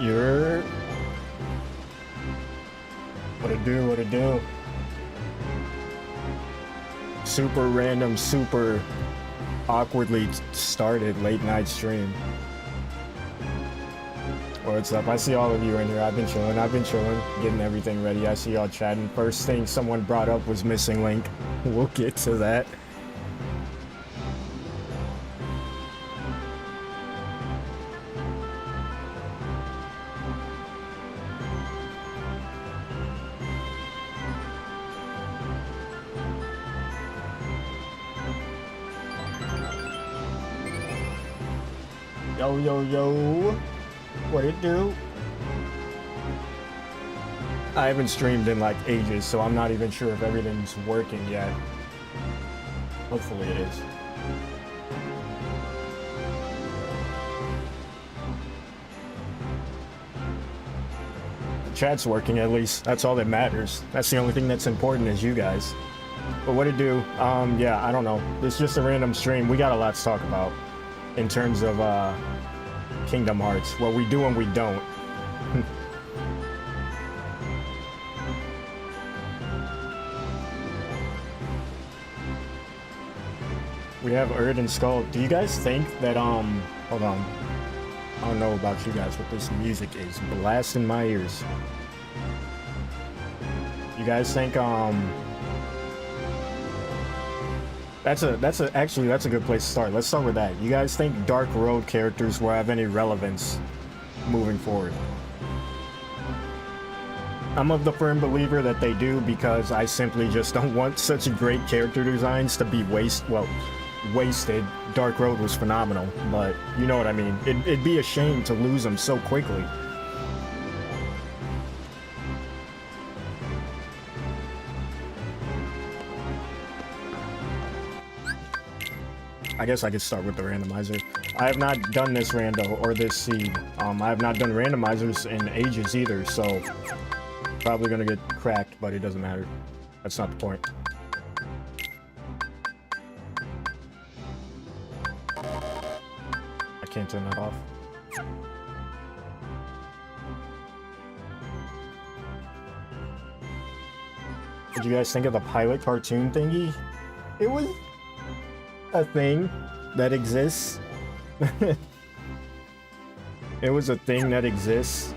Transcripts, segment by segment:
You're... What it do, what it do? Super random, super awkwardly started late night stream. What's up? I see all of you in here. I've been chilling, getting everything ready. I see y'all chatting. First thing someone brought up was missing link. We'll get to that. Yo, yo, yo. What it do? I haven't streamed in like ages, so I'm not even sure if everything's working yet. Hopefully it is. The chat's working at least. That's all that matters. That's the only thing that's important is you guys. But what it do? Yeah, I don't know. It's just a random stream. We got a lot to talk about in terms of Kingdom Hearts. What we do and we don't. We have Erd and Skull. Do you guys think that, hold on. I don't know about you guys, but this music is blasting my ears. You guys think, actually, that's a good place to start. Let's start with that. You guys think Dark Road characters will have any relevance moving forward? I'm of the firm believer that they do, because I simply just don't want such great character designs to be wasted. Dark Road was phenomenal, but you know what I mean. It'd be a shame to lose them so quickly. I guess I could start with the randomizer. I have not done this rando or this seed. I have not done randomizers in ages either, so probably gonna get cracked, but it doesn't matter. That's not the point. I can't turn that off. What do you guys think of the pilot cartoon thingy? It was a thing that exists. It was a thing that exists.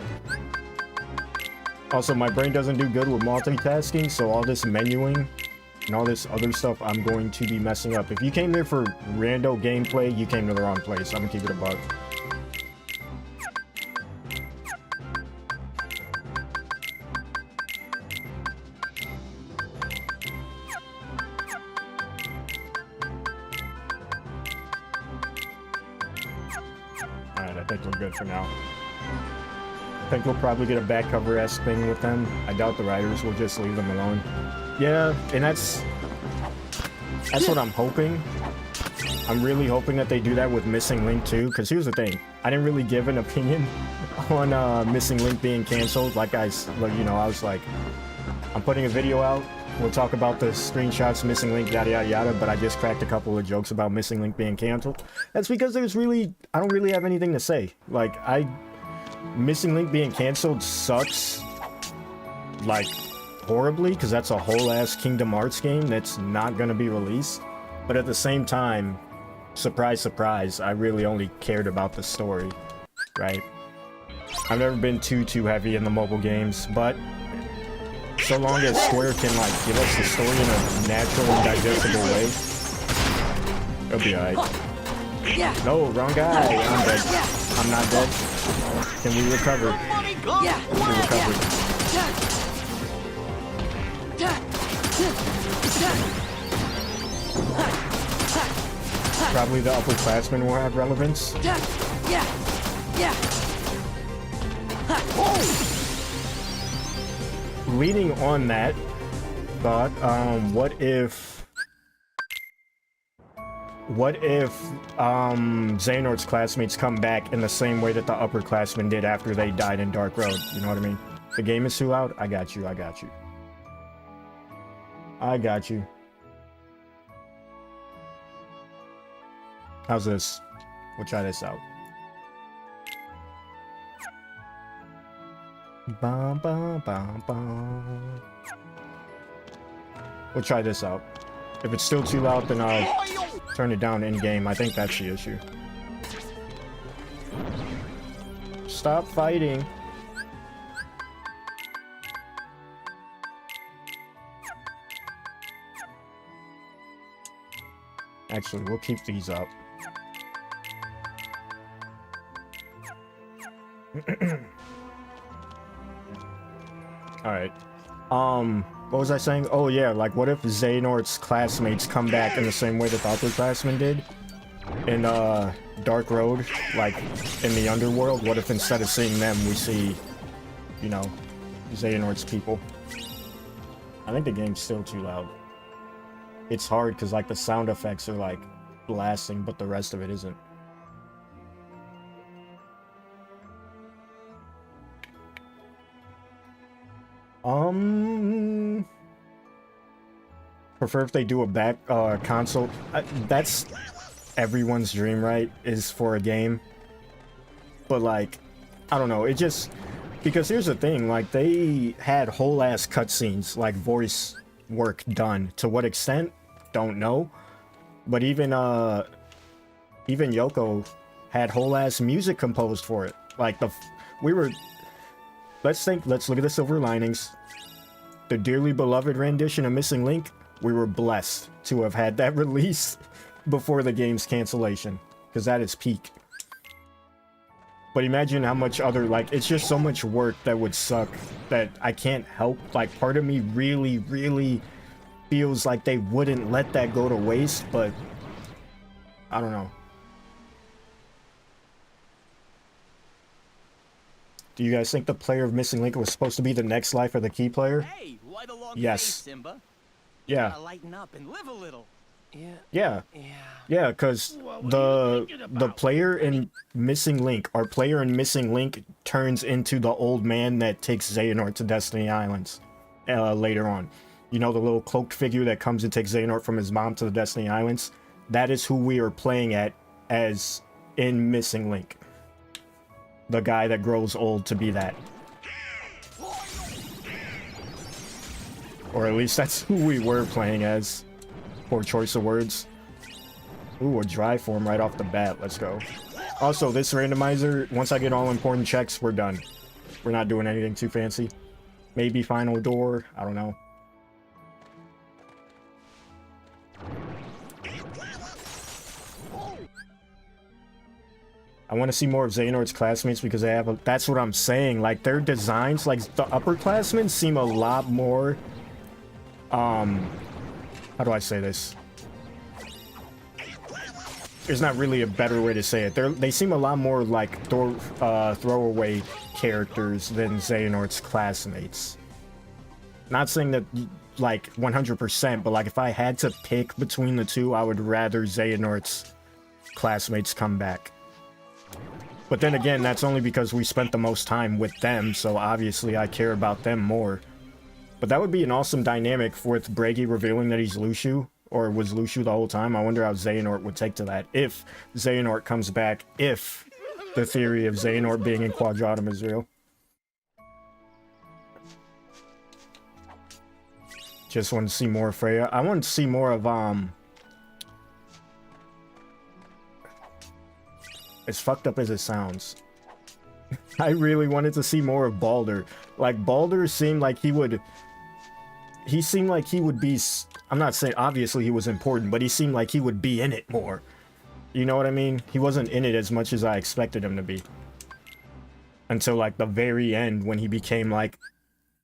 Also, my brain doesn't do good with multitasking, so all this menuing and all this other stuff I'm going to be messing up. If you came here for rando gameplay, you came to the wrong place. I'm gonna keep it a buck. Alright, I think we're good for now. I think we'll probably get a back cover-esque thing with them. I doubt the writers will just leave them alone. Yeah, and that's what I'm hoping. I'm really hoping that they do that with Missing Link too, because here's the thing. I didn't really give an opinion on Missing Link being canceled. Like I was like, I'm putting a video out. We'll talk about the screenshots, Missing Link, yada yada yada, but I just cracked a couple of jokes about Missing Link being canceled. That's because I don't really have anything to say. Like, Missing Link being canceled sucks, like, horribly, because that's a whole-ass Kingdom Hearts game that's not gonna be released. But at the same time, surprise, surprise, I really only cared about the story, right? I've never been too heavy in the mobile games, but so long as Square can, like, give us the story in a natural and digestible way, it'll be alright. No, wrong guy. I'm dead. I'm not dead. Can we recover? Yeah. We recovered. Probably the upperclassmen will have relevance. Leading on that thought, what if Xehanort's classmates come back in the same way that the upperclassmen did after they died in Dark Road? You know what I mean? The game is too loud? I got you, I got you. I got you. How's this? We'll try this out. Bum, bum, bum, bum. We'll try this out. If it's still too loud, then I'll turn it down in-game. I think that's the issue. Stop fighting. Actually, we'll keep these up. Alright. What was I saying? Oh yeah, like what if Xehanort's classmates come back in the same way that the upperclassmen did? In Dark Road, like in the underworld, what if instead of seeing them we see, you know, Xehanort's people? I think the game's still too loud. It's hard because like the sound effects are like blasting, but the rest of it isn't. Prefer if they do a back console. That's everyone's dream, right? Is for a game. But like, I don't know. It just because here's the thing. Like they had whole ass cutscenes, like voice work done. To what extent? Don't know. But even Yoko had whole ass music composed for it. Like let's look at the silver linings. The dearly beloved rendition of Missing Link, we were blessed to have had that release before the game's cancellation, because that is peak. But imagine how much other, like, it's just so much work that would suck that I can't help. Like, part of me really, really feels like they wouldn't let that go to waste, but I don't know. Do you guys think the player of Missing Link was supposed to be the next life of the key player? Hey, why the long Yes. face, Simba? Yeah. Gotta lighten up and live a little. Yeah, because the player in Missing Link, our player in Missing Link turns into the old man that takes Xehanort to Destiny Islands later on. You know, the little cloaked figure that comes and takes Xehanort from his mom to the Destiny Islands? That is who we are playing as in Missing Link. The guy that grows old to be that. Or at least that's who we were playing as. Poor choice of words. Ooh, a dry form right off the bat. Let's go. Also, this randomizer, once I get all important checks, we're done. We're not doing anything too fancy. Maybe final door. I don't know. I want to see more of Xehanort's classmates because they have that's what I'm saying. Like, their designs, like, the upperclassmen seem a lot more... How do I say this? There's not really a better way to say it. They seem a lot more like throwaway characters than Xehanort's classmates. Not saying that, like, 100%, but, like, if I had to pick between the two, I would rather Xehanort's classmates come back. But then again, that's only because we spent the most time with them, so obviously I care about them more. But that would be an awesome dynamic with Bragi revealing that he's Lushu, or was Lushu the whole time. I wonder how Xehanort would take to that, if Xehanort comes back, if the theory of Xehanort being in Quadratum is real. Just want to see more of Freya. I want to see more of, as fucked up as it sounds. I really wanted to see more of Baldur. Like, Baldur seemed like he would... He seemed like he would be... I'm not saying obviously he was important, but he seemed like he would be in it more. You know what I mean? He wasn't in it as much as I expected him to be. Until, like, the very end when he became, like...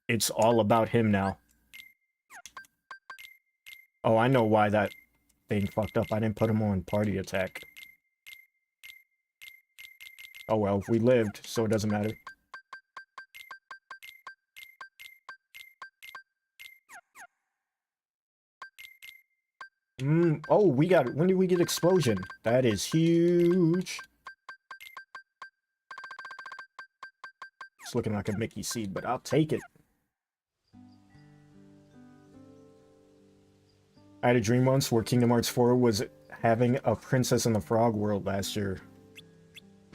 It's all about him now. Oh, I know why that thing fucked up. I didn't put him on party attack. Oh well, we lived, so it doesn't matter. Oh, we got... When did we get explosion? That is huge. It's looking like a Mickey seed, but I'll take it. I had a dream once where Kingdom Hearts 4 was having a Princess in the Frog World last year.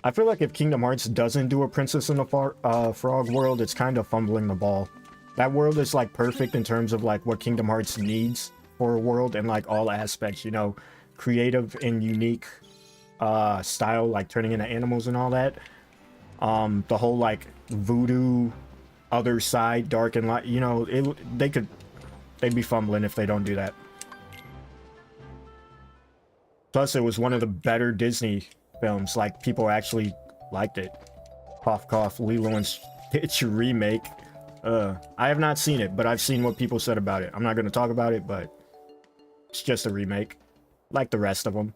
I feel like if Kingdom Hearts doesn't do a Princess and the Frog world, it's kind of fumbling the ball. That world is like perfect in terms of like what Kingdom Hearts needs for a world in like all aspects, you know, creative and unique style, like turning into animals and all that. The whole like voodoo other side, dark and light, you know, they'd be fumbling if they don't do that. Plus, it was one of the better Disney films. Like, people actually liked it. Cough, cough, Lilo and Stitch remake. I have not seen it, but I've seen what people said about it. I'm not going to talk about it, but it's just a remake. Like the rest of them.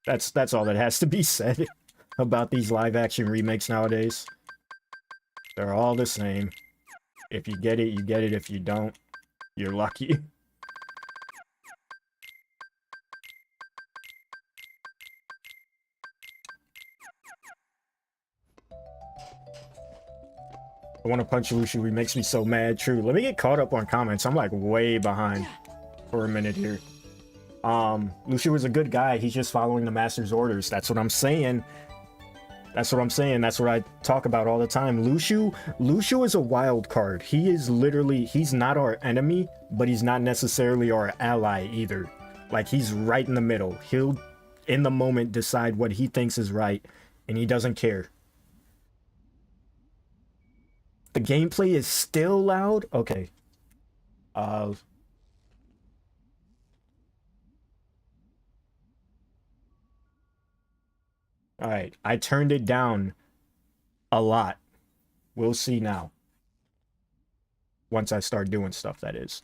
That's all that has to be said about these live-action remakes nowadays. They're all the same. If you get it, you get it. If you don't, you're lucky. I want to punch Lucio. He makes me so mad. True. Let me get caught up on comments. I'm like way behind for a minute here. Lucio is a good guy. He's just following the master's orders. That's what I'm saying. That's what I'm saying. That's what I talk about all the time. Lucio is a wild card. He is literally, he's not our enemy, but he's not necessarily our ally either. Like, he's right in the middle. He'll, in the moment, decide what he thinks is right, and he doesn't care. The gameplay is still loud? Okay. All right. I turned it down a lot. We'll see now. Once I start doing stuff, that is.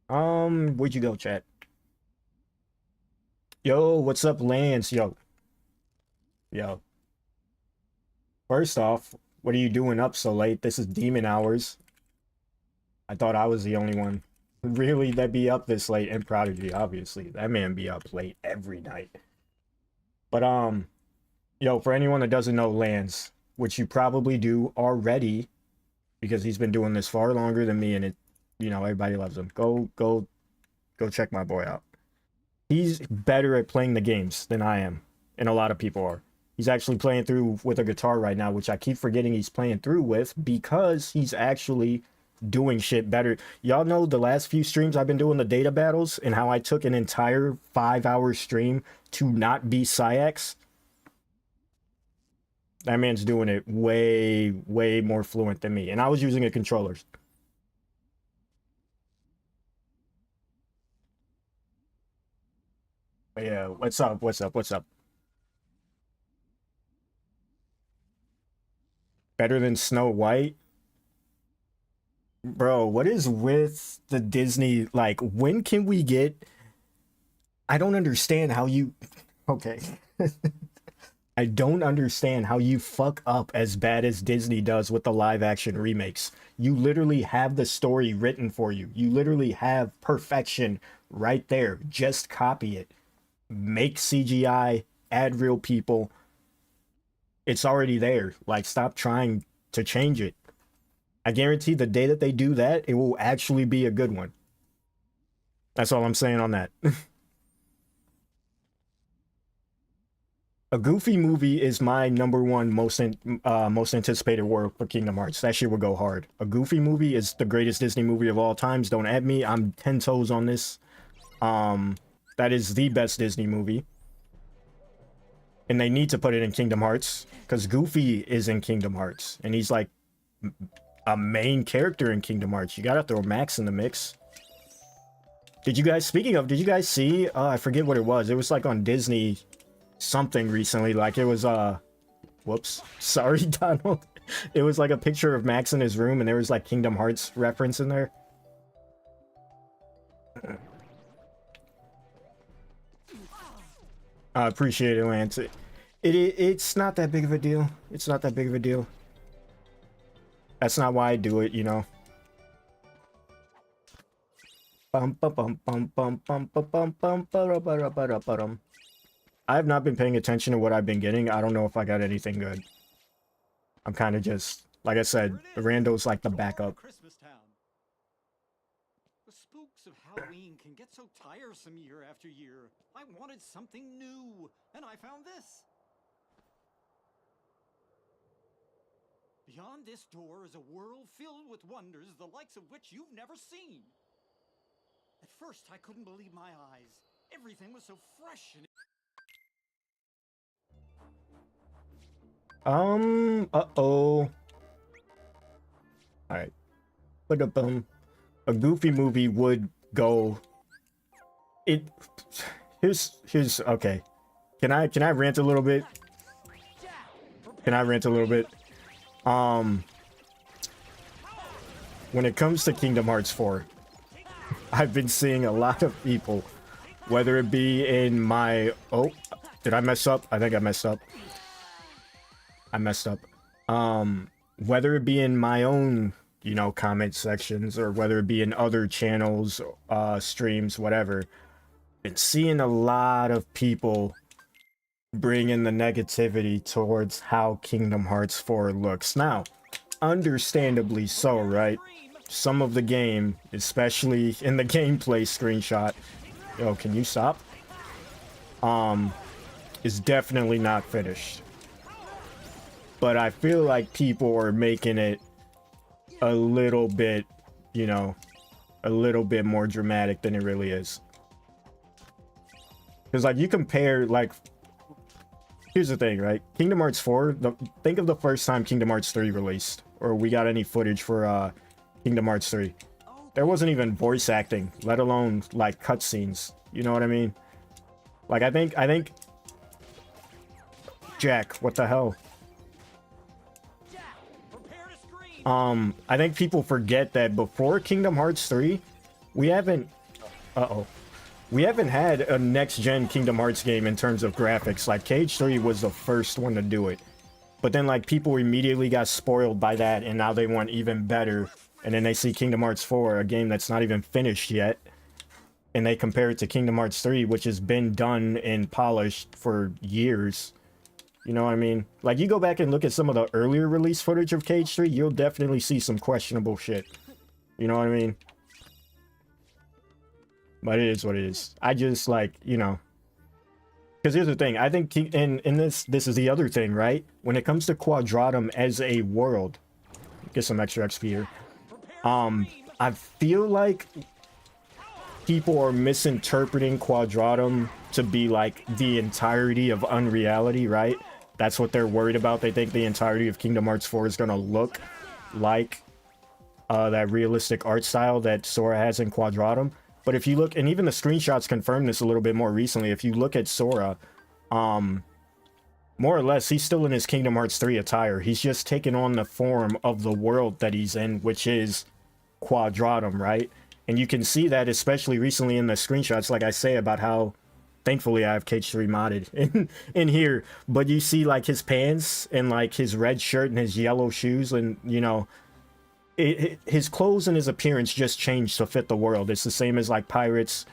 Where'd you go, chat? Yo, what's up, Lance? Yo. Yo. First off, what are you doing up so late? This is demon hours. I thought I was the only one. Really, that be up this late? And Prodigy, obviously. That man be up late every night. But, yo, for anyone that doesn't know Lance, which you probably do already, because he's been doing this far longer than me, and it, you know, everybody loves him. Go check my boy out. He's better at playing the games than I am, and a lot of people are. He's actually playing through with a guitar right now, which I keep forgetting he's playing through with because he's actually doing shit better. Y'all know the last few streams I've been doing the data battles and how I took an entire 5-hour stream to not be Sayax. That man's doing it way, way more fluent than me. And I was using a controller. But yeah, what's up? What's up? What's up? Better than Snow White? Bro, what is with the Disney? Like, when can we get... I don't understand how you... Okay. I don't understand how you fuck up as bad as Disney does with the live action remakes. You literally have the story written for you. You literally have perfection right there. Just copy it. Make CGI, add real people. It's already there. Like, stop trying to change it. I guarantee the day that they do that, it will actually be a good one. That's all I'm saying on that. A Goofy movie is my #1 most anticipated work for Kingdom Hearts. That shit would go hard. A Goofy movie is the greatest Disney movie of all times. Don't at me. I'm 10 toes on this. That is the best Disney movie. And they need to put it in Kingdom Hearts because Goofy is in Kingdom Hearts and he's like a main character in Kingdom Hearts. You gotta throw Max in the mix. Did you guys, speaking of, did you guys see, I forget what it was. It was like on Disney something recently, like it was whoops, sorry Donald. It was like a picture of Max in his room and there was like Kingdom Hearts reference in there. I appreciate it, Lance. It's not that big of a deal. It's not that big of a deal. That's not why I do it, you know. Bum bum bum bum bum bum bum bum bum. I have not been paying attention to what I've been getting. I don't know if I got anything good. I'm kind of just, like I said, the rando's like the backup. The spooks of Halloween can get so tiresome year after year. I wanted something new, and I found this. Beyond this door is a world filled with wonders the likes of which you've never seen. At first, I couldn't believe my eyes. Everything was so fresh and... Uh-oh. Alright. But a Goofy movie would go... Here's okay. Can I rant a little bit? Can I rant a little bit? When it comes to Kingdom Hearts 4, I've been seeing a lot of people, whether it be in my... Oh, did I mess up? I think I messed up. I messed up. Whether it be in my own, you know, comment sections, or whether it be in other channels, streams, whatever, been seeing a lot of people bring in the negativity towards how Kingdom Hearts 4 looks. Now, understandably so, right? Some of the game, especially in the gameplay screenshot, yo, can you stop? Is definitely not finished. But I feel like people are making it a little bit, you know, a little bit more dramatic than it really is. Because, like, you compare, like, here's the thing, right? Kingdom Hearts 4, think of the first time Kingdom Hearts 3 released, or we got any footage for Kingdom Hearts 3. There wasn't even voice acting, let alone, like, cutscenes. You know what I mean? Like, I think... Jack, what the hell? I think people forget that before Kingdom Hearts 3, we haven't... We haven't had a next-gen Kingdom Hearts game in terms of graphics. Like, Cage 3 was the first one to do it. But then, like, people immediately got spoiled by that, and now they want even better. And then they see Kingdom Hearts 4, a game that's not even finished yet, and they compare it to Kingdom Hearts 3, which has been done and polished for years. You know what I mean? Like, you go back and look at some of the earlier release footage of Cage 3, you'll definitely see some questionable shit. You know what I mean? But it is what it is. I just, like, you know... Because here's the thing, I think, and this is the other thing, right? When it comes to Quadratum as a world... Get some extra XP here. I feel like people are misinterpreting Quadratum to be, like, the entirety of Unreality, right? That's what they're worried about. They think the entirety of Kingdom Hearts 4 is gonna look like that realistic art style that Sora has in Quadratum. But if you look, and even the screenshots confirm this a little bit more recently, if you look at Sora, more or less, he's still in his Kingdom Hearts 3 attire. He's just taken on the form of the world that he's in, which is Quadratum, right? And you can see that especially recently in the screenshots, like I say, about how, thankfully, I have KH3 modded in here. But you see, like, his pants and, like, his red shirt and his yellow shoes and, you know... his clothes and his appearance just changed to fit the world. It's the same as, like, Pirates,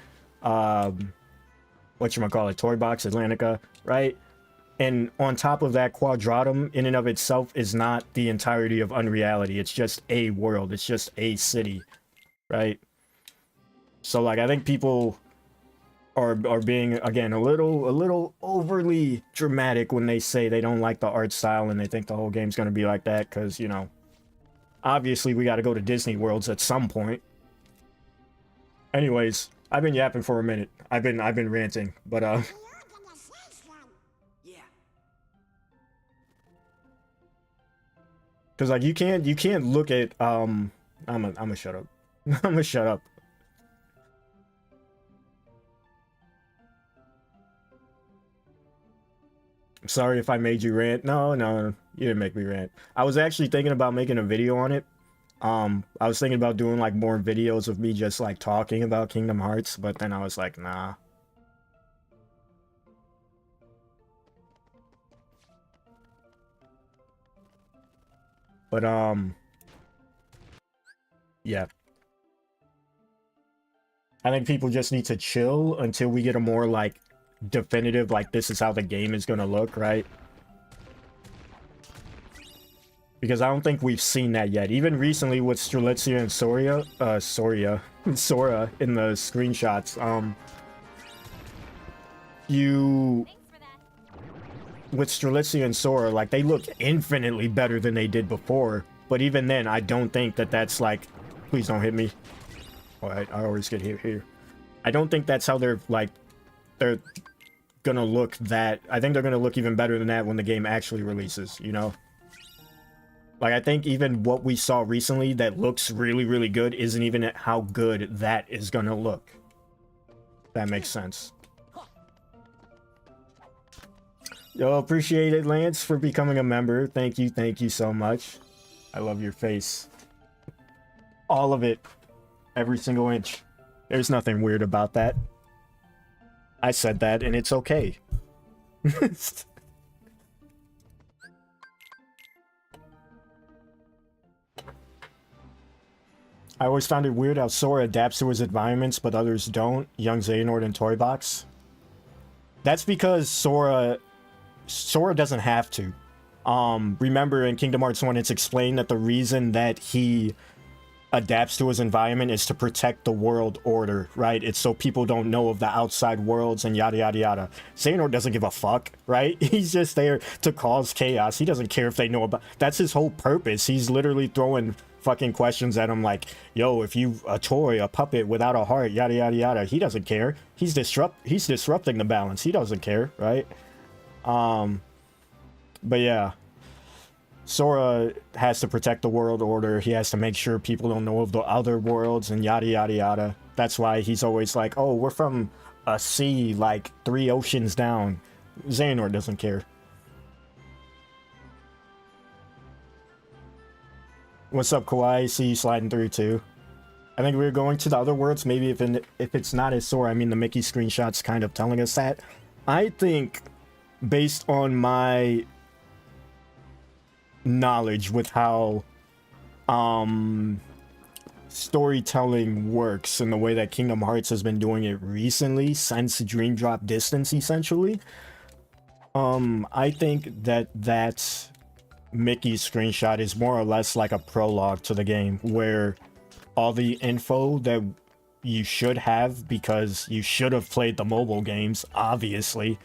whatchamacallit, Toy Box, Atlantica, right? And on top of that, Quadratum, in and of itself, is not the entirety of Unreality. It's just a world. It's just a city, right? So, like, I think people are being, again, a little overly dramatic when they say they don't like the art style and they think the whole game's gonna be like that, because, you know... Obviously, we got to go to Disney Worlds at some point. Anyways, I've been yapping for a minute. I've been ranting, but Yeah. because, like, you can't look at I'm gonna shut up. I'm gonna shut up. I'm sorry if I made you rant. No, you didn't make me rant. I was actually thinking about making a video on it. I was thinking about doing, like, more videos of me just, like, talking about Kingdom Hearts, but then I was like, nah. But, yeah. I think people just need to chill until we get a more, like, definitive, like, this is how the game is gonna look, right? Because I don't think we've seen that yet. Even recently with Strelitzia and Sora in the screenshots, with Strelitzia and Sora, like, they look infinitely better than they did before. But even then, I don't think that that's like... Please don't hit me. Oh, I always get hit here. I don't think that's how they're, like... They're gonna look that... I think they're gonna look even better than that when the game actually releases, you know? Like, I think even what we saw recently that looks really, really good isn't even how good that is gonna look. That makes sense. Yo, appreciate it, Lance, for becoming a member. Thank you so much. I love your face. All of it. Every single inch. There's nothing weird about that. I said that, and it's okay. I always found it weird how Sora adapts to his environments, but others don't. Young Xehanort and Toybox. That's because Sora doesn't have to. Remember in Kingdom Hearts 1, it's explained that the reason that he adapts to his environment is to protect the world order, right? It's so people don't know of the outside worlds and yada yada yada. Xehanort doesn't give a fuck, right? He's just there to cause chaos. He doesn't care if they know about... That's his whole purpose. He's literally throwing fucking questions at him like, yo, if you a toy, a puppet without a heart, yada yada yada. He doesn't care. He's disrupting the balance. He doesn't care, right? But yeah, Sora has to protect the world order. He has to make sure people don't know of the other worlds and yada yada yada. That's why he's always like, oh, we're from a sea like 3 oceans down. Xehanort doesn't care. What's up, Kawaii? See you sliding through too. I think we're going to the other worlds. Maybe if it's not as Sora, I mean the Mickey screenshot's kind of telling us that. I think, based on my knowledge with how storytelling works and the way that Kingdom Hearts has been doing it recently since Dream Drop Distance, essentially, I think that Mickey's screenshot is more or less like a prologue to the game, where all the info that you should have, because you should have played the mobile games, obviously,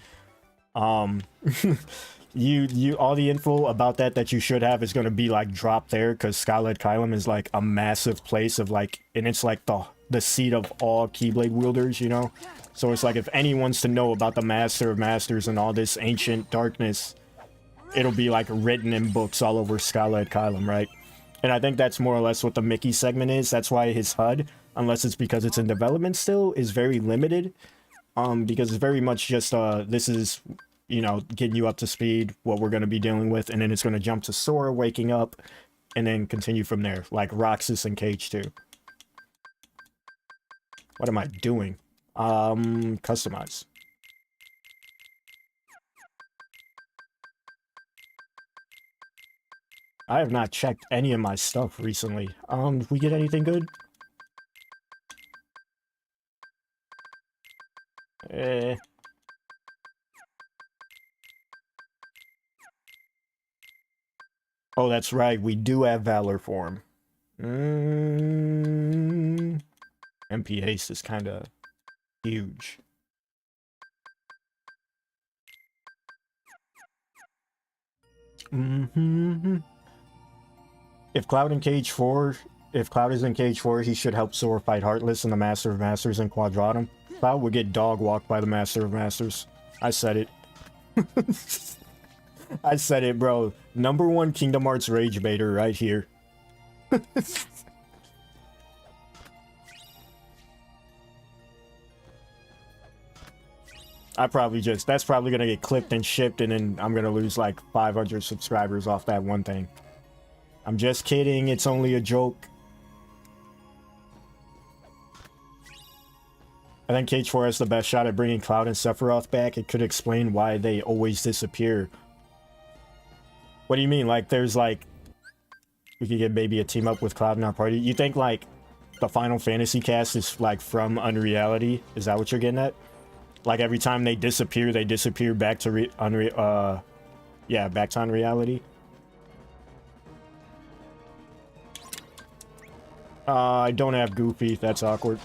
you all the info about that you should have is going to be like dropped there, because Skylet Kylum is like a massive place of like, and it's like the seat of all Keyblade wielders, you know? So it's like, if anyone's to know about the Master of Masters and all this ancient darkness, it'll be like written in books all over Skylet Kylum, right? And I think that's more or less what the Mickey segment is. That's why his HUD, unless it's because it's in development still, is very limited. Because it's very much just this is, you know, getting you up to speed, what we're going to be dealing with, and then it's going to jump to Sora waking up, and then continue from there, like Roxas and Cage 2. What am I doing? Customize. I have not checked any of my stuff recently. Did we get anything good? Oh, that's right. We do have Valor form. MP Haste is kind of huge. If Cloud is in Cage 4, he should help Sora fight Heartless and the Master of Masters in Quadratum. Cloud would get dog walked by the Master of Masters. I said it. I said it, bro. #1 Kingdom Hearts rage baiter right here. That's probably gonna get clipped and shipped, and then I'm gonna lose like 500 subscribers off that one thing. I'm just kidding, it's only a joke. I think Cage 4 has the best shot at bringing Cloud and Sephiroth back. It could explain why they always disappear. What do you mean? Like, there's like... We could get maybe a team up with Cloud in our party? You think like the Final Fantasy cast is like from Unreality? Is that what you're getting at? Like every time they disappear back to back to Unreality? I don't have Goofy. That's awkward.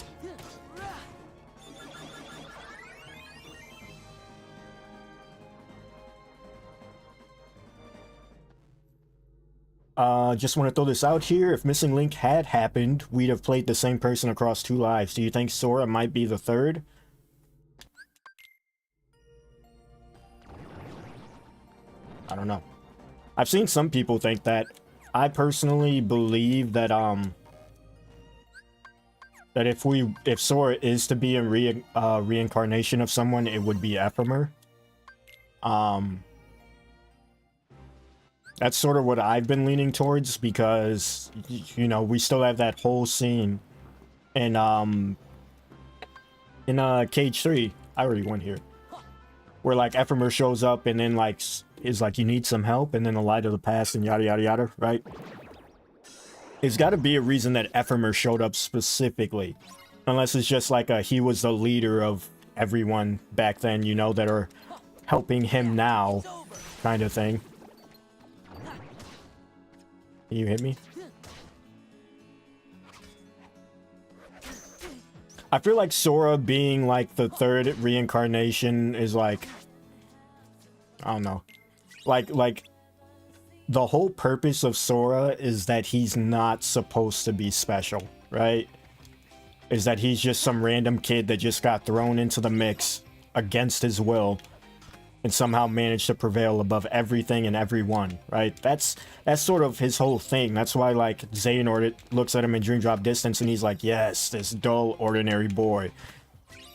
Just want to throw this out here. If Missing Link had happened, we'd have played the same person across 2 lives. Do you think Sora might be the third? I don't know. I've seen some people think that. I personally believe that that if Sora is to be a reincarnation of someone, it would be Ephemer. That's sort of what I've been leaning towards because, you know, we still have that whole scene in Cage 3. I already went here. Where, like, Ephemer shows up and then, like, is like, you need some help, and then the light of the past and yada yada yada, right? There's got to be a reason that Ephemer showed up specifically. Unless it's just like he was the leader of everyone back then, you know, that are helping him now, kind of thing. Can you hit me? I feel like Sora being like the third reincarnation is like, I don't know. Like the whole purpose of Sora is that he's not supposed to be special, right? Is that he's just some random kid that just got thrown into the mix against his will and somehow managed to prevail above everything and everyone, right? That's sort of his whole thing. That's why, like, Xehanort looks at him in Dream Drop Distance and he's like, yes, this dull, ordinary boy.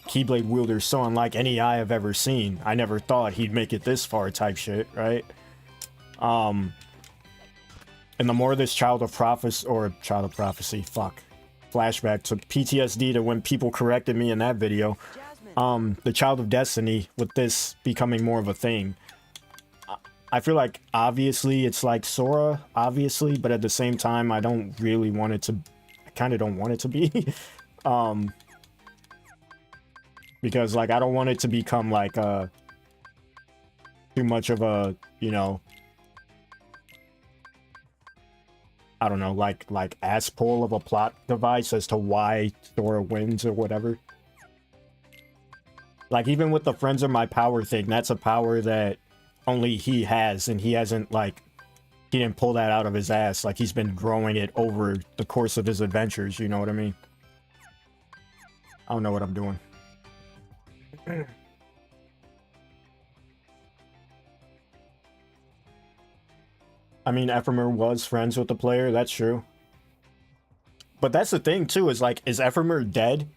Keyblade wielder so unlike any eye I've ever seen. I never thought he'd make it this far type shit, right? And the more this Child of Prophecy, fuck. Flashback to PTSD to when people corrected me in that video. The Child of Destiny, with this becoming more of a thing. I feel like, obviously, it's like Sora, obviously, but at the same time, I don't really want it to... I kind of don't want it to be. Because, like, I don't want it to become, like, too much of a, you know... I don't know, like ass pull of a plot device as to why Sora wins or whatever. Like, even with the Friends Are My Power thing, that's a power that only he has, and he hasn't, like, he didn't pull that out of his ass. Like, he's been growing it over the course of his adventures, you know what I mean? I don't know what I'm doing. I mean, Ephemer was friends with the player, that's true. But that's the thing, too, is, like, is Ephemer dead?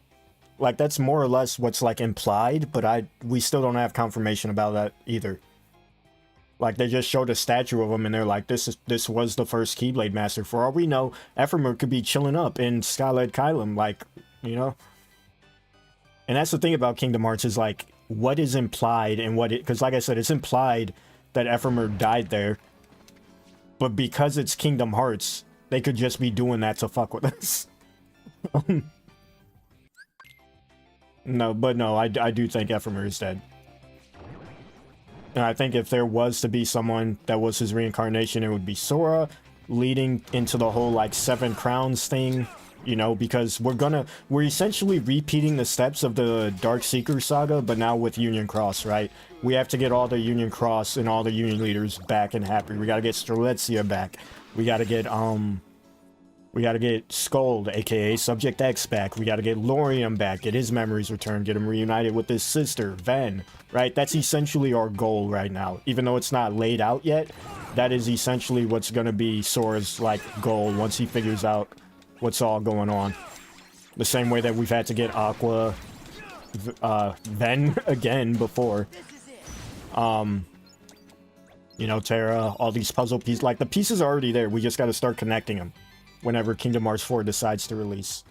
Like, that's more or less what's, like, implied, but we still don't have confirmation about that either. Like, they just showed a statue of him, and they're like, this was the first Keyblade Master. For all we know, Ephemer could be chilling up in Skylight Kylum, like, you know? And that's the thing about Kingdom Hearts, is, like, what is implied and what it... Because, like I said, it's implied that Ephemer died there. But because it's Kingdom Hearts, they could just be doing that to fuck with us. No, I do think Ephemer is dead. And I think if there was to be someone that was his reincarnation, it would be Sora, leading into the whole, like, 7 Crowns thing, you know, because we're essentially repeating the steps of the Dark Seeker saga, but now with Union Cross, right? We have to get all the Union Cross and all the Union leaders back and happy. We gotta get Strelitzia back. We gotta get Scold, aka Subject X, back. We gotta get Lorium back, get his memories returned, get him reunited with his sister, Ven, right? That's essentially our goal right now. Even though it's not laid out yet, that is essentially what's gonna be Sora's, like, goal once he figures out what's all going on. The same way that we've had to get Aqua, Ven again before. You know, Terra, all these puzzle pieces. Like, the pieces are already there. We just gotta start connecting them whenever Kingdom Hearts 4 decides to release.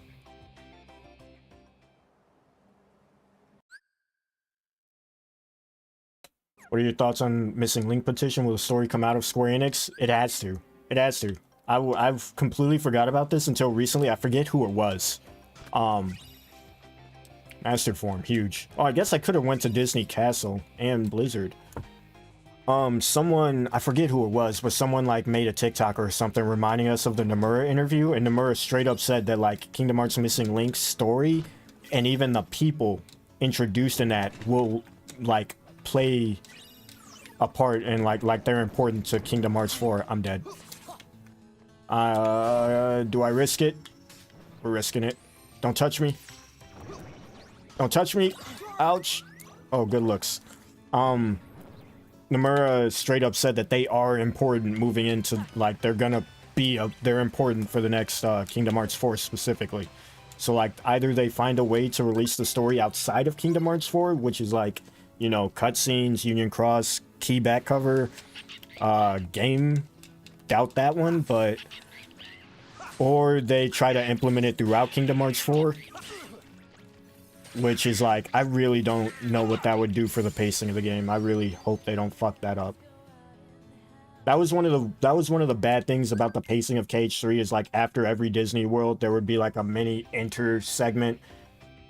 What are your thoughts on Missing Link petition? Will the story come out of Square Enix? It has to. It has to. I've completely forgot about this until recently. I forget who it was. Master Form, huge. Oh, I guess I could have went to Disney Castle and Blizzard. Someone, I forget who it was, but someone, like, made a TikTok or something reminding us of the Nomura interview, and Nomura straight up said that, like, Kingdom Hearts Missing Link's story and even the people introduced in that will, like, play a part and, like they're important to Kingdom Hearts 4. I'm dead. Do I risk it? We're risking it. Don't touch me. Don't touch me. Ouch. Oh, good looks. Nomura straight up said that they are important moving into, like, they're gonna be, they're important for the next Kingdom Hearts 4 specifically. So, like, either they find a way to release the story outside of Kingdom Hearts 4, which is, like, you know, cutscenes, Union Cross, key back cover, game. Doubt that one, but... Or they try to implement it throughout Kingdom Hearts 4. Which is like, I really don't know what that would do for the pacing of the game. I really hope they don't fuck that up. That was one of the bad things about the pacing of KH3 is like after every Disney World there would be like a mini enter segment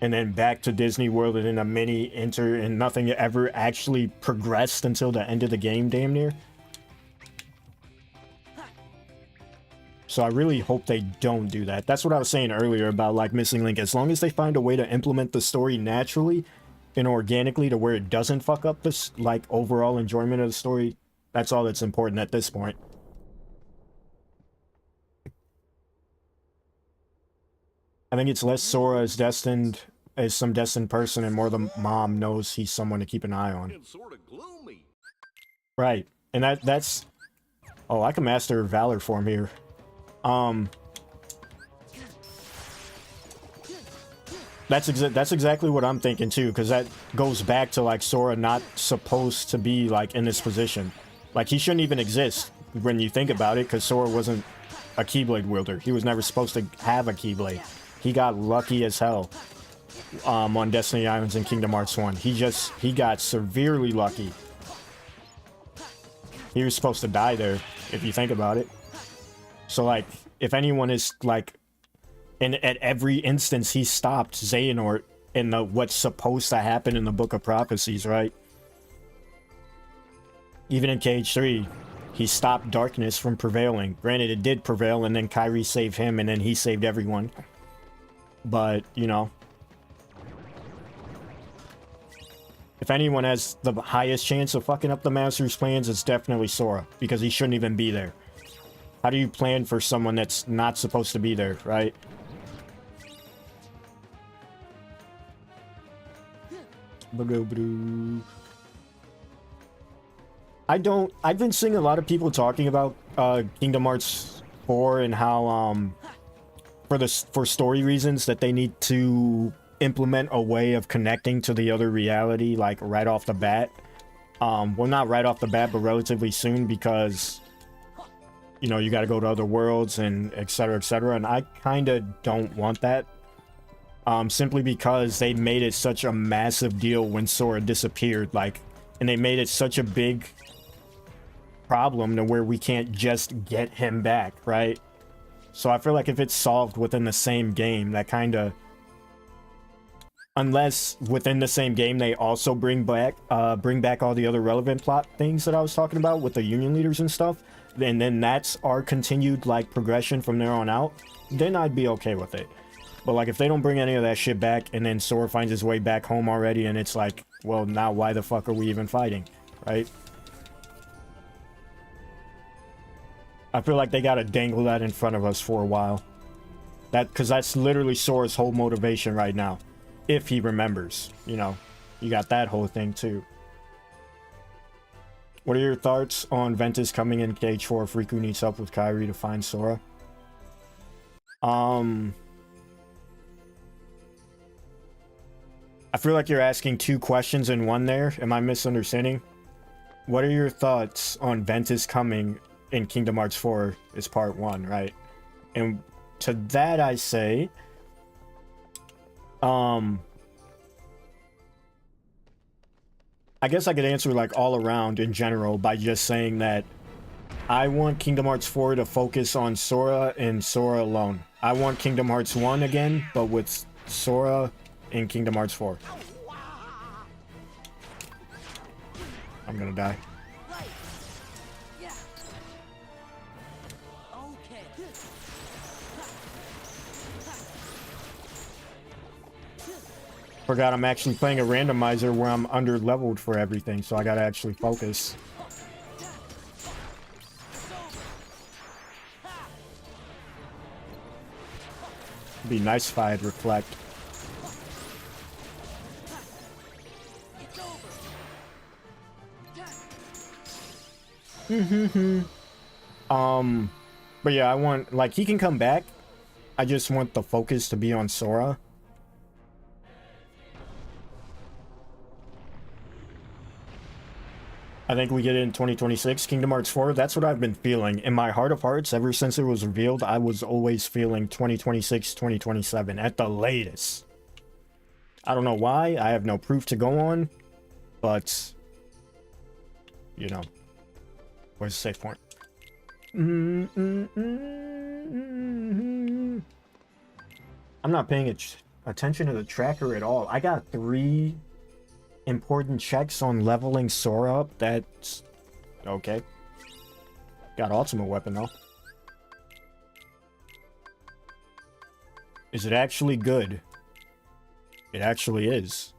and then back to Disney World and then a mini enter and nothing ever actually progressed until the end of the game damn near. So I really hope they don't do that. That's what I was saying earlier about like Missing Link. As long as they find a way to implement the story naturally and organically to where it doesn't fuck up this like overall enjoyment of the story, that's all that's important at this point. I think it's less Sora is destined as some destined person and more the mom knows he's someone to keep an eye on. It's sort of gloomy. Right. And that's... Oh, I can master Valor form here. That's exactly what I'm thinking too, because that goes back to like Sora not supposed to be like in this position. Like he shouldn't even exist when you think about it, because Sora wasn't a Keyblade wielder. He was never supposed to have a Keyblade. He got lucky as hell on Destiny Islands in Kingdom Hearts 1. He got severely lucky. He was supposed to die there, if you think about it. So, like, if anyone is, like... And at every instance, he stopped Xehanort in what's supposed to happen in the Book of Prophecies, right? Even in KH3, he stopped darkness from prevailing. Granted, it did prevail, and then Kairi saved him, and then he saved everyone. But, you know... If anyone has the highest chance of fucking up the Master's plans, it's definitely Sora, because he shouldn't even be there. How do you plan for someone that's not supposed to be there, right? I've been seeing a lot of people talking about Kingdom Hearts 4 and how for story reasons that they need to implement a way of connecting to the other reality like right off the bat. Well, not right off the bat, but relatively soon, because you know, you got to go to other worlds and etc, and I kind of don't want that. Simply because they made it such a massive deal when Sora disappeared, like, and they made it such a big problem to where we can't just get him back, right? So I feel like if it's solved within the same game, that kind of... Unless within the same game they also bring back all the other relevant plot things that I was talking about with the union leaders and stuff, and then that's our continued, like, progression from there on out, then I'd be okay with it. But, like, if they don't bring any of that shit back, and then Sora finds his way back home already, and it's like, well, now why the fuck are we even fighting, right? I feel like they gotta dangle that in front of us for a while. Because that's literally Sora's whole motivation right now. If he remembers, you know. You got that whole thing, too. What are your thoughts on Ventus coming in KH4 if Riku needs help with Kairi to find Sora? I feel like you're asking two questions in one there. Am I misunderstanding? What are your thoughts on Ventus coming in Kingdom Hearts 4 is part 1, right? And to that I say... I guess I could answer like all around in general by just saying that I want Kingdom Hearts 4 to focus on Sora and Sora alone. I want Kingdom Hearts 1 again, but with Sora in Kingdom Hearts 4. I'm gonna die. Forgot I'm actually playing a randomizer where I'm under leveled for everything, so I gotta actually focus. Be nice if I had reflect. But yeah, I want, like, he can come back. I just want the focus to be on Sora. I think we get it in 2026, Kingdom Hearts 4. That's what I've been feeling. In my heart of hearts, ever since it was revealed, I was always feeling 2026, 2027 at the latest. I don't know why. I have no proof to go on. But, you know. Where's the save point? I'm not paying attention to the tracker at all. I got 3 important checks on leveling Sora up. That's okay. Got ultimate weapon though. Is it actually good? It actually is.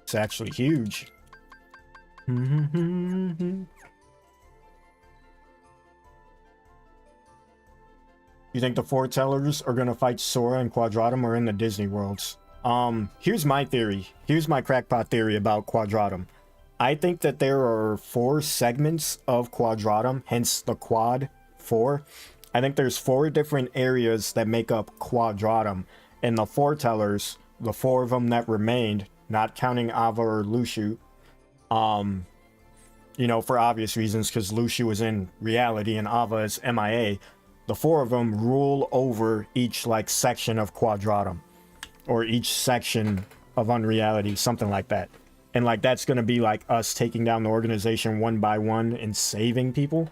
It's actually huge. You think the foretellers are gonna fight Sora and Quadratum or in the Disney worlds? Here's my theory. Here's my crackpot theory about Quadratum. I think that there are 4 segments of Quadratum, hence the Quad 4. I think there's 4 different areas that make up Quadratum, and the foretellers, the 4 of them that remained, not counting Ava or Lucio, you know, for obvious reasons, because Lucio is in reality and Ava is MIA. The 4 of them rule over each, like, section of Quadratum. Or each section of Unreality, something like that. And, like, that's gonna be, like, us taking down the organization one by one and saving people.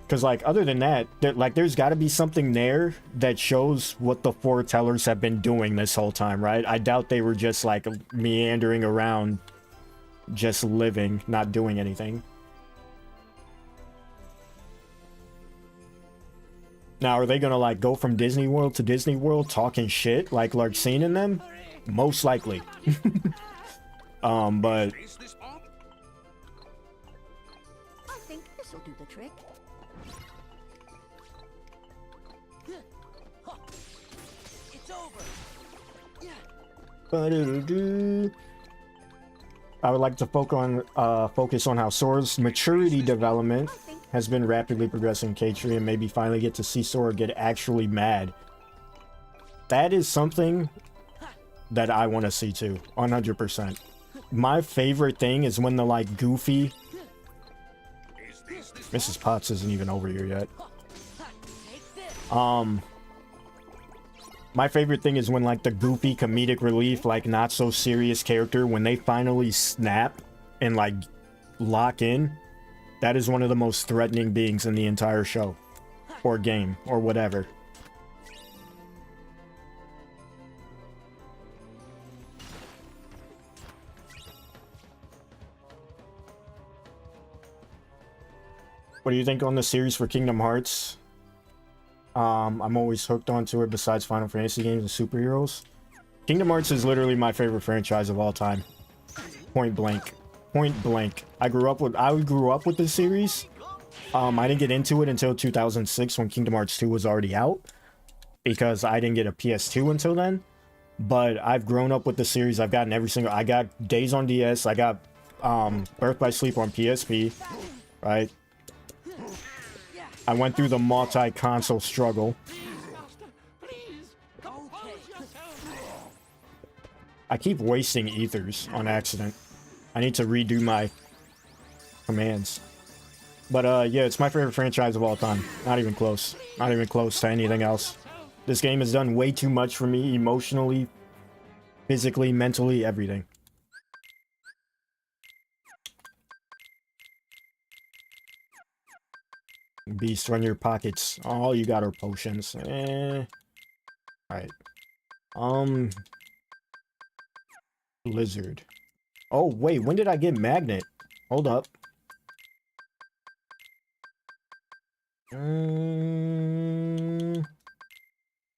Because, like, other than that, there's gotta be something there that shows what the foretellers have been doing this whole time, right? I doubt they were just, like, meandering around, just living, not doing anything. Now, are they gonna, like, go from Disney World to Disney World talking shit like Larxene and them? Most likely. But... I think this'll do the trick. It's over. I would like to focus on how Sora's maturity development has been rapidly progressing in K3 and maybe finally get to see Sora get actually mad. That is something that I want to see too, 100%. My favorite thing is when the, like, goofy... Mrs. Potts isn't even over here yet. My favorite thing is when, like, the goofy comedic relief, like, not so serious character, when they finally snap and, like, lock in, that is one of the most threatening beings in the entire show. Or game, or whatever. What do you think on the series for Kingdom Hearts? I'm always hooked onto it besides Final Fantasy games and superheroes. Kingdom Hearts is literally my favorite franchise of all time. Point blank. Point blank. I grew up with this series. I didn't get into it until 2006 when Kingdom Hearts 2 was already out, because I didn't get a PS2 until then. But I've grown up with the series. I've gotten every single... I got Days on DS. I got Birth by Sleep on PSP. Right? I went through the multi-console struggle. I keep wasting ethers on accident. I need to redo my commands. But yeah, it's my favorite franchise of all time. Not even close. Not even close to anything else. This game has done way too much for me emotionally, physically, mentally, everything. Beast, run your pockets. All you got are potions. Alright. Blizzard. Oh, wait, when did I get Magnet? Hold up.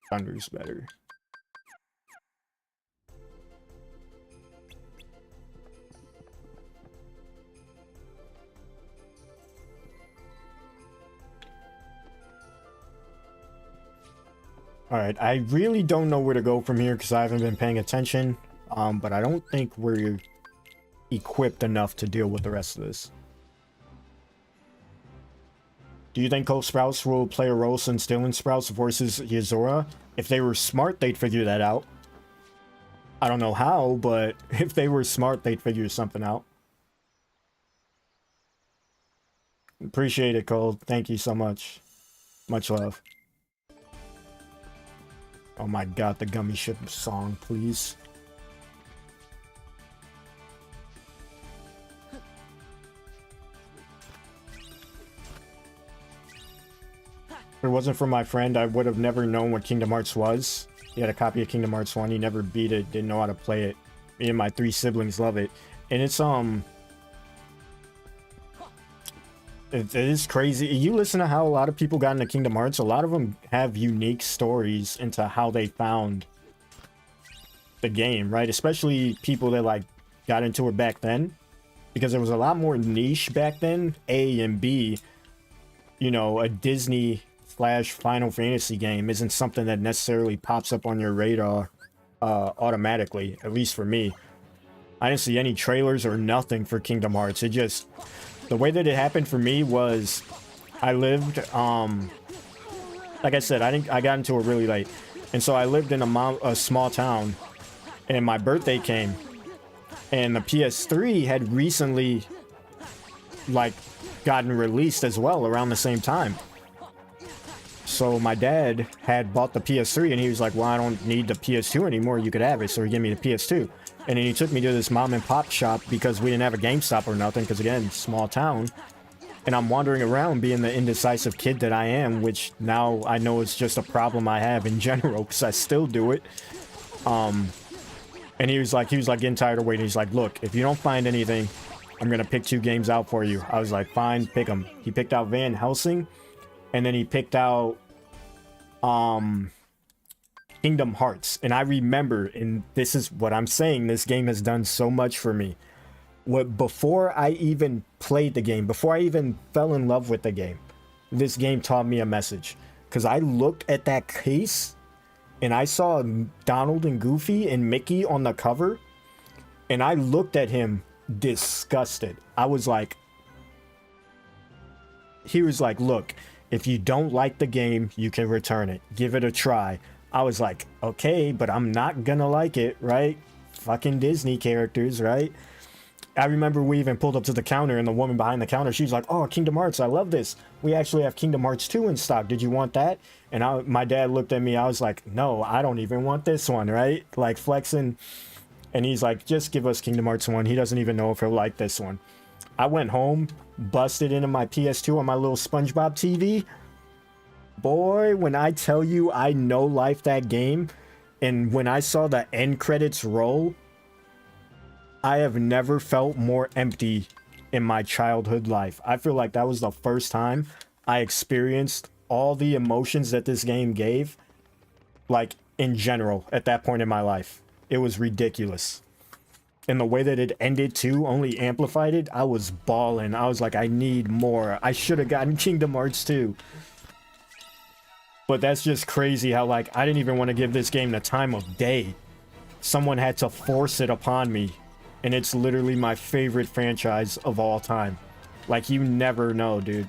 Thunder's better. All right, I really don't know where to go from here because I haven't been paying attention. But I don't think we're equipped enough to deal with the rest of this. Do you think Cole Sprouse will play a role since Dylan Sprouse versus Yuzora? If they were smart, they'd figure that out. I don't know how, but if they were smart, they'd figure something out. Appreciate it, Cole. Thank you so much. Much love. Oh my god, the Gummy Ship song, please. If it wasn't for my friend, I would have never known what Kingdom Hearts was. He had a copy of Kingdom Hearts 1. He never beat it, didn't know how to play it. Me and my 3 siblings love it. And it's, it is crazy. You listen to how a lot of people got into Kingdom Hearts. A lot of them have unique stories into how they found the game, right? Especially people that, like, got into it back then. Because there was a lot more niche back then. A and B, you know, a Disney / Final Fantasy game isn't something that necessarily pops up on your radar automatically, at least for me. I didn't see any trailers or nothing for Kingdom Hearts. It just, the way that it happened for me was I lived, like I said, I got into it really late. And so I lived in a small town, and my birthday came, and the PS3 had recently, like, gotten released as well around the same time. So my dad had bought the PS3, and he was like, well, I don't need the PS2 anymore. You could have it. So he gave me the PS2. And then he took me to this mom and pop shop because we didn't have a GameStop or nothing. Because again, small town. And I'm wandering around being the indecisive kid that I am, which now I know is just a problem I have in general because I still do it. And he was like getting tired of waiting. He's like, look, if you don't find anything, I'm going to pick 2 games out for you. I was like, fine, pick them. He picked out Van Helsing. And then he picked out Kingdom Hearts. And I remember, and this is what I'm saying, this game has done so much for me. Before I even played the game, before I even fell in love with the game, this game taught me a message. Because I looked at that case, and I saw Donald and Goofy and Mickey on the cover, and I looked at him disgusted. I was like, he was like, look, if you don't like the game, you can return it. Give it a try. I was like, okay, but I'm not gonna like it, right? Fucking Disney characters, right? I remember we even pulled up to the counter, and the woman behind the counter, she was like, oh, Kingdom Hearts, I love this. We actually have Kingdom Hearts 2 in stock. Did you want that? And my dad looked at me. I was like, no, I don't even want this one, right? Like flexing. And he's like, just give us Kingdom Hearts 1. He doesn't even know if he'll like this one. I went home, busted into my PS2 on my little SpongeBob TV. Boy, when I tell you I no-life that game, and when I saw the end credits roll, I have never felt more empty in my childhood life. I feel like that was the first time I experienced all the emotions that this game gave, like, in general, at that point in my life. It was ridiculous. And the way that it ended too only amplified it. I was bawling. I was like, I need more. I should have gotten Kingdom Hearts 2. But that's just crazy how, like, I didn't even want to give this game the time of day. Someone had to force it upon me. And it's literally my favorite franchise of all time. Like, you never know, dude.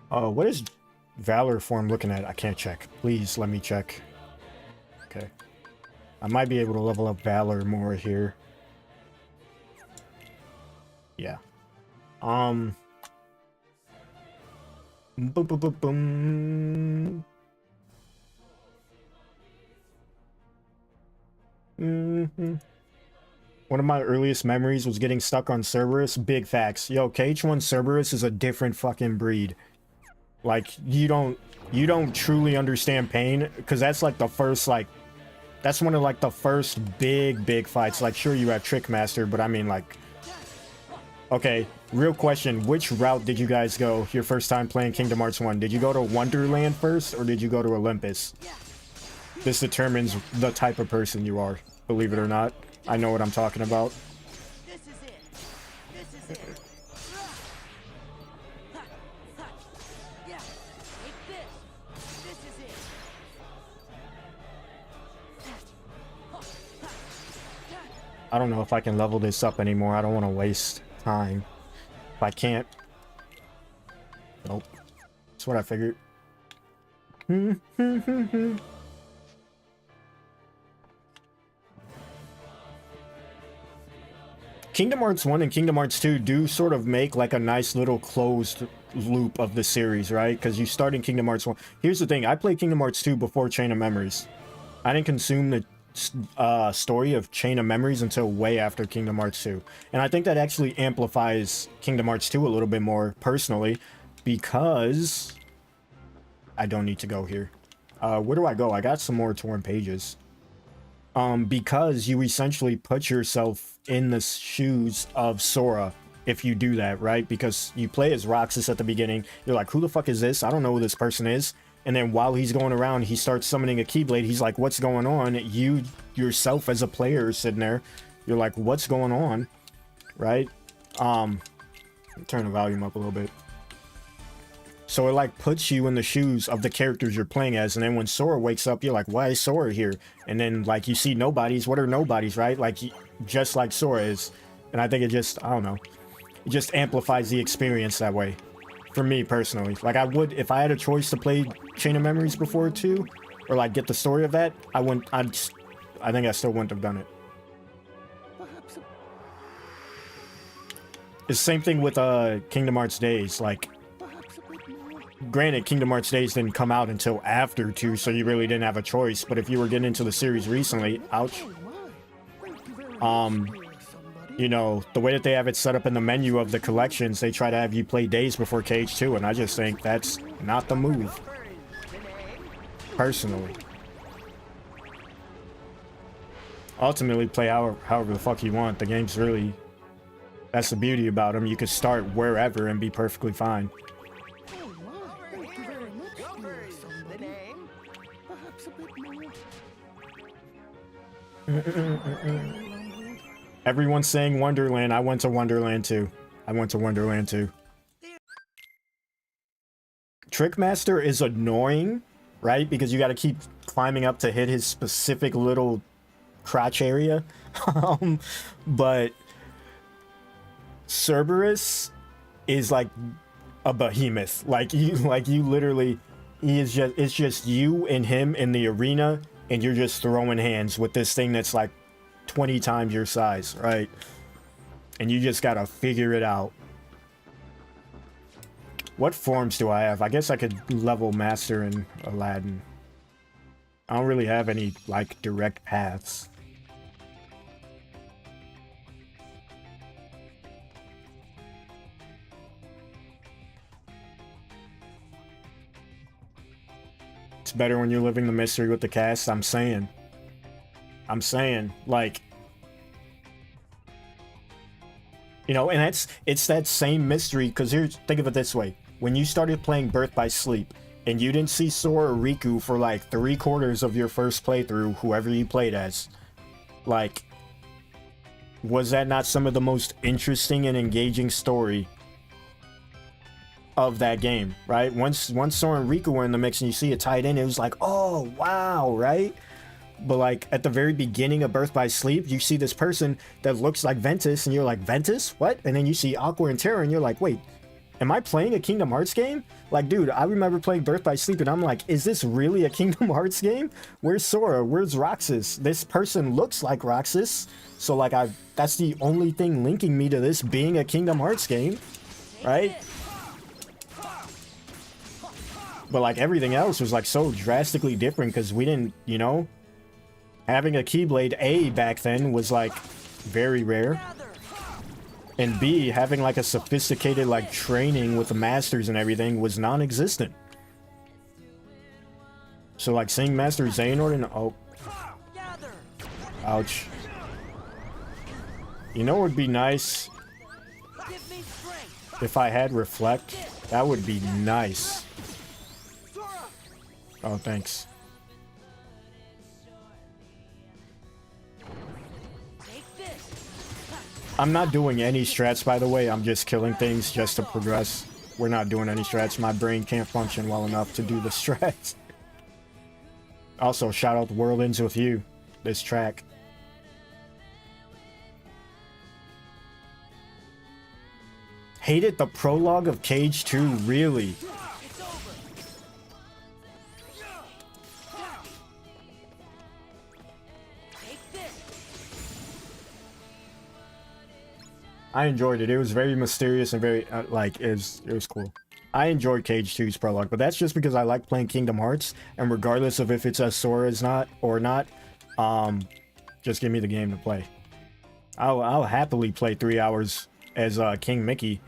What is Valor form looking at? I can't check. Please let me check. Okay. I might be able to level up Valor more here. Yeah. Boom, boom, boom, boom. One of my earliest memories was getting stuck on Cerberus. Big facts. Yo, KH1 Cerberus is a different fucking breed. Like, you don't truly understand pain, because that's like the first, like, that's one of like the first big fights. Like, sure, you have Trickmaster, but I mean, like, okay, real question, which route did you guys go your first time playing Kingdom Hearts 1? Did you go to Wonderland first, or did you go to Olympus? This determines the type of person you are. Believe it or not. I know what I'm talking about. This is it. This is it. Yeah. Take this. This is it. I don't know if I can level this up anymore. I don't want to waste time. If I can't... Nope. That's what I figured. Kingdom Hearts 1 and Kingdom Hearts 2 do sort of make like a nice little closed loop of the series, right? Because you start in Kingdom Hearts 1. Here's the thing. I played Kingdom Hearts 2 before Chain of Memories. I didn't consume the story of Chain of Memories until way after Kingdom Hearts 2. And I think that actually amplifies Kingdom Hearts 2 a little bit more personally because I don't need to go here. Where do I go? I got some more torn pages. Because you essentially put yourself in the shoes of Sora if you do that, right? Because you play as Roxas at the beginning. You're like, who the fuck is this? I don't know who this person is. And then while he's going around, he starts summoning a Keyblade. He's like, what's going on? You yourself as a player is sitting there. You're like, what's going on? Right? Turn the volume up a little bit. So it like puts you in the shoes of the characters you're playing as. And then when Sora wakes up, you're like, why is Sora here? And then like you see nobodies. What are nobodies, right? Like just like Sora is. And I think it just, I don't know. It just amplifies the experience that way. For me personally. Like I would, if I had a choice to play Chain of Memories before too, or like get the story of that, I think I still wouldn't have done it. It's the same thing with Kingdom Hearts Days. Like, granted, Kingdom Hearts Days didn't come out until after 2, so you really didn't have a choice. But if you were getting into the series recently, ouch. You know, the way that they have it set up in the menu of the collections, they try to have you play Days before KH2, and I just think that's not the move. Personally. Ultimately, play however the fuck you want. The game's really... That's the beauty about them. You could start wherever and be perfectly fine. Everyone's saying Wonderland. I went to Wonderland too. Trickmaster is annoying, right? Because you got to keep climbing up to hit his specific little crotch area. But Cerberus is like a behemoth. Like you literally, it's just you and him in the arena, and you're just throwing hands with this thing that's like 20 times your size, right? And you just gotta figure it out. What forms do I have? I guess I could level Master in Aladdin. I don't really have any like direct paths. It's better when you're living the mystery with the cast. I'm saying, like, you know, and it's that same mystery. Because here's, think of it this way: when you started playing Birth by Sleep and you didn't see Sora or Riku for like 3/4 of your first playthrough, whoever you played as, like, was that not some of the most interesting and engaging story of that game, right? Once Sora and Riku were in the mix and you see it tied in, it was like, oh wow, right? But like at the very beginning of Birth by Sleep, you see this person that looks like Ventus and you're like, Ventus? What? And then you see Aqua and Terra and you're like, wait, am I playing a Kingdom Hearts game? Like, dude, I remember playing Birth by Sleep and I'm like, is this really a Kingdom Hearts game? Where's Sora? Where's Roxas? This person looks like Roxas. So like that's the only thing linking me to this being a Kingdom Hearts game, right? But like everything else was like so drastically different because we didn't, you know, having a Keyblade A back then was like very rare. And B, having like a sophisticated like training with the masters and everything was non-existent. So like seeing Master Xehanort, oh, ouch. You know what would be nice? If I had Reflect, that would be nice. Oh, thanks. I'm not doing any strats, by the way. I'm just killing things just to progress. We're not doing any strats. My brain can't function well enough to do the strats. Also, shout out to World Ends With You, this track. Hated the prologue of Cage 2, really? It's over. Take this. I enjoyed it. It was very mysterious and very, like, it was cool. I enjoyed Cage 2's prologue, but that's just because I like playing Kingdom Hearts, and regardless of if it's as Sora is not, or not, just give me the game to play. I'll happily play 3 hours as King Mickey,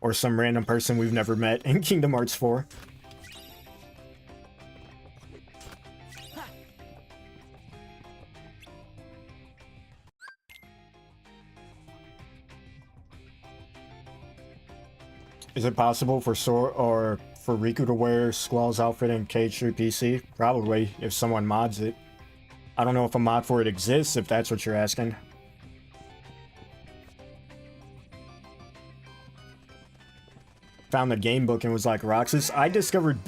or some random person we've never met in Kingdom Hearts 4. Is it possible for Sora or for Riku to wear Squall's outfit in Cage 3 PC? Probably, if someone mods it. I don't know if a mod for it exists, if that's what you're asking. Found the game book and was like, Roxas, I discovered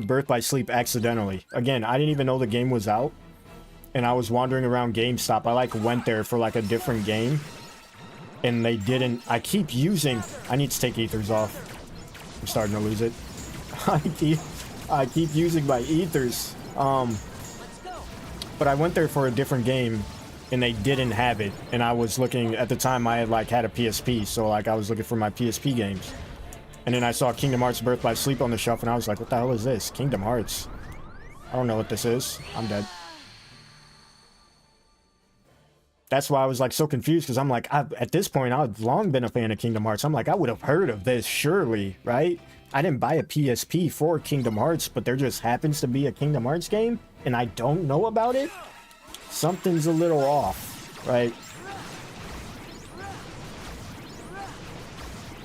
Birth by Sleep accidentally. Again, I didn't even know the game was out. And I was wandering around GameStop. I like went there for like a different game. And they didn't. I keep using. I need to take ethers off. I'm starting to lose it. I keep using my ethers. But I went there for a different game, and they didn't have it. And I was looking at the time. I had like had a PSP, so like I was looking for my PSP games. And then I saw Kingdom Hearts Birth by Sleep on the shelf, and I was like, "What the hell is this? Kingdom Hearts? I don't know what this is. I'm dead." That's why I was like so confused, because I'm like, at this point, I've long been a fan of Kingdom Hearts. I'm like, I would have heard of this, surely, right? I didn't buy a PSP for Kingdom Hearts, but there just happens to be a Kingdom Hearts game, and I don't know about it? Something's a little off, right?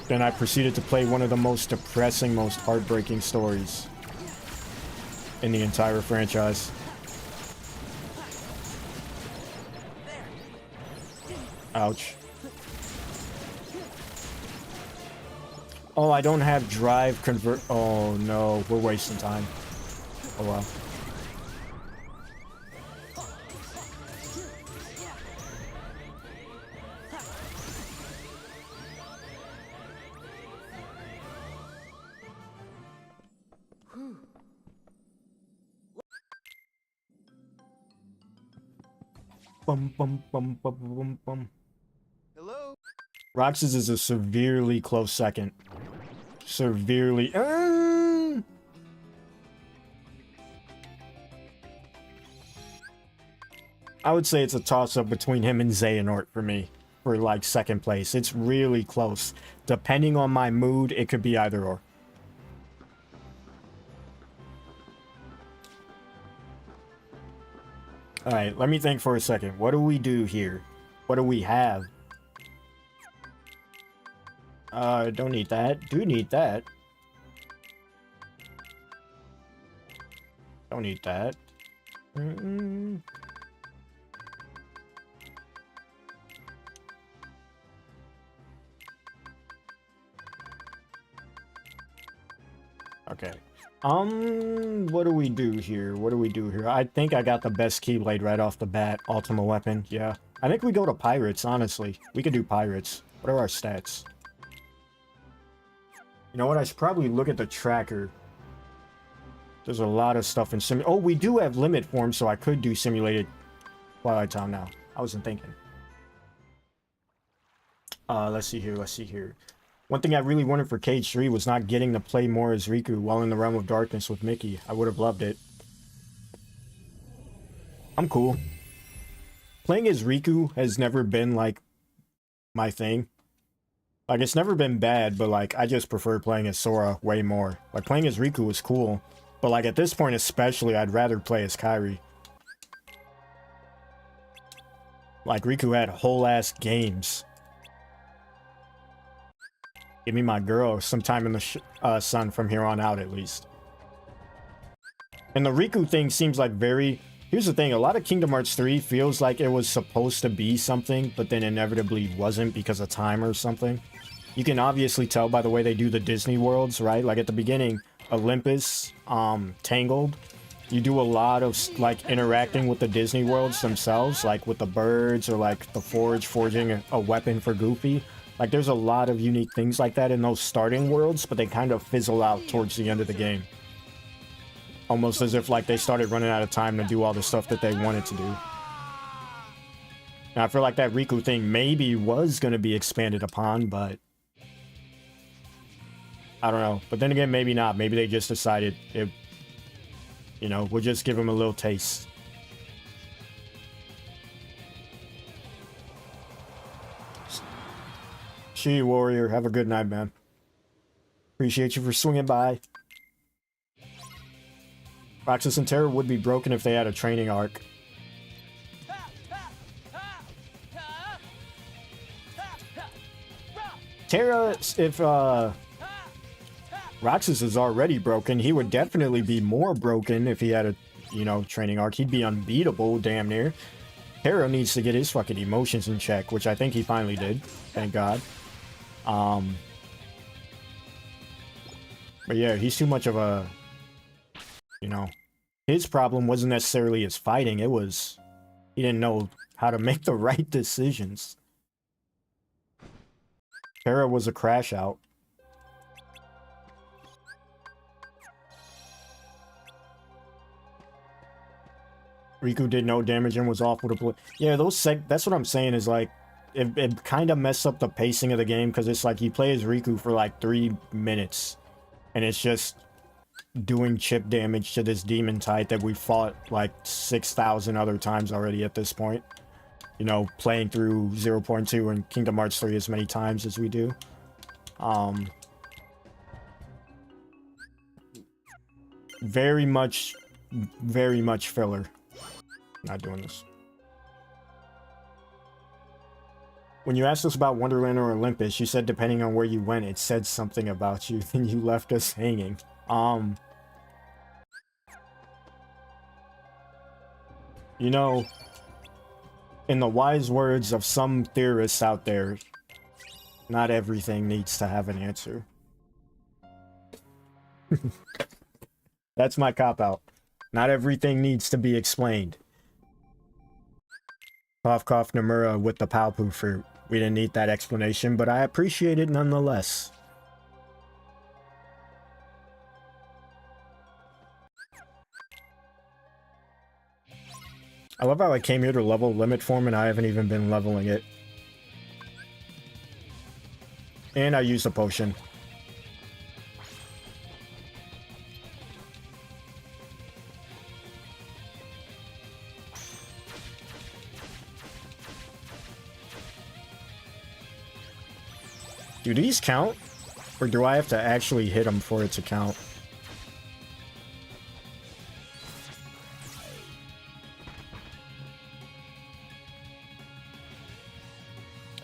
Then I proceeded to play one of the most depressing, most heartbreaking stories in the entire franchise. Ouch. Oh, I don't have drive convert. Oh no, we're wasting time. Oh well. Bum bum bum bum bum bum. Hello? Roxas is a severely close second. Severely. I would say it's a toss-up between him and Xehanort for me. For like second place. It's really close. Depending on my mood, it could be either or. Alright, let me think for a second. What do we do here? What do we have? Don't need that. Do need that. Don't need that. Okay. What do we do here? What do we do here? I think I got the best Keyblade right off the bat. Ultima Weapon, yeah. I think we go to Pirates, honestly. We could do Pirates. What are our stats? You know what? I should probably look at the tracker. There's a lot of stuff in sim. Oh, we do have limit form, so I could do simulated Twilight Town now. I wasn't thinking. Let's see here. Let's see here. One thing I really wanted for Cage 3 was not getting to play more as Riku while in the Realm of Darkness with Mickey. I would have loved it. I'm cool. Playing as Riku has never been, like, my thing. Like, it's never been bad, but, like, I just prefer playing as Sora way more. Like, playing as Riku was cool. But, like, at this point especially, I'd rather play as Kairi. Like, Riku had whole-ass games. Give me my girl sometime in the sun from here on out, at least. And the Riku thing seems like very Here's the thing, a lot of Kingdom Hearts 3 feels like it was supposed to be something, but then inevitably wasn't because of time or something. You can obviously tell by the way they do the Disney worlds, right? Like at the beginning, Olympus, Tangled, you do a lot of like interacting with the Disney worlds themselves, like with the birds or like the Forge forging a weapon for Goofy. Like there's a lot of unique things like that in those starting worlds, but they kind of fizzle out towards the end of the game. Almost as if like they started running out of time to do all the stuff that they wanted to do. And I feel like that Riku thing maybe was going to be expanded upon, but I don't know. But then again, maybe not. Maybe they just decided it, you know, we'll just give him a little taste. Shhh, Warrior, have a good night, man. Appreciate you for swinging by. Roxas and Terra would be broken if they had a training arc. Terra, if Roxas is already broken, he would definitely be more broken if he had a, you know, training arc. He'd be unbeatable, damn near. Terra needs to get his fucking emotions in check, which I think he finally did. Thank God. But yeah, he's too much of a, you know, his problem wasn't necessarily his fighting, it was he didn't know how to make the right decisions. Terra was a crash out. Riku did no damage and was awful to play. Yeah, that's what I'm saying is like, it kind of messed up the pacing of the game because it's like you play as Riku for like 3 minutes and it's just doing chip damage to this demon type that we fought like 6,000 other times already at this point. You know, playing through 0.2 and Kingdom Hearts 3 as many times as we do. Very much filler. Not doing this. When you asked us about Wonderland or Olympus, you said depending on where you went, it said something about you, then you left us hanging. You know, in the wise words of some theorists out there, not everything needs to have an answer. That's my cop-out. Not everything needs to be explained. Cough, cough, Nomura with the Palpu fruit. We didn't need that explanation, but I appreciate it nonetheless. I love how I came here to level limit form and I haven't even been leveling it. And I used a potion. Do these count? Or do I have to actually hit them for it to count?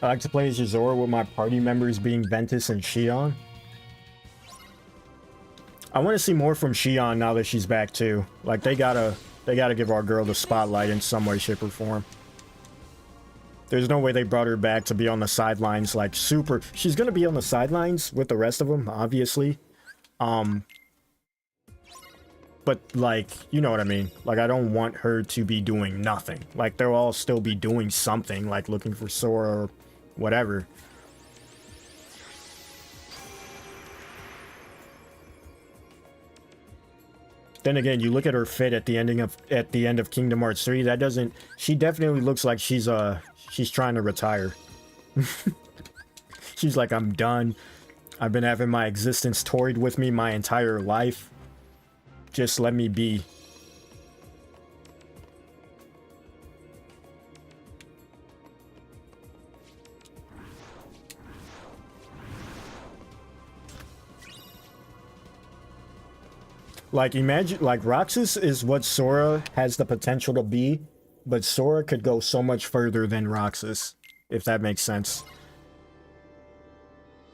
I like to play as Zora with my party members being Ventus and Shion. I want to see more from Shion now that she's back too. Like they gotta give our girl the spotlight in some way, shape, or form. There's no way they brought her back to be on the sidelines like super. She's gonna be on the sidelines with the rest of them, obviously. But like, you know what I mean? Like I don't want her to be doing nothing. Like they'll all still be doing something, like looking for Sora or whatever. Then again, you look at her fit at the end of Kingdom Hearts 3. That doesn't. She definitely looks like she's trying to retire. She's like, I'm done. I've been having my existence toyed with me my entire life. Just let me be. Like, imagine, like, Roxas is what Sora has the potential to be, but Sora could go so much further than Roxas, if that makes sense.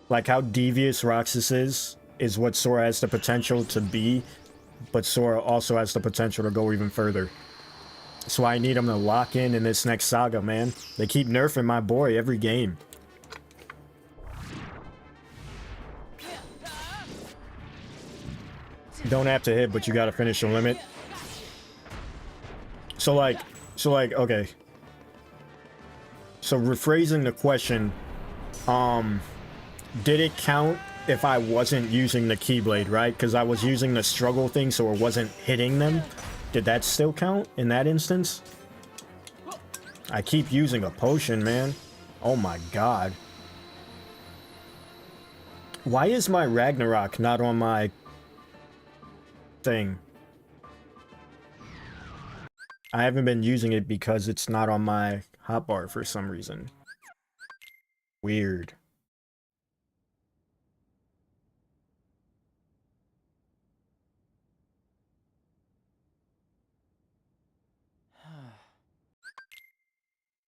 Like, how devious Roxas is what Sora has the potential to be, but Sora also has the potential to go even further. That's why I need him to lock in this next saga, man. They keep nerfing my boy every game. Don't have to hit, but you gotta finish the limit. So like, okay. So rephrasing the question, did it count if I wasn't using the Keyblade, right? Because I was using the struggle thing, so it wasn't hitting them. Did that still count in that instance? I keep using a potion, man. Oh my god. Why is my Ragnarok not on my thing? I haven't been using it because it's not on my hotbar for some reason. Weird.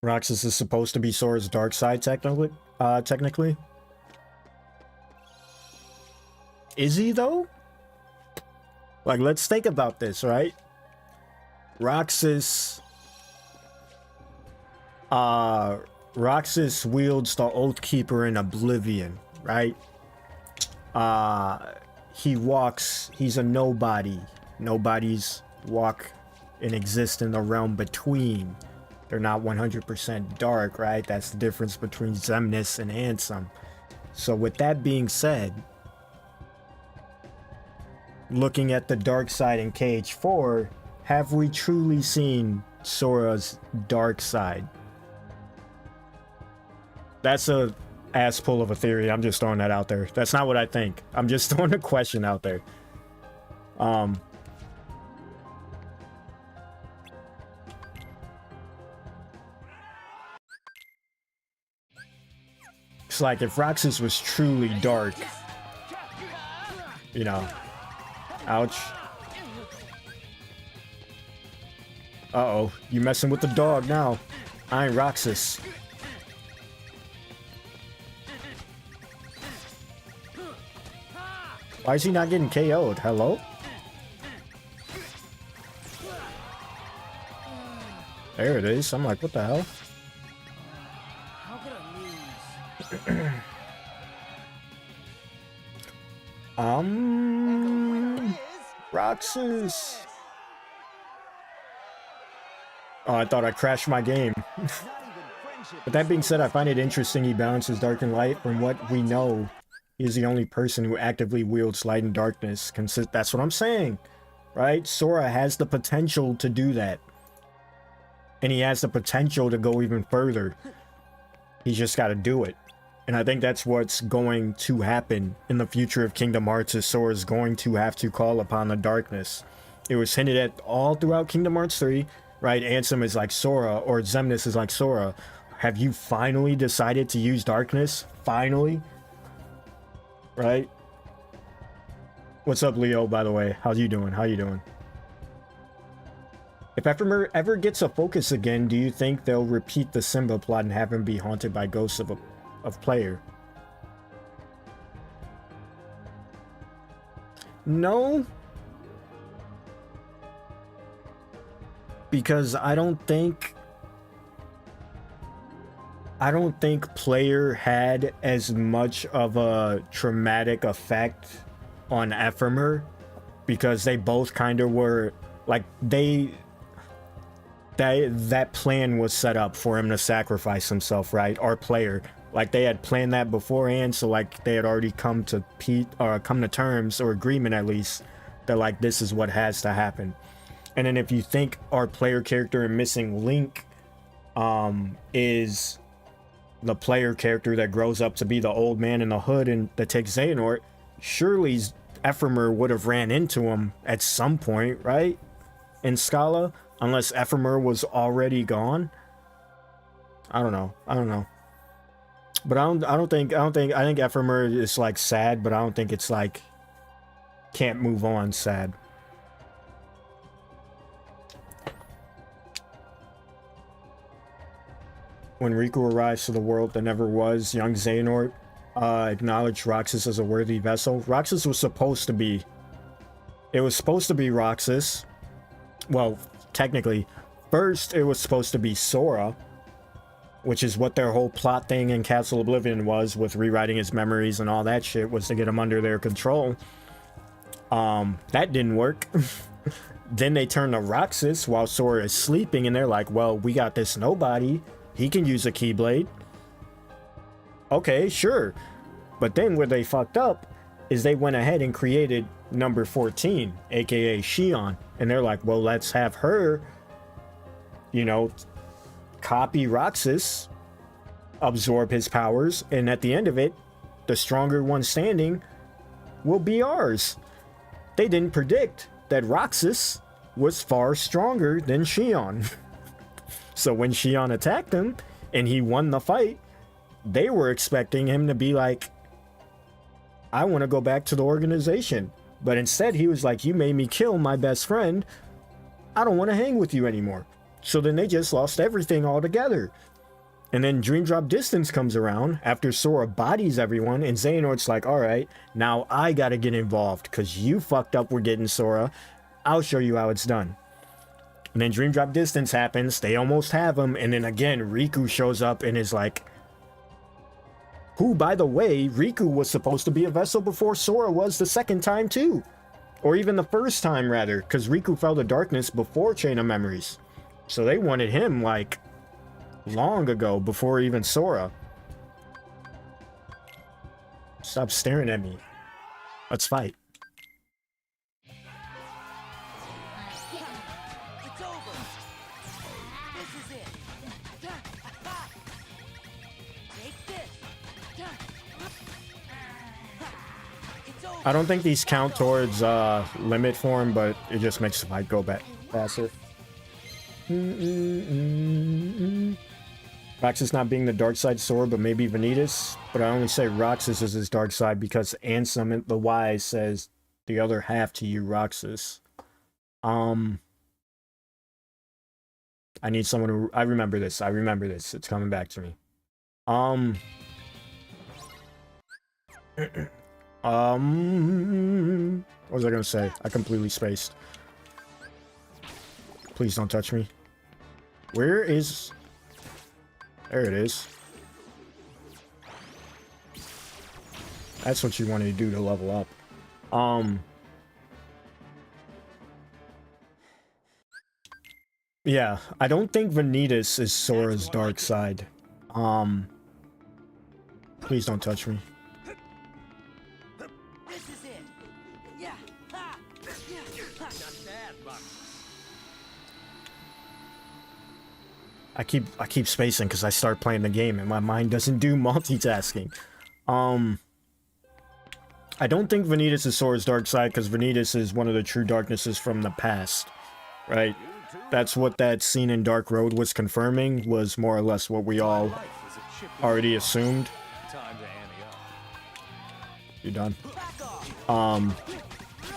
Roxas is supposed to be Sora's dark side, technically. Is he, though? Like, let's think about this, right? Roxas wields the Oathkeeper in Oblivion, right? He's a nobody. Nobodies walk and exist in the realm between. They're not 100% dark, right? That's the difference between Xemnas and Ansem. So with that being said, looking at the dark side in Cage 4, have we truly seen Sora's dark side? That's a ass pull of a theory. I'm just throwing that out there. That's not what I think. I'm just throwing a question out there. It's like if Roxas was truly dark, you know. Ouch. Uh-oh, you messing with the dog now. I ain't Roxas. Why is he not getting KO'd? Hello? There it is. I'm like, what the hell? How could I lose? Roxas. Oh, I thought I crashed my game. But that being said, I find it interesting he balances dark and light. From what we know, he is the only person who actively wields light and darkness. That's what I'm saying, right? Sora has the potential to do that. And he has the potential to go even further. He's just got to do it. And I think that's what's going to happen in the future of Kingdom Hearts, is Sora's going to have to call upon the darkness. It was hinted at all throughout Kingdom Hearts 3, right? Ansem is like Sora, or Xemnas is like Sora. Have you finally decided to use darkness? Finally? Right? What's up, Leo, by the way? How you doing? How you doing? If Ephemer ever gets a focus again, do you think they'll repeat the Simba plot and have him be haunted by ghosts of player? No. Because I don't think player had as much of a traumatic effect on Ephemer, because they both kind of were like, that plan was set up for him to sacrifice himself, right? Our player, like, they had planned that beforehand, so like they had already come to terms, or agreement at least, that like this is what has to happen. And then if you think our player character in Missing Link is the player character that grows up to be the old man in the hood and that takes Xehanort, surely Ephemer would have ran into him at some point, right? In Scala, unless Ephemer was already gone. I don't know. But I think Ephemer is like sad, but I don't think it's like can't move on sad. When Riku arrives to the world that never was, young Xehanort acknowledged Roxas as a worthy vessel. Roxas was supposed to be... It was supposed to be Roxas. Well, technically, first it was supposed to be Sora, which is what their whole plot thing in Castle Oblivion was, with rewriting his memories and all that shit, was to get him under their control. That didn't work. Then they turn to Roxas while Sora is sleeping, and they're like, well, we got this nobody. He can use a Keyblade. Okay, sure. But then where they fucked up is they went ahead and created number 14, aka Shion. And they're like, well, let's have her, you know, copy Roxas, absorb his powers, and at the end of it, the stronger one standing will be ours. They didn't predict that Roxas was far stronger than Shion. So when Shion attacked him and he won the fight, they were expecting him to be like, I want to go back to the organization. But instead he was like, you made me kill my best friend. I don't want to hang with you anymore. So then they just lost everything altogether. And then Dream Drop Distance comes around after Sora bodies everyone, and Xehanort's like, alright, now I gotta get involved, because you fucked up with getting Sora. I'll show you how it's done. And then Dream Drop Distance happens, they almost have him, and then again, Riku shows up and is like, who, by the way, Riku was supposed to be a vessel before Sora was the second time too. Or even the first time, rather, because Riku fell to darkness before Chain of Memories. So they wanted him, like, long ago, before even Sora. Stop staring at me. Let's fight. It's over. This is it. Take this. It's over. I don't think these count towards limit form, but it just makes the fight go back faster. Roxas not being the dark side Sora, but maybe Vanitas. But I only say Roxas is his dark side because Ansem the Wise says the other half to you, Roxas. I need someone to... I remember this. It's coming back to me. What was I gonna say? I completely spaced. Please don't touch me. Where is... There it is. That's what you wanted to do to level up. Yeah, I don't think Vanitas is Sora's dark side. Please don't touch me. This is it. Yeah. Ha. Yeah. Ha. Not bad, Buck. I keep spacing because I start playing the game and my mind doesn't do multitasking. I don't think Vanitas is Sora's dark side because Vanitas is one of the true darknesses from the past, right? That's what that scene in Dark Road was confirming, was more or less what we all already assumed. You done?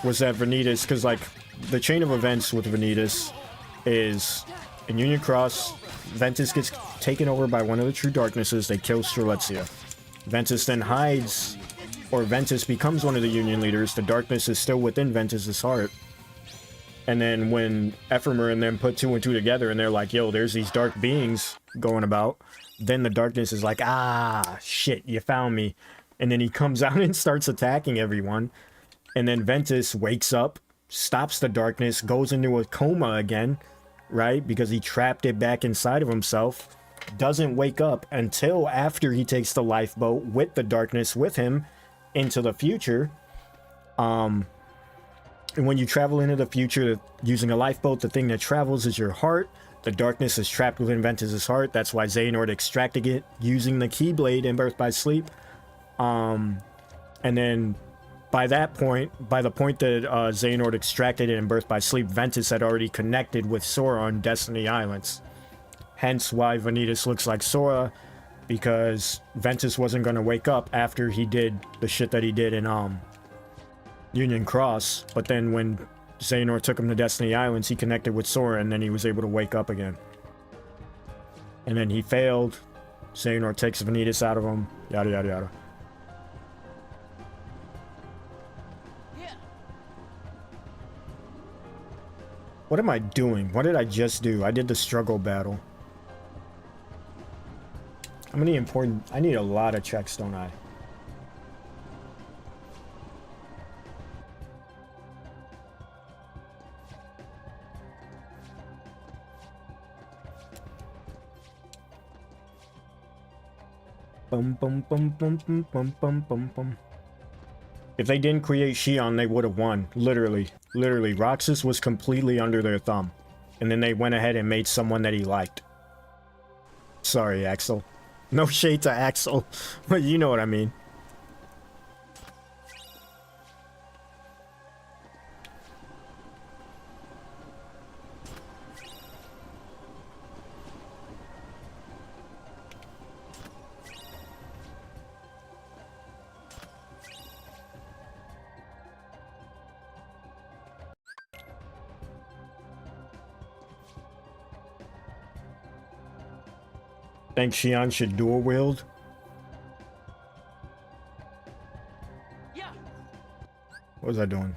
Was that Vanitas, because like the chain of events with Vanitas is in Union Cross, Ventus gets taken over by one of the true darknesses, they kill Strelitzia. Ventus then hides, or Ventus becomes one of the Union leaders, the darkness is still within Ventus's heart. And then when Ephemer and them put two and two together and they're like, yo, there's these dark beings going about, then the darkness is like, ah, shit, you found me. And then he comes out and starts attacking everyone. And then Ventus wakes up, stops the darkness, goes into a coma again, right? Because he trapped it back inside of himself. Doesn't wake up until after he takes the lifeboat with the darkness with him into the future. And when you travel into the future using a lifeboat, the thing that travels is your heart. The darkness is trapped within Ventus's heart. That's why Xehanort extracted it using the Keyblade in Birth by Sleep. And then by that point, by the point that Xehanort extracted it in Birth by Sleep, Ventus had already connected with Sora on Destiny Islands. Hence why Vanitas looks like Sora, because Ventus wasn't going to wake up after he did the shit that he did in Union Cross. But then when Xehanort took him to Destiny Islands, he connected with Sora, and then he was able to wake up again. And then he failed. Xehanort takes Vanitas out of him. Yada, yada, yada. What am I doing? What did I just do? I did the struggle battle. How many important... I need a lot of checks, don't I? Bum bum bum bum bum bum bum bum bum. If they didn't create Shion, they would have won. Literally. Literally. Roxas was completely under their thumb. And then they went ahead and made someone that he liked. Sorry, Axel. No shade to Axel. But you know what I mean. Think Shion should dual wield? Yeah. What was I doing?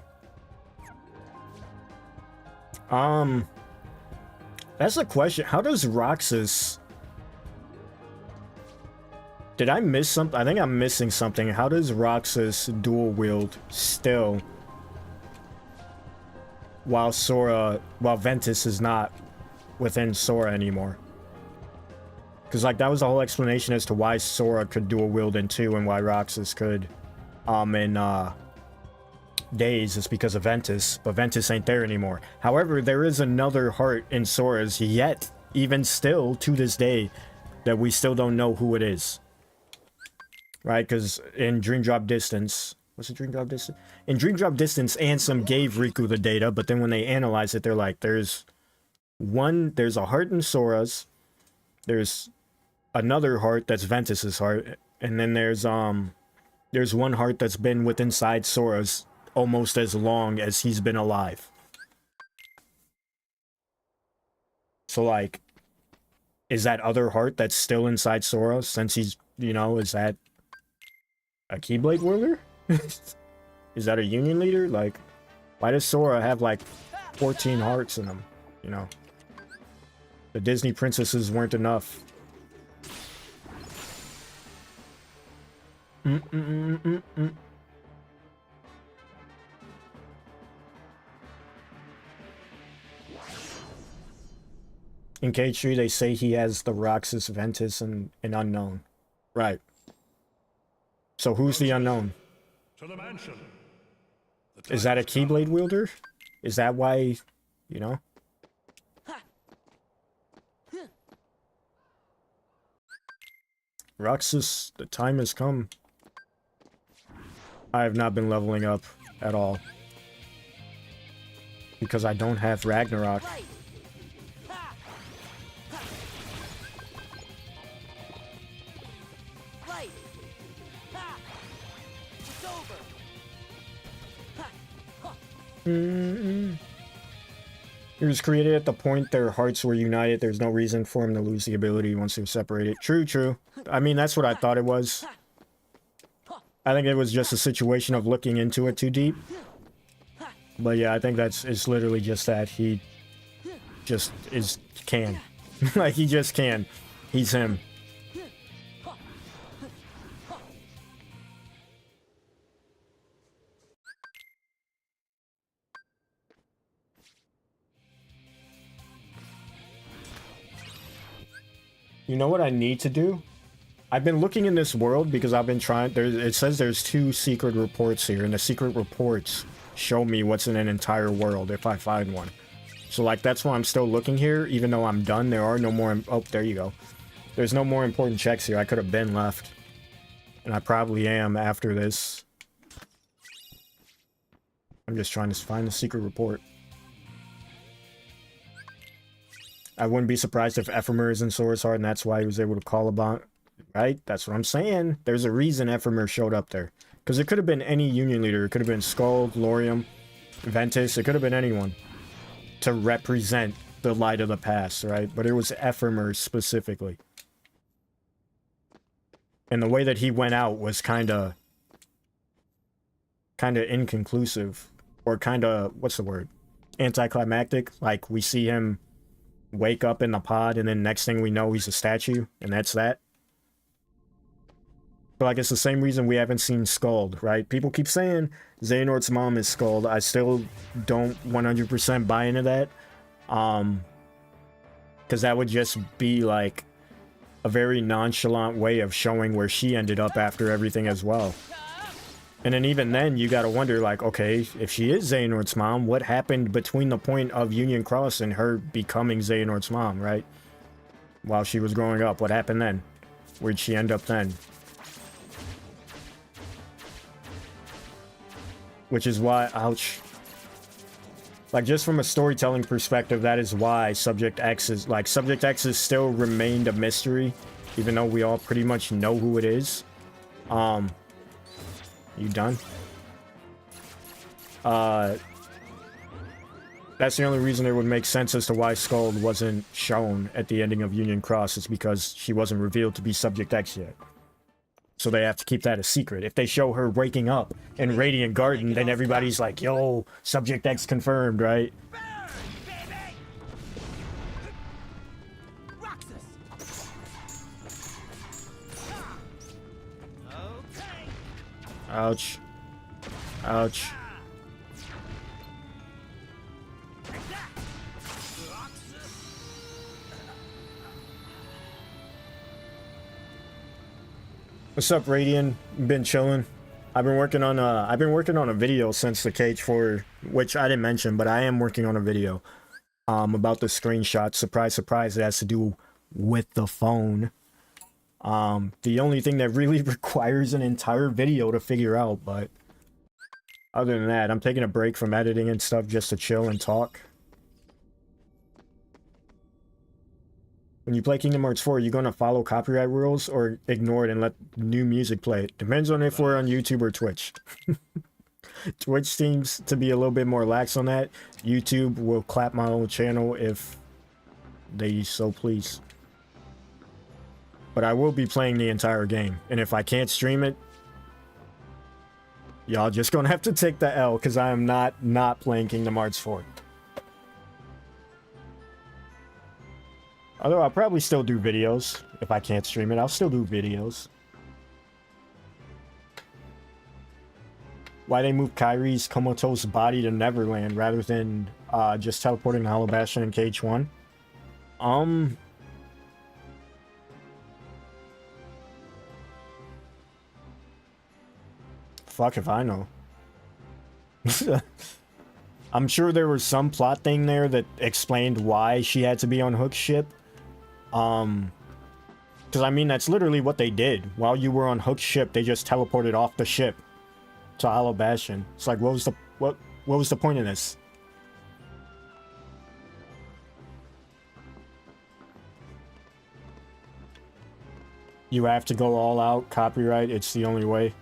That's a question. How does Roxas... Did I miss something? I think I'm missing something. How does Roxas dual wield still? While Ventus is not within Sora anymore. Because, like, that was the whole explanation as to why Sora could dual wield in 2 and why Roxas could, in, Days. It's because of Ventus, but Ventus ain't there anymore. However, there is another heart in Sora's, yet, even still, to this day, that we still don't know who it is. Right? Because in Dream Drop Distance... What's it, Dream Drop Distance? In Dream Drop Distance, Ansem gave Riku the data, but then when they analyze it, they're like, there's a heart in Sora's, there's another heart that's Ventus's heart, and then there's one heart that's been within inside Sora's almost as long as he's been alive. So, like, is that other heart that's still inside Sora since he's, you know, is that a Keyblade wielder? Is that a Union leader? Like, why does Sora have like 14 hearts in him? You know, the Disney princesses weren't enough. In K3, they say he has the Roxas, Ventus, and an unknown. Right. So who's the unknown? To the mansion. Is that a Keyblade wielder? Is that why, you know? Roxas, the time has come. I have not been leveling up at all. Because I don't have Ragnarok. It was created at the point their hearts were united. There's no reason for him to lose the ability once they're separated. True, true. I mean, that's what I thought it was. I think it was just a situation of looking into it too deep. But yeah, I think it's literally just that he just can. Like, he just can. He's him. You know what I need to do? I've been looking in this world because I've been trying... It says there's 2 secret reports here, and the secret reports show me what's in an entire world if I find one. So, like, that's why I'm still looking here, even though I'm done. There are no more... Oh, there you go. There's no more important checks here. I could have been left. And I probably am after this. I'm just trying to find the secret report. I wouldn't be surprised if Ephemer is in Sora's Heart, and that's why he was able to call about... Right? That's what I'm saying. There's a reason Ephemer showed up there. Because it could have been any Union leader. It could have been Skull, Glorium, Ventus. It could have been anyone. To represent the light of the past, right? But it was Ephemer specifically. And the way that he went out was kind of inconclusive. Or kind of... What's the word? anticlimactic. Like, we see him wake up in the pod, and then next thing we know, he's a statue, and that's that. But like, it's the same reason we haven't seen Skuld, right? People keep saying Xehanort's mom is Skuld. I still don't 100% buy into that. Because that would just be like a very nonchalant way of showing where she ended up after everything as well. And then even then, you gotta wonder, like, okay, if she is Xehanort's mom, what happened between the point of Union Cross and her becoming Xehanort's mom, right? While she was growing up, what happened then? Where'd she end up then? Which is why, ouch. Like, just from a storytelling perspective, that is why Subject X is, like, Subject X has still remained a mystery, even though we all pretty much know who it is. You done? That's the only reason it would make sense as to why Skuld wasn't shown at the ending of Union Cross, is because she wasn't revealed to be Subject X yet. So they have to keep that a secret. If they show her waking up in Radiant Garden, then everybody's like, yo, Subject X confirmed, right? Ouch. Ouch. What's up, Radiant? Been chilling. I've been working on a video since the KH4, which I didn't mention, but I am working on a video about the screenshot. Surprise, surprise, it has to do with the phone. The only thing that really requires an entire video to figure out, but other than that, I'm taking a break from editing and stuff just to chill and talk. When you play Kingdom Hearts 4, are you going to follow copyright rules or ignore it and let new music play? It depends on if we're on YouTube or Twitch. Twitch seems to be a little bit more lax on that. YouTube will clap my own channel if they so please. But I will be playing the entire game. And if I can't stream it, y'all just gonna have to take the L, because I am not playing Kingdom Hearts 4. Although I'll probably still do videos. If I can't stream it, I'll still do videos. Why they moved Kyrie's comatose body to Neverland rather than just teleporting to Hollow Bastion and KH1? Fuck if I know. I'm sure there was some plot thing there that explained why she had to be on Hook's ship. Because I mean, that's literally what they did. While you were on Hook's ship, they just teleported off the ship to Hollow Bastion. It's like, what was the point of this? You have to go all out, copyright, it's the only way.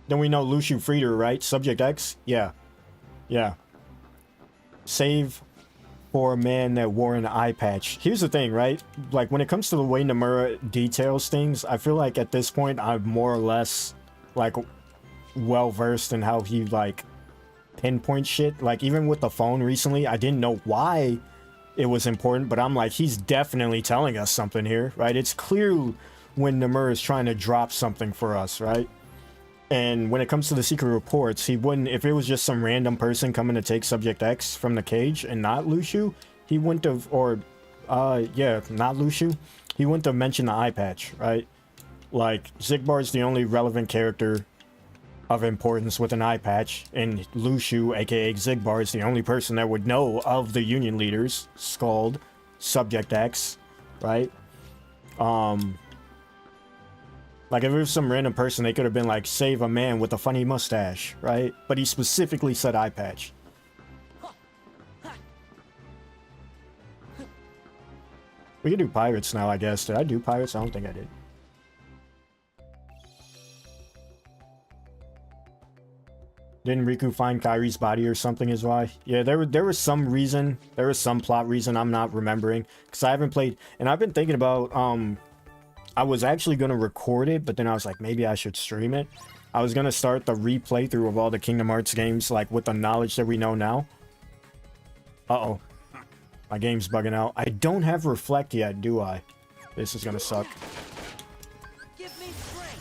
Then we know Lucio freed her, right? Subject X? Yeah. Yeah. Save for a man that wore an eye patch. Here's the thing, right? Like, when it comes to the way Nomura details things, I feel like at this point I'm more or less, like, well-versed in how he, like, pinpoints shit. Like, even with the phone recently, I didn't know why it was important, but I'm like, he's definitely telling us something here, right? It's clear when Nomura is trying to drop something for us, right? And when it comes to the secret reports, he wouldn't, if it was just some random person coming to take Subject X from the cage and not Lucio, he wouldn't have, or, yeah, not Lucio, he wouldn't have mentioned the eye patch, right? Like, Zigbar's the only relevant character of importance with an eye patch, and Lucio, aka Xigbar, is the only person that would know of the Union leaders, Skuld, Subject X, right? Like, if it was some random person, they could have been like, save a man with a funny mustache, right? But he specifically said eye patch. We can do pirates now, I guess. Did I do pirates? I don't think I did. Didn't Riku find Kyrie's body or something is why? Yeah, there was some reason. There was some plot reason I'm not remembering. Because I haven't played... And I've been thinking about I was actually going to record it, but then I was like, maybe I should stream it. I was going to start the replay through of all the Kingdom Hearts games, like with the knowledge that we know now. Uh-oh. My game's bugging out. I don't have Reflect yet, do I? This is going to suck. Give me strength.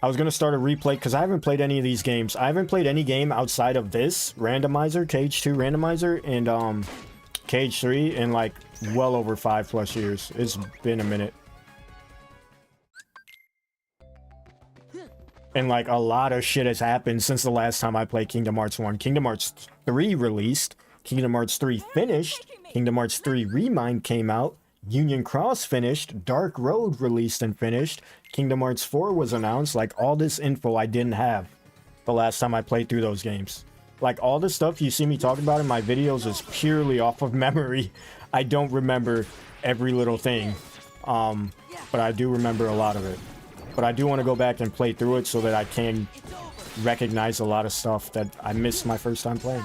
I was going to start a replay because I haven't played any of these games. I haven't played any game outside of this randomizer, Cage 2 randomizer, and Cage 3 in like well over 5+ years. It's been a minute. And like a lot of shit has happened since the last time I played Kingdom Hearts 1. Kingdom Hearts 3 released, Kingdom Hearts 3 finished, Kingdom Hearts 3 Remind came out, Union Cross finished, Dark Road released and finished, Kingdom Hearts 4 was announced. Like all this info I didn't have the last time I played through those games. Like all the stuff you see me talking about in my videos is purely off of memory. I don't remember every little thing, but I do remember a lot of it. But I do want to go back and play through it so that I can recognize a lot of stuff that I missed my first time playing.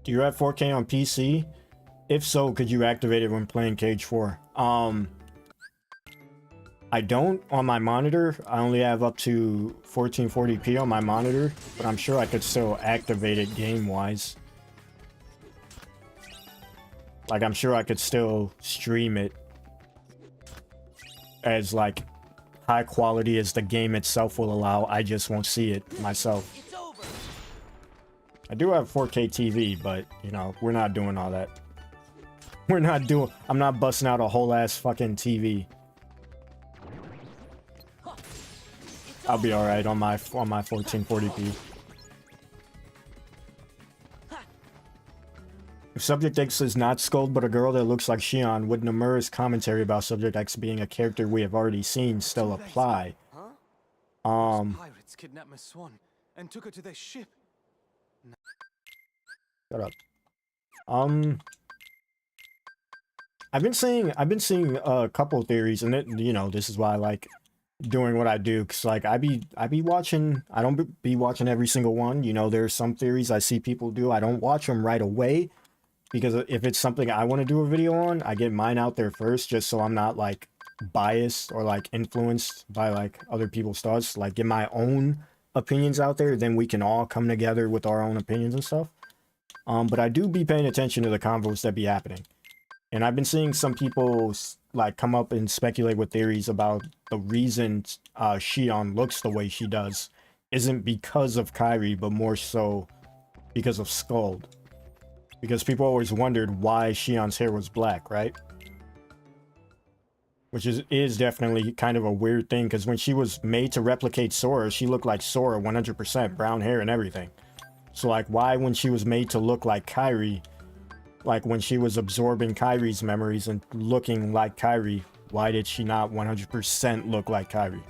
Do you have 4K on PC? If so, could you activate it when playing Cage 4? I don't on my monitor. I only have up to 1440p on my monitor, but I'm sure I could still activate it game-wise. Like, I'm sure I could still stream it as, like, high quality as the game itself will allow. I just won't see it myself. I do have 4K TV, but, you know, we're not doing all that. I'm not busting out a whole ass fucking TV. I'll be alright on my 1440p. If Subject X is not Scold but a girl that looks like Shion, would Nomura's commentary about Subject X being a character we have already seen still apply? Pirates kidnapped my swan and took her to their ship. Shut up. I've been seeing a couple theories, and it, you know, this is why I like doing what I do, because like I be watching. I don't be watching every single one. You know, there's some theories I see people do. I don't watch them right away, because if it's something I want to do a video on, I get mine out there first, just so I'm not like biased or like influenced by like other people's thoughts. Like get my own opinions out there, then we can all come together with our own opinions and stuff. But I do be paying attention to the convos that be happening. And I've been seeing some people like come up and speculate with theories about the reason Shion looks the way she does isn't because of Kairi, but more so because of Skuld. Because people always wondered why Shion's hair was black, right? Which is definitely kind of a weird thing, because when she was made to replicate Sora, she looked like Sora 100%, brown hair and everything. So like, why when she was made to look like Kairi, like when she was absorbing Kairi's memories and looking like Kairi, why did she not 100% look like Kairi?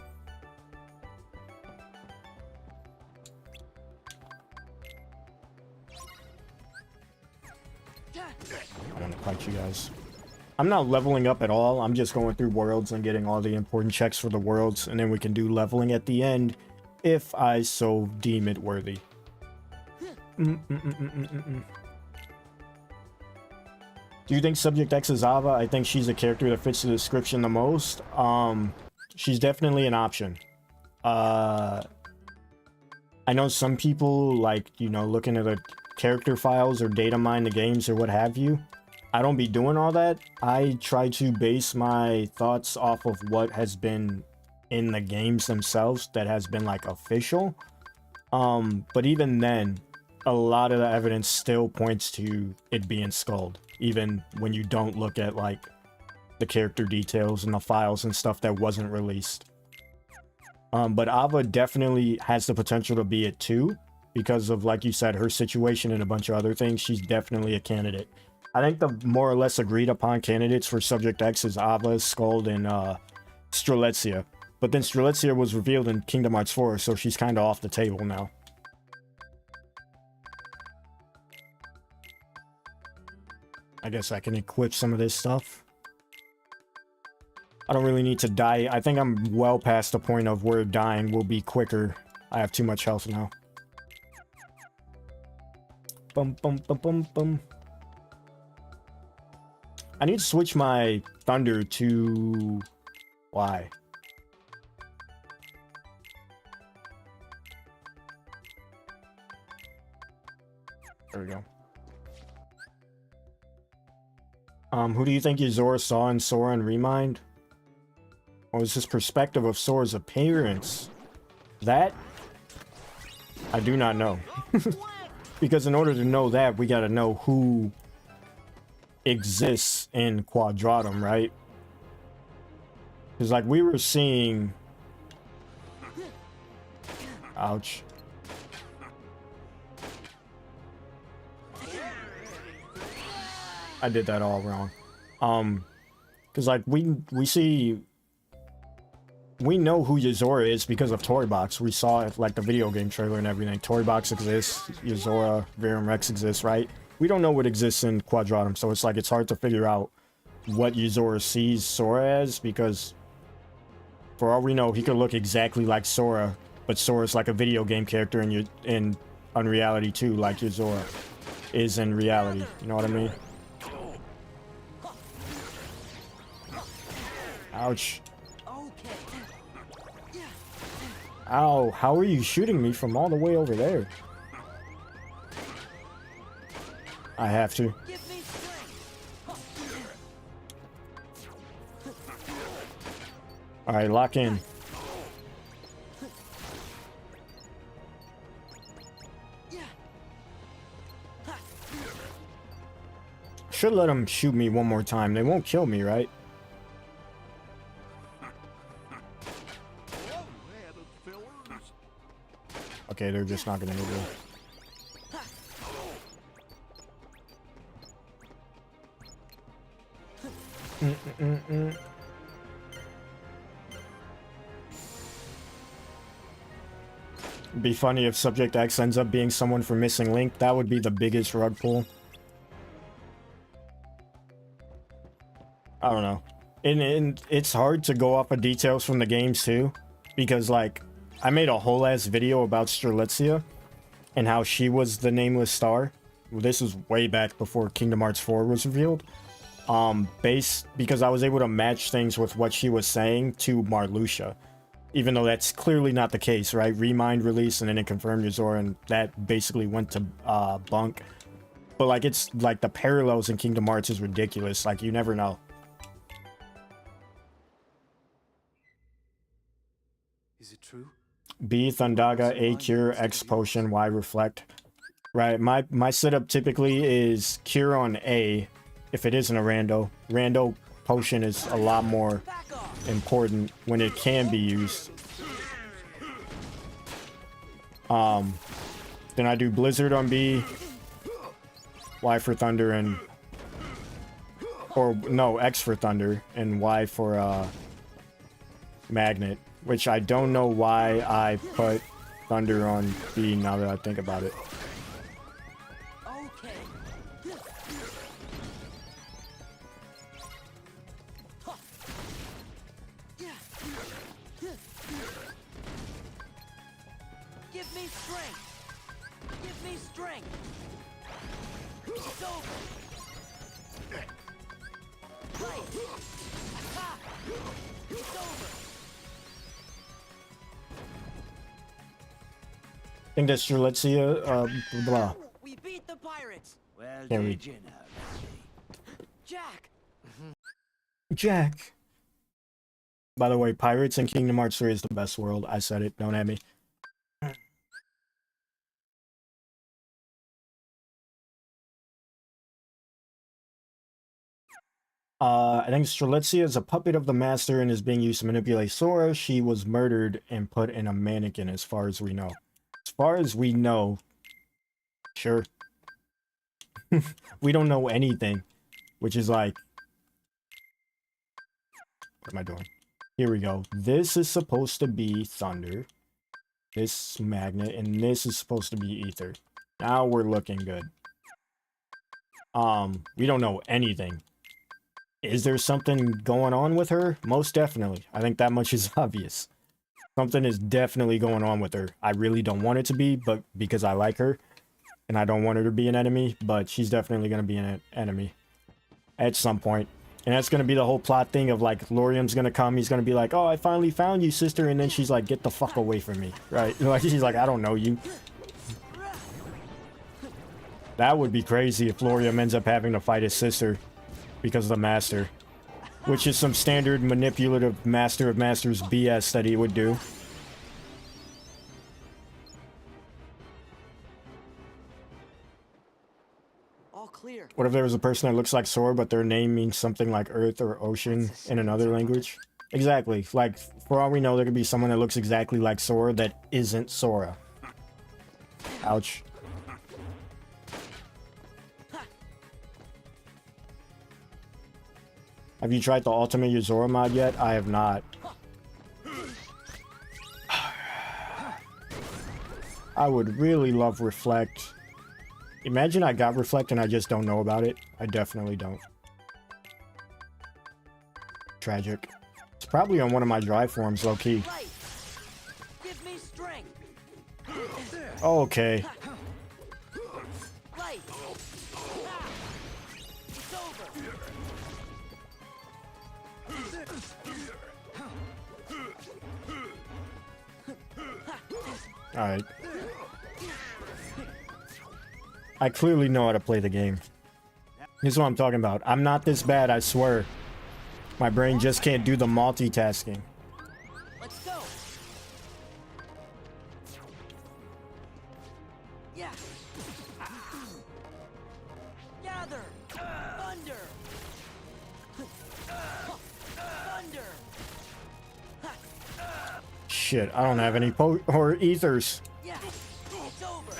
I want to fight you guys. I'm not leveling up at all. I'm just going through worlds and getting all the important checks for the worlds, and then we can do leveling at the end if I so deem it worthy. Do you think Subject X is Ava? I think she's a character that fits the description the most. She's definitely an option. I know some people like, you know, looking at the character files or data mine the games or what have you. I don't be doing all that. I try to base my thoughts off of what has been in the games themselves that has been like official. But even then, a lot of the evidence still points to it being Skuld, even when you don't look at like the character details and the files and stuff that wasn't released. But Ava definitely has the potential to be it too, because of, like you said, her situation and a bunch of other things. She's definitely a candidate. I think the more or less agreed upon candidates for Subject X is Ava, Skuld, and Strelitzia. But then Strelitzia was revealed in Kingdom Hearts 4, so she's kind of off the table now. I guess I can equip some of this stuff. I don't really need to die. I think I'm well past the point of where dying will be quicker. I have too much health now. Bum, bum, bum, bum, bum. I need to switch my thunder to... Why? There we go. Who do you think Yuzora saw in Sora and Remind? What was his perspective of Sora's appearance? That? I do not know. Because in order to know that, we gotta know who exists in Quadratum, right? Because, like, we were seeing... Ouch. I did that all wrong. Because, like, we see... We know who Yuzora is because of Toybox. We saw it, like, the video game trailer and everything. Toybox exists, Yuzora, Verum Rex exists, right? We don't know what exists in Quadratum, so it's like, it's hard to figure out what Yuzora sees Sora as, because for all we know, he could look exactly like Sora, but Sora's like a video game character in Unreality 2, like Yuzora is in reality. You know what I mean? Ouch. Ow, how are you shooting me from all the way over there? I have to. Alright, lock in. Should let them shoot me one more time. They won't kill me, right? Okay, they're just not gonna hit me. Be funny if Subject X ends up being someone from Missing Link. That would be the biggest rug pull. I don't know. And it's hard to go off of details from the games too, because like I made a whole ass video about Strelitzia and how she was the nameless star. This was way back before Kingdom Hearts 4 was revealed. Because I was able to match things with what she was saying to Marluxia. Even though that's clearly not the case, right? Remind release and then it confirmed Yuzora, and that basically went to bunk. But like, it's like the parallels in Kingdom Hearts is ridiculous. Like, you never know. Is it true? B Thundaga, A Cure, X Potion, Y Reflect. Right, my setup typically is Cure on A if it isn't a rando. Rando Potion is a lot more important when it can be used. Then I do Blizzard on B, Y for Thunder, and or no, X for Thunder and Y for Magnet, which I don't know why I put Thunder on B now that I think about it. I think that's Strelitzia, blah. We beat the pirates. Well, Can we? Jack. Jack. By the way, Pirates in Kingdom Hearts 3 is the best world. I said it. Don't at me. I think Strelitzia is a puppet of the master and is being used to manipulate Sora. She was murdered and put in a mannequin, as far as we know. As far as we know, sure. We don't know anything, which is like... What am I doing? Here we go. This is supposed to be Thunder. This Magnet, and this is supposed to be Ether. Now we're looking good. We don't know anything. Is there something going on with her? Most definitely. I think that much is obvious. Something is definitely going on with her. I really don't want it to be, but because I like her, and I don't want her to be an enemy, but she's definitely going to be an enemy at some point. And that's going to be the whole plot thing of, like, Laurium's going to come, he's going to be like, oh, I finally found you, sister, and then she's like, get the fuck away from me, right? Like, she's like, I don't know you. That would be crazy if Laurium ends up having to fight his sister because of the master. Which is some standard manipulative master of masters BS that he would do. All clear. What if there was a person that looks like Sora, but their name means something like Earth or Ocean in another language? Exactly. Like, for all we know, there could be someone that looks exactly like Sora that isn't Sora. Ouch. Have you tried the Ultimate Yozora mod yet? I have not. I would really love Reflect. Imagine I got Reflect and I just don't know about it. I definitely don't. Tragic. It's probably on one of my drive forums, low-key. Give me strength. Okay. Light. It's over. Alright. I clearly know how to play the game. This is what I'm talking about. I'm not this bad, I swear. My brain just can't do the multitasking. Let's go. Yeah. Gather. Thunder. Thunder. Shit, I don't have any or ethers. Yeah. It's over.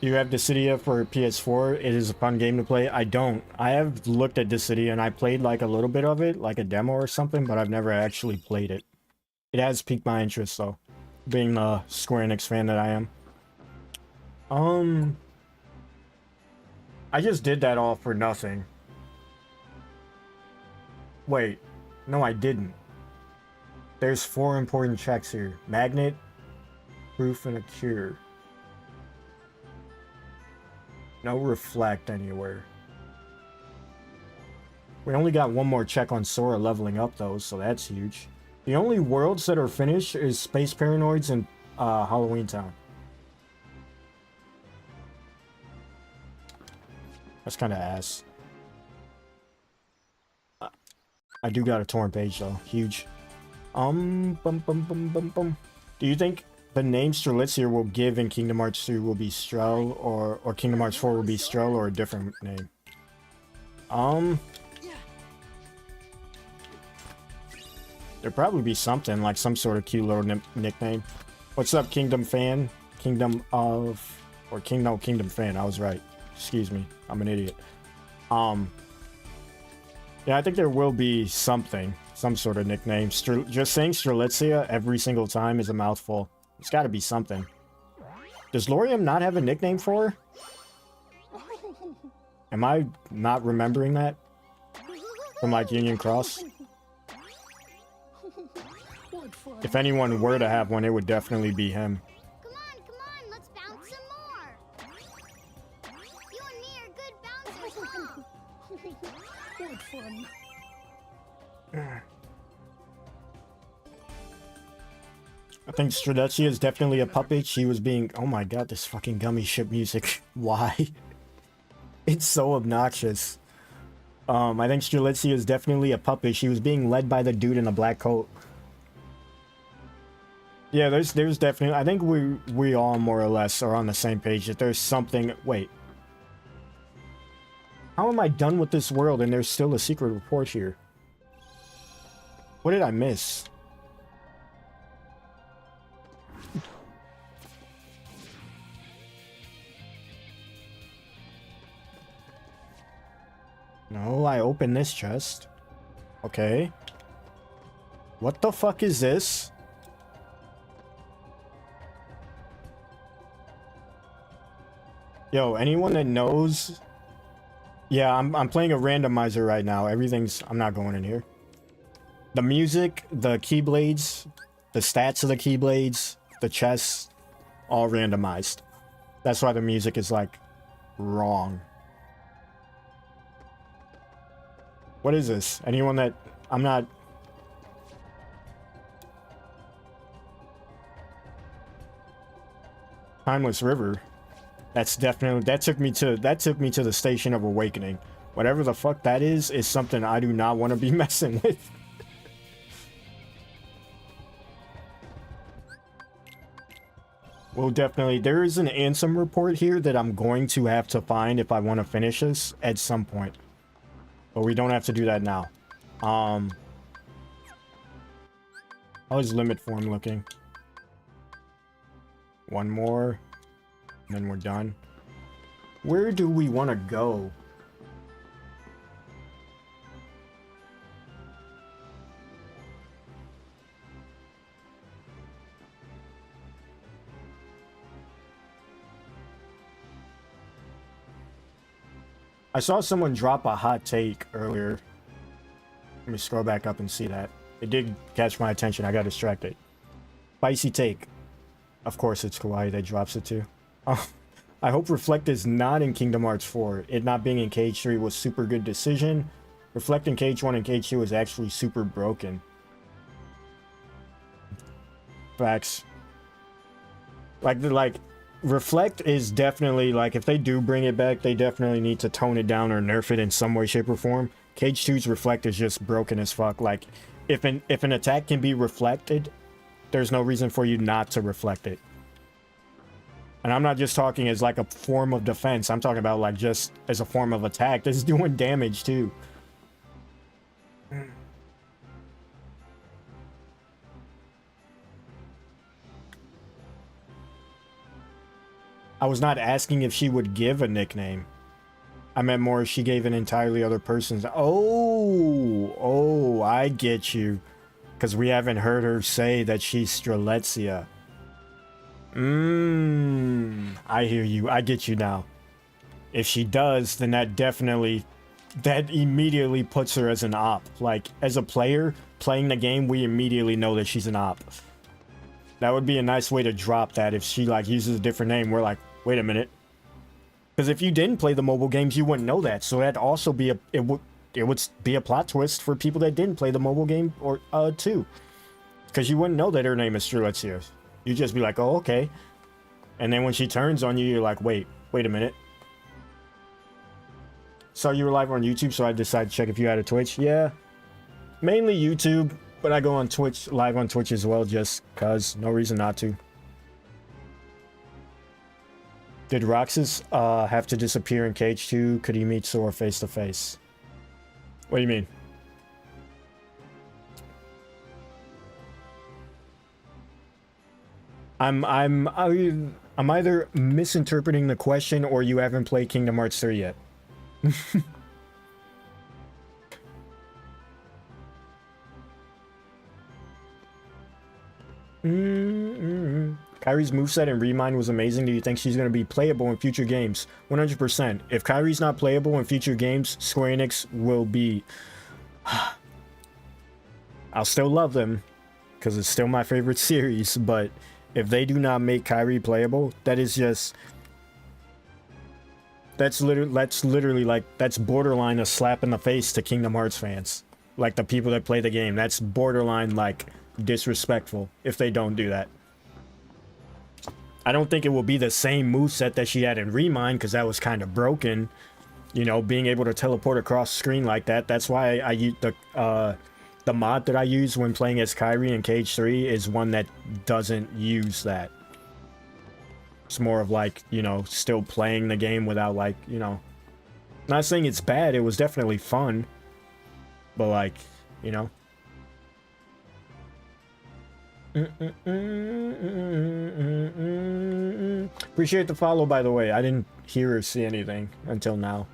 You have Dissidia for PS4. It is a fun game to play. I don't. I have looked at Dissidia and I played like a little bit of it, like a demo or something, but I've never actually played it. It has piqued my interest though, being the Square Enix fan that I am. I just did that all for nothing. Wait, no I didn't. There's 4 important checks here. Magnet, proof, and a cure. No Reflect anywhere. We only got one more check on Sora leveling up though, so that's huge. The only worlds that are finished is Space Paranoids and Halloween Town. That's kind of ass. I do got a torrent page though, huge. Do you think the name Strelitzia will give in Kingdom Hearts 2 will be Strel, or Kingdom Hearts 4 will be Strel, or a different name? There'd probably be something, like some sort of cute little nickname. What's up, Kingdom Fan? Kingdom Fan, I was right. Excuse me, I'm an idiot. Yeah, I think there will be something, some sort of nickname. Just saying Strelitzia every single time is a mouthful. It's got to be something. Does Laurium not have a nickname for her? Am I not remembering that? From like Union Cross? If anyone were to have one, it would definitely be him. Come on, let's bounce some more. You and me are good bouncers, huh? What fun. I think Strelitzia is definitely a puppet. She was being... Oh my god, this fucking gummy ship music. Why? It's so obnoxious. I think Strelitzia is definitely a puppet. She was being led by the dude in the black coat. Yeah, there's definitely... I think we all more or less are on the same page. That there's something... Wait. How am I done with this world and there's still a secret report here? What did I miss? No, I opened this chest. Okay. What the fuck is this? Yo, anyone that knows... Yeah, I'm playing a randomizer right now. Everything's... I'm not going in here. The music, the keyblades, the stats of the keyblades, the chess, all randomized. That's why the music is, like, wrong. What is this? Anyone that... I'm not... Timeless River. That's definitely... That took me to the Station of Awakening. Whatever the fuck that is something I do not want to be messing with. Well, definitely. There is an Ansem report here that I'm going to have to find if I want to finish this at some point. But we don't have to do that now. How is limit form looking? One more. And then we're done. Where do we want to go? I saw someone drop a hot take earlier. Let me scroll back up and see that. It did catch my attention. I got distracted. Spicy take. Of course it's Kawaii that drops it too. I hope Reflect is not in Kingdom Hearts 4. It not being in Cage 3 was super good decision. Reflect in Cage 1 and Cage 2 is actually super broken. Facts. Like Reflect is definitely, like, if they do bring it back, they definitely need to tone it down or nerf it in some way, shape, or form. Cage 2's Reflect is just broken as fuck. Like, if an attack can be reflected, there's no reason for you not to reflect it. And I'm not just talking as, like, a form of defense. I'm talking about, like, just as a form of attack. This is doing damage, too. I was not asking if she would give a nickname. I meant more if she gave an entirely other person's. Oh, I get you. Because we haven't heard her say that she's Strelitzia. I hear you. I get you now. If she does, then that immediately puts her as an op. Like, as a player, playing the game, we immediately know that she's an op. That would be a nice way to drop that if she, like, uses a different name. We're like, wait a minute. Because if you didn't play the mobile games, you wouldn't know that. So that'd also be it would be a plot twist for people that didn't play the mobile game or too. Because you wouldn't know that her name is Strelitzia. You'd just be like, oh, okay. And then when she turns on you, you're like, wait a minute. Saw you were live on YouTube, so I decided to check if you had a Twitch. Yeah, mainly YouTube, but I go on Twitch, live on Twitch as well, just cause. No reason not to. Did Roxas have to disappear in Cage 2? Could he meet Sora face to face? What do you mean? I'm either misinterpreting the question or you haven't played Kingdom Hearts 3 yet. Kairi's moveset in Remind was amazing. Do you think she's going to be playable in future games? 100%. If Kairi's not playable in future games, Square Enix will be... I'll still love them, because it's still my favorite series, but if they do not make Kairi playable, that is just... That's literally like, that's borderline a slap in the face to Kingdom Hearts fans. Like, the people that play the game. That's borderline, like, disrespectful if they don't do that. I don't think it will be the same moveset that she had in Remind, because that was kind of broken. You know, being able to teleport across the screen like that. That's why I use the mod that I use when playing as Kairi in Cage 3 is one that doesn't use that. It's more of like, you know, still playing the game without, like, you know... Not saying it's bad, it was definitely fun. But, like, you know... Appreciate the follow, by the way. I didn't hear or see anything until now.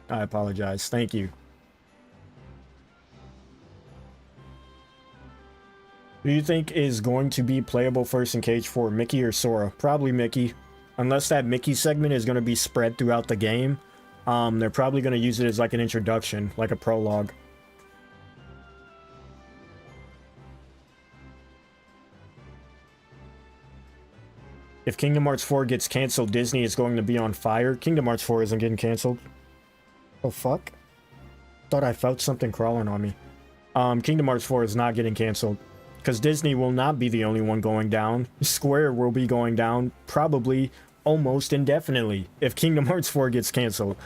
I apologize. Thank you. Who do you think is going to be playable first in Cage 4? Mickey or Sora? Probably Mickey. Unless that Mickey segment is going to be spread throughout the game, they're probably going to use it as like an introduction, like a prologue. If Kingdom Hearts 4 gets canceled, Disney is going to be on fire. Kingdom Hearts 4 isn't getting canceled. Oh, fuck. Thought I felt something crawling on me. Kingdom Hearts 4 is not getting canceled. Because Disney will not be the only one going down. Square will be going down probably almost indefinitely if Kingdom Hearts 4 gets canceled.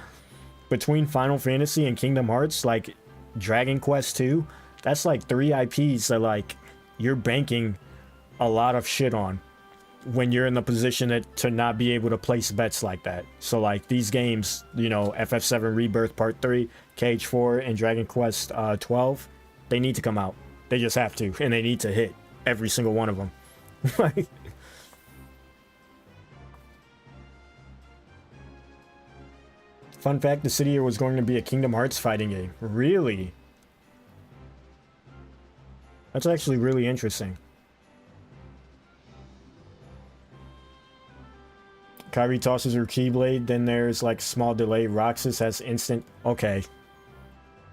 Between Final Fantasy and Kingdom Hearts, like Dragon Quest 2, that's like 3 IPs that like you're banking a lot of shit on when you're in the position to not be able to place bets like that. So like these games, you know, FF7 Rebirth Part 3, KH4, and Dragon Quest 12, they need to come out. They just have to, and they need to hit every single one of them. Like, fun fact, the City Year was going to be a Kingdom Hearts fighting game. Really? That's actually really interesting. Kairi tosses her Keyblade, then there's like small delay. Roxas has instant... Okay.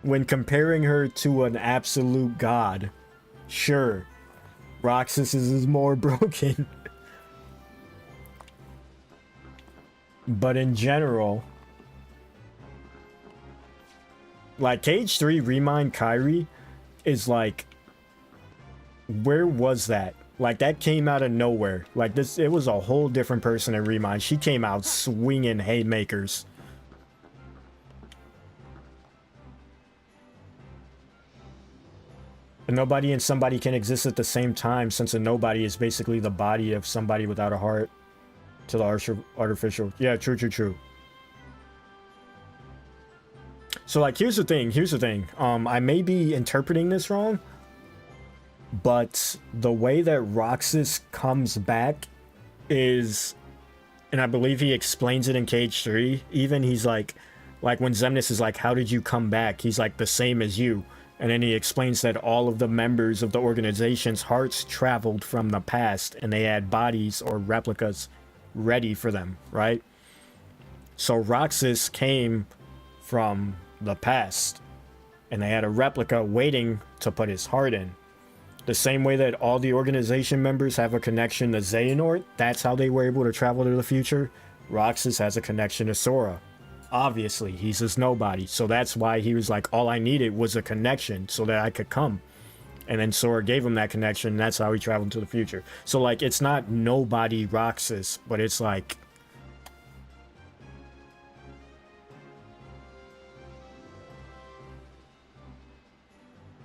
When comparing her to an absolute god, sure, Roxas is more broken. But in general, like KH3 Remind Kairi is like, where was that? Like that came out of nowhere. Like this, it was a whole different person in Remind. She came out swinging haymakers. A nobody and somebody can exist at the same time, since a nobody is basically the body of somebody without a heart to the artificial. Yeah, true. So like, here's the thing. I may be interpreting this wrong, but the way that Roxas comes back is, and I believe he explains it in Cage 3, even he's like when Xemnas is like, how did you come back? He's like, the same as you. And then he explains that all of the members of the organization's hearts traveled from the past and they had bodies or replicas ready for them, right? So Roxas came from the past and they had a replica waiting to put his heart in. The same way that all the organization members have a connection to Xehanort, that's how they were able to travel to the future. Roxas has a connection to Sora. Obviously, he's just nobody. So that's why he was like, all I needed was a connection so that I could come. And then Sora gave him that connection, and that's how he traveled to the future. So, like, it's not nobody Roxas, but it's like...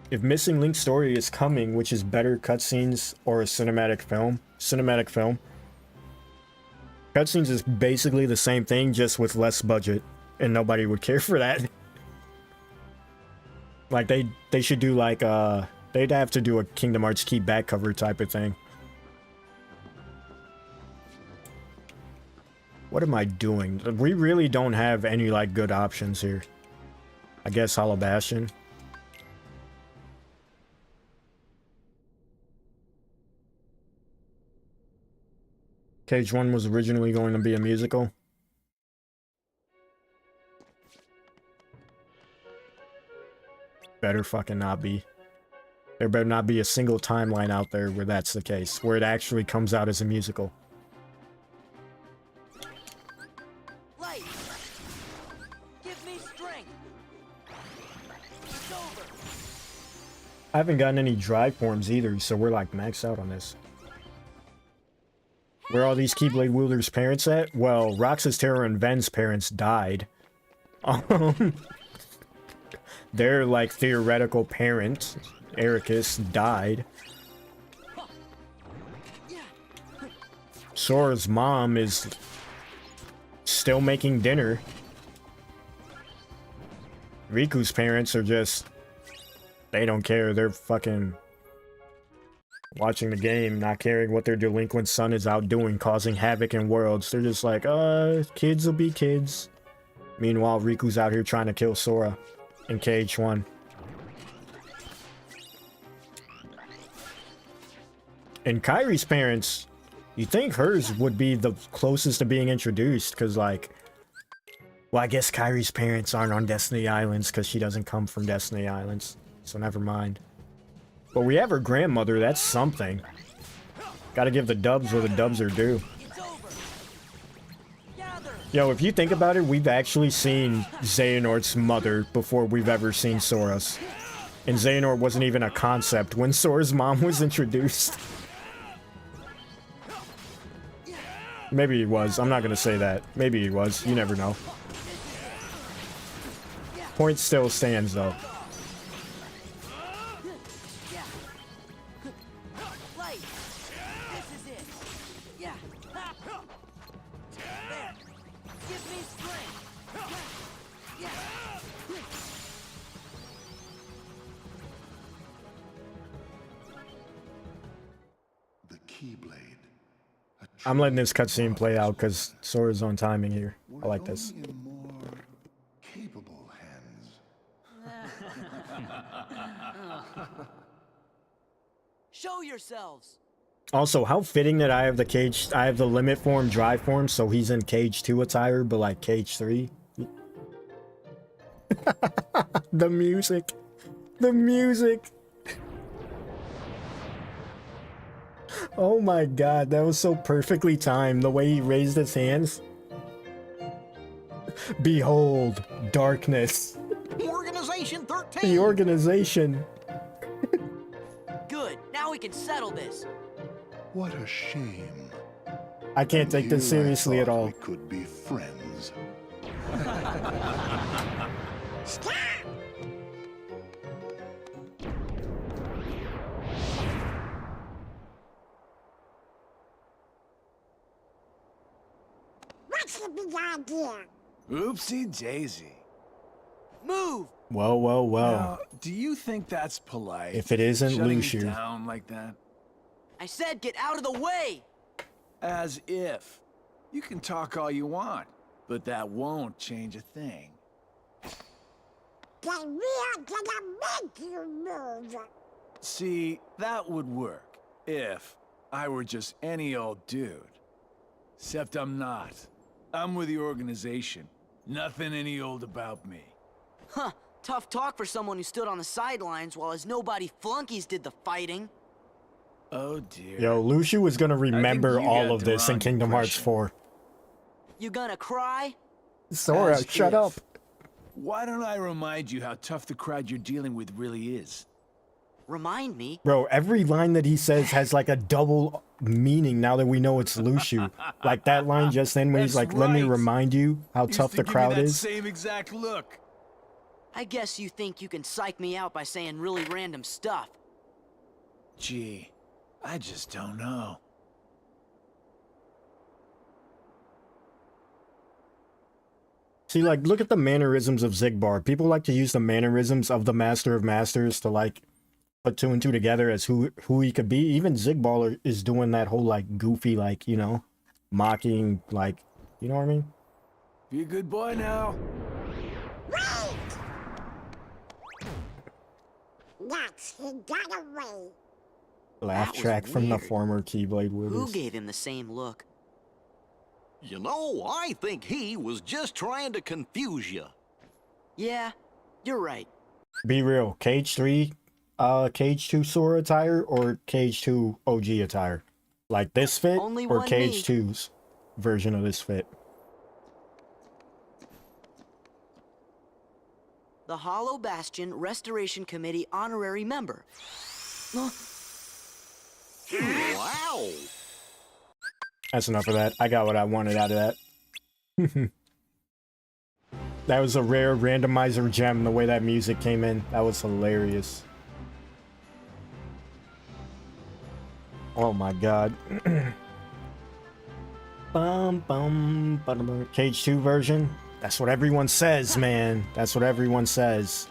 If Missing Link story is coming, which is better cutscenes or a cinematic film, cutscenes is basically the same thing, just with less budget, and nobody would care for that. Like, they should do like, they'd have to do a Kingdom Hearts key back cover type of thing. What am I doing? We really don't have any, like, good options here. I guess Hollow Bastion. Cage 1 was originally going to be a musical. Better fucking not be. There better not be a single timeline out there where that's the case, where it actually comes out as a musical. Light! Give me strength! It's over! I haven't gotten any dry forms either, so we're like maxed out on this. Where are all these Keyblade wielders' parents at? Well, Roxas, Terra, and Ven's parents died. Their, like, theoretical parent, Ericus, died. Sora's mom is still making dinner. Riku's parents are just... They don't care. They're fucking... watching the game, not caring what their delinquent son is out doing, causing havoc in worlds. They're just like, kids will be kids. Meanwhile, Riku's out here trying to kill Sora in KH1. And Kairi's parents You think hers would be the closest to being introduced, because, like... Well, I guess Kyrie's parents aren't on Destiny Islands, because she doesn't come from Destiny Islands. So never mind. But we have her grandmother, that's something. Gotta give the dubs where the dubs are due. It's over. Gather. Yo, if you think about it, we've actually seen Xehanort's mother before we've ever seen Sora's. And Xehanort wasn't even a concept when Sora's mom was introduced. Maybe he was. I'm not gonna say that. Maybe he was. You never know. Point still stands, though. Yeah. Light. This is it. Yeah. Ha. There. Give me strength. Yeah. The Keyblade. I'm letting this cutscene play out because Sora's on timing here. I like this. Only in more capable hands. Show yourselves. Also, how fitting that I have the limit form, dry form, so he's in Cage 2 attire, but like Cage 3. The music. The music. Oh my god, that was so perfectly timed, the way he raised his hands. Behold, darkness. Organization 13! The organization. Good. Now we can settle this. What a shame. I can't take this You, I seriously at thought all. We could be friends. Stop! What's the big idea? Oopsie daisy. Move. Well, well, well. Now, do you think that's polite? If it isn't Shutting Luciu. you down like that? I said get out of the way. As if. You can talk all you want, but that won't change a thing. Then we are gonna make you move. See, that would work if I were just any old dude. Except I'm not. I'm with the organization. Nothing any old about me. Huh. Tough talk for someone who stood on the sidelines while his nobody flunkies did the fighting. Oh dear. Yo, Luciu was gonna remember you all got of the this in wrong Kingdom Hearts impression. 4. You gonna cry? Sora, As shut if. up. Why don't I remind you how tough the crowd you're dealing with really is? Remind me? Bro, every line that he says has like a double meaning now that we know it's Luciu. Like that line just then when he's That's like, let me right. remind you how Used tough to the give you crowd that is. Same exact look. I guess you think you can psych me out by saying really random stuff. Gee, I just don't know. See, like, look at the mannerisms of Zigbar. People like to use the mannerisms of the Master of Masters to, like, put two and two together as who he could be. Even Zigbar is doing that whole, like, goofy, like, you know, mocking, like, you know what I mean? Be a good boy now. Wait! Yes, he got away. Laugh That was track from the weird. former Keyblade Who wielders. gave him the same look? You know, I think he was just trying to confuse you. Yeah, you're right. Be real, Cage 3, Cage 2 Sora attire or Cage 2 OG attire? Like this fit Only or one Cage me. 2's version of this fit? The Hollow Bastion Restoration Committee honorary member. Wow! That's enough of that. I got what I wanted out of that. That was a rare randomizer gem, the way that music came in. That was hilarious. Oh my god. Bum, bum, bum, Cage 2 version? That's what everyone says, man. That's what everyone says.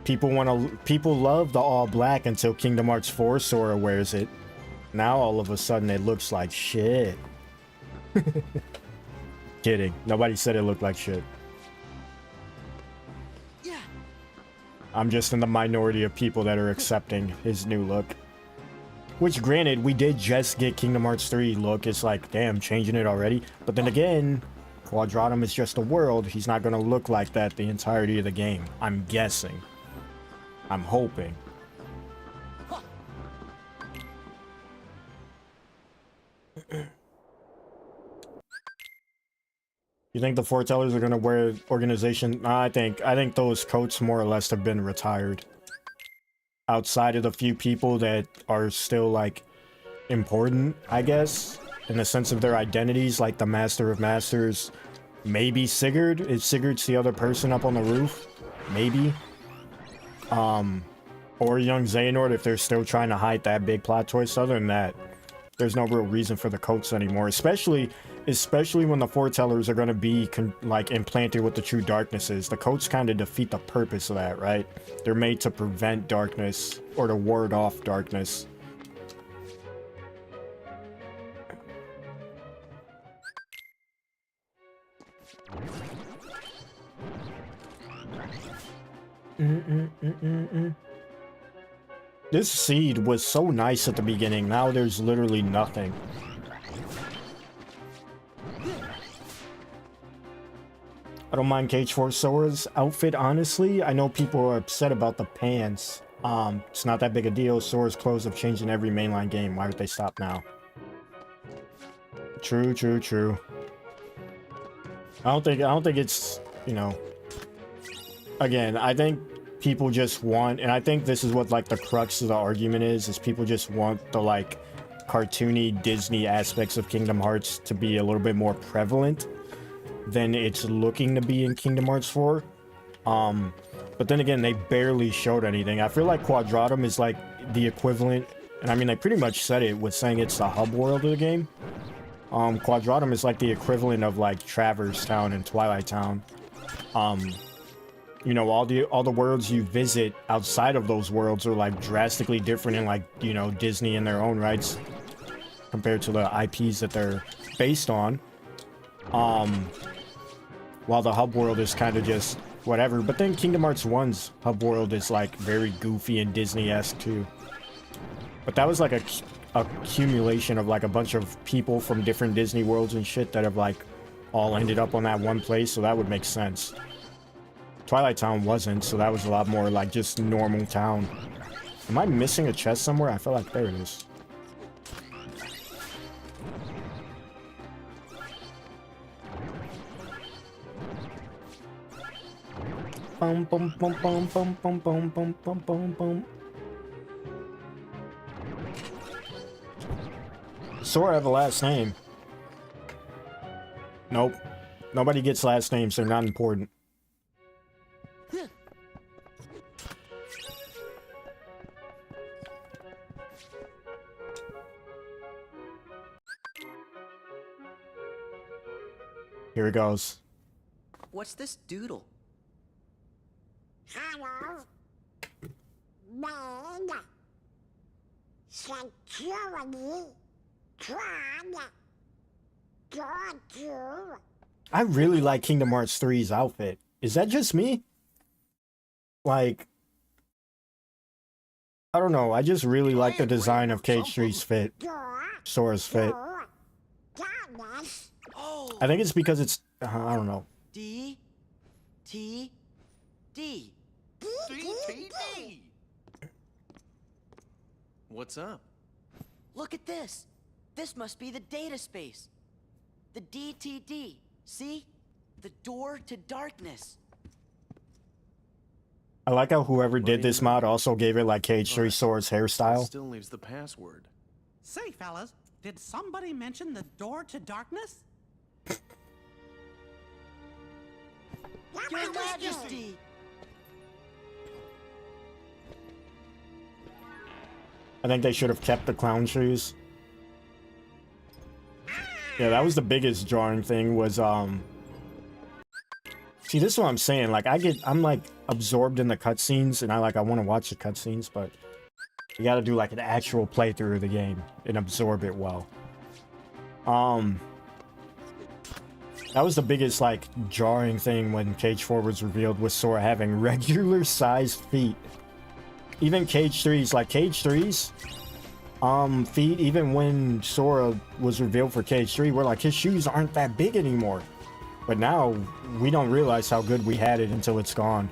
People love the all black until Kingdom Hearts 4 Sora wears it. Now all of a sudden it looks like shit. Kidding. Nobody said it looked like shit. Yeah. I'm just in the minority of people that are accepting his new look. Which, granted, we did just get Kingdom Hearts 3 look. It's like, damn, changing it already. But then again, Quadratum is just a world. He's not going to look like that the entirety of the game. I'm guessing. I'm hoping. You think the foretellers are going to wear organization? I think those coats more or less have been retired. Outside of the few people that are still, like, important, I guess, in the sense of their identities, like the Master of Masters. Maybe Sigurd, if Sigurd's the other person up on the roof. Maybe. Or young Xehanort if they're still trying to hide that big plot twist. Other than that, there's no real reason for the coats anymore. Especially when the foretellers are going to be like implanted with the true darknesses. The coats kind of defeat the purpose of that, right? They're made to prevent darkness or to ward off darkness. This seed was so nice at the beginning. Now there's literally nothing. I don't mind Cage 4 Sora's outfit, honestly. I know people are upset about the pants. It's not that big a deal. Sora's clothes have changed in every mainline game. Why would they stop now? True, true, true. I don't think it's, you know... Again, I think people just want, and I think this is what, like, the crux of the argument is people just want the, like, cartoony Disney aspects of Kingdom Hearts to be a little bit more prevalent than it's looking to be in Kingdom Hearts 4. But then again, they barely showed anything. I feel like Quadratum is, like, the equivalent, and I mean, they pretty much said it with saying it's the hub world of the game. Quadratum is, like, the equivalent of, like, Traverse Town and Twilight Town. You know, all the worlds you visit outside of those worlds are, like, drastically different in, like, you know, Disney in their own rights compared to the IPs that they're based on. While the hub world is kind of just whatever. But then Kingdom Hearts 1's hub world is, like, very goofy and Disney-esque too. But that was, like, a accumulation of, like, a bunch of people from different Disney worlds and shit that have, like, all ended up on that one place, so that would make sense. Twilight Town wasn't, so that was a lot more like just normal town. Am I missing a chest somewhere? I feel like there it is. Bum bum bum bum bum bum bum bum bum bum bum. Sora have a last name. Nope. Nobody gets last names, they're not important. Here it goes. What's this doodle? Hello. Man. Security. I really like Kingdom Hearts 3's outfit. Is that just me? Like, I don't know. I just really like the design of Cage 3's fit. Sora's fit. I think it's because it's, I don't know. D. T. D. D. What's up? Look at this. This must be the data space. The DTD. See? The door to darkness. I like how whoever did this mod also gave it like Cage 3 Sora's hairstyle. Still leaves the password. Say, fellas, did somebody mention the door to darkness? Your Majesty! I think they should have kept the clown shoes. Yeah, that was the biggest jarring thing was, see, this is what I'm saying, like, I'm, like, absorbed in the cutscenes, and I want to watch the cutscenes, but you gotta do, like, an actual playthrough of the game and absorb it well. That was the biggest, like, jarring thing when Cage 4 was revealed, was Sora having regular-sized feet. Even Cage 3's, like, Cage 3's, feet. Even when Sora was revealed for KH3, we're like, his shoes aren't that big anymore. But now, we don't realize how good we had it until it's gone.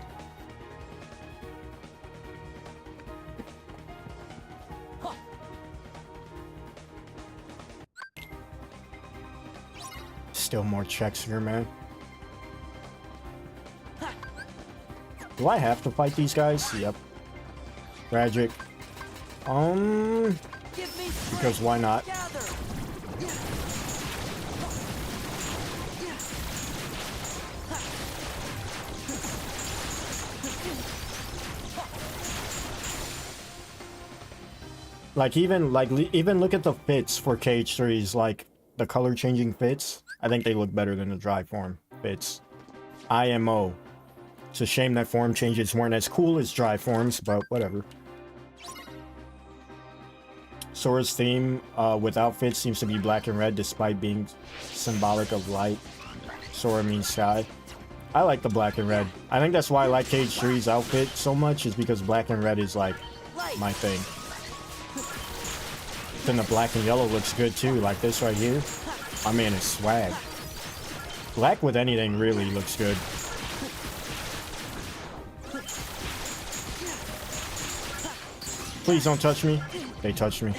Still more checks here, man. Do I have to fight these guys? Yep. Tragic. Because why not? Even look at the fits for KH3's, like the color changing fits. I think they look better than the dry form fits. IMO. It's a shame that form changes weren't as cool as dry forms, but whatever. Sora's theme with outfits seems to be black and red despite being symbolic of light. Sora means sky. I like the black and red. I think that's why I like KH3's outfit so much, is because black and red is like my thing. Then the black and yellow looks good too, like this right here. My man is swag. Black with anything really looks good. Please don't touch me. They touched me.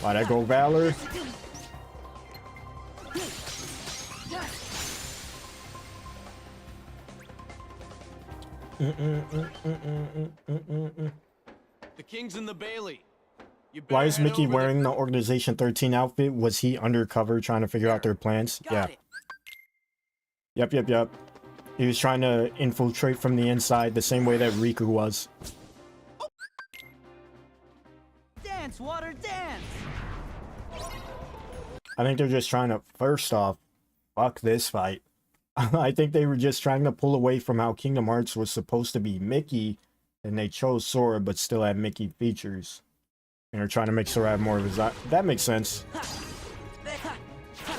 Why'd I go Valor? The king's in the Bailey. Why is Mickey wearing the Organization 13 outfit? Was he undercover trying to figure out their plans? Yeah. Yep. He was trying to infiltrate from the inside the same way that Riku was. Dance, water, dance! I think they're just trying to, first off, fuck this fight. I think they were just trying to pull away from how Kingdom Hearts was supposed to be Mickey, and they chose Sora but still had Mickey features. And they're trying to make Sora have more of his... That makes sense.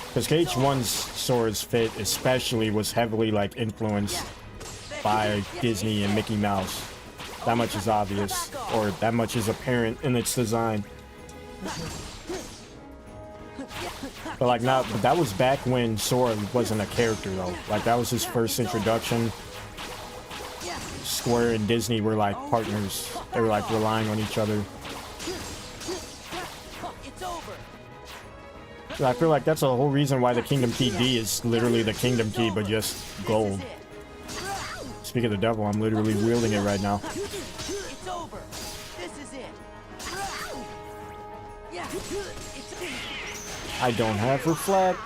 Because KH1's Sora's fit especially was heavily like influenced by Disney and Mickey Mouse. That much is obvious, or that much is apparent in its design. But like but that was back when Sora wasn't a character though. Like that was his first introduction. Square and Disney were like partners. They were like relying on each other. I feel like that's the whole reason why the Kingdom Key D is literally the Kingdom Key, but just gold. Speak of the devil, I'm literally wielding it right now. It's over. This is it. I don't have Reflect.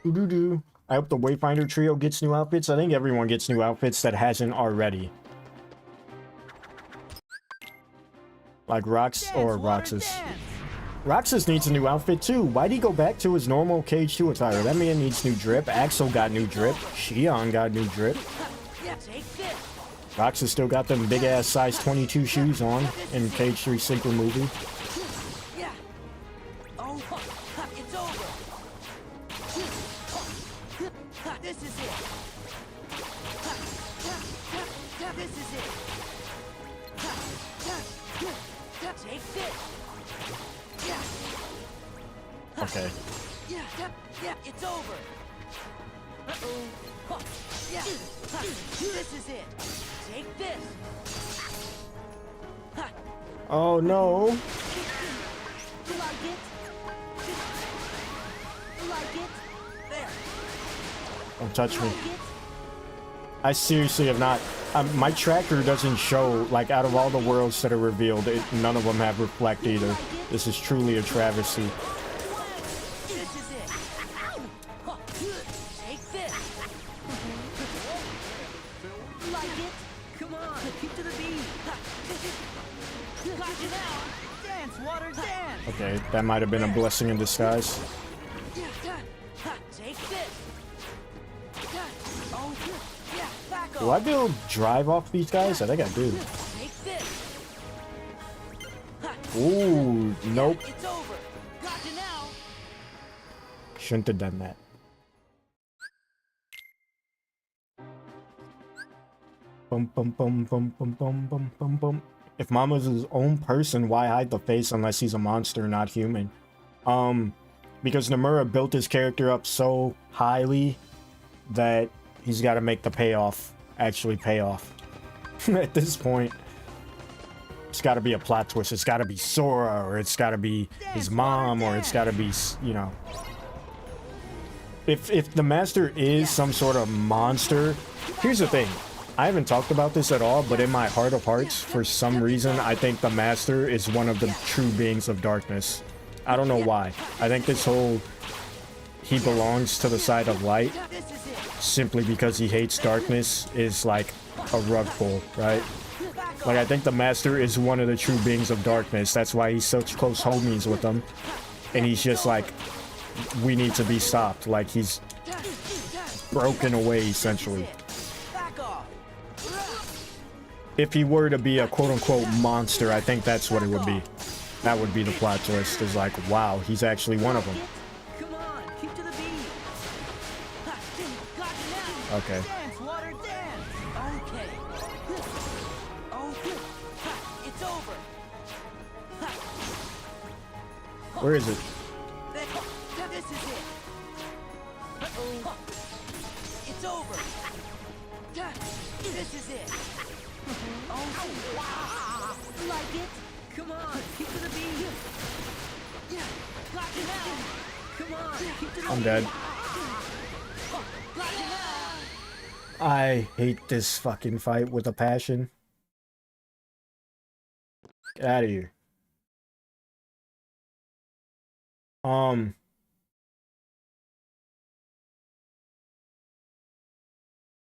Doo-doo-doo. I hope the Wayfinder trio gets new outfits. I think everyone gets new outfits that hasn't already. Like Roxas. Roxas needs a new outfit too. Why'd he go back to his normal KH2 attire? That man needs new drip. Axel got new drip. Xion got new drip. Roxas still got them big ass size 22 shoes on in KH3 Synchro movie. It's over. This is it. This is it. Take this. Okay. Yeah, it's over. Yeah. This is it. Take this. Oh no. Like it? Like it? There. Don't touch me. I seriously have not. My tracker doesn't show, like, out of all the worlds that are revealed, none of them have Reflect either. This is truly a travesty. This is it. Take this. Like it? Come on, keep to the beat. Got you now. Dance, water, dance. Okay, that might have been a blessing in disguise. Take this. Oh, yeah, back Do I build drive off these guys? I think I do. Take this. Ooh, nope. It's over. Got you now. Shouldn't have done that. Bum bum bum bum bum bum bum bum bum. If Mama's his own person, why hide the face unless he's a monster, not human? Because Nomura built his character up so highly that he's got to make the payoff actually pay off. At this point, it's got to be a plot twist. It's got to be Sora, or it's got to be his mom, or it's got to be, you know. If the master is some sort of monster, here's the thing. I haven't talked about this at all, but in my heart of hearts, for some reason, I think the master is one of the true beings of darkness. I don't know why. I think this whole he belongs to the side of light simply because he hates darkness is like a rug pull, right? Like, I think the master is one of the true beings of darkness. That's why he's such close homies with them. And he's just like, we need to be stopped. Like, he's broken away, essentially. If he were to be a quote-unquote monster, I think that's what it would be. That would be the plot twist, is like, wow, he's actually one of them. Come on, keep to the beat. Okay. Dance, water, dance. Okay. Okay. It's over. Where is it? This is it. It's over. This is it. Like it? Come on, keep to the beat. Got you now. Come on, keep to the I'm dead. I hate this fucking fight with a passion. Get out of here.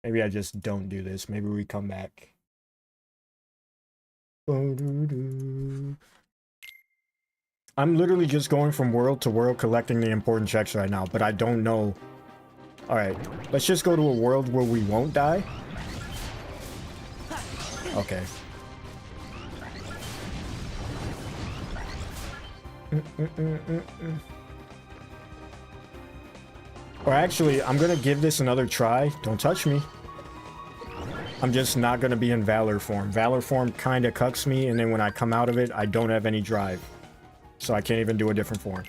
Maybe I just don't do this. Maybe we come back. I'm literally just going from world to world collecting the important checks right now, but I don't know. Alright, let's just go to a world where we won't die. Okay. Or actually, I'm gonna give this another try. Don't touch me. I'm just not gonna be in Valor form. Valor form kinda cucks me, and then when I come out of it, I don't have any drive. So I can't even do a different form.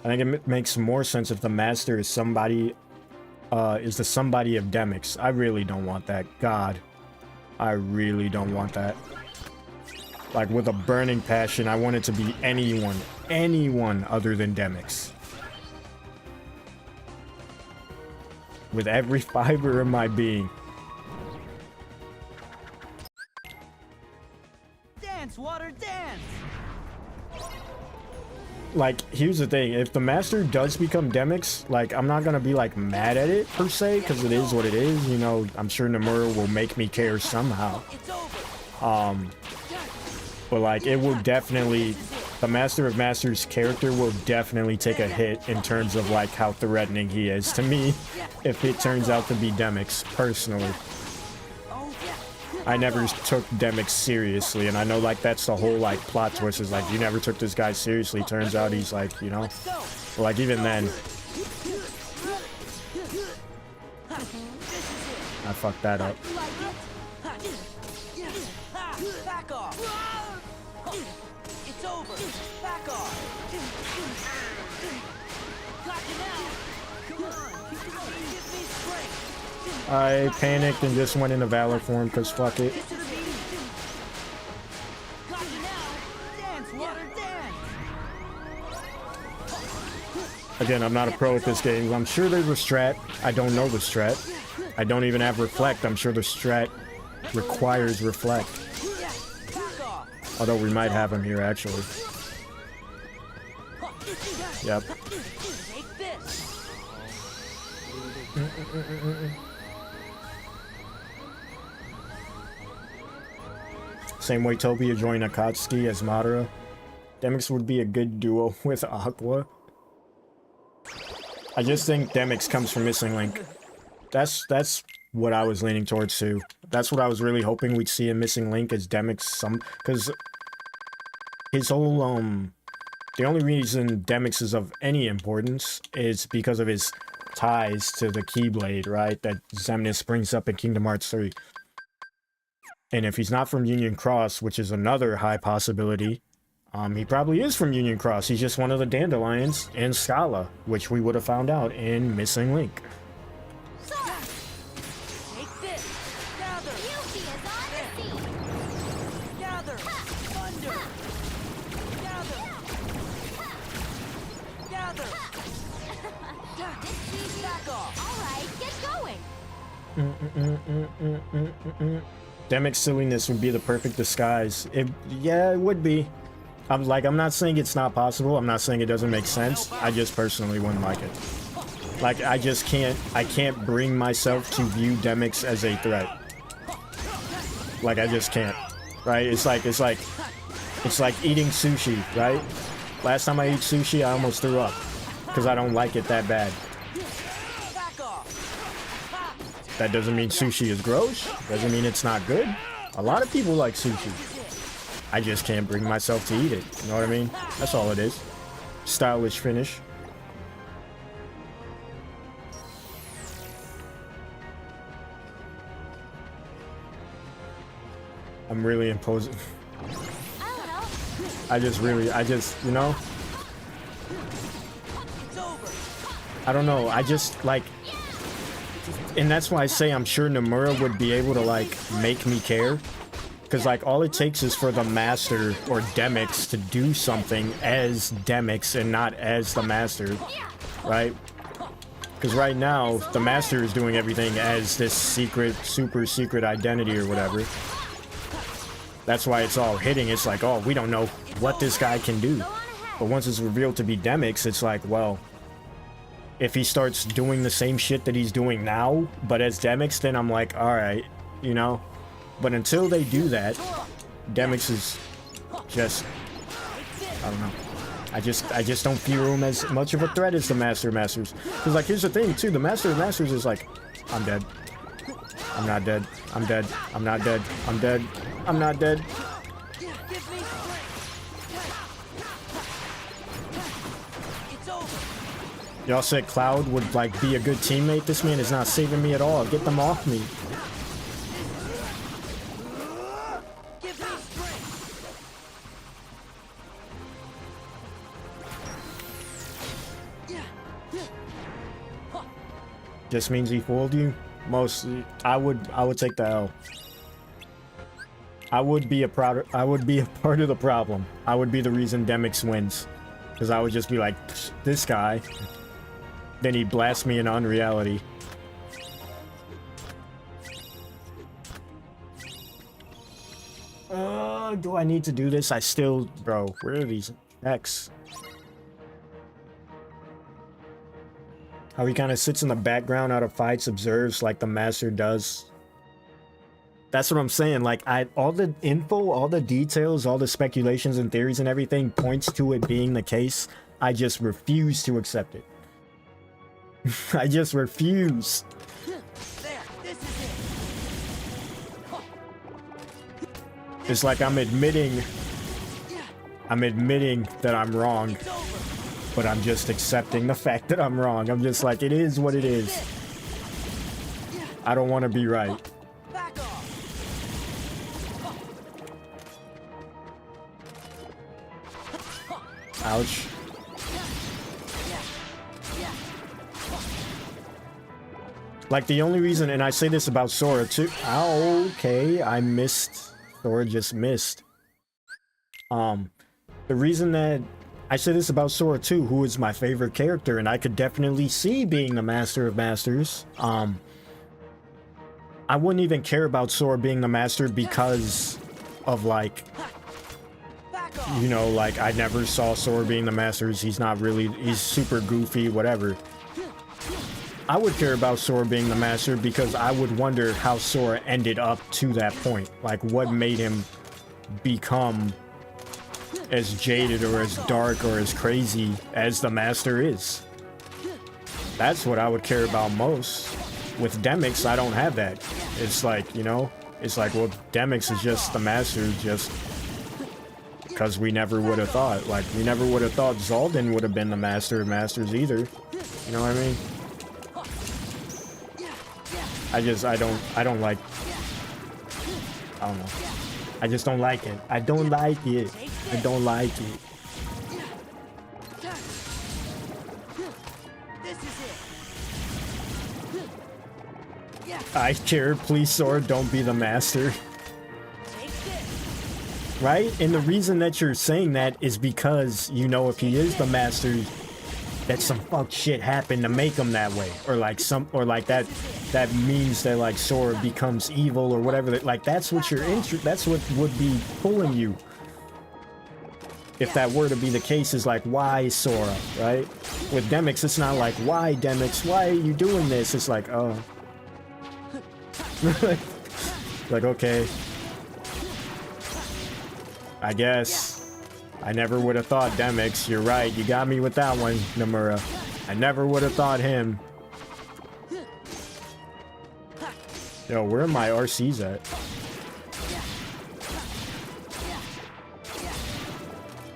I think it makes more sense if the master is somebody, is the somebody of Demyx. I really don't want that. God. I really don't want that. Like, with a burning passion, I want it to be anyone other than Demyx. With every fiber of my being. dance, water, dance. Like, here's the thing. If the master does become Demyx, like, I'm not gonna be, like, mad at it, per se, because it is what it is. You know, I'm sure Nomura will make me care somehow. But, like, it will definitely... The Master of Masters character will definitely take a hit in terms of, like, how threatening he is to me if it turns out to be Demyx, personally. I never took Demyx seriously, and I know, like, that's the whole, like, plot twist is, like, you never took this guy seriously. Turns out he's, like, you know? Like, even then... I fucked that up. Back off. It's over. Back off. Got you now. Come on. Keep it going. Give me strength. I panicked and just went into Valor form because fuck it. Get to the beat. Got you now. Dance, water, dance. Again, I'm not a pro at this game. I'm sure there's a strat. I don't know the strat. I don't even have Reflect. I'm sure the strat requires Reflect. Although we might have him here, actually. Yep. Take this. Same way Topia joined Akatsuki as Madara. Demyx would be a good duo with Aqua. I just think Demyx comes from Missing Link. That's what I was leaning towards too. That's what I was really hoping we'd see in Missing Link is Demyx because his whole the only reason Demyx is of any importance is because of his ties to the Keyblade, right? That Xemnas brings up in Kingdom Hearts 3. And if he's not from Union Cross, which is another high possibility, he probably is from Union Cross. He's just one of the Dandelions in Scala, which we would have found out in Missing Link. Take this. Gather. Yuffie is on the scene. Gather. Thunder. Gather. Gather. Back off. All right, get going. Demic's silliness would be the perfect disguise. Yeah, it would be. I'm not saying it's not possible. I'm not saying it doesn't make sense. I just personally wouldn't like it. Like, I can't bring myself to view Demix as a threat. Like, I just can't. Right? It's like eating sushi, right? Last time I ate sushi, I almost threw up. Because I don't like it that bad. That doesn't mean sushi is gross. Doesn't mean it's not good. A lot of people like sushi. I just can't bring myself to eat it. You know what I mean? That's all it is. Stylish finish. I'm really imposing. I just, you know? I don't know. I just, like... And that's why I say I'm sure Nomura would be able to, like, make me care. Because, like, all it takes is for the Master or Demix to do something as Demix and not as the Master, right? Because right now, the Master is doing everything as this secret, super secret identity or whatever. That's why it's all hitting. It's like, oh, we don't know what this guy can do. But once it's revealed to be Demix, it's like, well... If he starts doing the same shit that he's doing now, but as Demix, then I'm like, alright, you know? But until they do that, Demix is just... I don't know. I just don't view him as much of a threat as the Master of Masters. Because, like, here's the thing, too. The Master of Masters is like, I'm dead. I'm not dead. I'm dead. I'm not dead. I'm dead. I'm not dead. Y'all said Cloud would, like, be a good teammate. This man is not saving me at all. Get them off me. Just means he fooled you? Mostly. I would take the L. I would be a part of the problem. I would be the reason Demix wins. Because I would just be like, this guy... Then he'd blast me in unreality. Do I need to do this? I still... Bro, where are these X? How he kind of sits in the background out of fights, observes like the Master does. That's what I'm saying. Like, all the info, all the details, all the speculations and theories and everything points to it being the case. I just refuse to accept it. I just refuse. It's like I'm admitting that I'm wrong, but I'm just accepting the fact that I'm wrong. I'm just like, it is what it is. I don't want to be right. Ouch. Like, the only reason, and I say this about Sora too. Ow, okay, I missed. Sora just missed. The reason that I say this about Sora too, who is my favorite character, and I could definitely see being the Master of Masters. I wouldn't even care about Sora being the Master because of, like, you know, like, I never saw Sora being the Masters. He's not really, he's super goofy, whatever. I would care about Sora being the Master because I would wonder how Sora ended up to that point. Like, what made him become as jaded or as dark or as crazy as the Master is. That's what I would care about most. With Demix, I don't have that. It's like, you know, it's like, well, Demix is just the Master, just because we never would have thought. Like, we never would have thought Zaldin would have been the Master of Masters either. You know what I mean? I don't like, I don't know. I just don't like it. I don't like it. I don't like it. This is it. Yeah. I care, please, Sora, don't be the master. Take this. Right? And the reason that you're saying that is because you know if he is the master, that some fuck shit happened to make him that way, or like that means that like Sora becomes evil or whatever. Like that's what you're that's what would be pulling you. If that were to be the case, is like, why Sora, right? With Demyx, it's not like, why Demyx? Why are you doing this? It's like, oh. Like, okay. I guess. I never would have thought Demyx. You're right. You got me with that one, Nomura. I never would have thought him. Yo, where are my RCs at?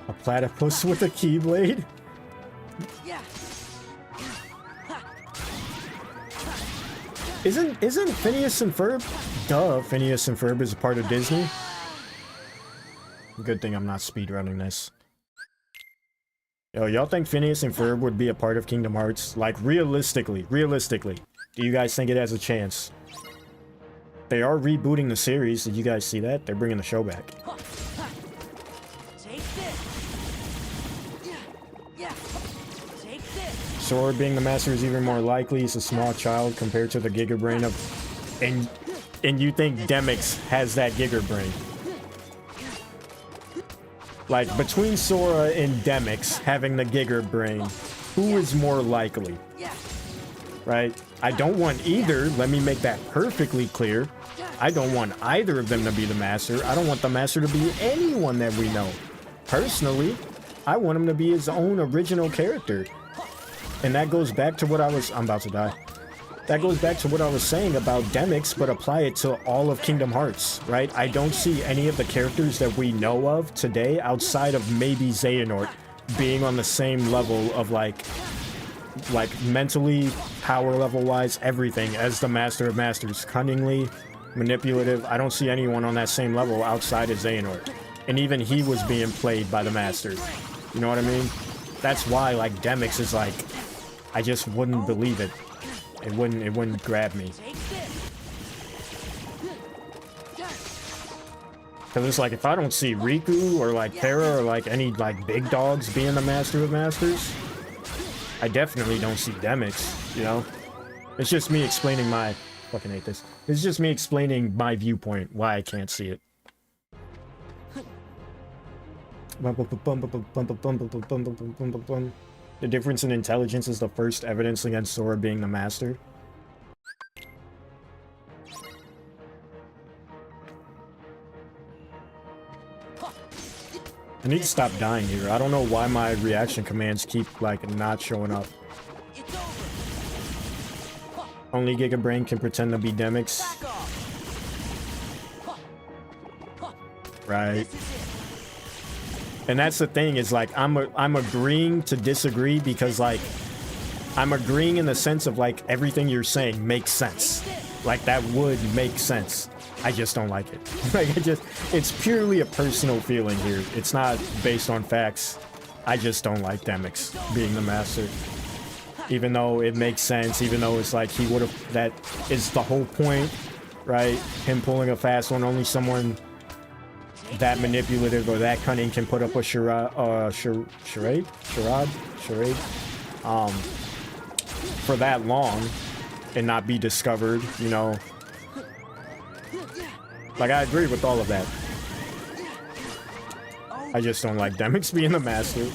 A platypus with a keyblade? Isn't Phineas and Ferb? Duh, Phineas and Ferb is a part of Disney. Good thing I'm not speedrunning this. Yo, y'all think Phineas and Ferb would be a part of Kingdom Hearts? Like, realistically, do you guys think it has a chance? They are rebooting the series. Did you guys see that? They're bringing the show back. Take this. Yeah. Take this. Sora being the master is even more likely. He's a small child compared to the Giga Brain of... And you think Demyx has that Giga Brain? Like, between Sora and Demyx having the Giga Brain, who is more likely? Right? I don't want either. Let me make that perfectly clear. I don't want either of them to be the master. I don't want the master to be anyone that we know. Personally, I want him to be his own original character. And that goes back to what I'm about to die. That goes back to what I was saying about Demyx, but apply it to all of Kingdom Hearts, right? I don't see any of the characters that we know of today, outside of maybe Xehanort, being on the same level of like mentally, power level wise, everything as the Master of Masters. Cunningly, manipulative. I don't see anyone on that same level outside of Xehanort. And even he was being played by the Master. You know what I mean? That's why like Demyx is like, I just wouldn't believe it. It wouldn't grab me. Cause it's like if I don't see Riku or like Terra or like any like big dogs being the Master of Masters, I definitely don't see Demyx, you know? It's just me explaining my... Fucking hate this. It's just me explaining my viewpoint, why I can't see it. The difference in intelligence is the first evidence against Sora being the master. I need to stop dying here. I don't know why my reaction commands keep, like, not showing up. Only Giga Brain can pretend to be Demyx. Right. And that's the thing, is like I'm agreeing to disagree because like I'm agreeing in the sense of like everything you're saying makes sense. Like that would make sense. I just don't like it. Like it's purely a personal feeling here. It's not based on facts. I just don't like Demyx being the master. Even though it makes sense, even though it's like he would have, that is the whole point, right? Him pulling a fast one, only someone that manipulative or that cunning can put up a charade, for that long and not be discovered, you know. Like, I agree with all of that. I just don't like Demyx being the master.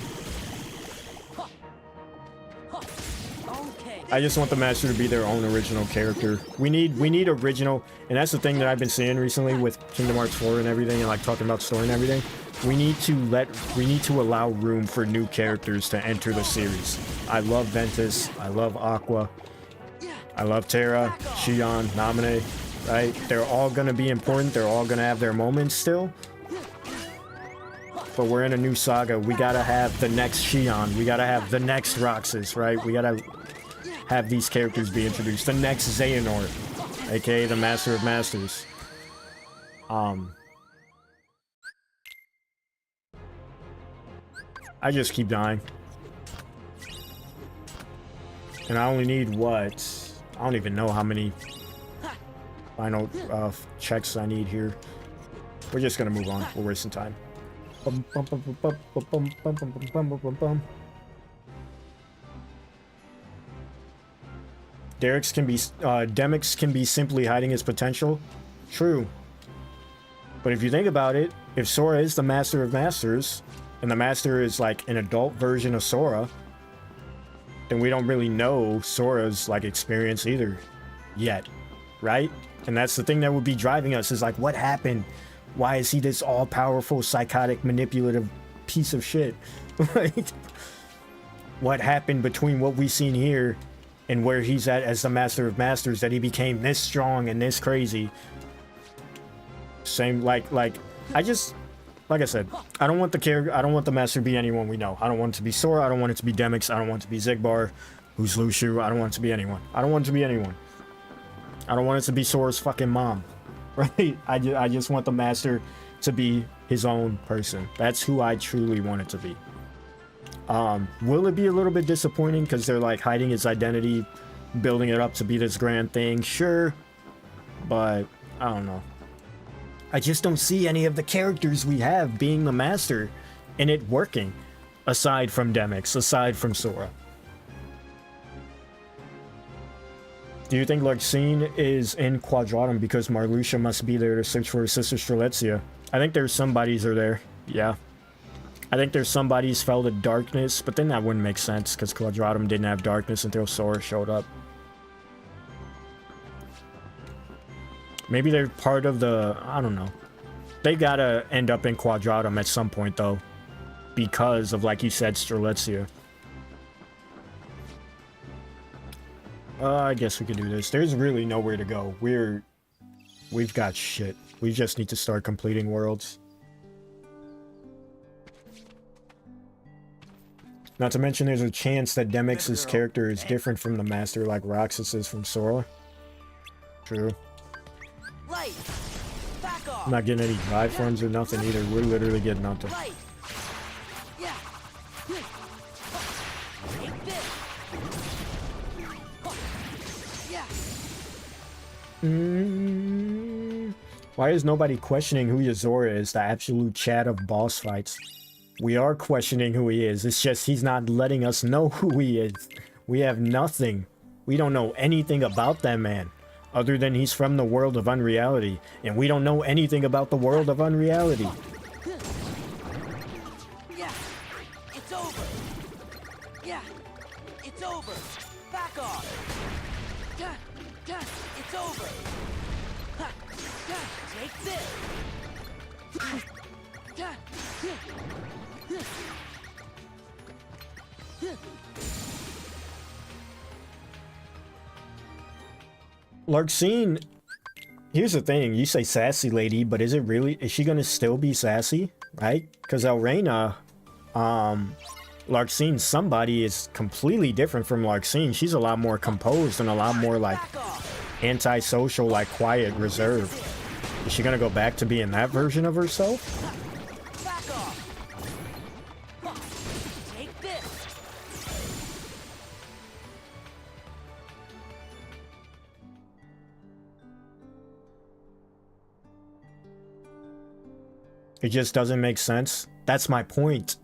I just want the master to be their own original character. We need original, and that's the thing that I've been seeing recently with Kingdom Hearts 4 and everything, and like talking about story and everything. We need to allow room for new characters to enter the series. I love Ventus, I love Aqua, I love Terra, Xion, Naminé, right? They're all gonna be important, they're all gonna have their moments still. But we're in a new saga, we gotta have the next Xion, we gotta have the next Roxas, right? We gotta have these characters be introduced. The next Xehanort. aka the Master of Masters. I just keep dying. And I only need what? I don't even know how many final checks I need here. We're just gonna move on. We're wasting time. Demyx can be simply hiding his potential. True. But if you think about it, if Sora is the Master of Masters, and the Master is like an adult version of Sora, then we don't really know Sora's like experience either yet, right? And that's the thing that would be driving us, is like, what happened? Why is he this all-powerful, psychotic, manipulative piece of shit? Like, what happened between what we've seen here and where he's at as the Master of Masters that he became this strong and this crazy? Same, like I said, I don't want the character, I don't want the Master to be anyone we know. I don't want it to be Sora, I don't want it to be Demyx, I don't want it to be Zigbar, who's Lushu, I don't want it to be anyone. I don't want it to be anyone. I don't want it to be Sora's fucking mom, right? I just want the Master to be his own person. That's who I truly want it to be. Will it be a little bit disappointing because they're like hiding his identity, building it up to be this grand thing? Sure, but I don't know. I just don't see any of the characters we have being the Master and it working, aside from Demyx, aside from Sora. Do you think Larxene is in Quadratum because Marluxia must be there to search for her sister Strelitzia? I think there's some bodies are there, yeah. I think there's some bodies fell to darkness, but then that wouldn't make sense because Quadratum didn't have darkness until Sora showed up. Maybe they're part of the, I don't know. They gotta end up in Quadratum at some point though, because of, like you said, Strelitzia. I guess we could do this. There's really nowhere to go. We've got shit. We just need to start completing worlds. Not to mention there's a chance that Demyx's character is different from the Master like Roxas is from Sora. True. Light. Back off. I'm not getting any vibe forms or nothing either. We're literally getting nothing. Light. Yeah. Take this. Yeah. Why is nobody questioning who Yozora is, the absolute Chad of boss fights? We are questioning who he is. It's just he's not letting us know who he is. We have nothing. We don't know anything about that man, other than he's from the world of unreality, and we don't know anything about the world of unreality. Yeah. It's over. Yeah. It's over. Back off. It's over. Take this. Larxene, here's the thing. You say sassy lady, but is it really? Is she gonna still be sassy? Right? Because Elrena, Larxene, somebody is completely different from Larxene. She's a lot more composed and a lot more like antisocial, like quiet, reserved. Is she gonna go back to being that version of herself? Back off. Take this. It just doesn't make sense. That's my point.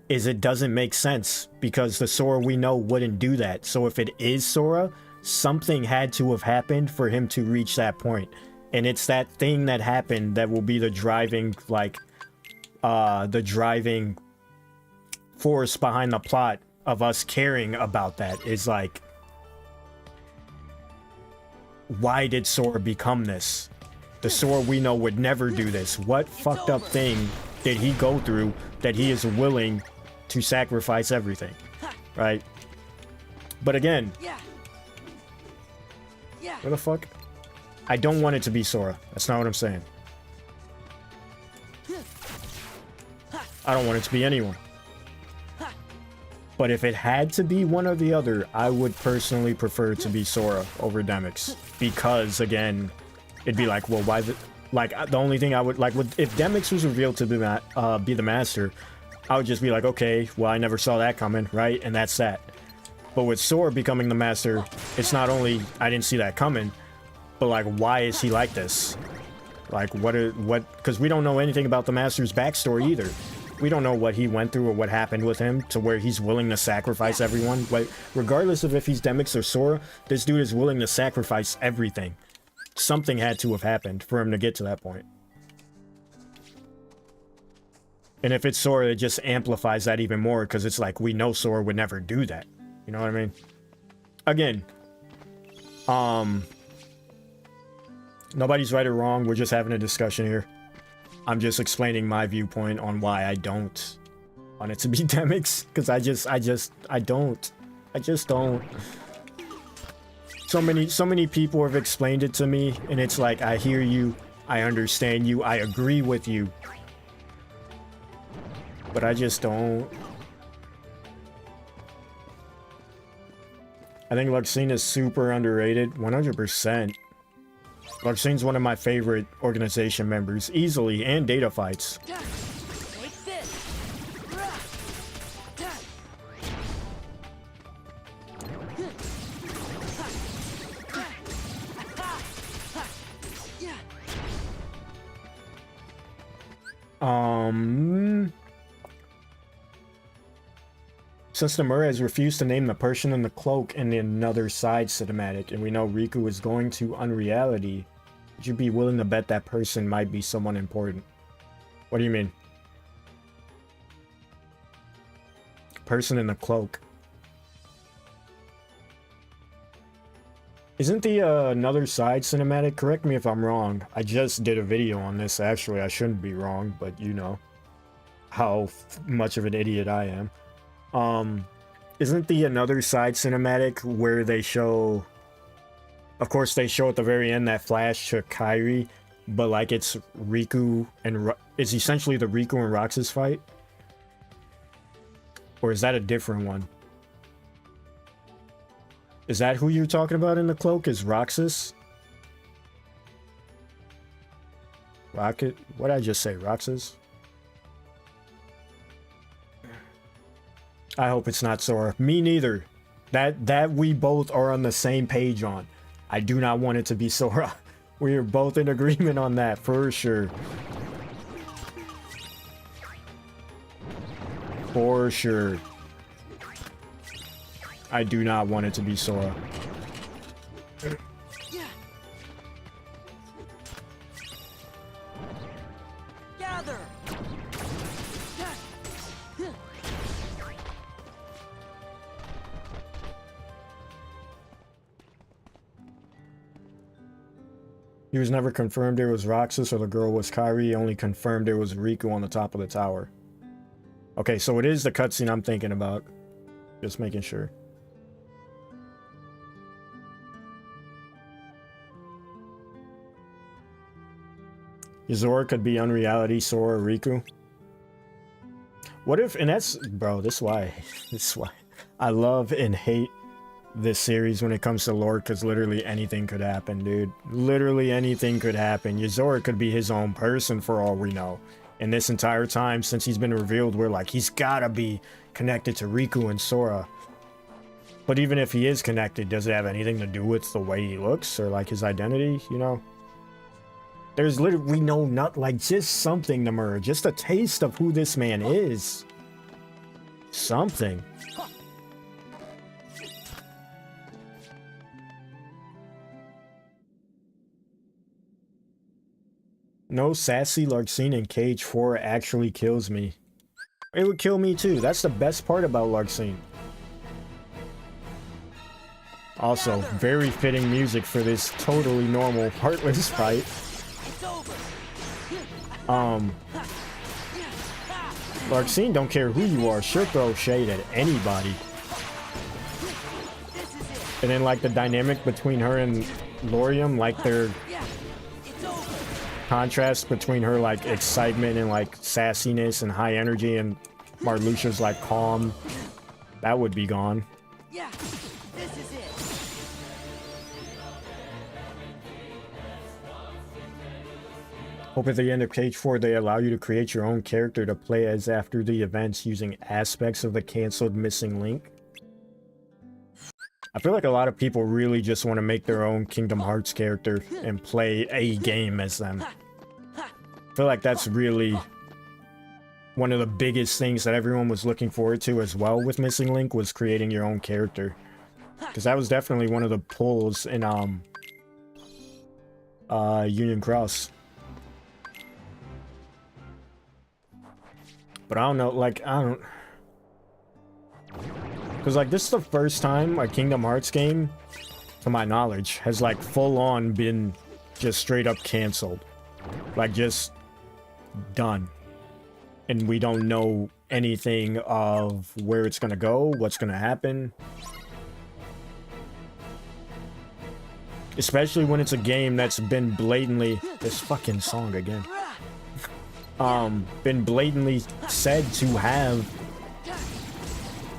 Is it doesn't make sense because the Sora we know wouldn't do that. So if it is Sora, something had to have happened for him to reach that point. And it's that thing that happened that will be the driving, like, the driving force behind the plot of us caring about that. Is like, why did Sora become this? The Sora we know would never do this. What fucked up thing did he go through that he is willing to sacrifice everything? Right? But again, what the fuck? I don't want it to be Sora. That's not what I'm saying. I don't want it to be anyone. But if it had to be one or the other, I would personally prefer to be Sora over Demyx. Because, again, it'd be like, well, why the... Like, the only thing I would... Like, if Demyx was revealed to be the Master, I would just be like, okay, well, I never saw that coming, right? And that's that. But with Sora becoming the Master, it's not only I didn't see that coming, but, like, why is he like this? Like, because we don't know anything about the Master's backstory either. We don't know what he went through or what happened with him to where he's willing to sacrifice everyone. Like, regardless of if he's Demyx or Sora, this dude is willing to sacrifice everything. Something had to have happened for him to get to that point. And if it's Sora, it just amplifies that even more because it's like, we know Sora would never do that. You know what I mean? Again, nobody's right or wrong. We're just having a discussion here. I'm just explaining my viewpoint on why I don't want it to be Demyx, because I just don't. So many people have explained it to me, and it's like, I hear you, I understand you, I agree with you, but I just don't. I think Luxine is super underrated, 100%. Luxine's one of my favorite organization members, easily, and Data Fights. Take this. Since Nomura has refused to name the person in the cloak in the Another Side cinematic, and we know Riku is going to Unreality, would you be willing to bet that person might be someone important? What do you mean? Person in the cloak. Isn't the Another Side cinematic? Correct me if I'm wrong. I just did a video on this, actually. I shouldn't be wrong, but you know how much of an idiot I am. Isn't the Another Side cinematic where they show... Of course, they show at the very end that flash to Kairi, but like it's Riku and... It's essentially the Riku and Roxas fight? Or is that a different one? Is that who you're talking about in the cloak? Is Roxas? Rocket? What did I just say? Roxas? I hope it's not Sora. Me neither. That we both are on the same page on. I do not want it to be Sora. We are both in agreement on that, for sure. For sure. I do not want it to be Sora. Gather. He was never confirmed it was Roxas or the girl was Kairi. He only confirmed it was Riku on the top of the tower. Okay, so it is the cutscene I'm thinking about. Just making sure. Yuzora could be Unreality, Sora, Riku. What if, and that's, bro, this is why I love and hate this series when it comes to lore, because literally anything could happen, dude. Literally anything could happen. Yuzora could be his own person for all we know. And this entire time, since he's been revealed, we're like, he's gotta be connected to Riku and Sora. But even if he is connected, does it have anything to do with the way he looks or like his identity, you know? There's literally, we know not, like, just something, Nomura, just a taste of who this man is. Something. No, sassy Larxene in Cage 4 actually kills me. It would kill me too. That's the best part about Larxene. Also, very fitting music for this totally normal, heartless fight. Larxene don't care who you are. She'll throw shade at anybody. And then, like, the dynamic between her and Lauriam, like, their contrast between her, like, excitement and, like, sassiness and high energy, and Marluxia's, like, calm That would be gone. Yeah, this is it. Hope at the end of page 4 they allow you to create your own character to play as after the events using aspects of the cancelled missing link. I feel like a lot of people really just want to make their own Kingdom Hearts character and play a game as them. I feel like that's really one of the biggest things that everyone was looking forward to as well with Missing Link, was creating your own character. Because that was definitely one of the pulls in Union Cross. But I don't know, like, I don't... Because, like, this is the first time a Kingdom Hearts game, to my knowledge, has, like, full-on been just straight up canceled. Like, just done. And we don't know anything of where it's gonna go, what's gonna happen. Especially when it's a game that's been blatantly... This fucking song again. Been blatantly said to have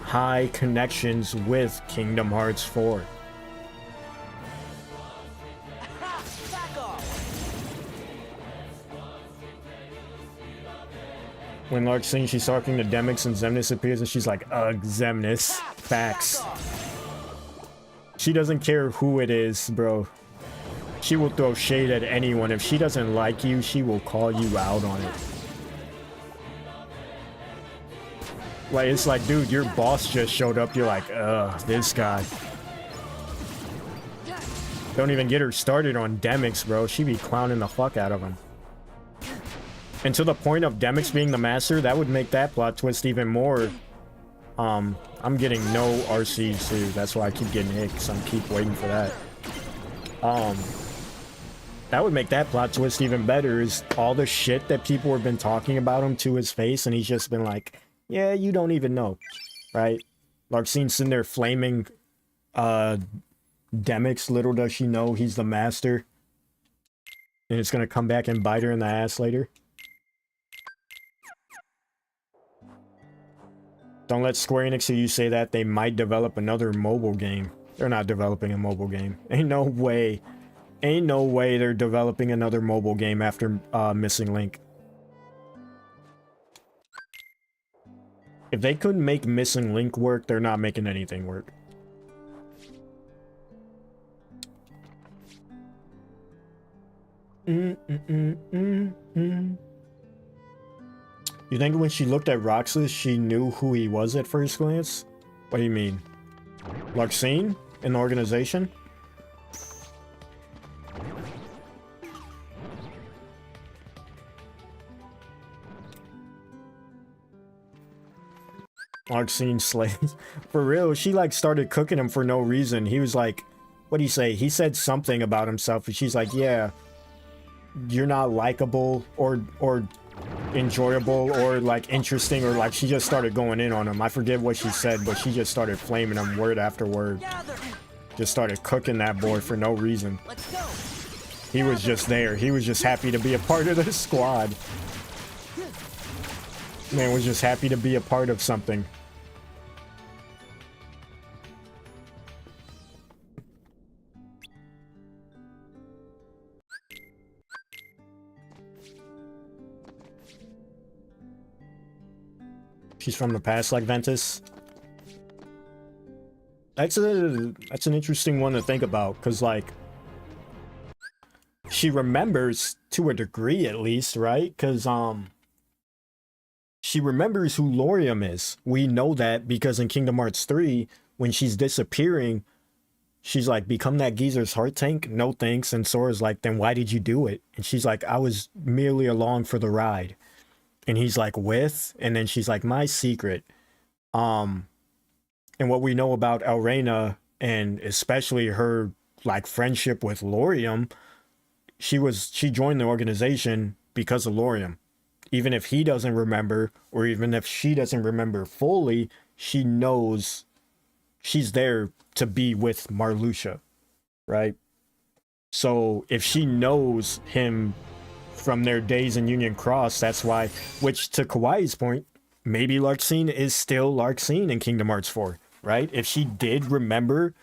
high connections with Kingdom Hearts 4. When Lark's she's talking to Demix and Xemnas appears and she's like, ugh, Xemnas. Facts. She doesn't care who it is, bro. She will throw shade at anyone. If she doesn't like you, she will call you out on it. Like, it's like, dude, your boss just showed up. You're like, ugh, this guy. Don't even get her started on Demix, bro. She be clowning the fuck out of him. And to the point of Demix being the master, that would make that plot twist even more. I'm getting no RCs too. That's why I keep getting hit, because I keep waiting for that. That would make that plot twist even better, is all the shit that people have been talking about him to his face, and he's just been like, yeah, you don't even know, right? Larxene sitting there flaming Demix, little does she know he's the master. And it's gonna come back and bite her in the ass later. Don't let Square Enix hear you say that. They might develop another mobile game. They're not developing a mobile game. Ain't no way. Ain't no way they're developing another mobile game after Missing Link. If they couldn't make Missing Link work, they're not making anything work. You think when she looked at Roxas, she knew who he was at first glance? What do you mean? Larxene? In the organization? Larxene slave. For real, she like started cooking him for no reason. He was like, what do you say? He said something about himself and she's like, yeah, you're not likable or enjoyable or like interesting, or like she just started going in on him. I forget what she said, but she just started flaming him word after word. Just started cooking that boy for no reason. He was just there. He was just happy to be a part of the squad. Man was just happy to be a part of something. She's from the past like Ventus. That's an interesting one to think about, because like she remembers to a degree at least, right? Because she remembers who Laurium is. We know that because in Kingdom Hearts 3, when she's disappearing, she's like, become that geezer's heart tank? No thanks. And Sora's like, then why did you do it? And she's like, I was merely along for the ride. And he's like, with? And then she's like, my secret. And what we know about Elrena, and especially her like friendship with Laurium, she joined the organization because of Laurium. Even if he doesn't remember, or even if she doesn't remember fully, she knows she's there to be with Marluxia, right? So if she knows him from their days in Union Cross, that's why, which to Kawaii's point, maybe Larxene is still Larxene in Kingdom Hearts 4, right? If she did remember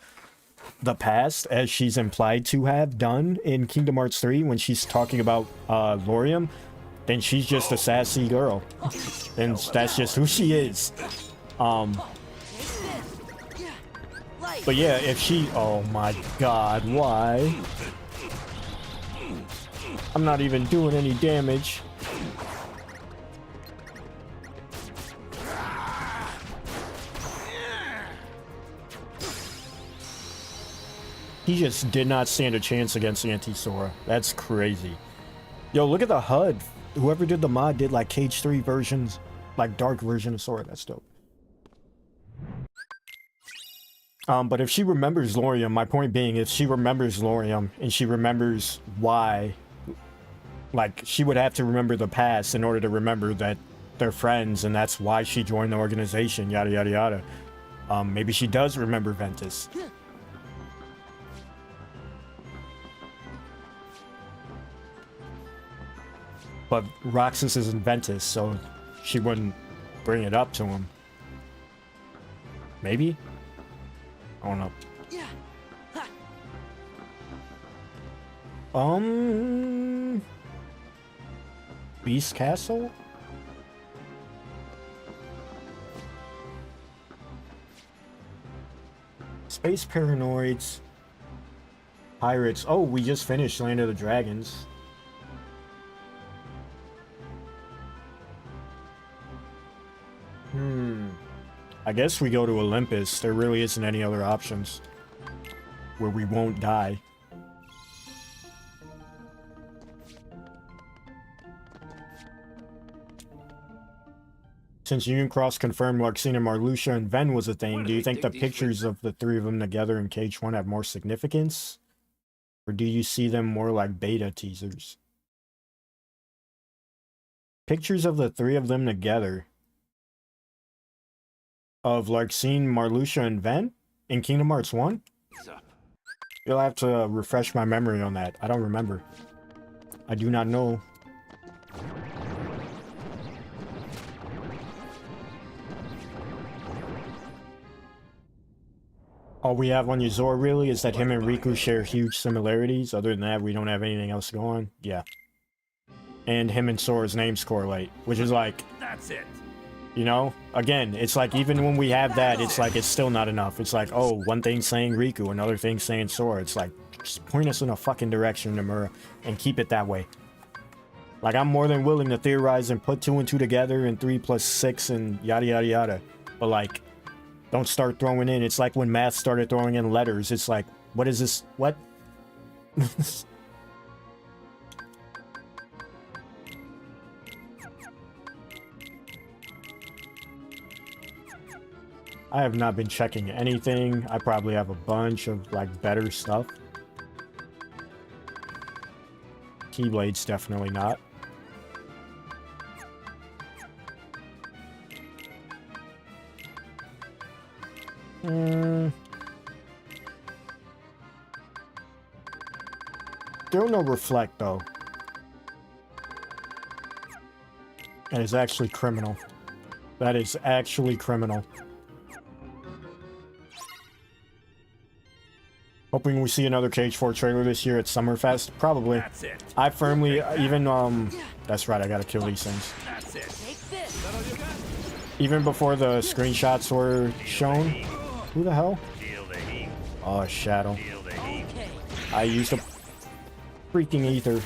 the past, as she's implied to have done in Kingdom Hearts 3 when she's talking about Lorium, then she's just a sassy girl. And that's just who she is. But yeah, if she... Oh my god, why? I'm not even doing any damage. He just did not stand a chance against Anti-Sora. That's crazy. Yo, look at the HUD. Whoever did the mod did like Cage 3 versions, like dark version of Sora. That's dope. But if she remembers Lorium, my point being, if she remembers Lorium and she remembers why, like, she would have to remember the past in order to remember that they're friends and that's why she joined the organization, yada, yada, yada. Maybe she does remember Ventus. But Roxas isn't Ventus, so she wouldn't bring it up to him. Maybe? I don't know. Beast Castle? Space Paranoids. Pirates. Oh, we just finished Land of the Dragons. I guess we go to Olympus. There really isn't any other options where we won't die. Since Union Cross confirmed Larxene and Marluxia and Ven was a thing, do you think the pictures of the three of them together in Cage 1 have more significance? Or do you see them more like beta teasers? Pictures of the three of them together. Of Larxene, Marluxia, and Ven in Kingdom Hearts 1? You'll have to refresh my memory on that. I don't remember. I do not know. All we have on Yuzor really is that him and Riku share huge similarities. Other than that, we don't have anything else going. Yeah. And him and Sora's names correlate, which is like... That's it. You know, again, it's like even when we have that, it's like it's still not enough. It's like, oh, one thing's saying Riku, another thing's saying Sora. It's like, just point us in a fucking direction, Nomura, and keep it that way. Like, I'm more than willing to theorize and put 2 and 2 together and 3 plus 6 and yada yada yada. But like, don't start throwing in. It's like when math started throwing in letters. It's like, what is this? What? I have not been checking anything. I probably have a bunch of, like, better stuff. Keyblade's definitely not. Still no reflect, though. That is actually criminal. That is actually criminal. Hoping we see another Cage 4 trailer this year at Summerfest. Probably. That's it. I firmly, even, that's right, I gotta kill these things. That's it. Even before the screenshots were shown. Who the hell? Oh, Shadow. I used a freaking ether.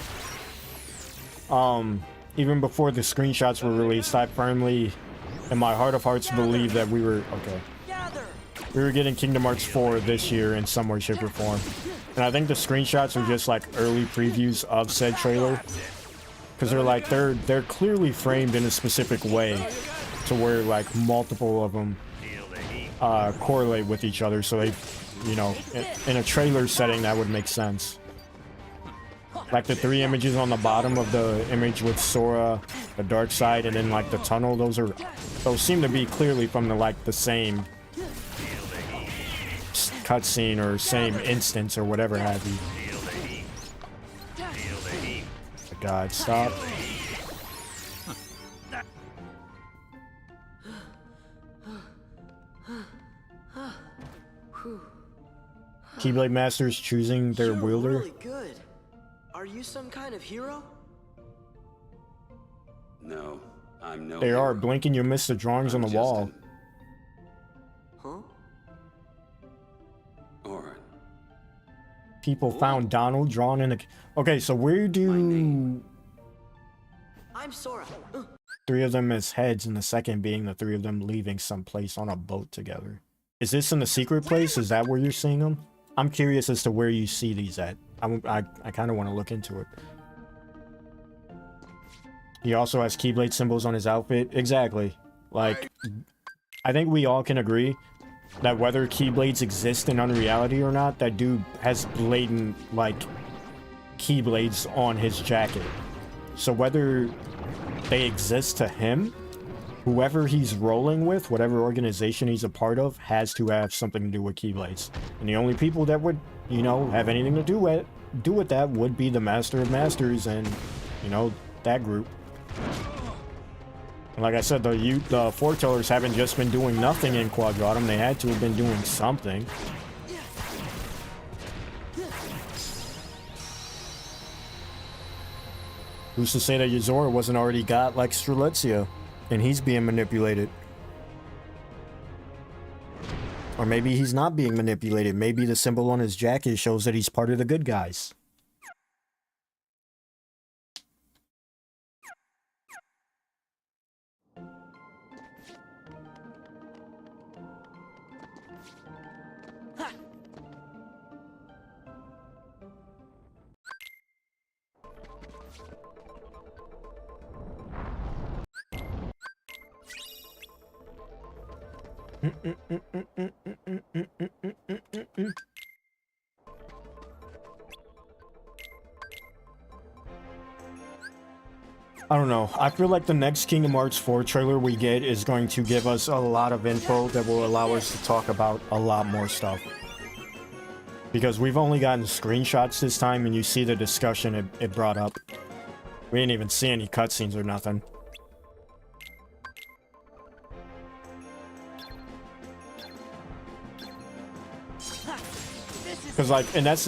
Even before the screenshots were released, I firmly, in my heart of hearts, believe that we were, okay. We were getting Kingdom Hearts 4 this year in some way, shape, or form. And I think the screenshots are just like early previews of said trailer. Because they're like, they're clearly framed in a specific way to where like multiple of them correlate with each other. So they, you know, in a trailer setting, that would make sense. Like the 3 images on the bottom of the image with Sora, the dark side, and then like the tunnel, those seem to be clearly from the same cutscene or same instance or whatever have you. God, stop. Keyblade Masters choosing their You're wielder. really good. Are you some kind of hero? No, I'm no They are. hero. Blinking, you missed the drawings on I'm the just wall. an Huh? Orin. People found Donald drawn in a... Okay, so where do I'm Sora. three of them as heads and the second being the three of them leaving someplace on a boat together? Is this in the secret place? Is that where you're seeing them? I'm curious as to where you see these at. I kind of want to look into it. He also has Keyblade symbols on his outfit. Exactly. Like, I think we all can agree that whether Keyblades exist in unreality or not, that dude has blatant, like, Keyblades on his jacket. So whether they exist to him, whoever he's rolling with, whatever organization he's a part of, has to have something to do with Keyblades. And the only people that would, you know, have anything to do with that would be the Master of Masters and, you know, that group. And like I said, the foretellers haven't just been doing nothing in Quadratum. They had to have been doing something. Who's to say that Yuzora wasn't already got like Strelitzia, and he's being manipulated? Or maybe he's not being manipulated. Maybe the symbol on his jacket shows that he's part of the good guys. I don't know. I feel like the next Kingdom Hearts 4 trailer we get is going to give us a lot of info that will allow us to talk about a lot more stuff. Because we've only gotten screenshots this time, and you see the discussion it brought up. We didn't even see any cutscenes or nothing. Because like, and that's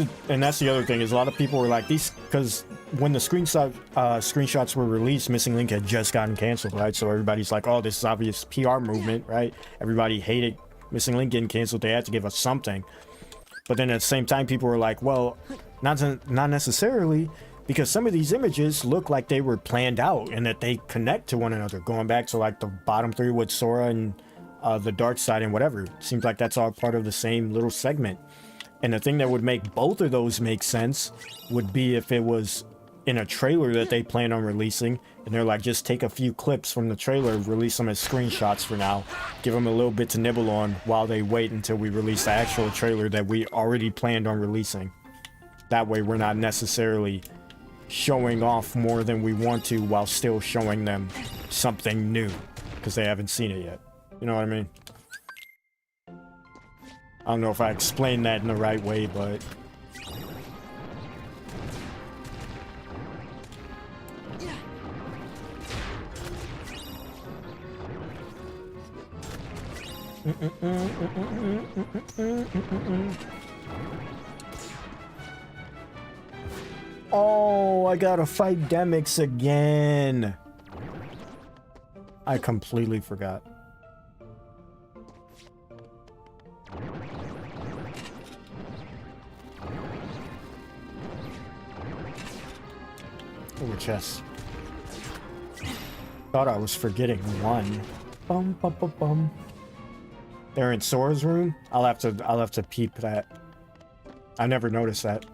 the other thing is a lot of people were like these, because when the screenshots were released, Missing Link had just gotten canceled, right? So everybody's like, oh, this is obvious PR movement, right? Everybody hated Missing Link getting canceled. They had to give us something. But then at the same time, people were like, well, not necessarily, because some of these images look like they were planned out and that they connect to one another, going back to like the bottom three with Sora and the dark side and whatever. Seems like that's all part of the same little segment. And the thing that would make both of those make sense would be if it was in a trailer that they plan on releasing, and they're like, just take a few clips from the trailer, release them as screenshots for now, give them a little bit to nibble on while they wait until we release the actual trailer that we already planned on releasing. That way we're not necessarily showing off more than we want to while still showing them something new, because they haven't seen it yet. You know what I mean? I don't know if I explained that in the right way, but... Oh, I gotta fight Demix again. I completely forgot. Oh, chest. Thought I was forgetting one. Bum bum bum bum. They're in Sora's room. I'll have to peep that. I never noticed that.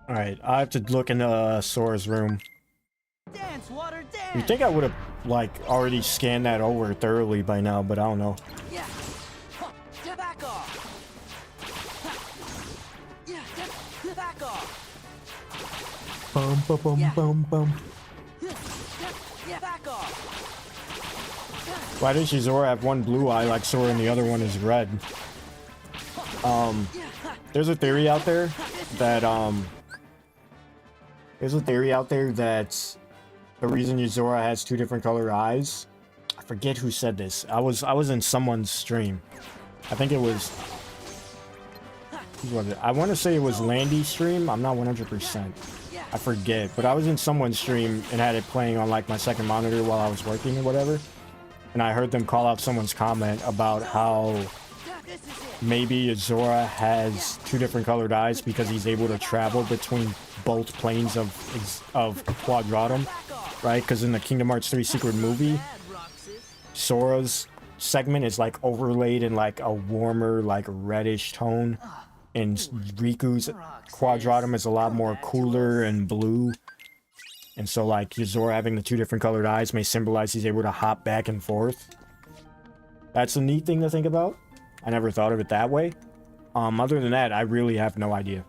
Alright, I have to look in Sora's room. Dance, water, dance. You'd think I would have, like, already scanned that over thoroughly by now, but I don't know. Yeah. Back off. Yeah. Back off. Bum bum bum Yeah. bum bum. Yeah. Back off. Why does Yuzora have one blue eye like Sora and the other one is red? There's a theory out there that the reason Yuzora has two different colored eyes. I forget who said this. I was in someone's stream. I think it was. Who was it? I want to say it was Landy's stream. I'm not 100%. I forget, but I was in someone's stream and had it playing on like my second monitor while I was working or whatever. And I heard them call out someone's comment about how maybe Yuzora has two different colored eyes because he's able to travel between both planes of Quadratum, right? Because in the Kingdom Hearts 3 Secret movie, Sora's segment is like overlaid in like a warmer, like reddish tone, and Riku's Quadratum is a lot more cooler and blue. And so like Yuzora having the two different colored eyes may symbolize he's able to hop back and forth. That's a neat thing to think about. I never thought of it that way. Other than that, I really have no idea.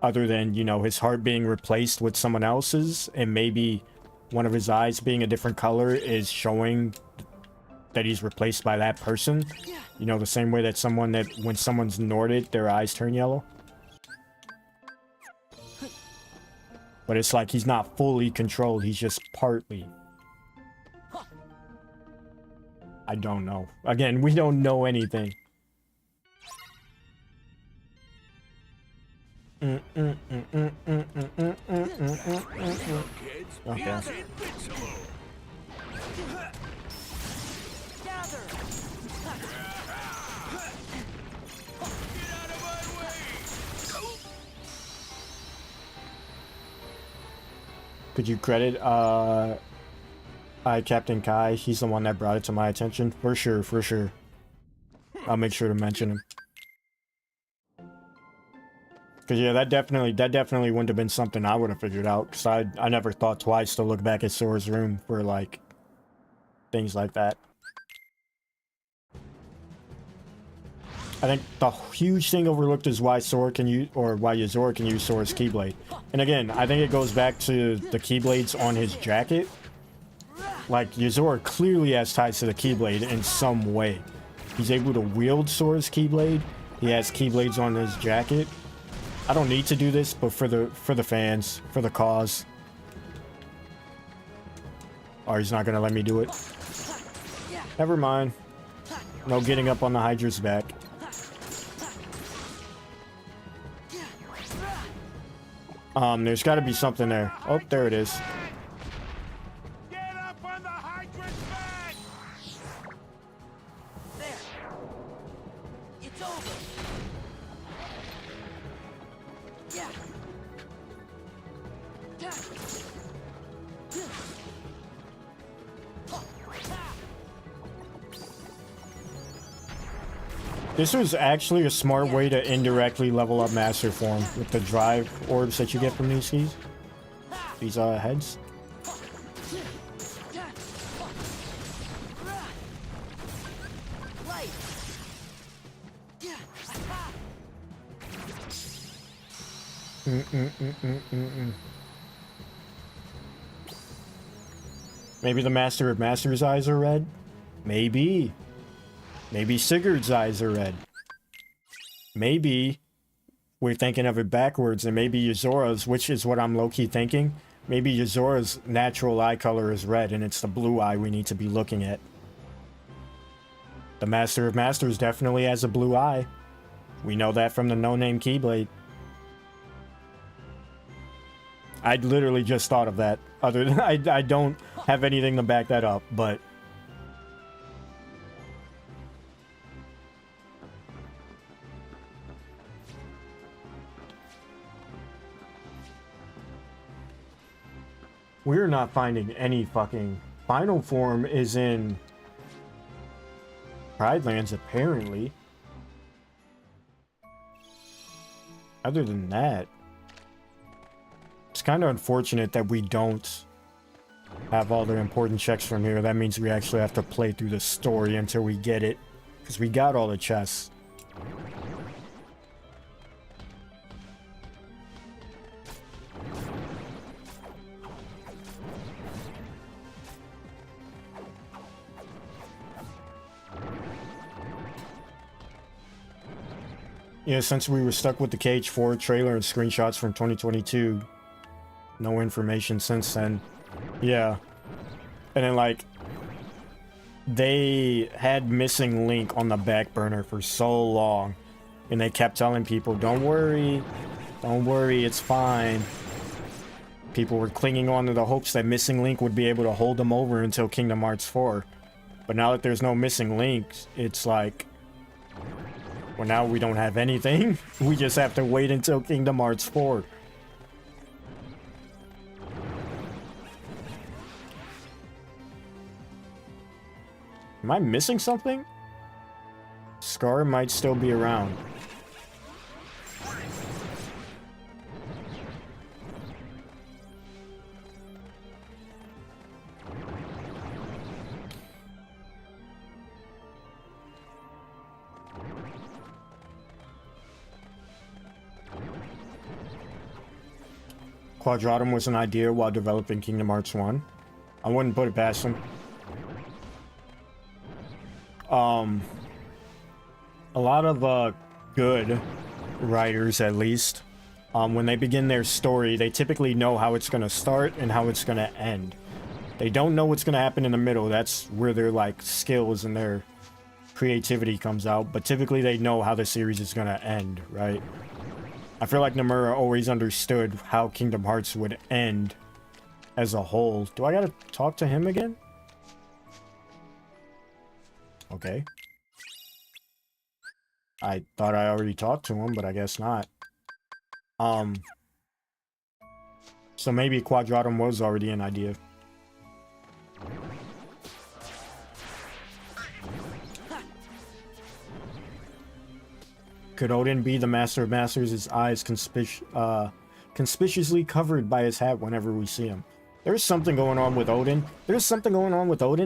Other than, you know, his heart being replaced with someone else's, and maybe one of his eyes being a different color is showing that he's replaced by that person. You know, the same way that when someone's Norded, their eyes turn yellow. But it's like he's not fully controlled, he's just partly. I don't know. Again, we don't know anything. Okay. Could you credit Captain Kai? He's the one that brought it to my attention. For sure, for sure. I'll make sure to mention him. Cause yeah, that definitely wouldn't have been something I would have figured out. Cause I never thought twice to look back at Sora's room for like things like that. I think the huge thing overlooked is why Sora can use, or why Yuzora can use Sora's Keyblade. And again, I think it goes back to the Keyblades on his jacket. Like, Yuzora clearly has ties to the Keyblade in some way. He's able to wield Sora's Keyblade. He has Keyblades on his jacket. I don't need to do this, but for the fans, for the cause. Oh, he's not gonna let me do it. Never mind. No getting up on the Hydra's back. There's got to be something there. Oh, there it is. Get up on the Hydra's back! There. It's over. Yeah. This was actually a smart way to indirectly level up Master Form with the drive orbs that you get from these keys. These heads. Maybe the Master of Masters' eyes are red? Maybe. Maybe Sigurd's eyes are red. Maybe we're thinking of it backwards, and maybe Yuzora's, which is what I'm low-key thinking, maybe Yuzora's natural eye color is red, and it's the blue eye we need to be looking at. The Master of Masters definitely has a blue eye. We know that from the no-name Keyblade. I literally just thought of that. Other than I don't have anything to back that up, but we're not finding any fucking... Final form is in Pride Lands, apparently. Other than that, it's kind of unfortunate that we don't have all the important checks from here. That means we actually have to play through the story until we get it, because we got all the chests. Yeah, since we were stuck with the KH4 trailer and screenshots from 2022, no information since then. Yeah. And then, like, they had Missing Link on the back burner for so long, and they kept telling people, don't worry, it's fine. People were clinging on to the hopes that Missing Link would be able to hold them over until Kingdom Hearts 4. But now that there's no Missing Links, it's like, well, now we don't have anything. We just have to wait until Kingdom Hearts 4. Am I missing something? Scar might still be around. Quadratum was an idea while developing Kingdom Hearts 1. I wouldn't put it past him. A lot of good writers, at least, when they begin their story, they typically know how it's going to start and how it's going to end. They don't know what's going to happen in the middle. That's where their, like, skills and their creativity comes out. But typically they know how the series is going to end, right? I feel like Nomura always understood how Kingdom Hearts would end as a whole. Do I gotta talk to him again? Okay. I thought I already talked to him, but I guess not. So maybe Quadratum was already an idea. Could Odin be the Master of Masters? His eyes conspicuously covered by his hat whenever we see him. There's something going on with Odin.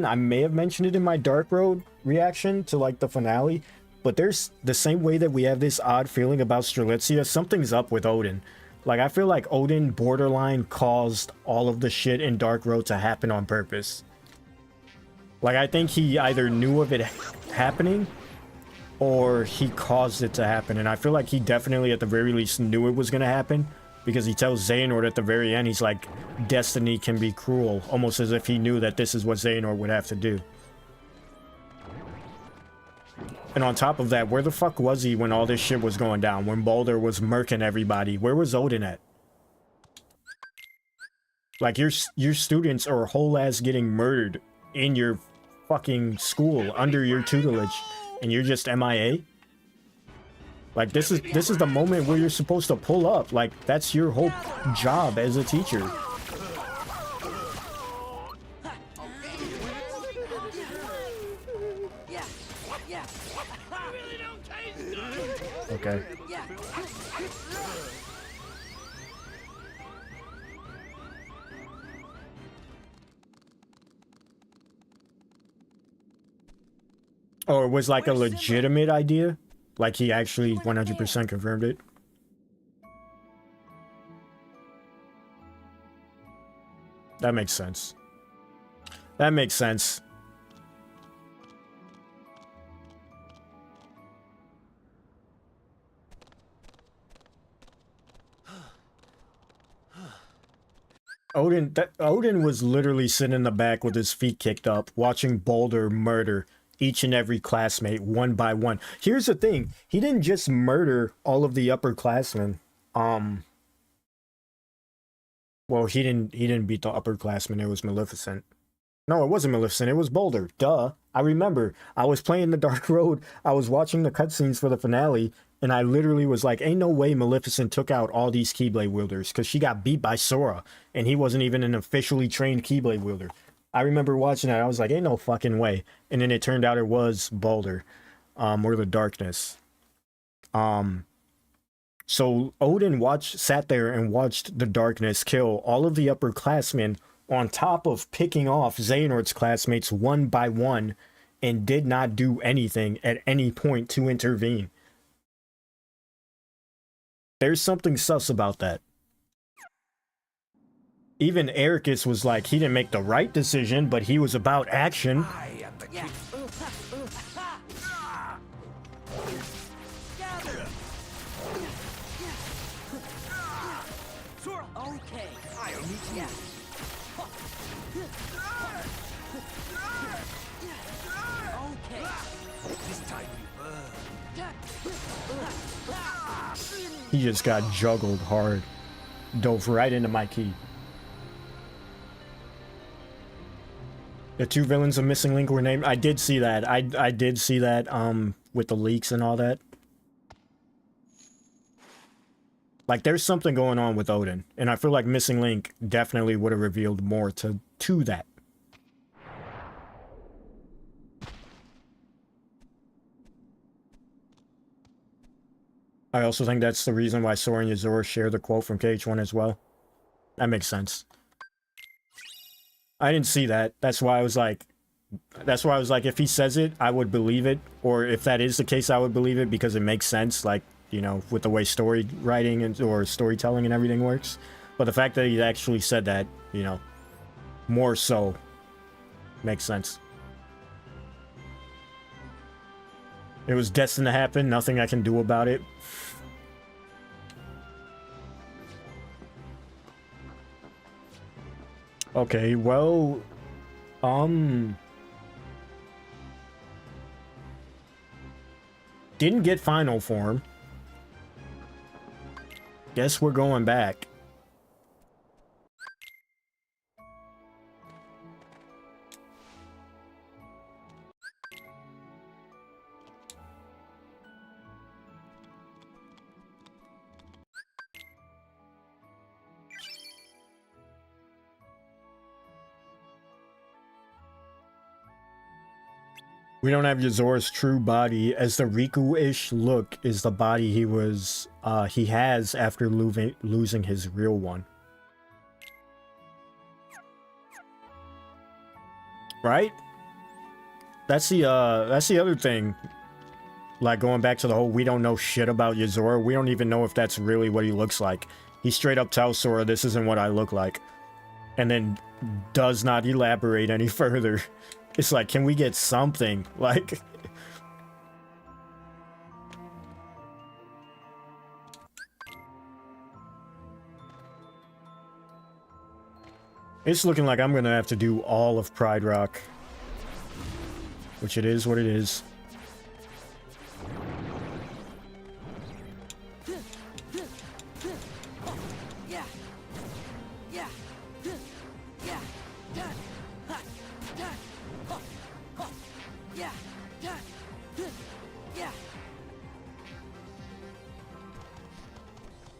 I may have mentioned it in my Dark Road reaction to, like, the finale. But there's the same way that we have this odd feeling about Strelitzia. Something's up with Odin. Like, I feel like Odin borderline caused all of the shit in Dark Road to happen on purpose. Like, I think he either knew of it happening or he caused it to happen. And I feel like he definitely, at the very least, knew it was going to happen. Because he tells Xehanort at the very end, he's like, destiny can be cruel. Almost as if he knew that this is what Xehanort would have to do. And on top of that, where the fuck was he when all this shit was going down? When Boulder was murking everybody? Where was Odin at? Like, your students are whole ass getting murdered in your fucking school, under your tutelage, and you're just MIA? Like, this is the moment where you're supposed to pull up. Like, that's your whole job as a teacher. Okay. Or it was like a legitimate idea? Like he actually 100% confirmed it? That makes sense. That makes sense. Odin was literally sitting in the back with his feet kicked up, watching Boulder murder each and every classmate one by one. Here's the thing. He didn't just murder all of the upperclassmen. Well, he didn't beat the upperclassmen. It was Maleficent. No, it wasn't Maleficent. It was Boulder. Duh. I remember. I was playing the Dark Road. I was watching the cutscenes for the finale, and I literally was like, ain't no way Maleficent took out all these Keyblade wielders, because she got beat by Sora, and he wasn't even an officially trained Keyblade wielder. I remember watching that. I was like, ain't no fucking way. And then it turned out it was Boulder, or the Darkness. So Odin sat there and watched the Darkness kill all of the upperclassmen on top of picking off Xehanort's classmates one by one, and did not do anything at any point to intervene. There's something sus about that. Even Ericus was like, he didn't make the right decision, but he was about action. He just got juggled hard. Dove right into my key. The two villains of Missing Link were named. I did see that. I did see that with the leaks and all that. Like, there's something going on with Odin, and I feel like Missing Link definitely would have revealed more to that. I also think that's the reason why Sora and Yozora share the quote from KH1 as well. That makes sense. I didn't see that. That's why I was like, if he says it, I would believe it. Or if that is the case, I would believe it because it makes sense, like, you know, with the way story writing and or storytelling and everything works. But the fact that he actually said that, you know, more so makes sense. It was destined to happen. Nothing I can do about it. Okay, well, didn't get final form. Guess we're going back. We don't have Yozora's true body, as the Riku-ish look is the body he has after losing his real one. Right? That's the other thing. Like, going back to the whole we don't know shit about Yozora, we don't even know if that's really what he looks like. He straight up tells Sora, this isn't what I look like. And then does not elaborate any further. It's like, can we get something? Like... It's looking like I'm gonna have to do all of Pride Rock. Which it is what it is.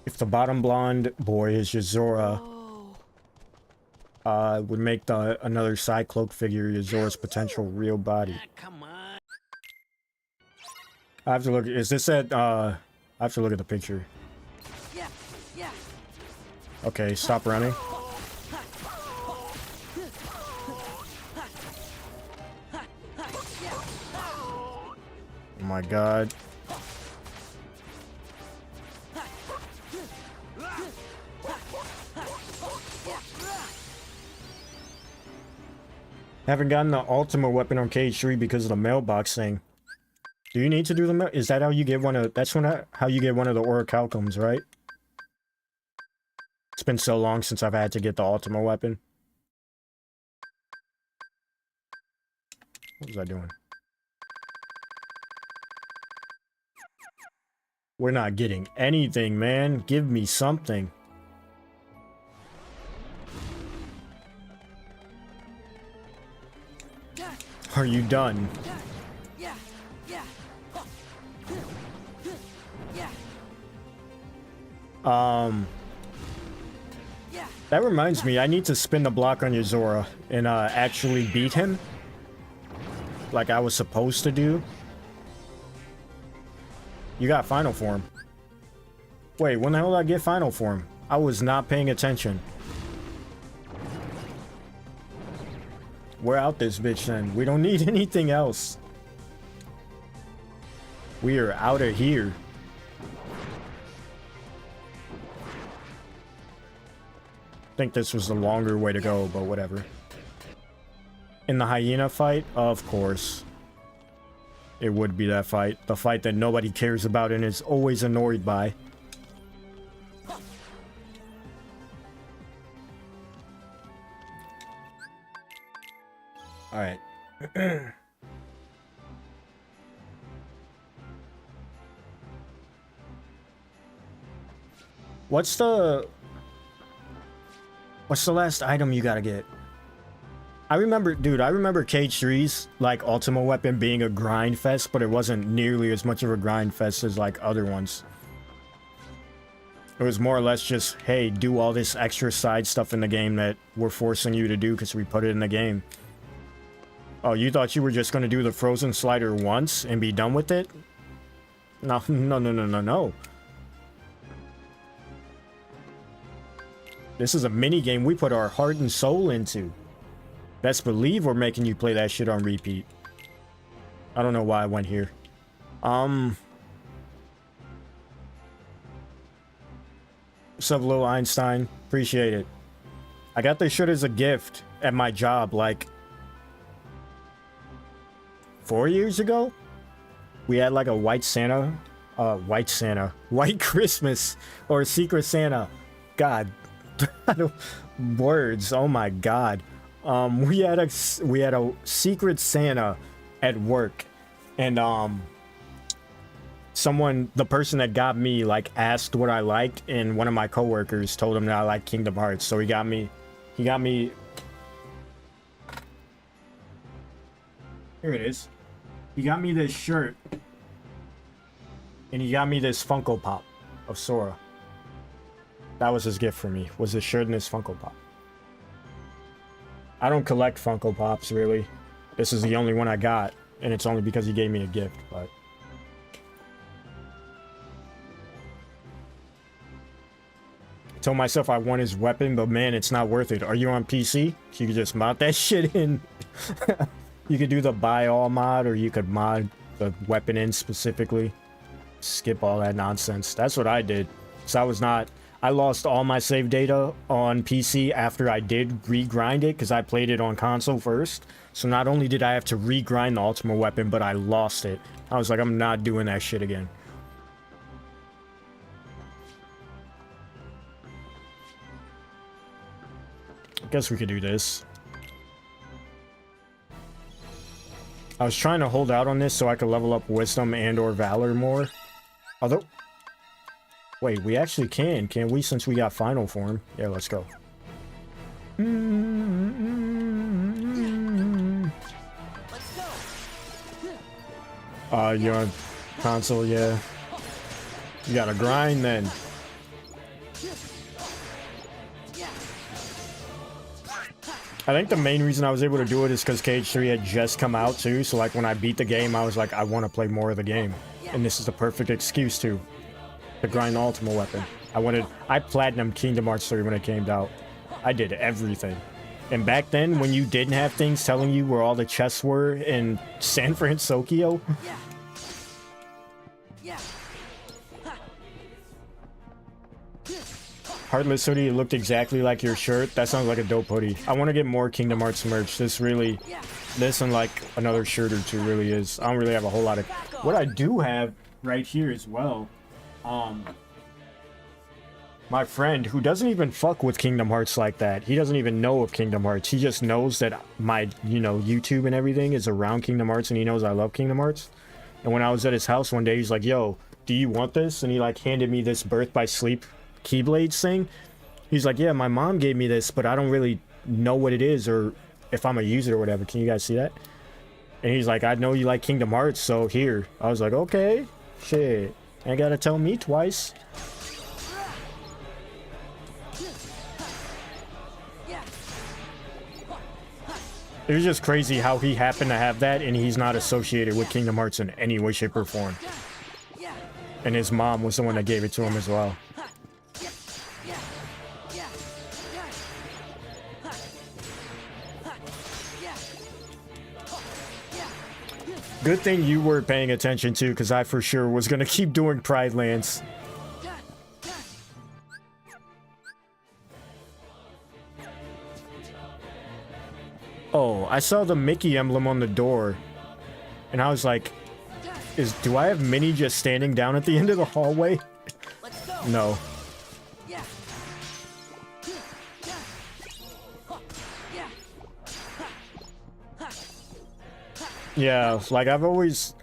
If the bottom blonde boy is Yozora, would make another side cloak figure Yozora's potential real body. Come on. I have to look. Is this at? I have to look at the picture. Okay, stop running. Oh my god. Haven't gotten the ultimate weapon on KH3 because of the mailbox thing. Do you need to do the is that how you get one of that's how you get one of the orichalcums, right? It's been so long since I've had to get the ultimate weapon. What was I doing? We're not getting anything, man. Give me something. Are you done? That reminds me, I need to spin the block on Yozora and actually beat him. Like I was supposed to do. You got final form. Wait, when the hell did I get final form? I was not paying attention. We're out this bitch then. We don't need anything else. We are out of here. I think this was the longer way to go, but whatever. In the hyena fight, of course. It would be that fight. The fight that nobody cares about and is always annoyed by. All right. What's the last item you gotta get? I remember, dude, I remember Cage 3's like ultimate weapon being a grind fest, but it wasn't nearly as much of a grind fest as like other ones. It was more or less just, hey, do all this extra side stuff in the game that we're forcing you to do because we put it in the game. Oh, you thought you were just going to do the frozen slider once and be done with it? No, no, no, no, no, no. This is a mini game we put our heart and soul into. Best believe we're making you play that shit on repeat. I don't know why I went here. What's up, Lil Einstein? Appreciate it. I got this shit as a gift at my job, like 4 years ago. We had like a white Christmas or Secret Santa. God, words. Oh my God. We had a Secret Santa at work, and the person that got me like asked what I liked, and one of my coworkers told him that I like Kingdom Hearts, so he got me here it is. He got me this shirt, and he got me this Funko Pop of Sora. That was his gift for me, was this shirt and this Funko Pop. I don't collect Funko Pops, really. This is the only one I got, and it's only because he gave me a gift, but... I told myself I want his weapon, but man, it's not worth it. Are you on PC? You could just mod that shit in. You could do the buy all mod, or you could mod the weapon in specifically. Skip all that nonsense. That's what I did. So I lost all my save data on PC after I did regrind it, because I played it on console first. So not only did I have to regrind the ultimate weapon, but I lost it. I was like, I'm not doing that shit again. I guess we could do this. I was trying to hold out on this so I could level up wisdom and or valor more. Although... Wait, we actually can we, since we got final form? Yeah, let's go. You're on console, yeah. You gotta grind then. I think the main reason I was able to do it is because Cage 3 had just come out too, so like when I beat the game, I was like, I want to play more of the game. And this is the perfect excuse to grind the ultimate weapon. I platinumed Kingdom Hearts 3 when it came out. I did everything. And back then, when you didn't have things telling you where all the chests were in San Francisco, Heartless hoodie, it looked exactly like your shirt. That sounds like a dope hoodie. I want to get more Kingdom Hearts merch. This and like another shirt or two really is. I don't really have a whole lot of... What I do have right here as well, my friend who doesn't even fuck with Kingdom Hearts like that. He doesn't even know of Kingdom Hearts. He just knows that my, YouTube and everything is around Kingdom Hearts, and he knows I love Kingdom Hearts. And when I was at his house one day, he's like, yo, do you want this? And he like handed me this Birth by Sleep Keyblades thing. He's like, yeah, my mom gave me this, but I don't really know what it is or if I'm gonna use it or whatever. Can you guys see that? And he's like, I know you like Kingdom Hearts, so here. I was like, okay, shit. Ain't gotta tell me twice. It was just crazy how he happened to have that and he's not associated with Kingdom Hearts in any way, shape, or form. And his mom was the one that gave it to him as well. Good thing you were paying attention too, because I for sure was gonna keep doing Pride Lands. Oh, I saw the Mickey emblem on the door, and I was like, do I have Minnie just standing down at the end of the hallway? No. Yeah, like I've always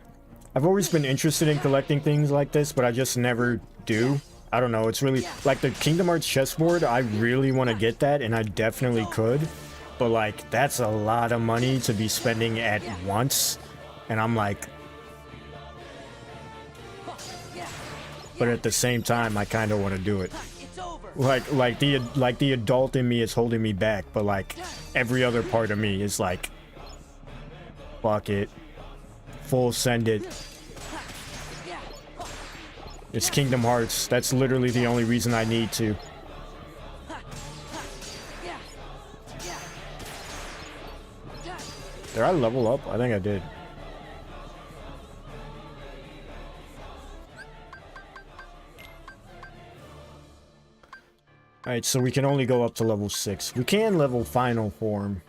been interested in collecting things like this, but I just never do. I don't know, it's really like the Kingdom Hearts chessboard. I really want to get that, and I definitely could, but like that's a lot of money to be spending at once, and I'm like, but at the same time I kind of want to do it. Like the adult in me is holding me back, but like every other part of me is like, fuck it, full send it. It's Kingdom Hearts. That's literally the only reason I need to. Did I level up? I think I did. Alright, so we can only go up to level 6. We can level final form.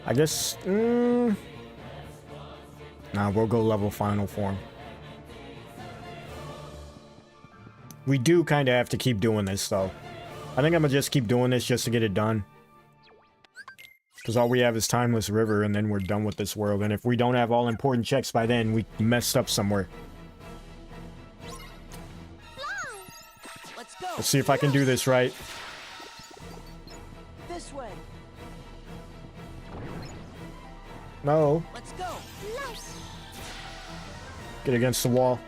I guess... Nah, we'll go level final form. We do kind of have to keep doing this, though. I think I'm gonna just keep doing this just to get it done. Because all we have is Timeless River, and then we're done with this world. And if we don't have all important checks by then, we messed up somewhere. Let's see if I can do this right. This way. No. Let's go. Get against the wall.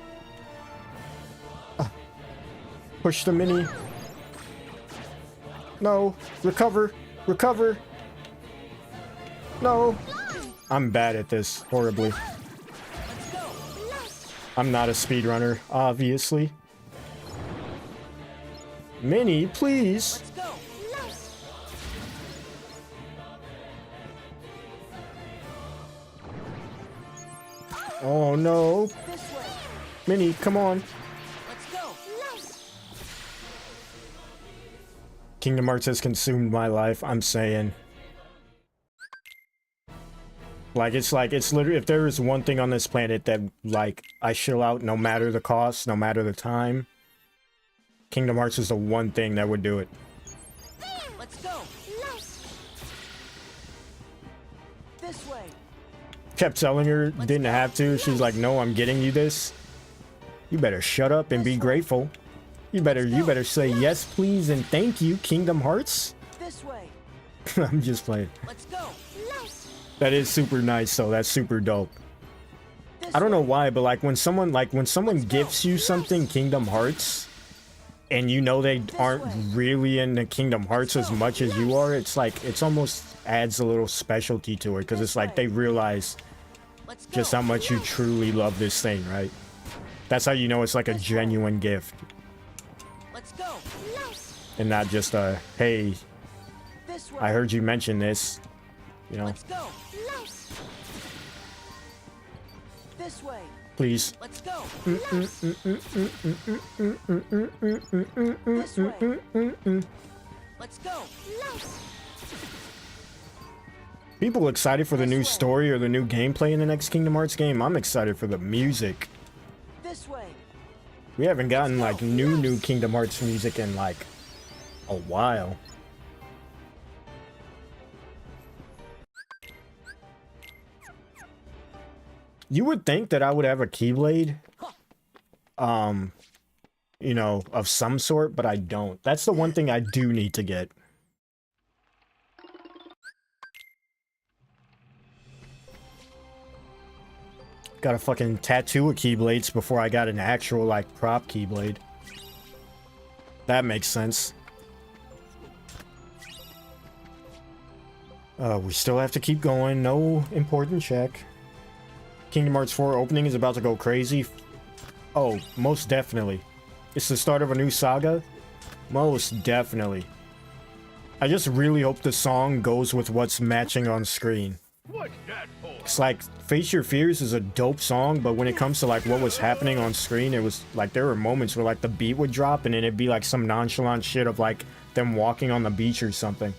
Push the mini. No. Recover. Recover. No. I'm bad at this. Horribly. I'm not a speedrunner, obviously. Mini, please. Oh no. Mini, come on. Kingdom Hearts has consumed my life, I'm saying. Like, it's literally, if there is one thing on this planet that, like, I chill out no matter the cost, no matter the time, Kingdom Hearts is the one thing that would do it. Let's go. This way. Kept telling her, didn't have to. She's like, no, I'm getting you this. You better shut up and be grateful. You better say yes, please, and thank you, Kingdom Hearts. This way. I'm just playing. Let's go. That is super nice, though. That's super dope. I don't know why, but like when someone gifts you something Kingdom Hearts, and you know they aren't really into Kingdom Hearts as much as you are, it's like, it's almost adds a little specialty to it, because it's like they realize just how much you truly love this thing, right? That's how you know it's like a genuine gift. Let's go. And not just a, hey, I heard you mention this, you know. Let's go. This way. Please. Let's go. This way. Let's go. People excited for the new story or the new gameplay in the next Kingdom Hearts game. I'm excited for the music. This way. We haven't gotten like new Kingdom Hearts music in like a while. You would think that I would have a Keyblade, you know, of some sort, but I don't. That's the one thing I do need to get. Got a fucking tattoo of Keyblades before I got an actual, like, prop Keyblade. That makes sense. We still have to keep going. No important check. Kingdom Hearts 4 opening is about to go crazy. Oh, most definitely. It's the start of a new saga? Most definitely. I just really hope the song goes with what's matching on screen. It's like, Face Your Fears is a dope song, but when it comes to like what was happening on screen, it was like there were moments where like the beat would drop and then it'd be like some nonchalant shit of like them walking on the beach or something.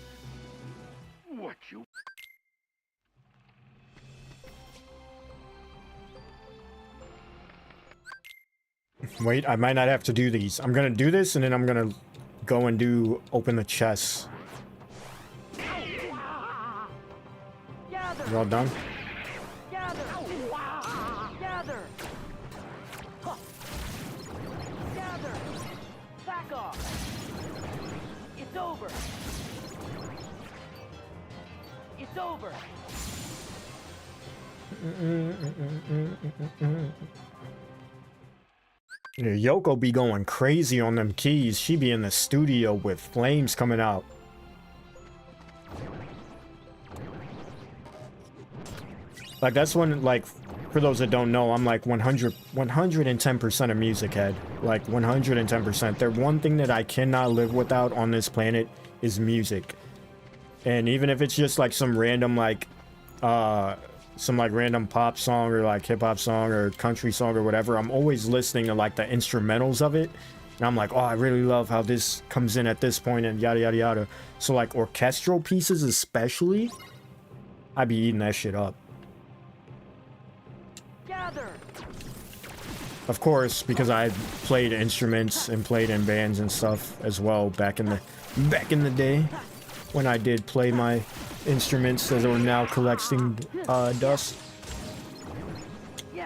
Wait, I might not have to do these. I'm gonna do this and then I'm gonna go and do open the chest. You all done? Gather! Gather! Gather! Back off! It's over! It's over! Yeah, Yoko be going crazy on them keys. She be in the studio with flames coming out. Like, that's when, like, for those that don't know, I'm like 110% a music head. Like, 110%. The one thing that I cannot live without on this planet is music. And even if it's just, like, some random, like, random pop song or, like, hip-hop song or country song or whatever, I'm always listening to, like, the instrumentals of it. And I'm like, oh, I really love how this comes in at this point and yada, yada, yada. So, like, orchestral pieces especially, I be eating that shit up. Of course, because I played instruments and played in bands and stuff as well back in the day when I did play my instruments that are now collecting dust. You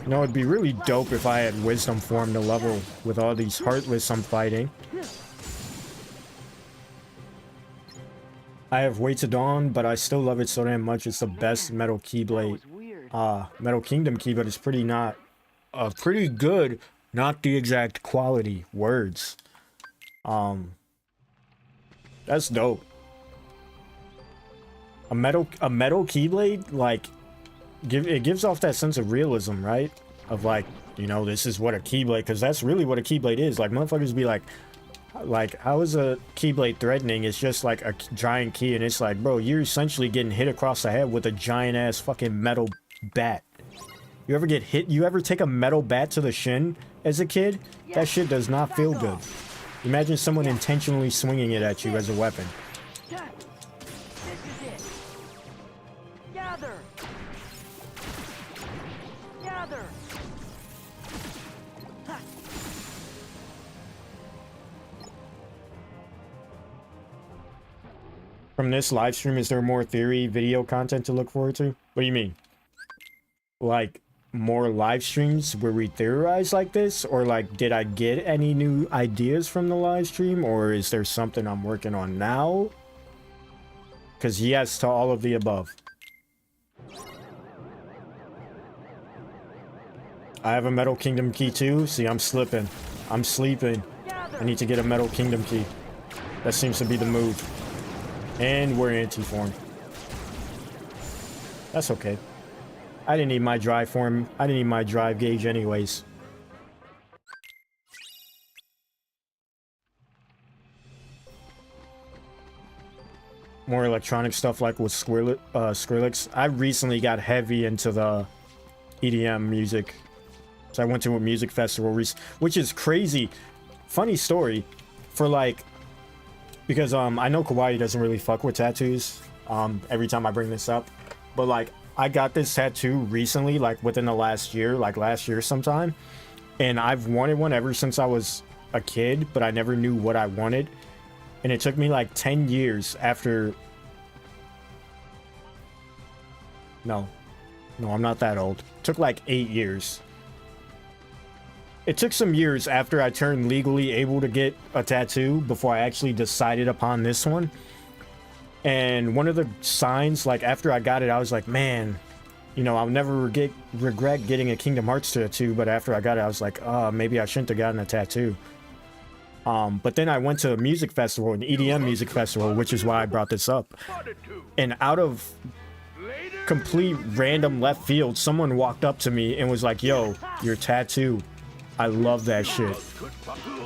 know, it'd be really dope if I had wisdom form to level with all these heartless I'm fighting. I have Way to Dawn, but I still love it so damn much. It's the best Metal Keyblade. Metal Kingdom key, but it's pretty good, not the exact quality words. That's dope. A metal Keyblade, like, it gives off that sense of realism, right? Of like, you know, this is what a Keyblade, because that's really what a Keyblade is. Like, motherfuckers be like, how is a Keyblade threatening? It's just like a giant key, and it's like, bro, you're essentially getting hit across the head with a giant ass fucking metal bat. You ever get hit? You ever take a metal bat to the shin as a kid? That shit does not feel good. Imagine someone intentionally swinging it at you as a weapon. This is it. Gather. Gather. From this live stream, is there more theory video content to look forward to? What do you mean? Like, more live streams where we theorize like this? Or like, did I get any new ideas from the live stream? Or is there something I'm working on now? Because yes to all of the above. I have a Metal Kingdom key too. See, I'm slipping. I'm sleeping. I need to get a Metal Kingdom key. That seems to be the move. And we're anti-form. That's okay. I didn't need my drive form. I didn't need my drive gauge anyways. More electronic stuff like with Skrillex. I recently got heavy into the EDM music. So I went to a music festival which is crazy. Funny story. For like, because I know Kawaii doesn't really fuck with tattoos every time I bring this up. But like, I got this tattoo recently, like within the last year, like last year sometime. And I've wanted one ever since I was a kid, but I never knew what I wanted. And it took me like 10 years after... No, I'm not that old. It took like 8 years. It took some years after I turned legally able to get a tattoo before I actually decided upon this one. And one of the signs, like after I got it, I was like, man, you know, I'll never regret getting a Kingdom Hearts tattoo. But after I got it, I was like, maybe I shouldn't have gotten a tattoo. But then I went to a music festival, an EDM music festival, which is why I brought this up. And out of complete random left field, someone walked up to me and was like, yo, your tattoo. I love that shit.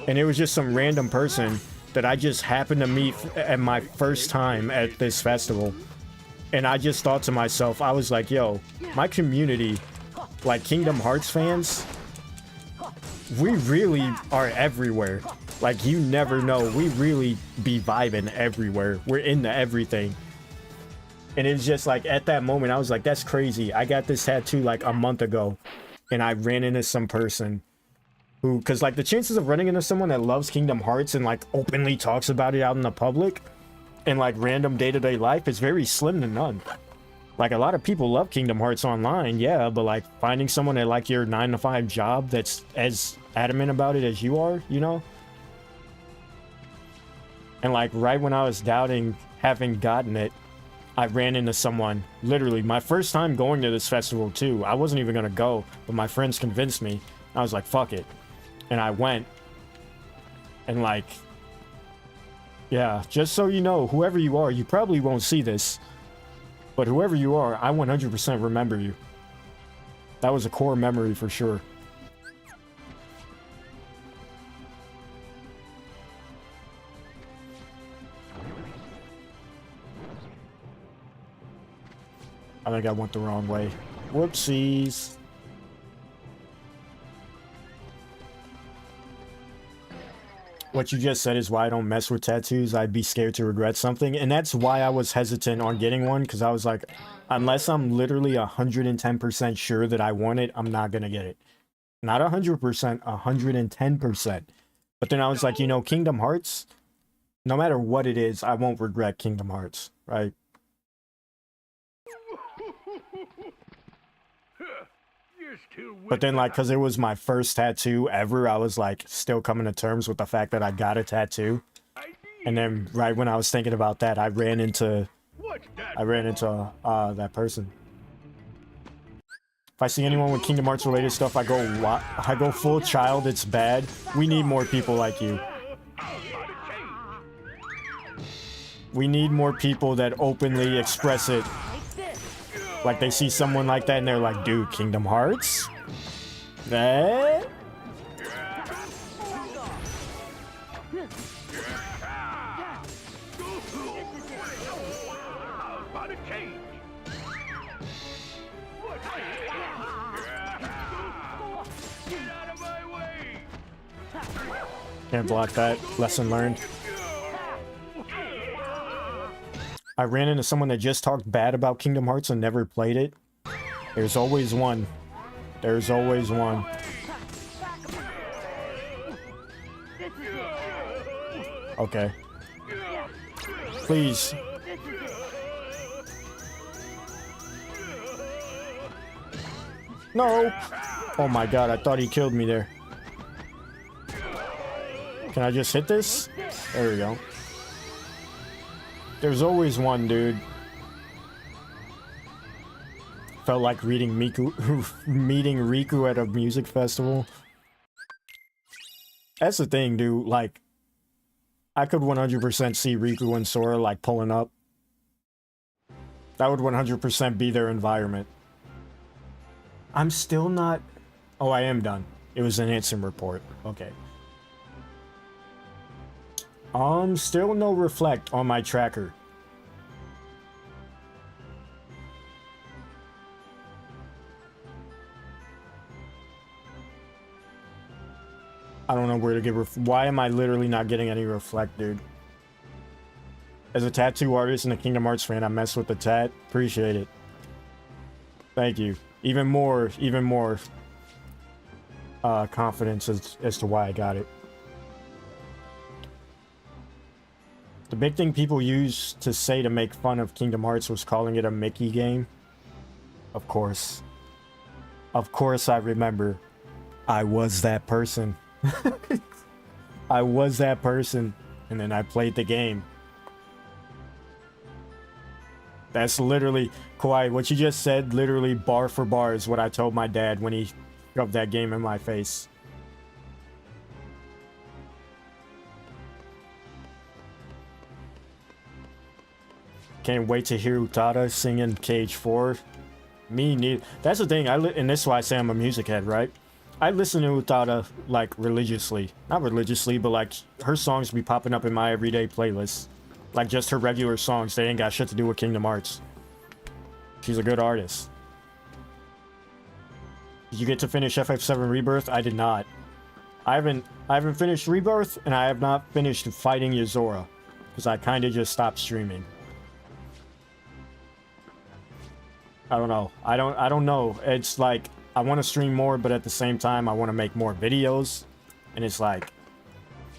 And it was just some random person that I just happened to meet at my first time at this festival. And I just thought to myself, I was like, yo, my community, like Kingdom Hearts fans, we really are everywhere. Like, you never know. We really be vibing everywhere. We're into everything. And it's just like, at that moment, I was like, that's crazy. I got this tattoo like a month ago. And I ran into some person who, because like the chances of running into someone that loves Kingdom Hearts and like openly talks about it out in the public and like random day-to-day life is very slim to none. Like, a lot of people love Kingdom Hearts Online, yeah, but like finding someone at like your 9 to 5 job that's as adamant about it as you are, you know? And like right when I was doubting having gotten it, I ran into someone, literally my first time going to this festival too. I wasn't even gonna go, but my friends convinced me. I was like, fuck it. And I went. And like, yeah, just so you know, whoever you are, you probably won't see this. But whoever you are, I 100% remember you. That was a core memory for sure. I think I went the wrong way. Whoopsies. What you just said is why I don't mess with tattoos. I'd be scared to regret something. And that's why I was hesitant on getting one. Because I was like, unless I'm literally 110% sure that I want it, I'm not going to get it. Not 100%, 110%. But then I was like, you know, Kingdom Hearts, no matter what it is, I won't regret Kingdom Hearts, right? But then, like, because it was my first tattoo ever, I was, like, still coming to terms with the fact that I got a tattoo. And then, right when I was thinking about that, I ran into that person. If I see anyone with Kingdom Hearts related stuff, I go full child, it's bad. We need more people like you. We need more people that openly express it. Like, they see someone like that and they're like, dude, Kingdom Hearts? That? Can't block that. Lesson learned. I ran into someone that just talked bad about Kingdom Hearts and never played it. There's always one. There's always one. Okay. Please. No! Oh my god, I thought he killed me there. Can I just hit this? There we go. There's always one, dude. Felt like meeting Riku at a music festival. That's the thing, dude. Like, I could 100% see Riku and Sora, like, pulling up. That would 100% be their environment. I'm still not... Oh, I am done. It was an instant report. Okay. Still no reflect on my tracker. I don't know where to get why am I literally not getting any reflect, dude? As a tattoo artist and a Kingdom Hearts fan, I mess with the tat. Appreciate it. Thank you. Even more confidence as to why I got it. The big thing people used to say to make fun of Kingdom Hearts was calling it a Mickey game. Of course. Of course I remember. I was that person. I was that person. And then I played the game. That's literally... Kawhi, what you just said, literally bar for bar is what I told my dad when he shoved that game in my face. Can't wait to hear Utada singing Cage 4. Me neither. That's the thing, and this is why I say I'm a music head, right? I listen to Utada, like, religiously. Not religiously, but, like, her songs be popping up in my everyday playlist. Like, just her regular songs. They ain't got shit to do with Kingdom Hearts. She's a good artist. Did you get to finish FF7 Rebirth? I did not. I haven't finished Rebirth, and I have not finished fighting Yozora. Because I kind of just stopped streaming. I don't know. I don't know. It's like, I want to stream more, but at the same time, I want to make more videos. And it's like,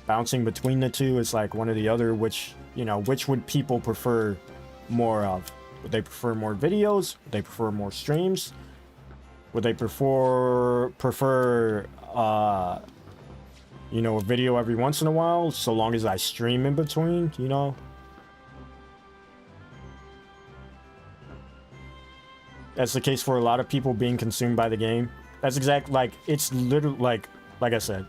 bouncing between the two is like one or the other, which, you know, which would people prefer more of? Would they prefer more videos? Would they prefer more streams? Would they prefer you know, a video every once in a while, so long as I stream in between, you know? That's the case for a lot of people being consumed by the game. That's exactly, like, it's literally, like I said,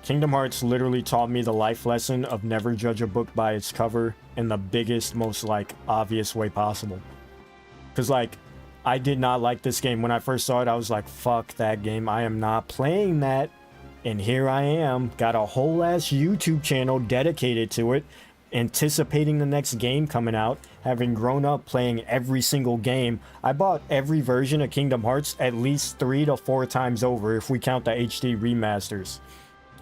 Kingdom Hearts literally taught me the life lesson of never judge a book by its cover in the biggest, most, like, obvious way possible. Because, like, I did not like this game. When I first saw it, I was like, fuck that game. I am not playing that. And here I am, got a whole ass YouTube channel dedicated to it, anticipating the next game coming out, having grown up playing every single game. I bought every version of Kingdom Hearts at least 3 to 4 times over if we count the HD remasters.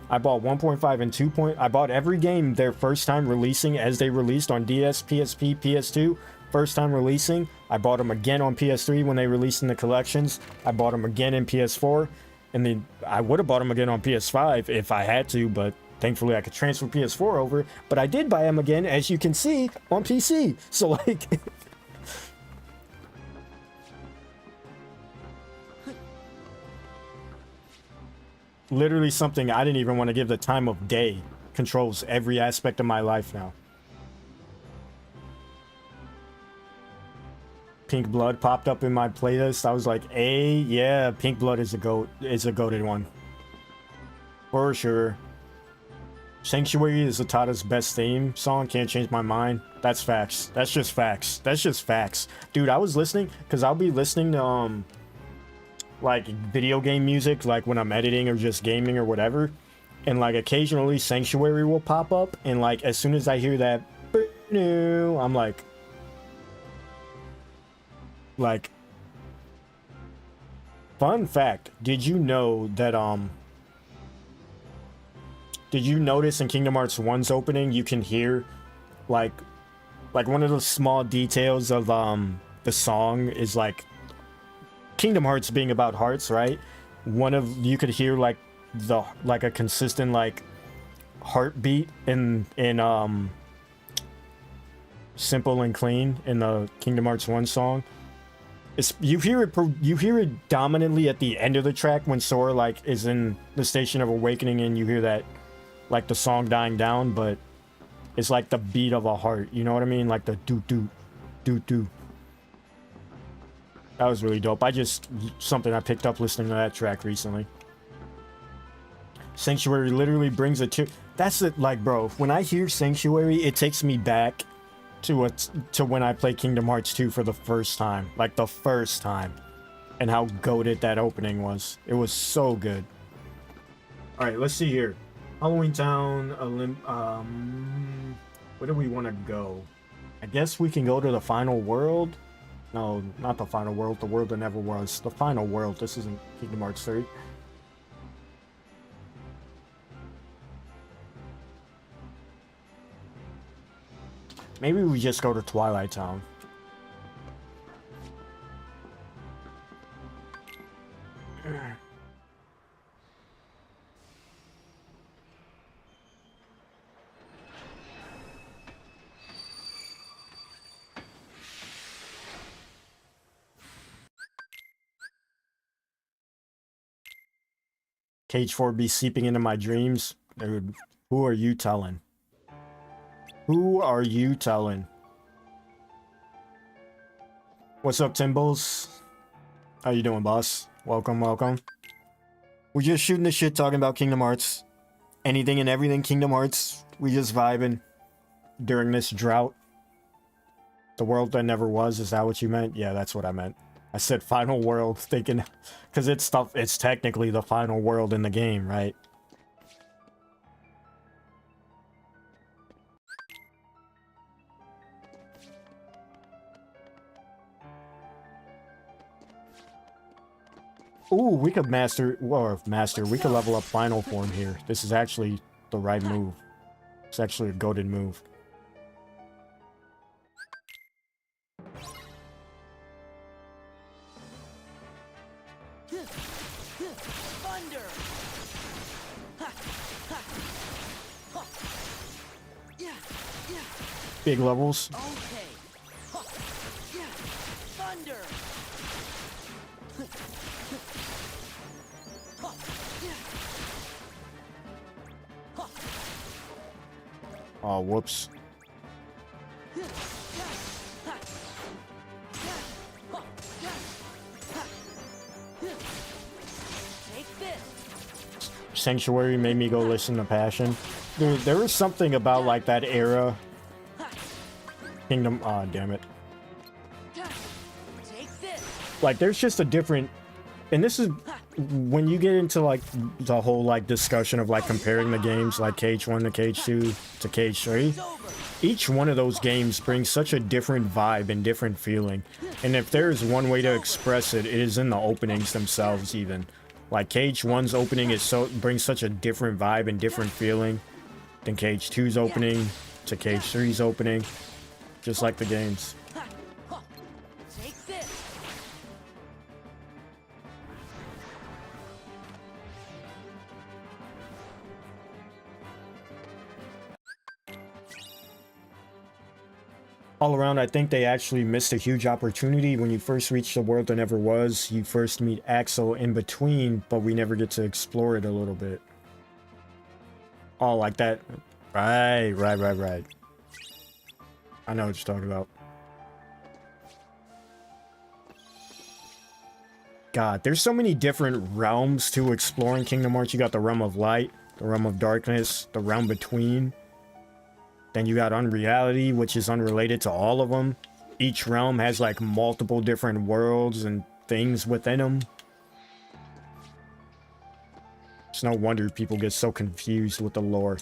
I bought 1.5 and 2. I bought every game their first time releasing as they released on DS, PSP, PS2. First time releasing. I bought them again on PS3 when they released in the collections. I bought them again in PS4. And then I would have bought them again on PS5 if I had to, but thankfully I could transfer PS4 over. But I did buy them again, as you can see, on PC. So, like... literally something I didn't even want to give the time of day controls every aspect of my life now. Pink Blood popped up in my playlist. I was like, hey, yeah, Pink Blood is a goated one. For sure. Sanctuary is Atada's best theme song. Can't change my mind. That's facts. That's just facts. That's just facts. Dude, I was listening, because I'll be listening to, like, video game music, like, when I'm editing or just gaming or whatever. And, like, occasionally Sanctuary will pop up. And, like, as soon as I hear that, I'm like, fun fact, did you know that, did you notice in Kingdom Hearts 1's opening, you can hear, like one of the small details of, the song is, like, Kingdom Hearts being about hearts, right? You could hear, like, a consistent, like, heartbeat in Simple and Clean in the Kingdom Hearts 1 song. You hear it dominantly at the end of the track when Sora, like, is in the Station of Awakening, and you hear that, like, the song dying down, but it's like the beat of a heart, you know what I mean? Like the doo-doo, doo-doo. That was really dope. Something I picked up listening to that track recently. Sanctuary literally brings a tear. That's it, like, bro, when I hear Sanctuary, it takes me back to when I played Kingdom Hearts 2 for the first time. Like, the first time. And how goated that opening was. It was so good. Alright, let's see here. Halloween Town, where do we want to go? I guess we can go to the final world. No, not the final world. The world that never was. The final world. This isn't Kingdom Hearts 3. Maybe we just go to Twilight Town. Cage 4 be seeping into my dreams. Dude, who are you telling? Who are you telling? What's up, Timbles? How you doing, boss? Welcome, welcome. We're just shooting the shit talking about Kingdom Hearts. Anything and everything Kingdom Hearts. We just vibing during this drought. The world that never was, is that what you meant? Yeah, that's what I meant. I said final world, thinking... Because it's technically the final world in the game, right? Ooh, we could we could level up final form here. This is actually the right move. It's actually a goated move. Thunder! Big levels. Okay. whoops. Take this. Sanctuary made me go listen to Passion. There was something about like that era. Kingdom, ah, damn it. Take this. Like there's just a different, and this is when you get into like the whole like discussion of like comparing the games like KH1 to KH2 to KH3. Each one of those games brings such a different vibe and different feeling. And if there is one way to express it, it is in the openings themselves even. Like KH1's opening is brings such a different vibe and different feeling than KH2's opening to KH3's opening. Just like the games. Take this. All around, I think they actually missed a huge opportunity. When you first reach the world that never was, you first meet Axel in between, but we never get to explore it a little bit. Oh, like that. Right. I know what you're talking about. God, there's so many different realms to explore in Kingdom Hearts. You got the Realm of Light, the Realm of Darkness, the Realm Between. Then you got Unreality, which is unrelated to all of them. Each realm has like multiple different worlds and things within them. It's no wonder people get so confused with the lore.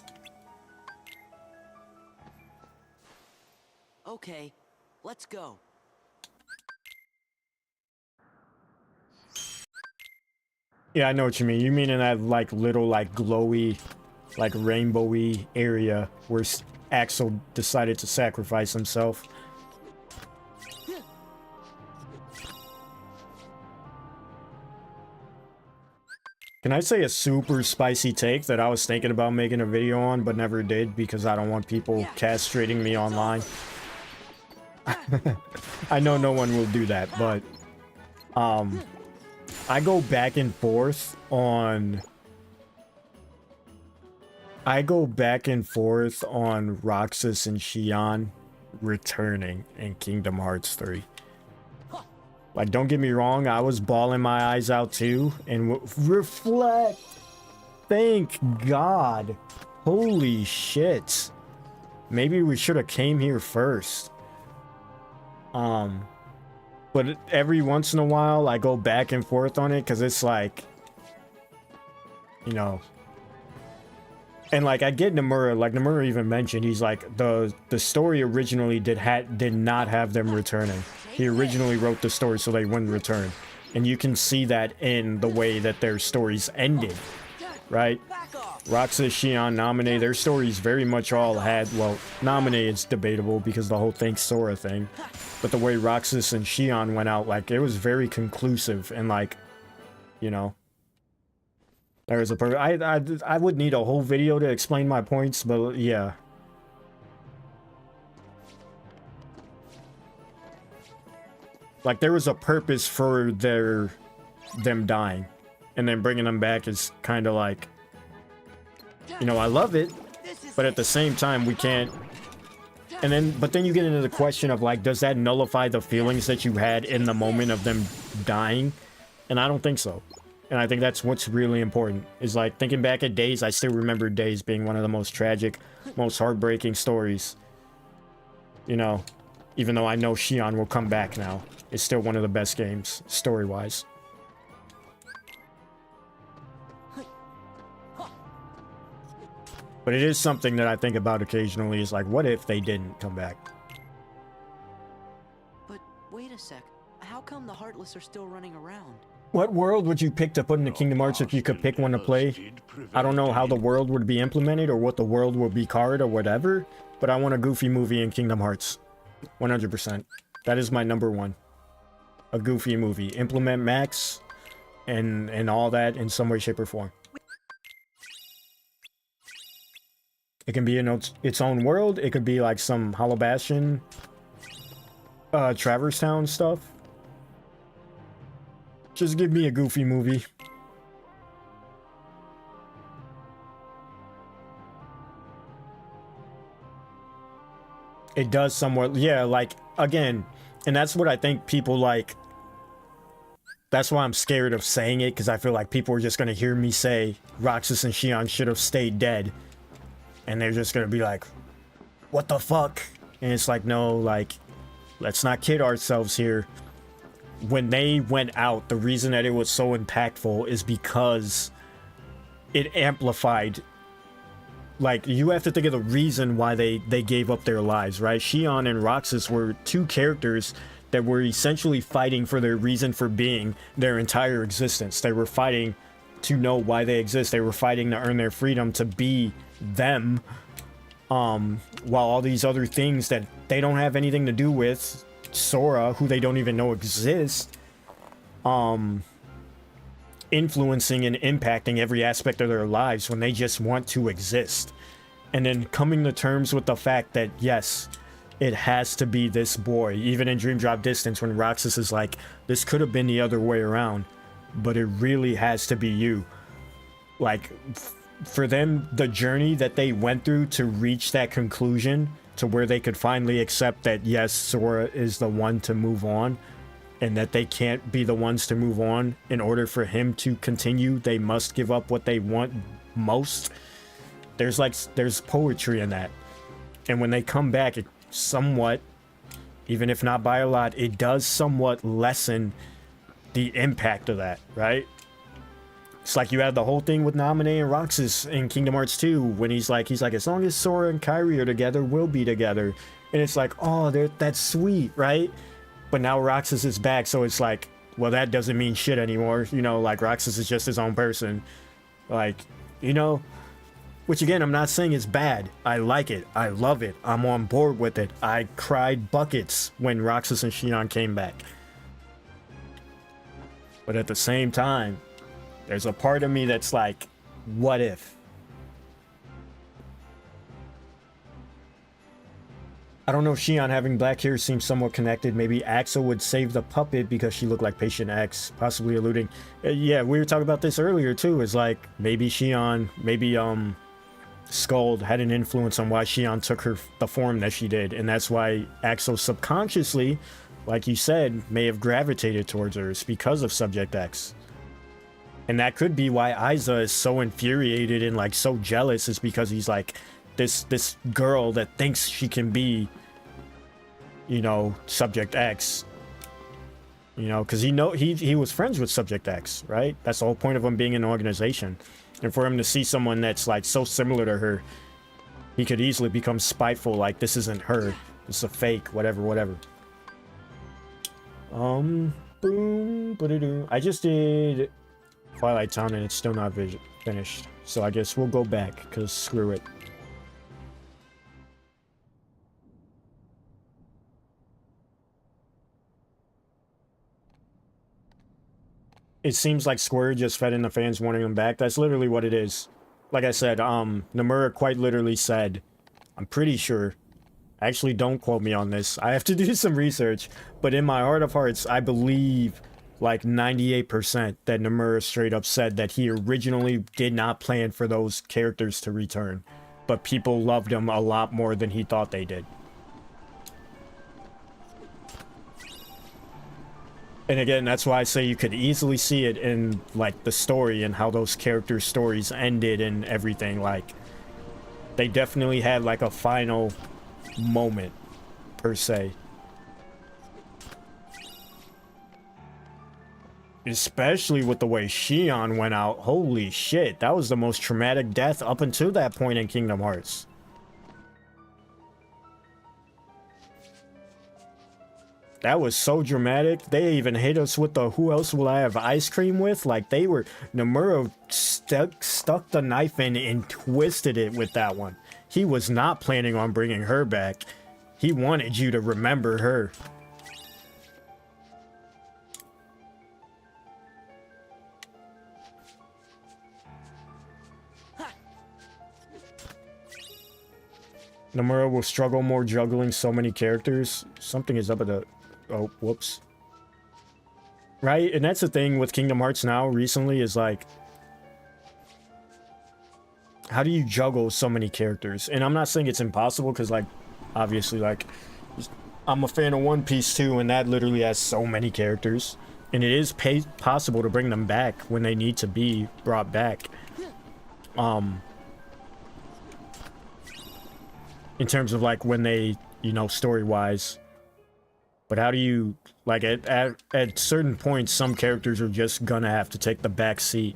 Okay, let's go. Yeah, I know what you mean. You mean in that like little like glowy, like rainbowy area where Axel decided to sacrifice himself. Can I say a super spicy take that I was thinking about making a video on but never did because I don't want people castrating me online? I know no one will do that, but I go back and forth on Roxas and Xion returning in Kingdom Hearts 3. Like, don't get me wrong, I was bawling my eyes out too, and reflect. Thank God. Holy shit. Maybe we should have came here first. But every once in a while, I go back and forth on it, because it's like, you know. And like, I get Nomura, like Nomura even mentioned, he's like, the story originally did not have them returning. He originally wrote the story so they wouldn't return. And you can see that in the way that their stories ended, right? Roxas, Xion, Naminé, their stories very much all had, well, Naminé is debatable because the whole Thanks Sora thing. But the way Roxas and Xion went out, like, it was very conclusive and like, you know. There is a I would need a whole video to explain my points, but yeah. Like, there was a purpose for them dying. And then bringing them back is kind of like, you know, I love it, but at the same time, we can't. But then you get into the question of like, does that nullify the feelings that you had in the moment of them dying? And I don't think so. And I think that's what's really important, is like thinking back at Days. I still remember Days being one of the most tragic, most heartbreaking stories. You know, even though I know Xion will come back now, it's still one of the best games, story-wise. But it is something that I think about occasionally, is like, what if they didn't come back? But wait a sec. How come the Heartless are still running around? What world would you pick to put into Kingdom Hearts if you could pick one to play? I don't know how the world would be implemented or what the world would be card or whatever, but I want a Goofy movie in Kingdom Hearts. 100%. That is my number one. A Goofy movie. Implement Max and all that in some way, shape, or form. It can be in its own world. It could be like some Hollow Bastion, Traverse Town stuff. Just give me a Goofy movie. It does somewhat, yeah, like, again, and that's what I think people like. That's why I'm scared of saying it, because I feel like people are just going to hear me say Roxas and Shion should have stayed dead. And they're just going to be like, what the fuck? And it's like, no, like, let's not kid ourselves here. When they went out, the reason that it was so impactful is because it amplified. Like, you have to think of the reason why they gave up their lives, right? Shion and Roxas were two characters that were essentially fighting for their reason for being their entire existence. They were fighting to know why they exist. They were fighting to earn their freedom to be them. While all these other things that they don't have anything to do with, Sora, who they don't even know exists, influencing and impacting every aspect of their lives when they just want to exist. And then coming to terms with the fact that, yes, it has to be this boy. Even in Dream Drop Distance, when Roxas is like, this could have been the other way around, but it really has to be you. Like, for them, the journey that they went through to reach that conclusion, to where they could finally accept that, yes, Sora is the one to move on, and that they can't be the ones to move on. In order for him to continue, they must give up what they want most. There's poetry in that. And when they come back, it somewhat, even if not by a lot, it does somewhat lessen the impact of that, right? It's like you had the whole thing with Naminé and Roxas in Kingdom Hearts 2 when he's like, as long as Sora and Kairi are together, we'll be together. And it's like, oh, that's sweet, right? But now Roxas is back, so it's like, well, that doesn't mean shit anymore. You know, like, Roxas is just his own person. Like, you know? Which, again, I'm not saying it's bad. I like it. I love it. I'm on board with it. I cried buckets when Roxas and Shion came back. But at the same time, there's a part of me that's like, what if? I don't know if Shion having black hair seems somewhat connected. Maybe Axel would save the puppet because she looked like Patient X, possibly alluding. Yeah, we were talking about this earlier too. It's like maybe Shion, maybe Skuld had an influence on why Shion took the form that she did, and that's why Axel subconsciously, like you said, may have gravitated towards her. It's because of Subject X. And that could be why Aiza is so infuriated and like so jealous, is because he's like, this girl that thinks she can be, you know, Subject X. You know, because he was friends with Subject X, right? That's the whole point of him being in an organization. And for him to see someone that's like so similar to her, he could easily become spiteful, like, this isn't her, this is a fake, whatever. Boom, ba-da-doo. I just did Twilight Town and it's still not finished. So I guess we'll go back, because screw it. It seems like Square just fed in the fans wanting them back. That's literally what it is. Like I said, Nomura quite literally said, I'm pretty sure, actually don't quote me on this, I have to do some research, but in my heart of hearts, I believe like 98% that Nomura straight up said that he originally did not plan for those characters to return, but people loved them a lot more than he thought they did. And again, that's why I say you could easily see it in like the story and how those characters' stories ended and everything. Like, they definitely had like a final moment per se. Especially with the way Shion went out. Holy shit, that was the most traumatic death up until that point in Kingdom Hearts. That was so dramatic. They even hit us with the who else will I have ice cream with? Like, they were, Nomura stuck the knife in and twisted it with that one. He was not planning on bringing her back. He wanted you to remember her. Nomura will struggle more juggling so many characters. Something is up at the... Oh, whoops. Right? And that's the thing with Kingdom Hearts now recently is like, how do you juggle so many characters? And I'm not saying it's impossible, because like obviously, like, I'm a fan of One Piece too, and that literally has so many characters. And it is possible to bring them back when they need to be brought back. In terms of like when they, you know, story-wise. But how do you, like, at certain points, some characters are just gonna have to take the back seat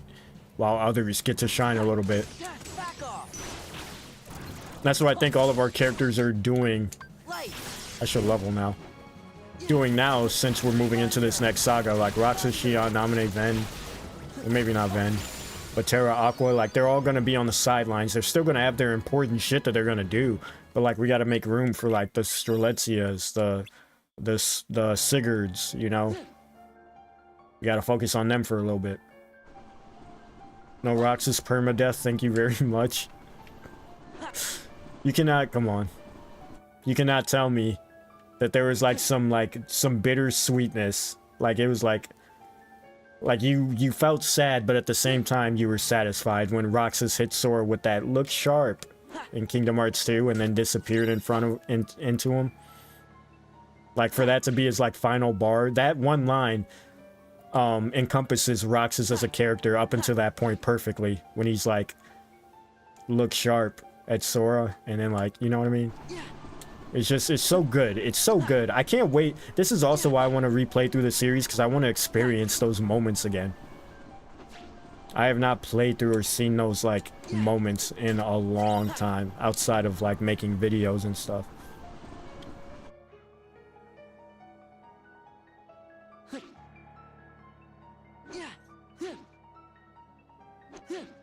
while others get to shine a little bit. That's what I think all of our characters are doing. I should level now. Doing now, since we're moving into this next saga, like Roxas, Shion, Naminé, Ven, or maybe not Ven, but Terra, Aqua, like they're all gonna be on the sidelines. They're still gonna have their important shit that they're gonna do, but like we gotta make room for like the Strelitzias, the Sigurds, you know. We gotta focus on them for a little bit. No Roxas permadeath, thank you very much. You cannot, come on. You cannot tell me that there was like some bitter sweetness. Like it was like you felt sad, but at the same time you were satisfied when Roxas hit Sora with that look sharp in Kingdom Hearts 2 and then disappeared in front of into him. Like for that to be his like final bar, that one line encompasses Roxas as a character up until that point perfectly, when he's like look sharp at Sora and then like, you know what I mean? It's just, it's so good. It's so good. I can't wait. This is also why I want to replay through the series, because I want to experience those moments again. I have not played through or seen those, like, moments in a long time, outside of, like, making videos and stuff.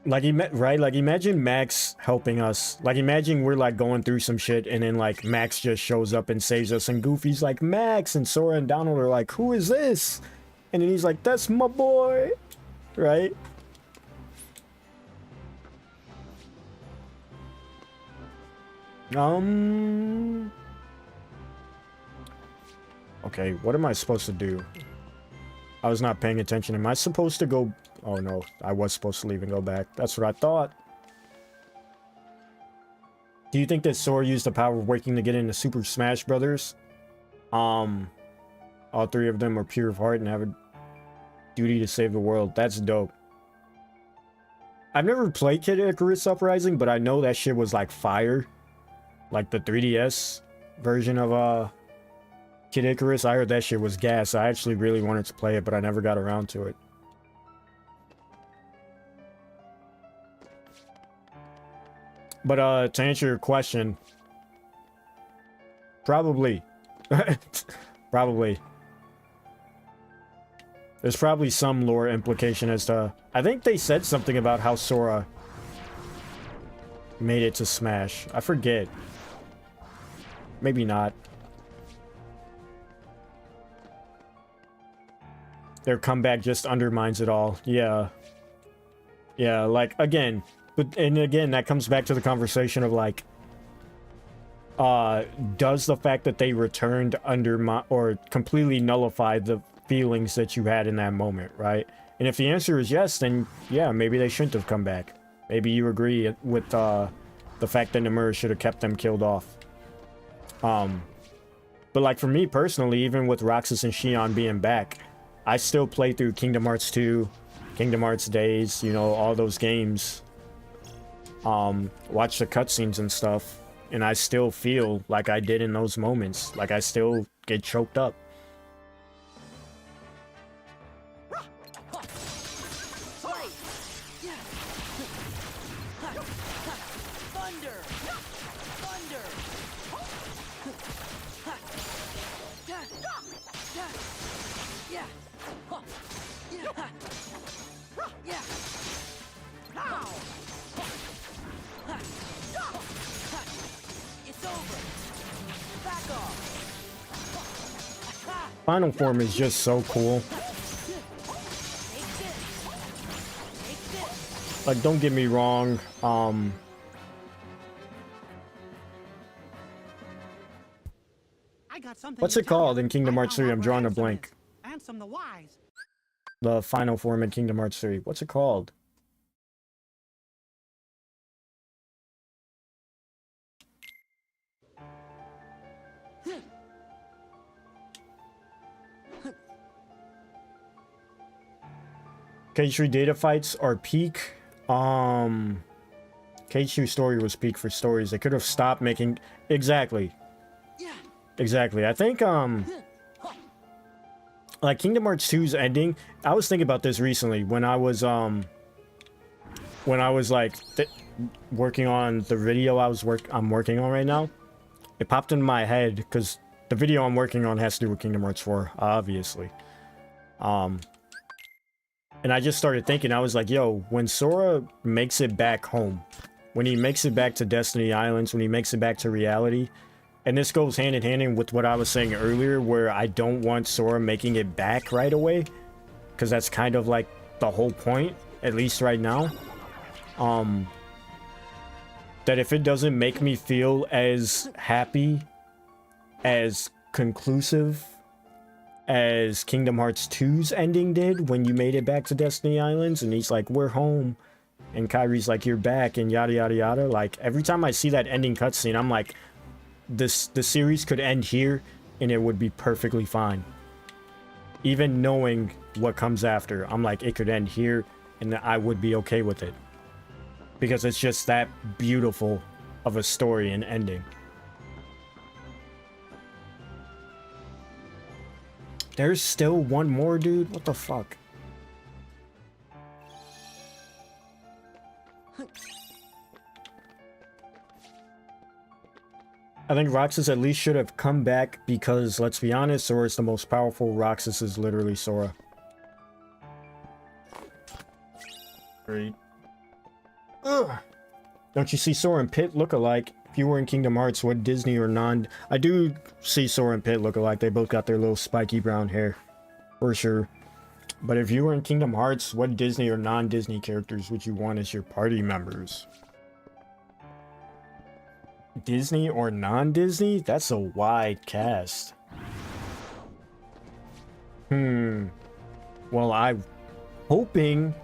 Like, right? Like, imagine Max helping us. Like, imagine we're, like, going through some shit, and then, like, Max just shows up and saves us, and Goofy's like, Max, and Sora and Donald are like, who is this? And then he's like, that's my boy. Right? Okay, what am I supposed to do? I was not paying attention. Am I supposed to go... Oh no, I was supposed to leave and go back. That's what I thought. Do you think that Sora used the power of waking to get into Super Smash Brothers? All three of them are pure of heart and have a duty to save the world. That's dope. I've never played Kid Icarus Uprising, but I know that shit was like fire. Like the 3DS version of Kid Icarus. I heard that shit was gas. I actually really wanted to play it, but I never got around to it. But to answer your question, probably. Probably. There's probably some lore implication as to... I think they said something about how Sora made it to Smash. I forget. Maybe not. Their comeback just undermines it all. Yeah. Yeah, like, again... But, and again, that comes back to the conversation of, like, does the fact that they returned or completely nullify the feelings that you had in that moment, right? And if the answer is yes, then, yeah, maybe they shouldn't have come back. Maybe you agree with, the fact that Nomura should have kept them killed off. But, like, for me personally, even with Roxas and Shion being back, I still play through Kingdom Hearts 2, Kingdom Hearts Days, you know, all those games. Watch the cutscenes and stuff, and I still feel like I did in those moments. Like I still get choked up. Final form is just so cool. Like, don't get me wrong, what's it called in Kingdom Hearts 3? I'm drawing a blank. The final form in Kingdom Hearts 3. What's it called? Cage 3 data fights are peak. Cage 2 story was peak for stories. They could have stopped making... Exactly. Exactly. I think, like, Kingdom Hearts 2's ending... I was thinking about this recently when I was, like, working on the video I'm working on right now. It popped into my head, because the video I'm working on has to do with Kingdom Hearts 4, obviously. And I just started thinking, I was like, yo, when Sora makes it back home, when he makes it back to Destiny Islands, when he makes it back to reality, and this goes hand in hand with what I was saying earlier, where I don't want Sora making it back right away, because that's kind of like the whole point, at least right now. That if it doesn't make me feel as happy, as conclusive, as Kingdom Hearts 2's ending did when you made it back to Destiny Islands and he's like, we're home, and Kyrie's like, you're back, and yada yada yada. Like, every time I see that ending cutscene, I'm like, the series could end here and it would be perfectly fine. Even knowing what comes after, I'm like, it could end here and I would be okay with it, because it's just that beautiful of a story and ending. There's still one more, dude? What the fuck? I think Roxas at least should have come back because, let's be honest, Sora's the most powerful. Roxas is literally Sora. Great. Ugh. Don't you see Sora and Pit look alike? If you were in Kingdom Hearts, what Disney or non... I do see Sora and Pit look alike. They both got their little spiky brown hair. For sure. But if you were in Kingdom Hearts, what Disney or non-Disney characters would you want as your party members? Disney or non-Disney? That's a wide cast. Well, I'm hoping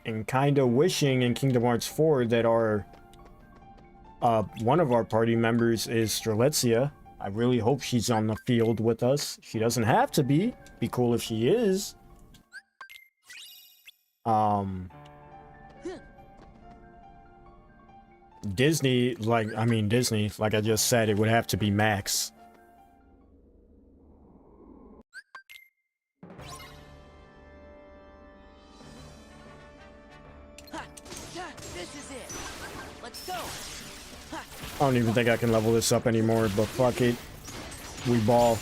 and kind of wishing in Kingdom Hearts 4 that our one of our party members is Strelitzia. I really hope she's on the field with us. She doesn't have to be. Be cool if she is. Disney, Disney, like I just said, it would have to be Max. This is it. Let's go. I don't even think I can level this up anymore, but fuck it. We ball.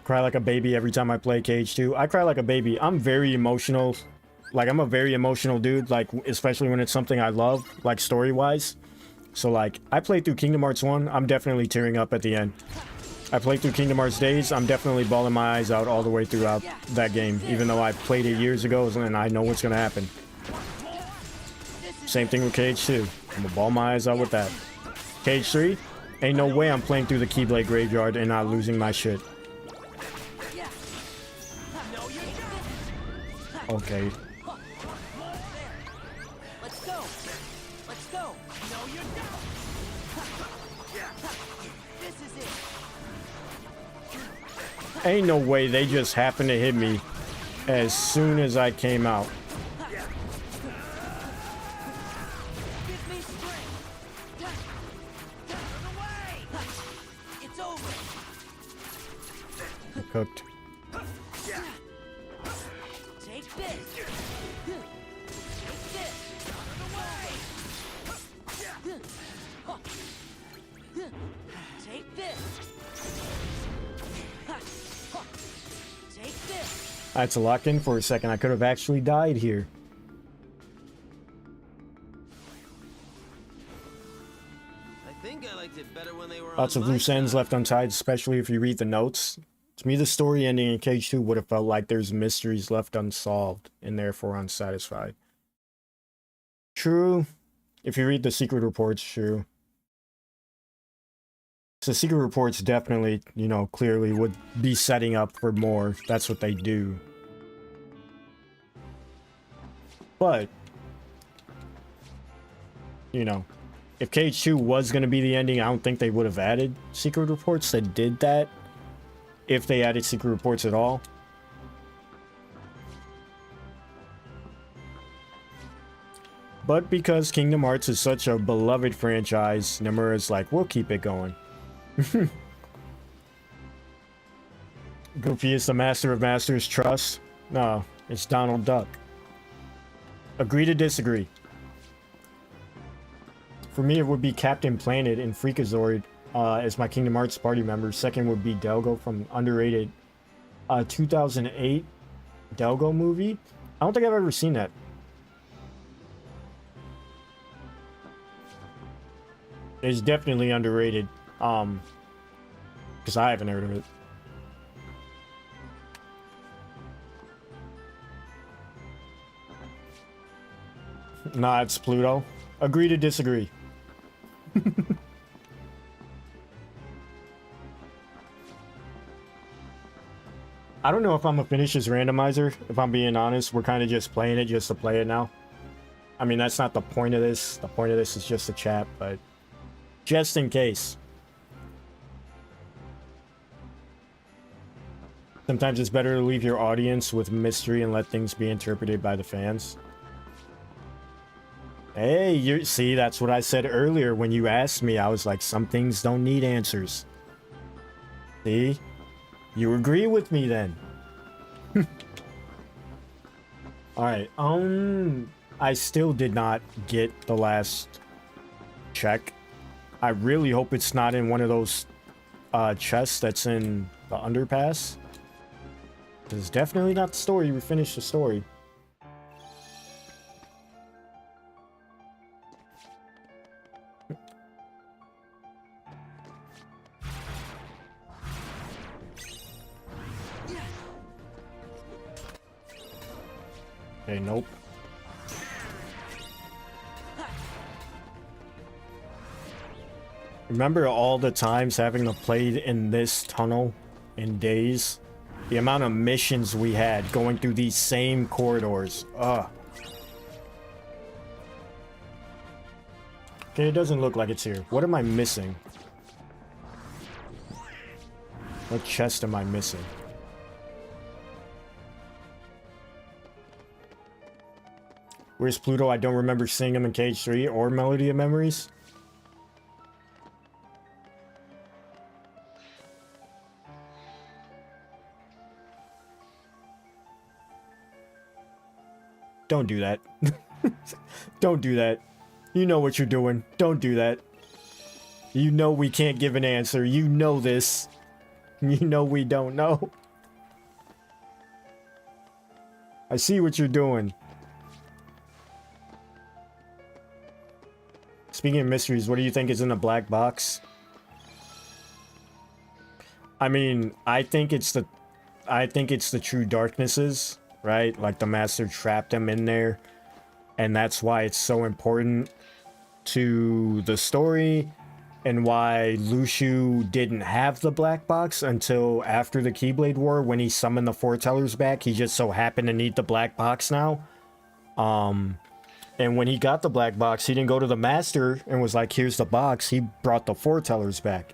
Cry like a baby every time I play Cage 2. I cry like a baby. I'm very emotional. Like, I'm a very emotional dude, like, especially when it's something I love, like, story-wise. So, like, I played through Kingdom Hearts 1, I'm definitely tearing up at the end. I played through Kingdom Hearts Days, I'm definitely bawling my eyes out all the way throughout that game, even though I played it years ago and I know what's gonna happen. Same thing with Cage 2. I'm gonna bawl my eyes out with that. Cage 3, ain't no way I'm playing through the Keyblade Graveyard and not losing my shit. Okay. Ain't no way they just happened to hit me as soon as I came out. I'm cooked. Take this. Take this. I had to lock in for a second. I could have actually died here. I think I liked it better when they were Lots on of my loose ends side. left untied, especially if you read the notes. To me, the story ending in Cage 2 would have felt like there's mysteries left unsolved and therefore unsatisfied. True. If you read the secret reports, true. So secret reports definitely, you know, clearly would be setting up for more. That's what they do. But, you know, if Cage 2 was going to be the ending, I don't think they would have added secret reports that did that. If they added secret reports at all. But because Kingdom Hearts is such a beloved franchise, Nomura's like, we'll keep it going. Goofy is the master of masters, trust? No, it's Donald Duck. Agree to disagree. For me, it would be Captain Planet and Freakazoid as my Kingdom Hearts party members. Second would be Delgo from underrated 2008 Delgo movie. I don't think I've ever seen that. It's definitely underrated. Because I haven't heard of it. Nah, it's Pluto. Agree to disagree. I don't know if I'm gonna finish this randomizer. If I'm being honest, we're kind of just playing it just to play it now. I mean, that's not the point of this. The point of this is just a chat, but just in case. Sometimes it's better to leave your audience with mystery and let things be interpreted by the fans. Hey, you see, that's what I said earlier when you asked me. I was like, some things don't need answers. See? You agree with me then. Alright, I still did not get the last check. I really hope it's not in one of those chests that's in the underpass. It's definitely not the story. We finished the story. Okay, nope. Remember all the times having to play in this tunnel in days? The amount of missions we had going through these same corridors. Ugh. Okay, it doesn't look like it's here. What am I missing? What chest am I missing? Where's Pluto? I don't remember seeing him in Cage 3 or Melody of Memories. Don't do that. Don't do that. You know what you're doing. Don't do that. You know we can't give an answer. You know this. You know we don't know. I see what you're doing. Speaking of mysteries, what do you think is in the black box? I mean, I think it's the true darknesses, right? Like the master trapped them in there, and that's why it's so important to the story and why Lucio didn't have the black box until after the Keyblade War when he summoned the foretellers back. He just so happened to need the black box now. And when he got the black box, he didn't go to the master and was like, here's the box. He brought the foretellers back.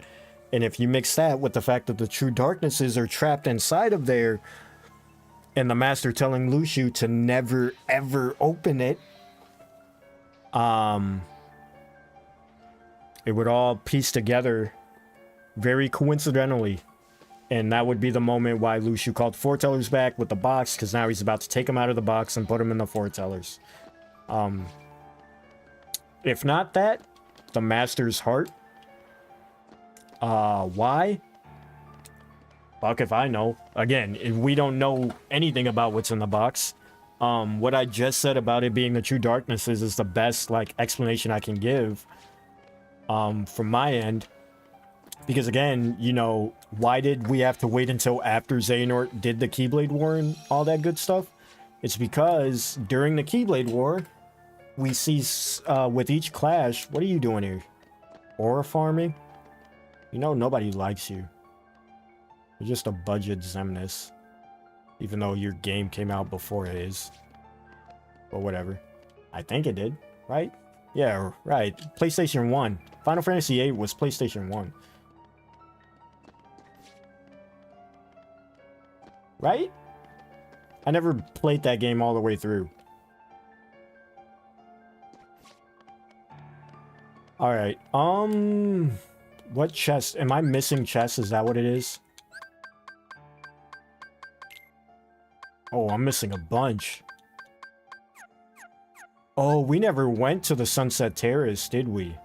And if you mix that with the fact that the true darknesses are trapped inside of there, and the master telling Lucio to never ever open it, it would all piece together very coincidentally. And that would be the moment why Lucio called foretellers back with the box, because now he's about to take them out of the box and put them in the foretellers. If not that, the master's heart. Why? Fuck if I know. Again, if we don't know anything about what's in the box. What I just said about it being the true darknesses is the best, like, explanation I can give, from my end. Because again, you know, why did we have to wait until after Xehanort did the Keyblade War and all that good stuff? It's because during the Keyblade War, we see, with each clash, what are you doing here? Aura farming? You know, nobody likes you. You're just a budget Xemnas. Even though your game came out before his. But whatever. I think it did, right? Yeah, right. PlayStation 1. Final Fantasy VIII was PlayStation 1. Right? I never played that game all the way through. All right. What chest? Am I missing chests? Is that what it is? Oh, I'm missing a bunch. Oh, we never went to the Sunset Terrace, did we?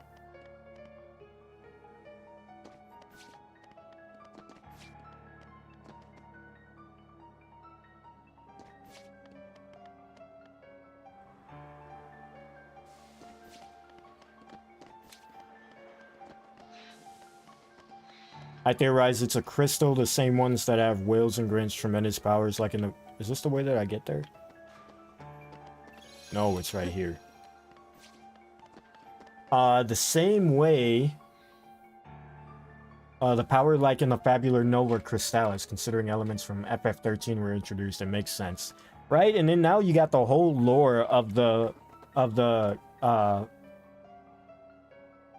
I theorize it's a crystal, the same ones that have whales and grants tremendous powers, like in the... Is this the way that I get there? No, it's right here. The same way... the power like in the Fabular Nova Crystallis, considering elements from FF13 were introduced, it makes sense. Right? And then now you got the whole lore of the...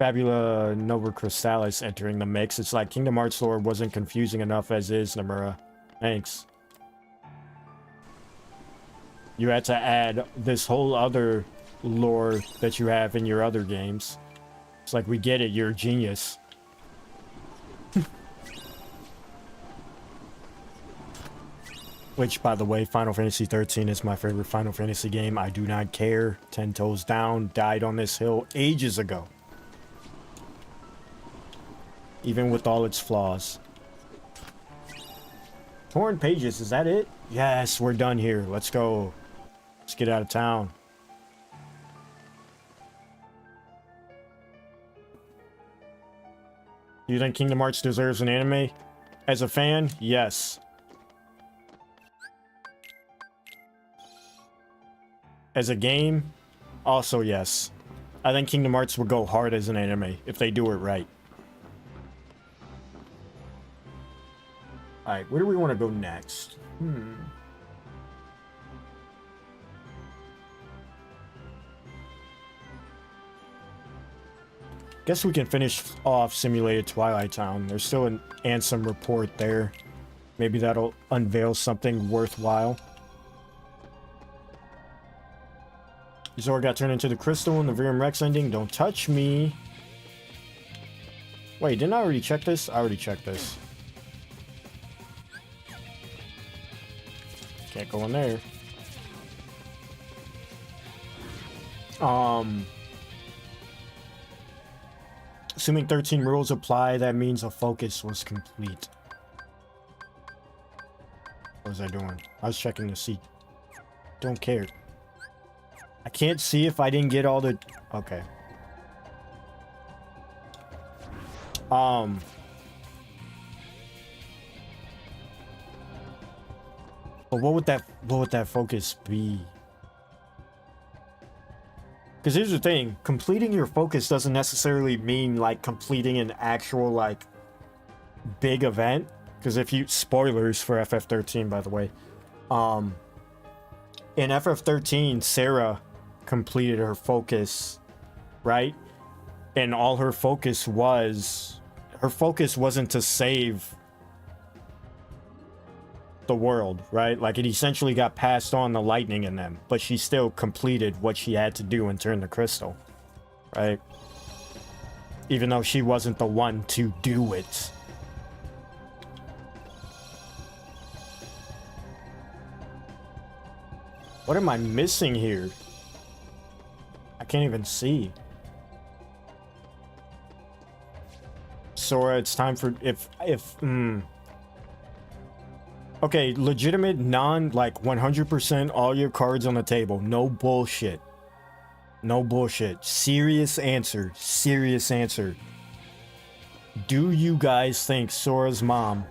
Fabula Nova Crystallis entering the mix. It's like Kingdom Hearts lore wasn't confusing enough as is, Nomura. Thanks. You had to add this whole other lore that you have in your other games. It's like, we get it, you're a genius. Which, by the way, Final Fantasy 13 is my favorite Final Fantasy game. I do not care. 10 toes down. Died on this hill ages ago. Even with all its flaws. Torn pages, is that it? Yes, we're done here. Let's go. Let's get out of town. Do you think Kingdom Hearts deserves an anime? As a fan, yes. As a game, also yes. I think Kingdom Hearts would go hard as an anime if they do it right. Alright, where do we want to go next? Guess we can finish off Simulated Twilight Town. There's still an Ansem report there. Maybe that'll unveil something worthwhile. Zora got turned into the crystal in the Virum Rex ending. Don't touch me. Wait, didn't I already check this? I already checked this. Can't go in there. Assuming 13 rules apply, that means a focus was complete. What was I doing? I was checking to see. Don't care. I can't see if I didn't get all the... Okay. But what would that focus be? Because here's the thing, completing your focus doesn't necessarily mean like completing an actual like big event. Because if you... Spoilers for FF13, by the way. In FF13, Sarah completed her focus, right? And all her focus was... Her focus wasn't to save the world, right? Like, it essentially got passed on the lightning in them, but she still completed what she had to do and turn the crystal, right? Even though she wasn't the one to do it. What am I missing here? I can't even see. Sora, it's time for... Okay, legitimate, like, 100% all your cards on the table. No bullshit. No bullshit. Serious answer. Serious answer. Do you guys think Sora's mom,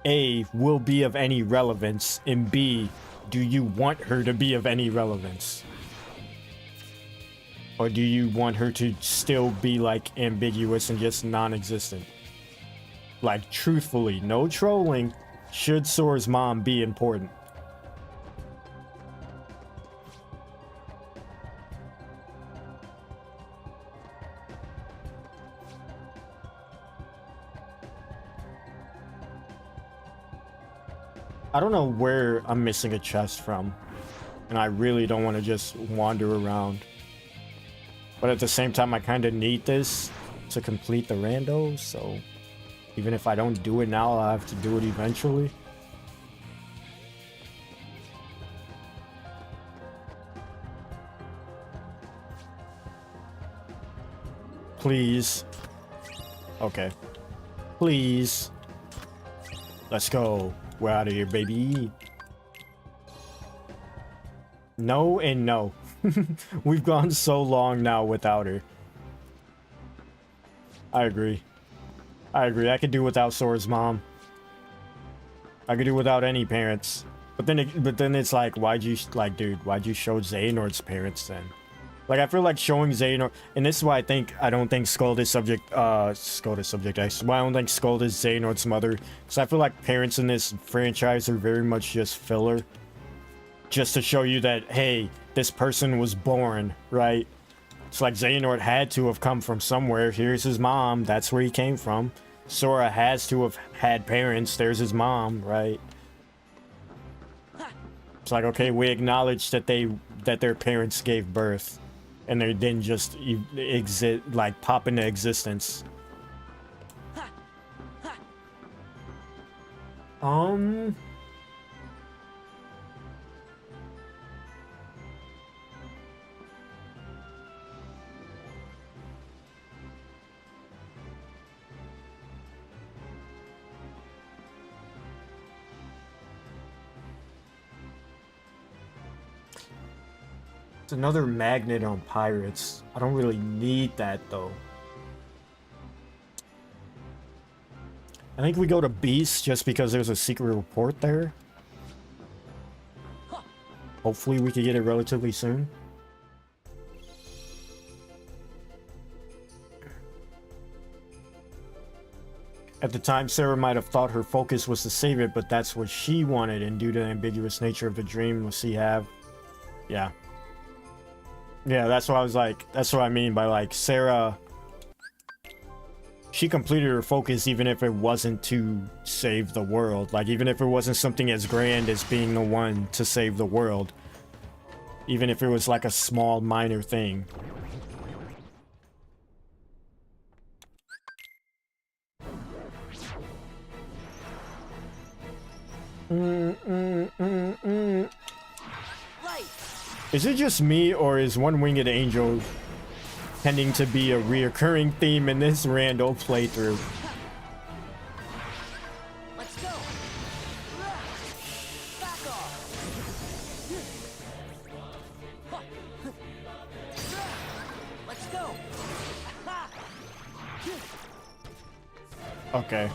A, will be of any relevance, and B, do you want her to be of any relevance? Or do you want her to still be, like, ambiguous and just non-existent? Like, truthfully, no trolling. Should Sora's mom be important? I don't know where I'm missing a chest from. And I really don't want to just wander around. But at the same time, I kind of need this to complete the rando, so even if I don't do it now, I'll have to do it eventually. Please. Okay. Please. Let's go. We're out of here, baby. No and no. We've gone so long now without her. I agree. I agree. I could do without Sora's mom. I could do without any parents. But then it's like, dude, why'd you show Xehanort's parents then? Like, I feel like showing Xehanort, and this is why I don't think Skuld is subject, why I don't think Skuld is Xehanort's mother. Because I feel like parents in this franchise are very much just filler. Just to show you that, hey, this person was born, right? It's like Xehanort had to have come from somewhere. Here's his mom. That's where he came from. Sora has to have had parents. There's his mom, right? It's like, okay, we acknowledge that their parents gave birth. And they didn't just pop into existence. It's another magnet on pirates. I don't really need that though. I think we go to Beast just because there's a secret report there. Hopefully we can get it relatively soon. At the time, Sarah might have thought her focus was to save it, but that's what she wanted, and due to the ambiguous nature of the dream, will she have? Yeah. Yeah, that's what I was like, that's what I mean by like, Sarah, she completed her focus even if it wasn't to save the world. Like, even if it wasn't something as grand as being the one to save the world. Even if it was like a small, minor thing. Is it just me, or is one-winged angel tending to be a reoccurring theme in this rando playthrough? Let's go. Back off. Let's go. Okay.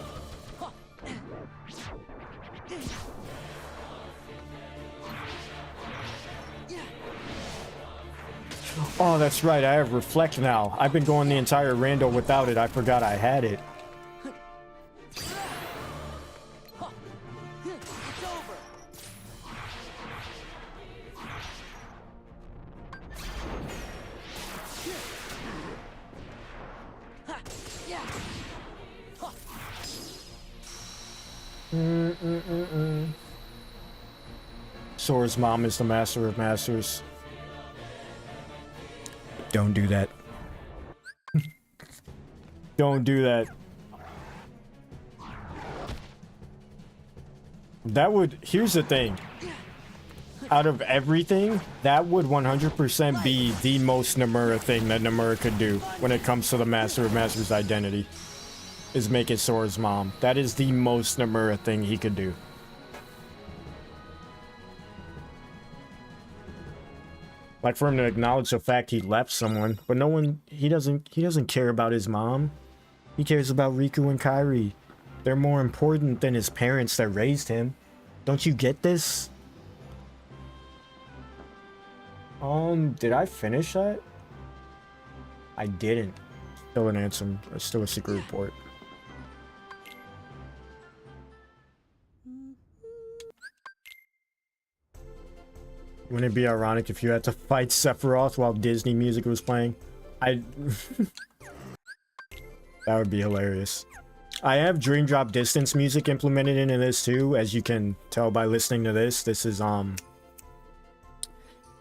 Oh, that's right. I have Reflect now. I've been going the entire rando without it. I forgot I had it. It's over. Sora's mom is the master of masters. Don't do that. Don't do that. That would... Here's the thing. Out of everything, that would 100% be the most Nomura thing that Nomura could do when it comes to the Master of Masters identity. Is make it Sora's mom. That is the most Nomura thing he could do. Like, for him to acknowledge the fact he left someone, but no one, he doesn't care about his mom. He cares about Riku and Kairi. They're more important than his parents that raised him. Don't you get this? Did I finish that? I didn't. Still an answer, or still a secret report. Wouldn't it be ironic if you had to fight Sephiroth while Disney music was playing? That would be hilarious. I have Dream Drop Distance music implemented into this too, as you can tell by listening to this. This is,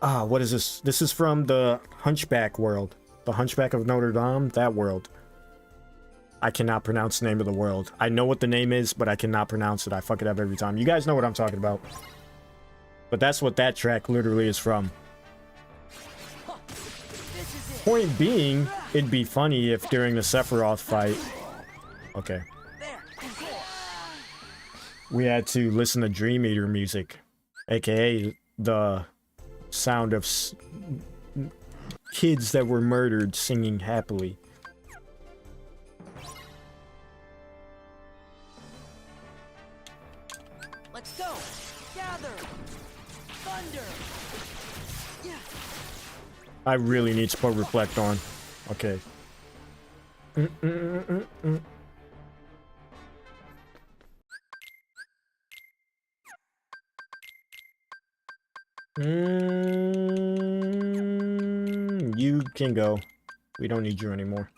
what is this? This is from the Hunchback world. The Hunchback of Notre Dame, that world. I cannot pronounce the name of the world. I know what the name is, but I cannot pronounce it. I fuck it up every time. You guys know what I'm talking about. But that's what that track literally is from. Point being, it'd be funny if during the Sephiroth fight... Okay. We had to listen to Dream Eater music. AKA the sound of kids that were murdered singing happily. Let's go. Gather. Thunder. Yeah. I really need to put reflect on. Okay. You can go. We don't need you anymore.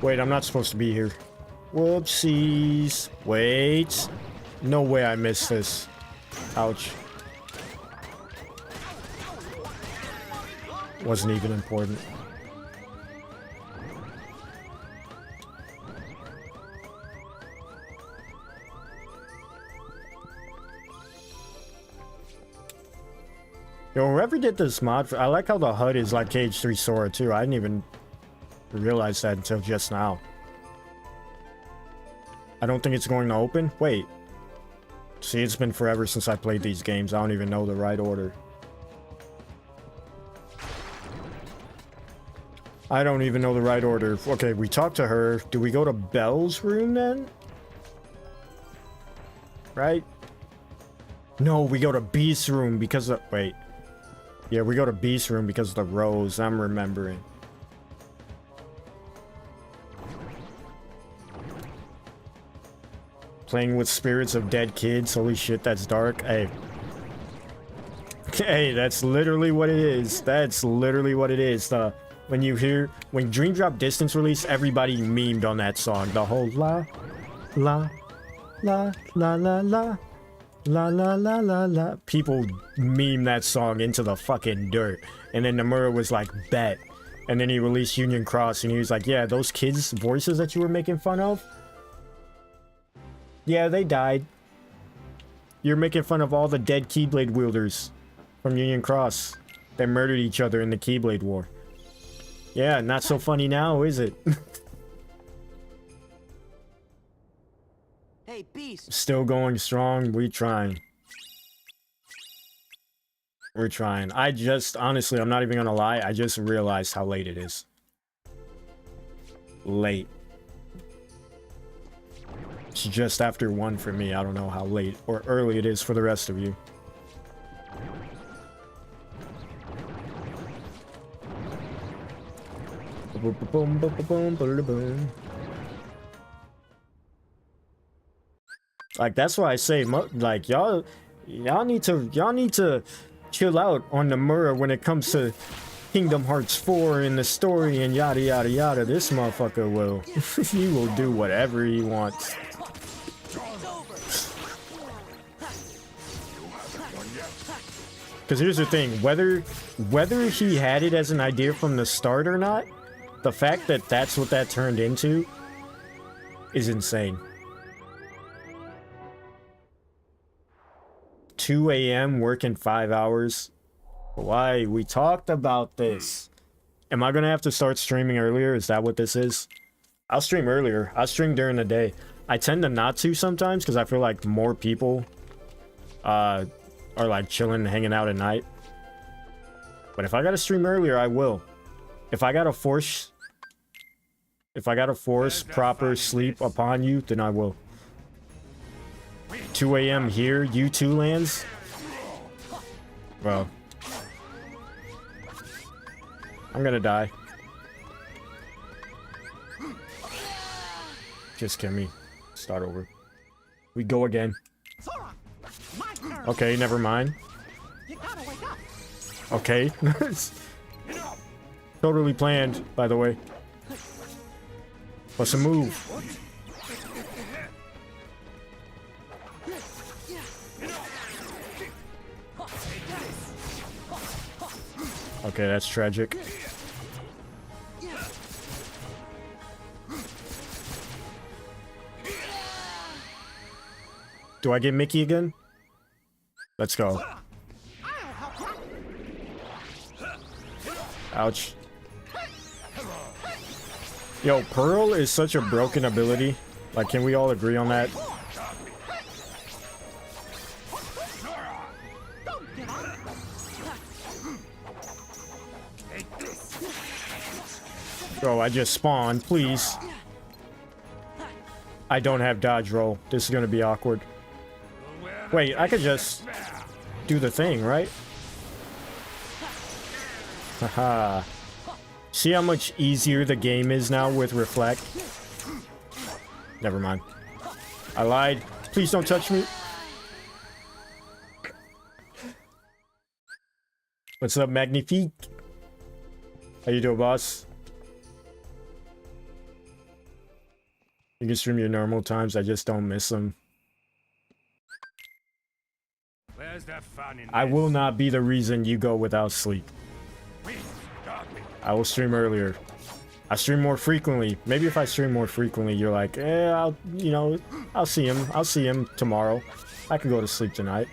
Wait, I'm not supposed to be here. Whoopsies. Wait. No way I missed this. Ouch. Wasn't even important. Yo, whoever did this mod, I like how the HUD is like Cage 3 Sora too. I didn't even realize that until just now. I don't think it's going to open. Wait. See, it's been forever since I played these games. I don't even know the right order. I don't even know the right order. Okay, we talked to her. Do we go to Belle's room then? Right? No, we go to Beast's room because of... Wait. Yeah, we go to Beast's room because of the rose. I'm remembering. Playing with spirits of dead kids. Holy shit, that's dark. Hey. Hey, that's literally what it is. That's literally what it is. When you hear... When Dream Drop Distance released, everybody memed on that song. The whole la, la, la, la, la, la. La la la la la. People meme that song into the fucking dirt. And then Nomura was like, bet. And then he released Union Cross and he was like, yeah, those kids' voices that you were making fun of? Yeah, they died. You're making fun of all the dead Keyblade wielders from Union Cross. They murdered each other in the Keyblade War. Yeah, not so funny now, is it? Hey, Beast. Still going strong. We trying. We're trying. I just, honestly, I'm not even gonna lie. I just realized how late it is. Late. It's just after 1 for me. I don't know how late or early it is for the rest of you. Like, that's why I say, like, y'all need to chill out on the Nomura when it comes to Kingdom Hearts 4 and the story and yada yada yada. This motherfucker will he will do whatever he wants. Because here's the thing, whether he had it as an idea from the start or not, the fact that that's what that turned into is insane. 2 a.m. working 5 hours. Why? We talked about this. Am I gonna have to start streaming earlier? Is that what this is? I'll stream earlier. I'll stream during the day. I tend to not to sometimes because I feel like more people are like chilling and hanging out at night. But if I gotta stream earlier, I will. If I gotta force proper sleep upon you, then I will. 2 a.m. here, U2 lands? Well, I'm gonna die. Just kill me. Start over. We go again. Okay, never mind. Okay. Totally planned, by the way. What's a move? Okay, that's tragic. Do I get Mickey again? Let's go. Ouch. Yo, Pearl is such a broken ability. Like, can we all agree on that? Bro, I just spawned, please. I don't have dodge roll. This is gonna be awkward. Wait, I could just do the thing, right? Haha. See how much easier the game is now with Reflect? Never mind. I lied. Please don't touch me. What's up, Magnifique? How you doing, boss? You can stream your normal times, I just don't miss them. Where's the fun in I this? will not be the reason you go without sleep. I will stream earlier. I stream more frequently. Maybe if I stream more frequently, you're like, I'll see him. I'll see him tomorrow. I can go to sleep tonight.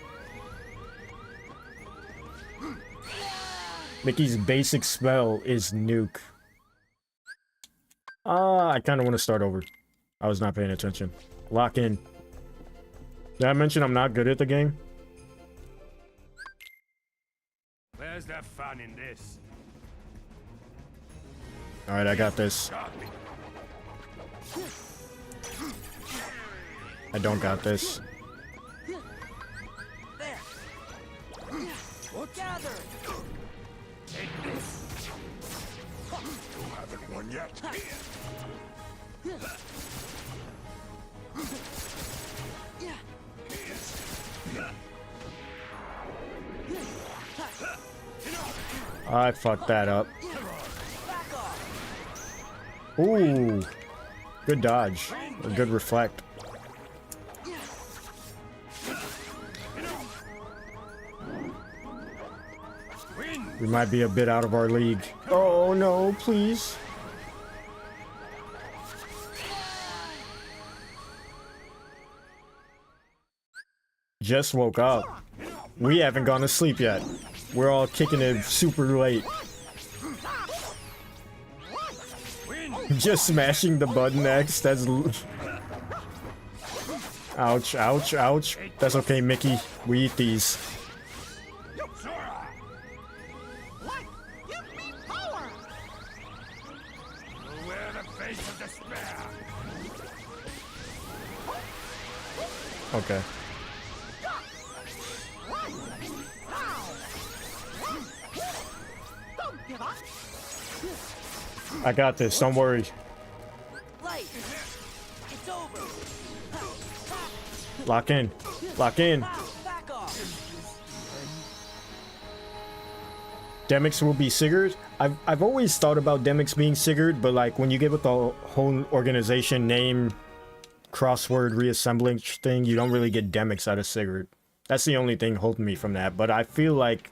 Mickey's basic spell is nuke. I kind of want to start over. I was not paying attention. Lock in. Did I mention I'm not good at the game? Where's the fun in this? Alright, I got this. I don't got this. There. Gather. Take this. You haven't won yet. I fucked that up. Ooh. Good dodge. Or good reflect. We might be a bit out of our league. Oh no, please. Just woke up. We haven't gone to sleep yet. We're all kicking it super late. Just smashing the button X. That's. Ouch, ouch, ouch. That's okay, Mickey. We eat these. Okay. I got this, don't worry. Light. It's over. Lock in. Lock in. Back off. Demix will be Sigurd. I've always thought about Demix being Sigurd, but like when you get with the whole organization name crossword reassembling thing, you don't really get Demix out of Sigurd. That's the only thing holding me from that. But I feel like,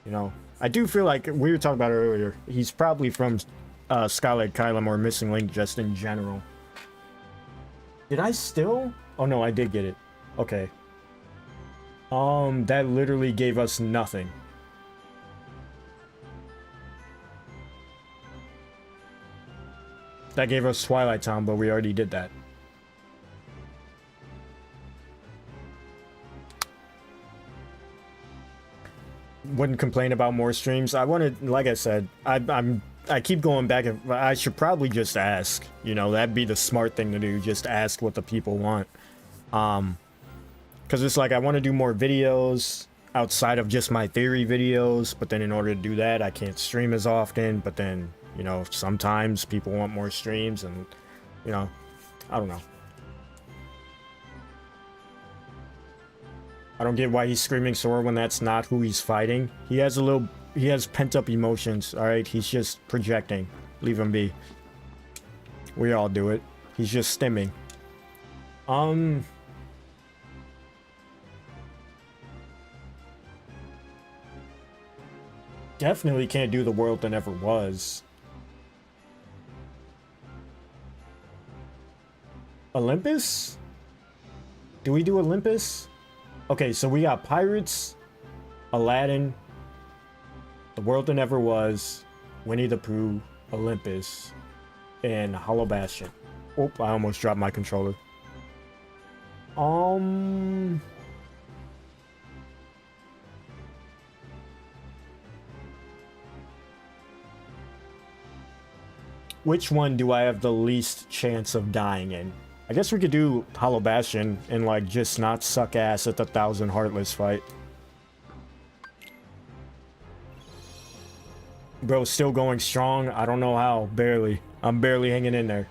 you know, I do feel like we were talking about it earlier. He's probably from Skylight Kylum or Missing Link just in general. Did I still? Oh no, I did get it. Okay. That literally gave us nothing. That gave us Twilight Town, but we already did that. Wouldn't complain about more streams. I wanted, like I said, I keep going back and I should probably just ask. You know, that'd be the smart thing to do. Just ask what the people want. Because it's like I want to do more videos outside of just my theory videos, but then in order to do that, I can't stream as often. But then, you know, sometimes people want more streams, and you know, I don't know. I don't get why he's screaming Sora when that's not who he's fighting. He has pent-up emotions, alright? He's just projecting. Leave him be. We all do it. He's just stimming. Definitely can't do the world that never was. Olympus? Do we do Olympus? Okay, so we got Pirates, Aladdin, The World That Never Was, Winnie the Pooh, Olympus, and Hollow Bastion. Oh, I almost dropped my controller. Which one do I have the least chance of dying in? I guess we could do Hollow Bastion and like just not suck ass at the 1,000 Heartless fight. Bro, still going strong. I don't know how. Barely. I'm barely hanging in there.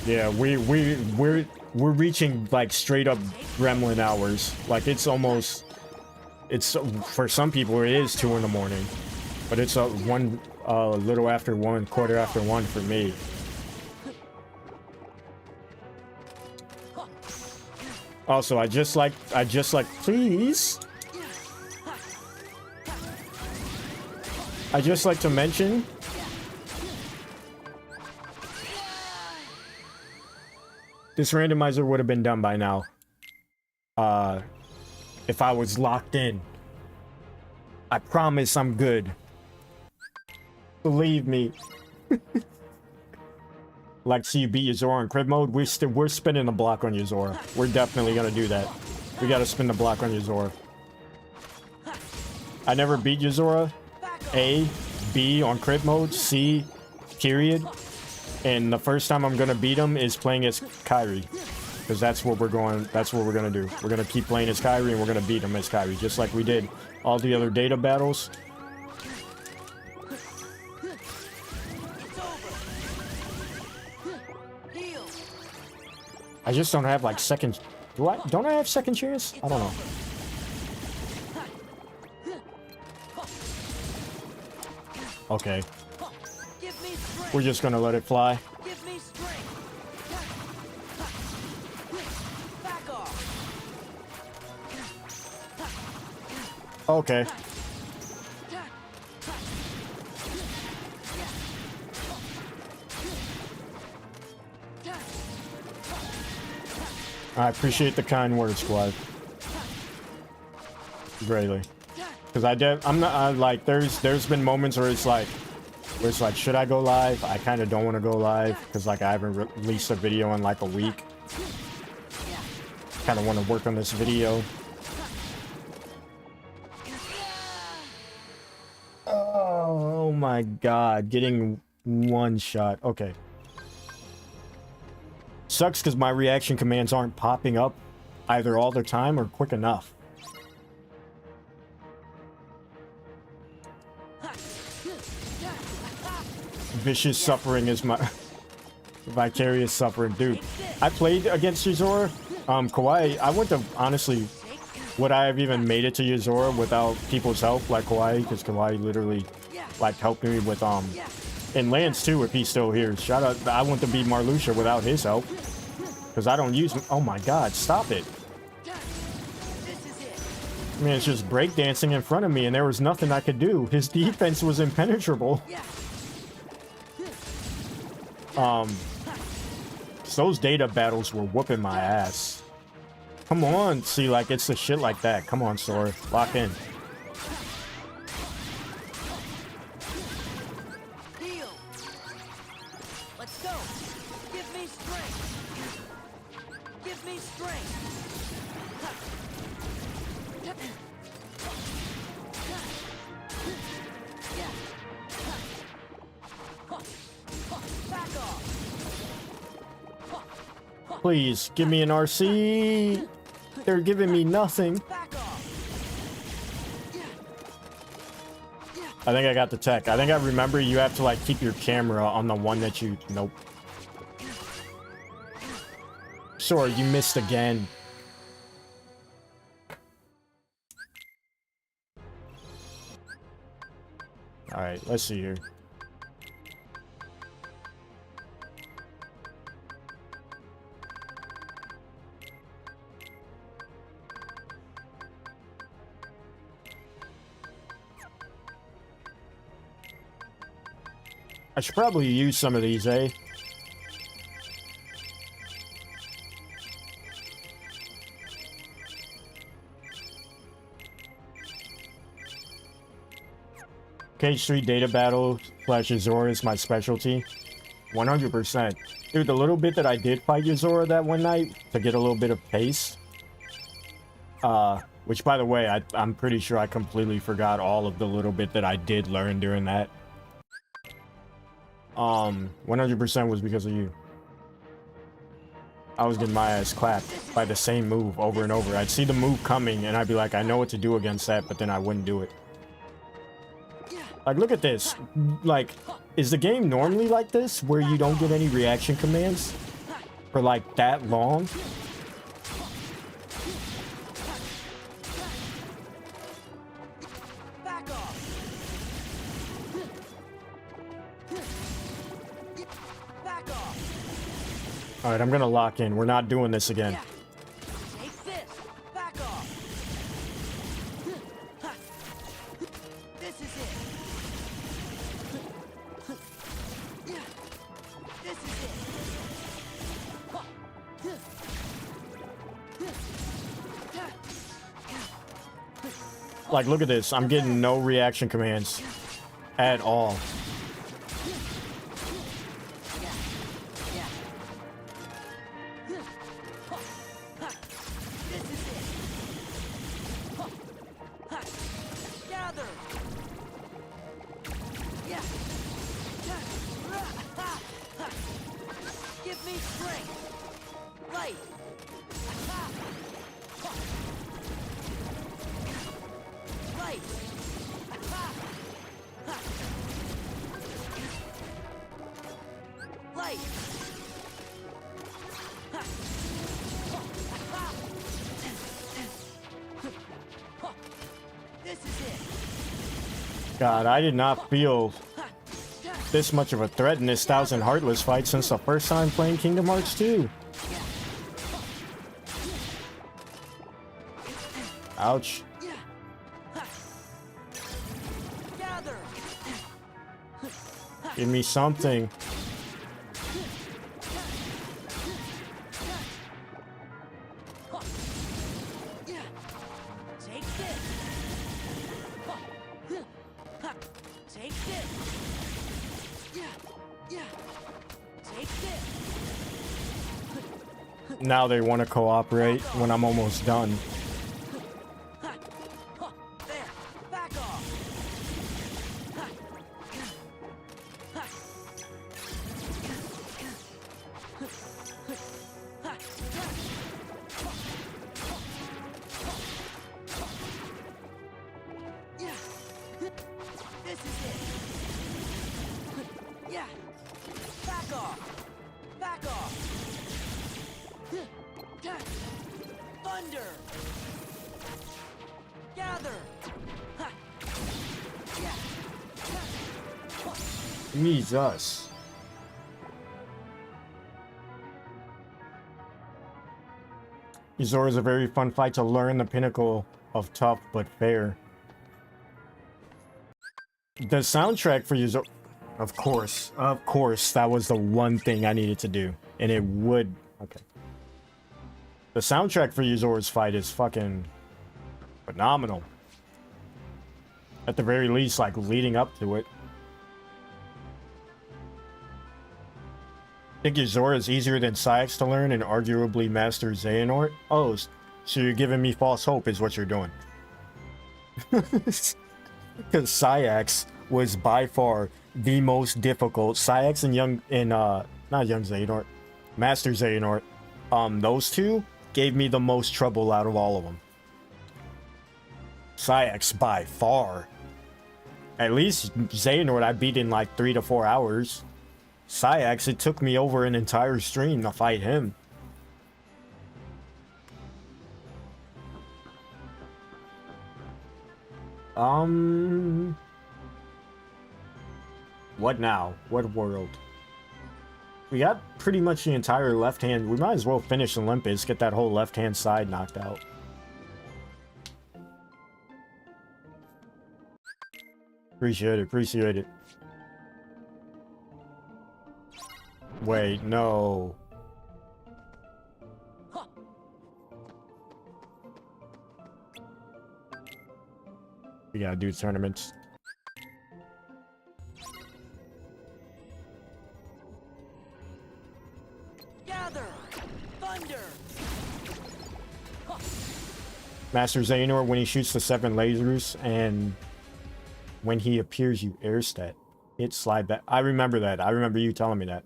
Yeah, we're reaching like straight up gremlin hours. Like it's almost, it's for some people it is 2 in the morning, but it's a little after 1, quarter after 1 for me. Also, I just like please. I just like to mention this randomizer would have been done by now. If I was locked in. I promise I'm good. Believe me. Like, see you beat Yuzora in crib mode. We're spinning the block on Yuzora. We're definitely gonna do that. We gotta spin the block on Yuzora. I never beat Yuzora. A, B on crib mode, C, period. And the first time I'm gonna beat him is playing as Kyrie. Because that's what we're gonna do. We're gonna keep playing as Kyrie and we're gonna beat him as Kyrie. Just like we did all the other data battles. I just don't have like second... Don't I have second chance? I don't know. Okay. We're just gonna let it fly. Okay. I appreciate the kind words, squad. Greatly. Because I'm not like there's been moments where it's like should I go live? I kind of don't want to go live because like I haven't released a video in like a week. Kind of want to work on this video. Oh my god, getting one shot. Okay. Sucks because my reaction commands aren't popping up either all the time or quick enough. Vicious suffering is my vicarious suffering, dude. I played against Yuzora. Kawaii, I wouldn't have, honestly, would I have even made it to Yuzora without people's help like Kawaii? Because Kawaii literally, like, helped me with, and Lance too, if he's still here. Shout out, I want to beat Marluxia without his help. Because I don't use, oh my god, stop it. I mean, it's just breakdancing in front of me and there was nothing I could do. His defense was impenetrable. Those data battles were whooping my ass. Come on, see, like, it's the shit like that. Come on, Sora, lock in. Let's go. Give me strength. Give me strength. Back off. Please, give me an RC. They're giving me nothing. I think I got the tech. I think I remember you have to, like, keep your camera on the one that you... Nope. Sorry, you missed again. Alright, let's see here. I should probably use some of these, eh? K3 data battle / Yuzora is my specialty. 100%. Dude, the little bit that I did fight Yuzora that one night to get a little bit of pace. Which, by the way, I'm pretty sure I completely forgot all of the little bit that I did learn during that. 100% was because of you. I was getting my ass clapped by the same move over and over. I'd see the move coming and I'd be like, I know what to do against that, but then I wouldn't do it. Like, look at this. Like, is the game normally like this, where you don't get any reaction commands for, like, that long? Back off. Back off. Alright, I'm gonna lock in. We're not doing this again. Take this. Back off. This is it. This is it. Like, look at this. I'm getting no reaction commands at all. This is it. Gather. Yeah. Give me strength. Light. Light. Light. This is it. God, I did not feel this much of a threat in this 1000 Heartless fight since the first time playing Kingdom Hearts 2. Ouch. Gather. Give me something. Take this. Take this. Take this. Now they want to cooperate when I'm almost done. There. Back off. This is it. Yeah. Back off. Back off. Thunder. Gather. Jesus. Yuzora is a very fun fight to learn the pinnacle of tough but fair. The soundtrack for Yuzora... Of course, that was the one thing I needed to do. And it would... Okay. The soundtrack for Yuzora's fight is fucking phenomenal. At the very least, like, leading up to it. I think Yuzora is easier than Sayax to learn and arguably master Xehanort. Oh, so you're giving me false hope is what you're doing. Because Sayax was by far the most difficult. Sayax and not Young Xehanort, Master Xehanort. Those two gave me the most trouble out of all of them. Sayax by far. At least Xehanort I beat in like 3 to 4 hours. Sayax, it took me over an entire stream to fight him. What now? What world? We got pretty much the entire left hand. We might as well finish Olympus, get that whole left hand side knocked out. Appreciate it, appreciate it. Wait, no. We gotta do tournaments. Gather! Thunder! Master Xehanort, when he shoots the 7 lasers, and when he appears, you air stat. Hit slide back. I remember that. I remember you telling me that.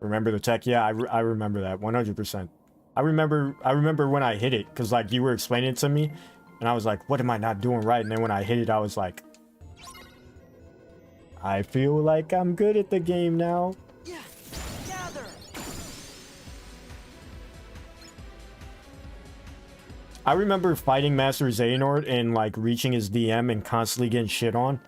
Remember the tech? Yeah, I remember that 100%. I remember when I hit it, because like you were explaining it to me, and I was like, what am I not doing right? And then when I hit it, I was like, I feel like I'm good at the game now. Yeah! Gather! I remember fighting Master Xehanort and like reaching his DM and constantly getting shit on.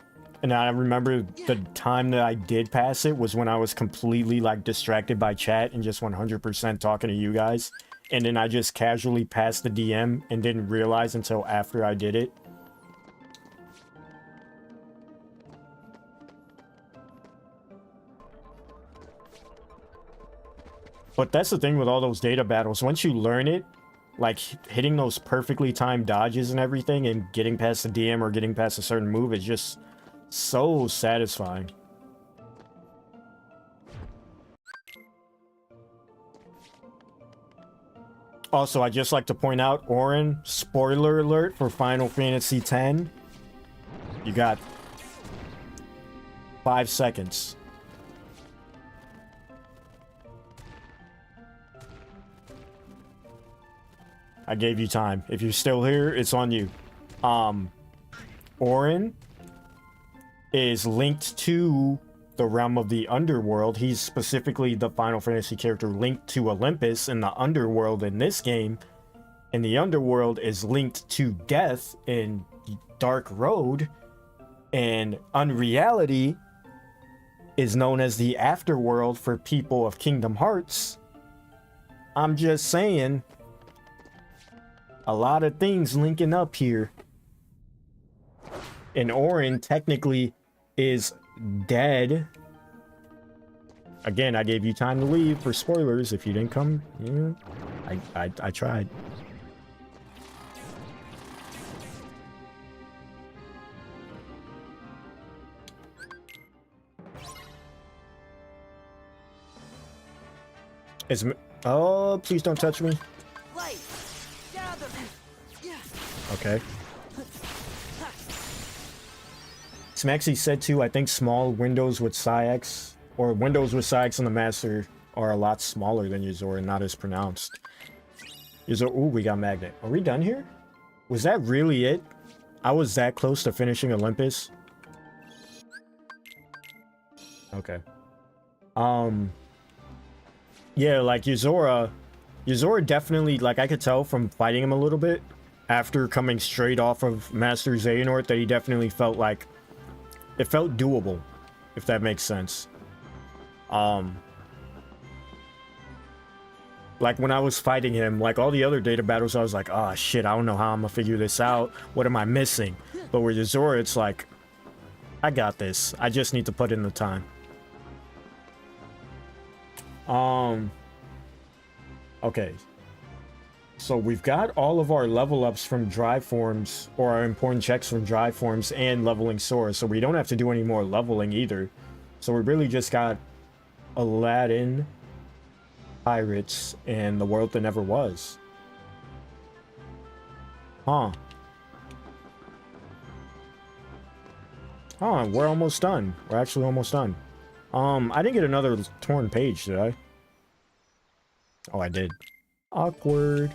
And I remember the time that I did pass it was when I was completely like distracted by chat and just 100% talking to you guys. And then I just casually passed the DM and didn't realize until after I did it. But that's the thing with all those data battles. Once you learn it, like hitting those perfectly timed dodges and everything and getting past the DM or getting past a certain move is just so satisfying. Also, I'd just like to point out, Orin, spoiler alert for Final Fantasy X. You got 5 seconds. I gave you time. If you're still here, it's on you. Orin is linked to the realm of the underworld. He's specifically the Final Fantasy character linked to Olympus in the underworld in this game. And the underworld is linked to death in Dark Road. And Unreality is known as the afterworld for people of Kingdom Hearts. I'm just saying, a lot of things linking up here. And Orin technically is dead. Again, I gave you time to leave for spoilers. If you didn't come, yeah, I tried. Oh, please don't touch me. Light! Gather! Yeah! Okay. Smaxy said too, I think small windows with Psyx, or windows with Psyx on the Master are a lot smaller than Yuzora and not as pronounced. Yuzora, ooh, we got Magnet. Are we done here? Was that really it? I was that close to finishing Olympus? Okay. Yeah, like Yuzora definitely, like I could tell from fighting him a little bit after coming straight off of Master Xehanort that he definitely felt like it felt doable, if that makes sense. Like when I was fighting him, like all the other data battles, I was like, oh shit, I don't know how I'm gonna figure this out. What am I missing? But with Yuzora, it's like, I got this. I just need to put in the time. Okay. So we've got all of our level ups from drive forms, or our important checks from drive forms and leveling Sora, so we don't have to do any more leveling either. So we really just got Aladdin, Pirates, and the world that never was. Huh. Oh, we're almost done. We're actually almost done. I didn't get another torn page, did I? Oh, I did. Awkward.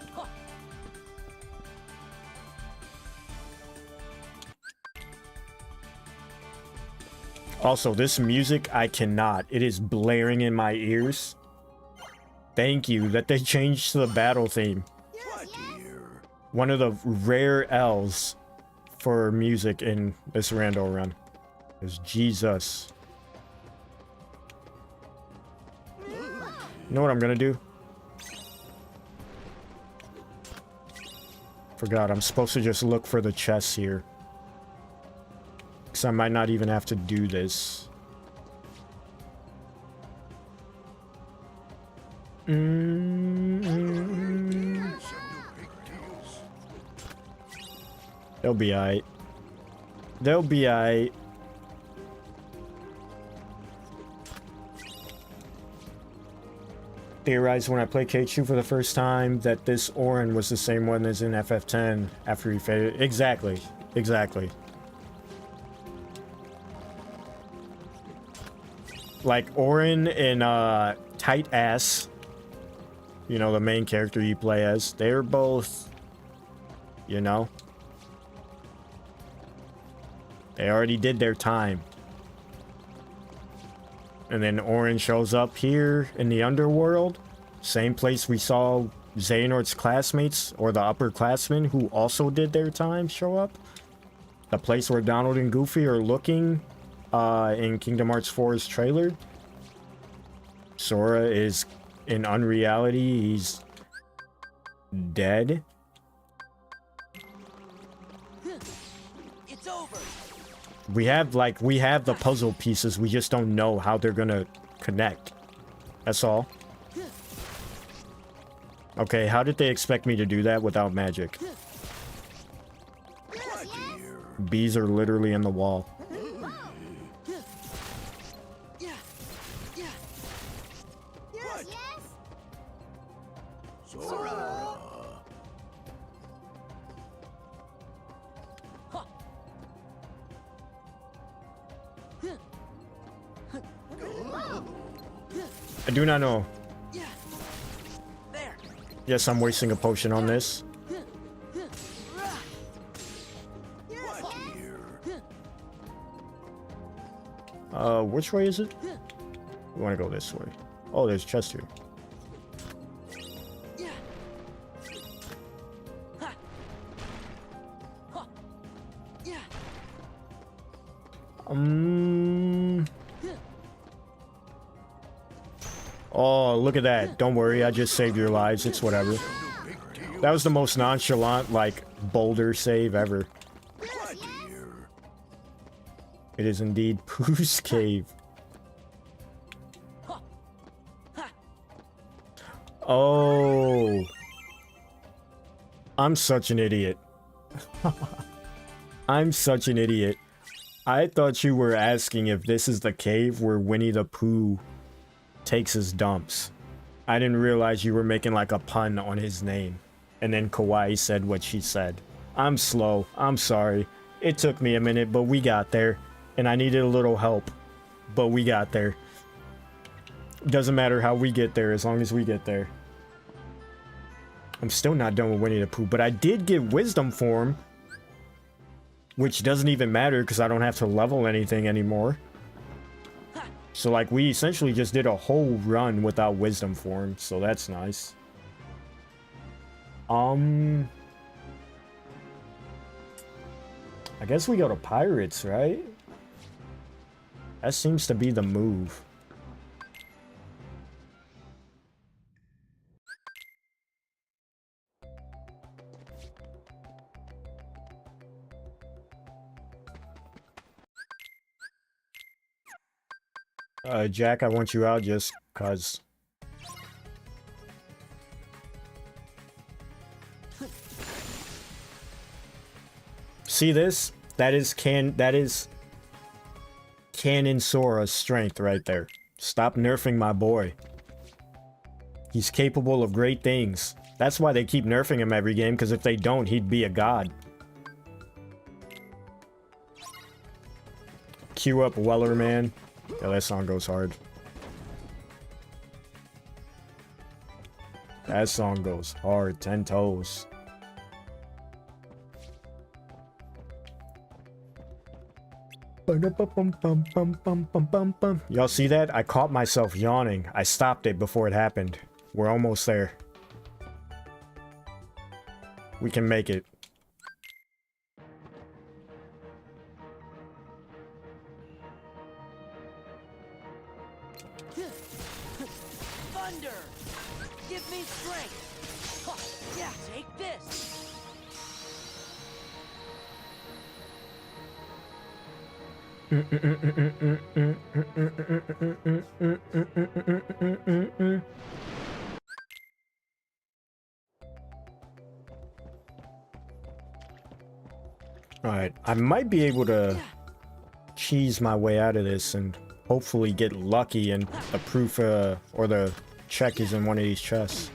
Also, this music, I cannot. It is blaring in my ears. Thank you that they changed to the battle theme. One of the rare L's for music in this rando run. There's Jesus. You know what I'm gonna do? Forgot, I'm supposed to just look for the chests here. Because I might not even have to do this. They'll be aight. They'll be aight. Theorized when I played K2 for the first time that this Orin was the same one as in FF10 after he faded. Exactly. Exactly. Like Orin and Tight Ass, you know, the main character you play as, they're both, you know, they already did their time. And then Orin shows up here in the underworld, same place we saw Xehanort's classmates or the upperclassmen who also did their time show up. The place where Donald and Goofy are looking in Kingdom Hearts 4's trailer. Sora is in unreality, he's dead. It's over. We have the puzzle pieces, we just don't know how they're gonna connect. That's all. Okay, how did they expect me to do that without magic? Bees are literally in the wall. I do not know. Yes, I'm wasting a potion on this. Which way is it? We want to go this way. Oh, there's a chest here. Oh, look at that. Don't worry, I just saved your lives. It's whatever. That was the most nonchalant, like, boulder save ever. It is indeed Pooh's Cave. Oh. I'm such an idiot. I'm such an idiot. I thought you were asking if this is the cave where Winnie the Pooh takes his dumps. I didn't realize you were making like a pun on his name. And then Kawaii said what she said. I'm slow. I'm sorry. It took me a minute, but we got there. And I needed a little help. But we got there. Doesn't matter how we get there as long as we get there. I'm still not done with Winnie the Pooh, but I did get Wisdom Form. Which doesn't even matter because I don't have to level anything anymore. So like we essentially just did a whole run without Wisdom Form, so that's nice. I guess we go to Pirates, right? That seems to be the move. Jack, I want you out just cause. See this? That is Canon Sora's strength right there. Stop nerfing my boy. He's capable of great things. That's why they keep nerfing him every game, because if they don't, he'd be a god. Cue up Weller, man. Yeah, that song goes hard. That song goes hard. 10 toes. Y'all see that? I caught myself yawning. I stopped it before it happened. We're almost there. We can make it. Thunder! Give me strength! Huh, yeah, take this! Alright, I might be able to cheese my way out of this and hopefully get lucky and the proof or the check is in one of these chests.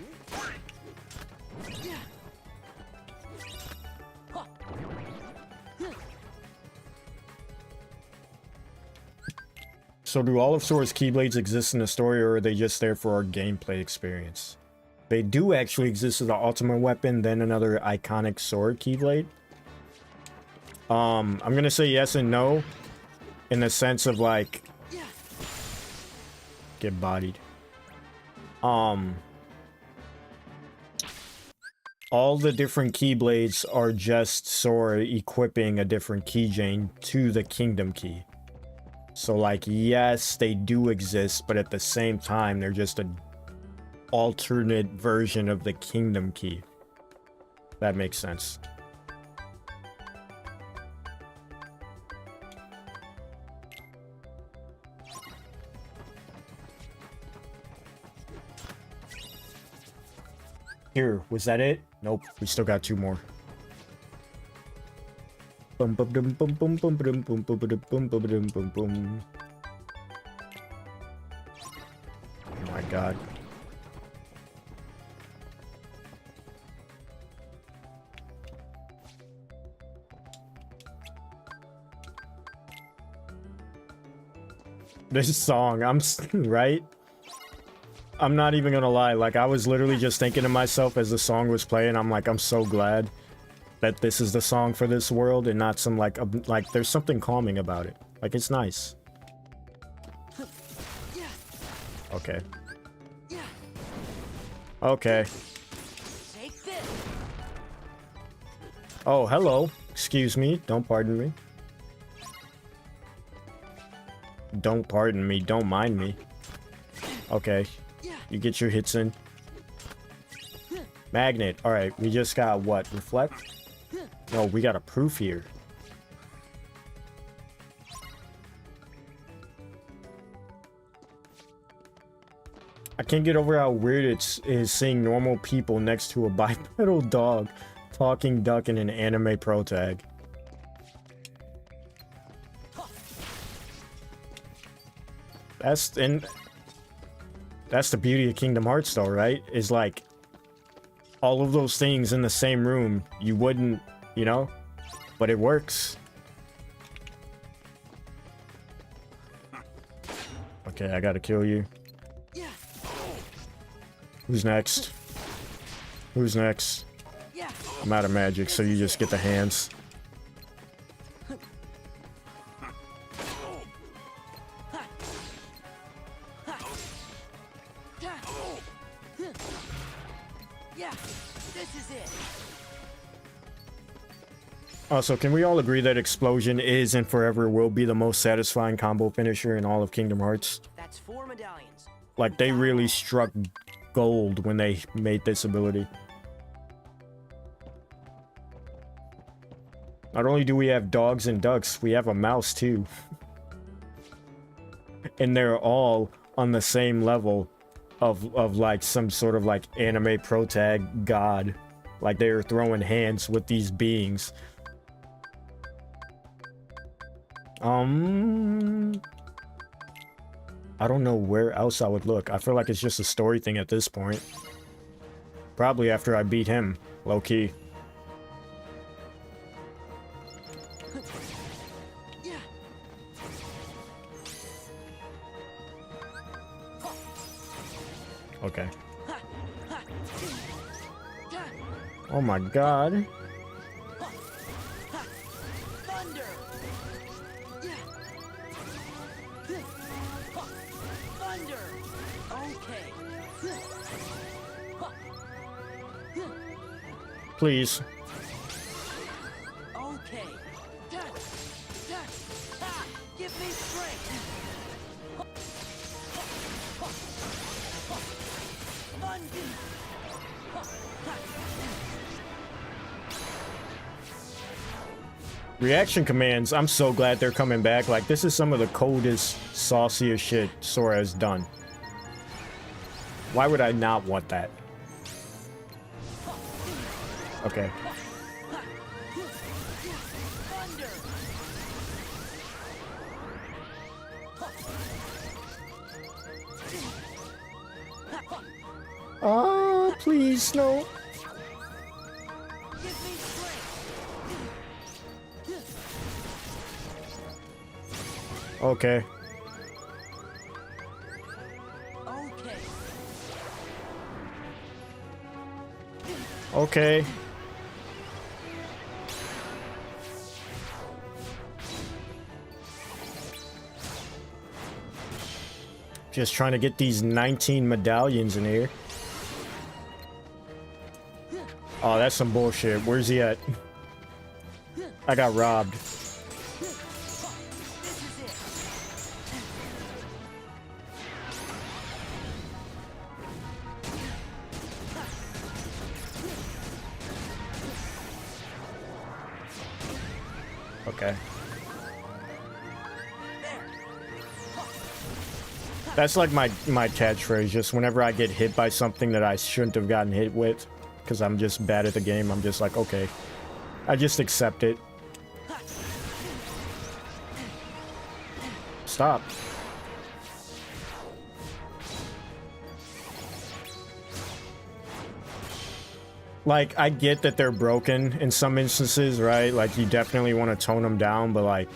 So do all of Sora's Keyblades exist in the story, or are they just there for our gameplay experience? They do actually exist as the ultimate weapon, then another iconic Sora Keyblade. I'm gonna say yes and no, in the sense of like, get bodied. All the different Keyblades are just Sora equipping a different keychain to the Kingdom Key. So like, yes, they do exist, but at the same time, they're just an alternate version of the Kingdom Key. That makes sense. Here, was that it? Nope, we still got 2 more. Bum bum dum bum bum bum bum bum bum bum bum bum bum bum. Oh my god. This song, right? I'm not even gonna lie, like I was literally just thinking to myself as the song was playing, I'm like, I'm so glad that this is the song for this world and not some like there's something calming about it. Like it's nice. Okay. Okay. Oh, hello. Excuse me. Don't pardon me. Don't pardon me. Don't mind me. Okay. You get your hits in. Magnet. Alright, we just got what? Reflect? No, we got a proof here. I can't get over how weird it is seeing normal people next to a bipedal dog talking duck in an anime pro tag. That's the beauty of Kingdom Hearts though, right? Is like all of those things in the same room, you wouldn't, you know, but it works. Okay, I gotta kill you. Who's next? Who's next? I'm out of magic, so you just get the hands. Also, can we all agree that Explosion is and forever will be the most satisfying combo finisher in all of Kingdom Hearts? That's 4 medallions. Like, they really struck gold when they made this ability. Not only do we have dogs and ducks, we have a mouse too. And they're all on the same level of like some sort of like anime protag god. Like they are throwing hands with these beings. I don't know where else I would look. I feel like it's just a story thing at this point. Probably after I beat him, low-key. Okay. Oh my god. Thunder. Thunder. Okay. Please. Okay. Give me strength. Reaction commands, I'm so glad they're coming back. Like, this is some of the coldest, sauciest shit Sora has done. Why would I not want that? Okay. Oh, please, no. Okay. Okay. Just trying to get these 19 medallions in here. Oh, that's some bullshit. Where's he at? I got robbed. Okay. That's like my catchphrase. Just whenever I get hit by something that I shouldn't have gotten hit with, because I'm just bad at the game, I'm just like, okay. I just accept it. Stop. Like, I get that they're broken in some instances, right? Like, you definitely want to tone them down, but like,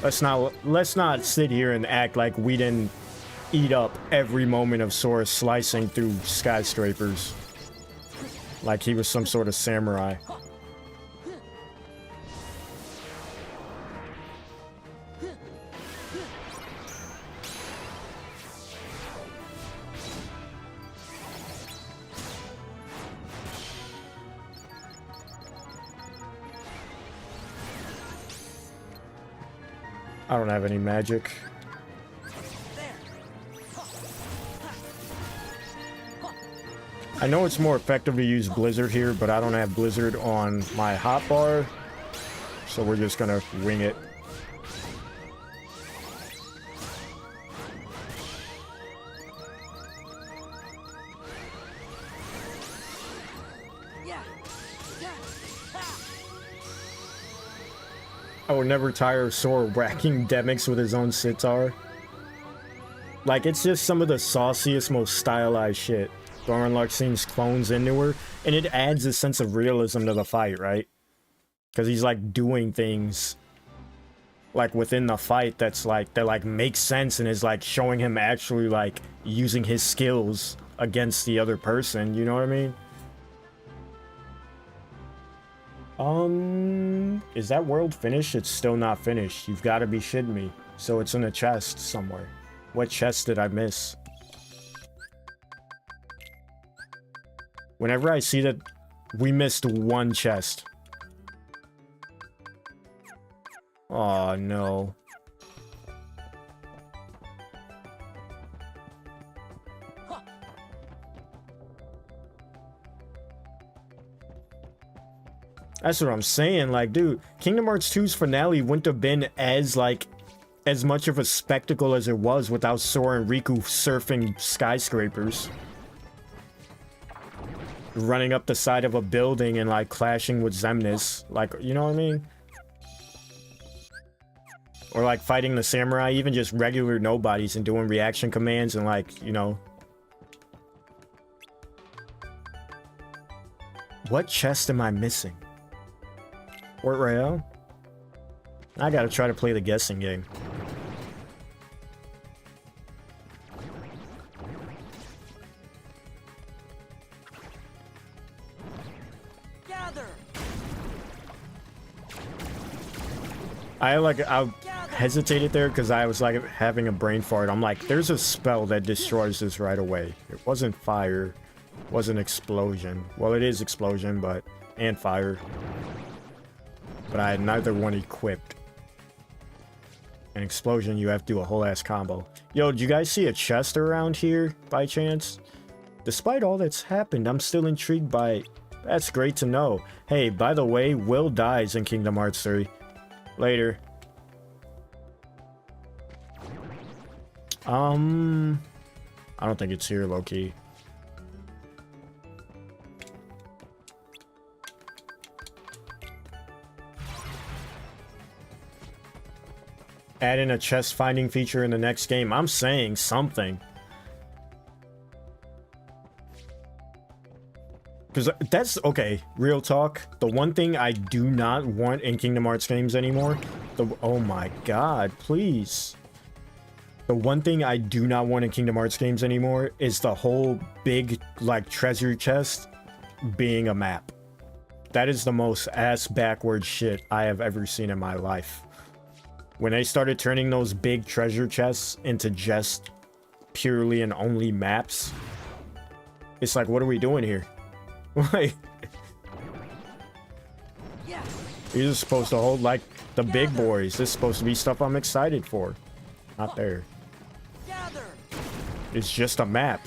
let's not sit here and act like we didn't eat up every moment of Sora slicing through skyscrapers. Like he was some sort of samurai. I don't have any magic. I know it's more effective to use Blizzard here, but I don't have Blizzard on my hotbar, so we're just gonna wing it. I will never tire of Sora whacking Demix with his own sitar. Like, it's just some of the sauciest, most stylized shit. Throwing Larxene's clones into her, and it adds a sense of realism to the fight, right? Because he's like doing things like within the fight that's like, that like makes sense and is like showing him actually like using his skills against the other person, you know what I mean? Is that world finished? It's still not finished. You've got to be shitting me. So it's in a chest somewhere. What chest did I miss? Whenever I see that we missed one chest. Oh no. That's what I'm saying. Like, dude, Kingdom Hearts 2's finale wouldn't have been as, like, as much of a spectacle as it was without Sora and Riku surfing skyscrapers. Running up the side of a building and, like, clashing with Xemnas. Like, you know what I mean? Or, like, fighting the samurai, even just regular nobodies and doing reaction commands and, like, you know. What chest am I missing? Port Royale? I gotta try to play the guessing game. Gather. I hesitated there because I was like having a brain fart. I'm like, there's a spell that destroys this right away. It wasn't fire, it wasn't explosion. Well, it is explosion, but and fire. But I had neither one equipped. An explosion, you have to do a whole ass combo. Yo, did you guys see a chest around here by chance? Despite all that's happened, I'm still intrigued by That's great to know. Hey, by the way, Will dies in Kingdom Hearts 3. Later. I don't think it's here, low-key. Add in a chest finding feature in the next game. I'm saying something. Because that's, okay, real talk. The one thing I do not want in Kingdom Hearts games anymore, oh my god, please. The one thing I do not want in Kingdom Hearts games anymore is the whole big, like, treasure chest being a map. That is the most ass-backward shit I have ever seen in my life. When they started turning those big treasure chests into just purely and only maps, it's like, what are we doing here? Like, you're just supposed to hold, like, the big boys. This is supposed to be stuff I'm excited for. Not there. It's just a map.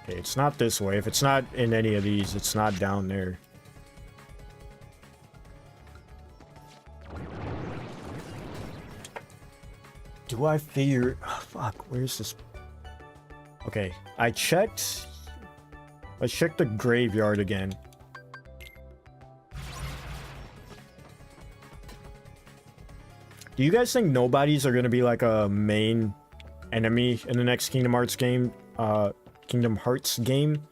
Okay, it's not this way. If it's not in any of these, it's not down there. Do I figure... Oh, fuck, where's this? Okay, I checked... Let's check the graveyard again. Do you guys think nobodies are going to be like a main enemy in the next Kingdom Hearts game? Kingdom Hearts game?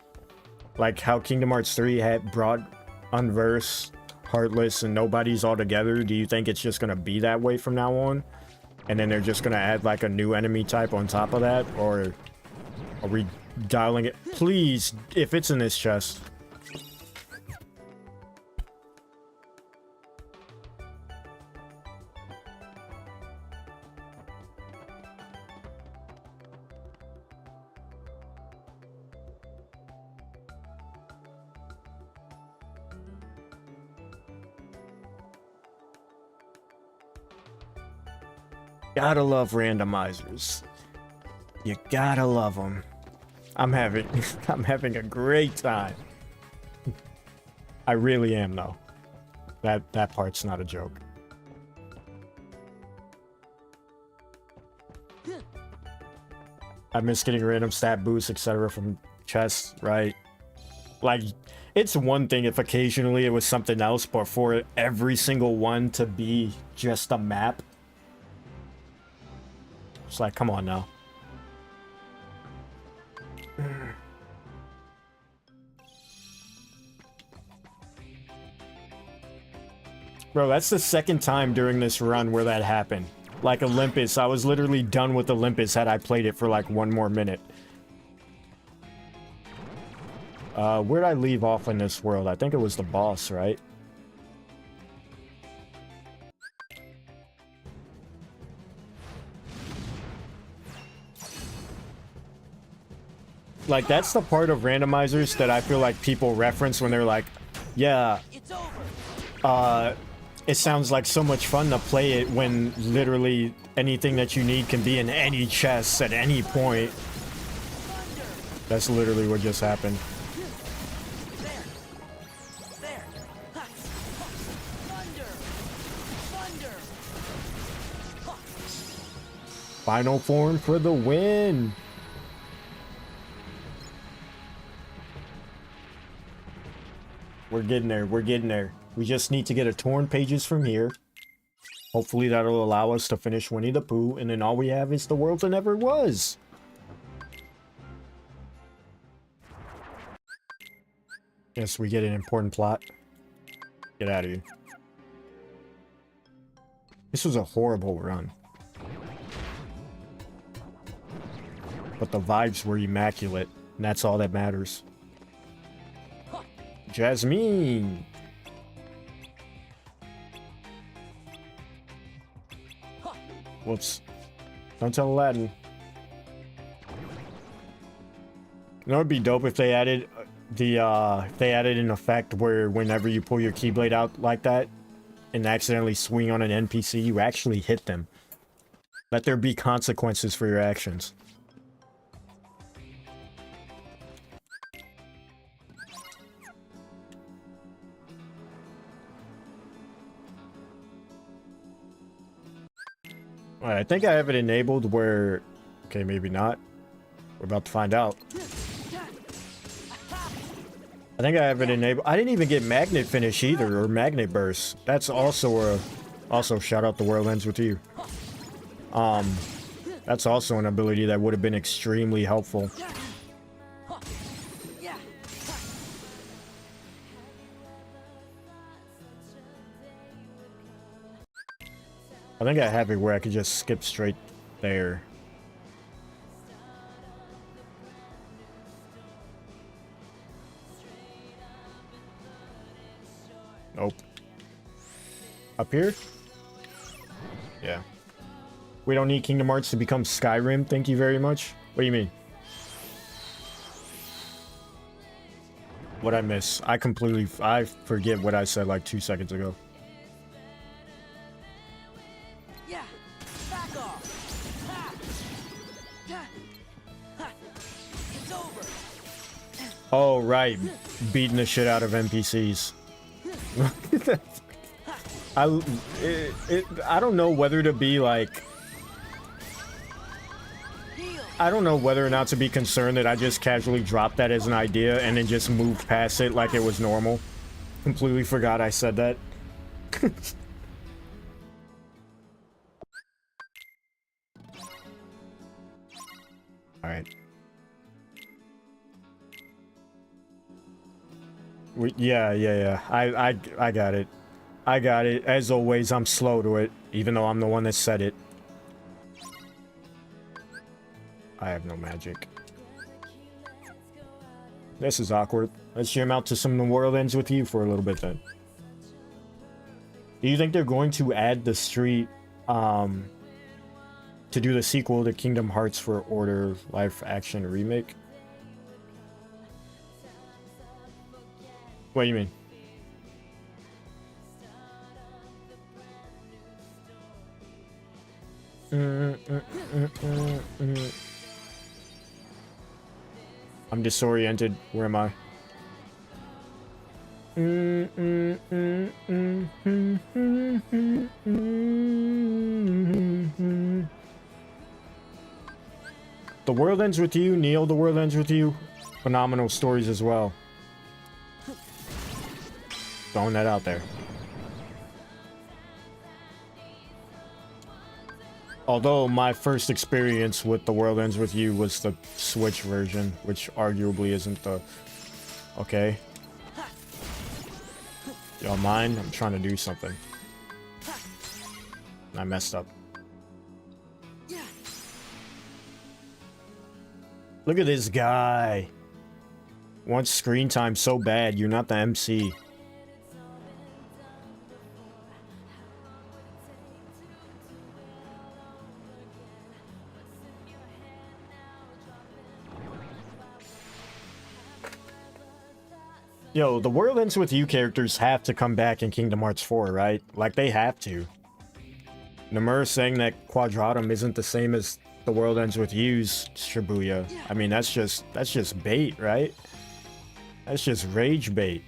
Like how Kingdom Hearts 3 had brought Unverse, Heartless, and nobodies all together. Do you think it's just going to be that way from now on? And then they're just going to add like a new enemy type on top of that? Or are we dialing it? Please, if it's in this chest. Gotta love randomizers. You gotta love them. I'm having a great time. I really am though. That part's not a joke. I miss getting random stat boosts, etc. from chests, right? Like, it's one thing if occasionally it was something else, but for every single one to be just a map, it's like, come on now. Bro, that's the second time during this run where that happened. Like Olympus, I was literally done with Olympus had I played it for like one more minute. Where'd I leave off in this world? I think it was the boss, right? Like, that's the part of randomizers that I feel like people reference when they're like, yeah, it sounds like so much fun to play it when literally anything that you need can be in any chest at any point. That's literally what just happened. Final form for the win. We're getting there. We're getting there. We just need to get a torn pages from here. Hopefully that'll allow us to finish Winnie the Pooh, and then all we have is the world that never was. Yes, we get an important plot. Get out of here. This was a horrible run. But the vibes were immaculate, and that's all that matters. Jasmine! Whoops. Don't tell Aladdin. You know, it'd be dope if they added if they added an effect where whenever you pull your Keyblade out like that and accidentally swing on an NPC, you actually hit them. Let there be consequences for your actions. Alright, I think I have it enabled where... Okay, maybe not. We're about to find out. I think I have it enabled. I didn't even get Magnet Finish either, or Magnet Burst. That's also a... Also, shout out The World Ends With You. That's also an ability that would have been extremely helpful. I think I have it where I could just skip straight there. Nope. Up here? Yeah. We don't need Kingdom Hearts to become Skyrim, thank you very much. What do you mean? What'd I miss? I forget what I said like 2 seconds ago. Yeah, back off. Ha. Yeah. Ha. It's over. Oh, right. Beating the shit out of NPCs. I don't know whether to be like... I don't know whether or not to be concerned that I just casually dropped that as an idea and then just moved past it like it was normal. Completely forgot I said that. Alright. Yeah. I got it. I got it. As always, I'm slow to it, even though I'm the one that said it. I have no magic. This is awkward. Let's jam out to some The World Ends With You for a little bit then. Do you think they're going to add the street to do the sequel to Kingdom Hearts for Order live action remake? What do you mean? I'm disoriented. Where am I? The World Ends With You, Neil, The World Ends With You. Phenomenal stories as well. Throwing that out there. Although my first experience with The World Ends With You was the Switch version, which arguably isn't the... Okay. Y'all mind? I'm trying to do something. I messed up. Look at this guy. Wants screen time so bad, you're not the MC. Yo, the World Ends With You characters have to come back in Kingdom Hearts 4, right? Like, they have to. Namur saying that Quadratum isn't the same as The World Ends With You's Shibuya. I mean, that's just bait, right? That's just rage bait.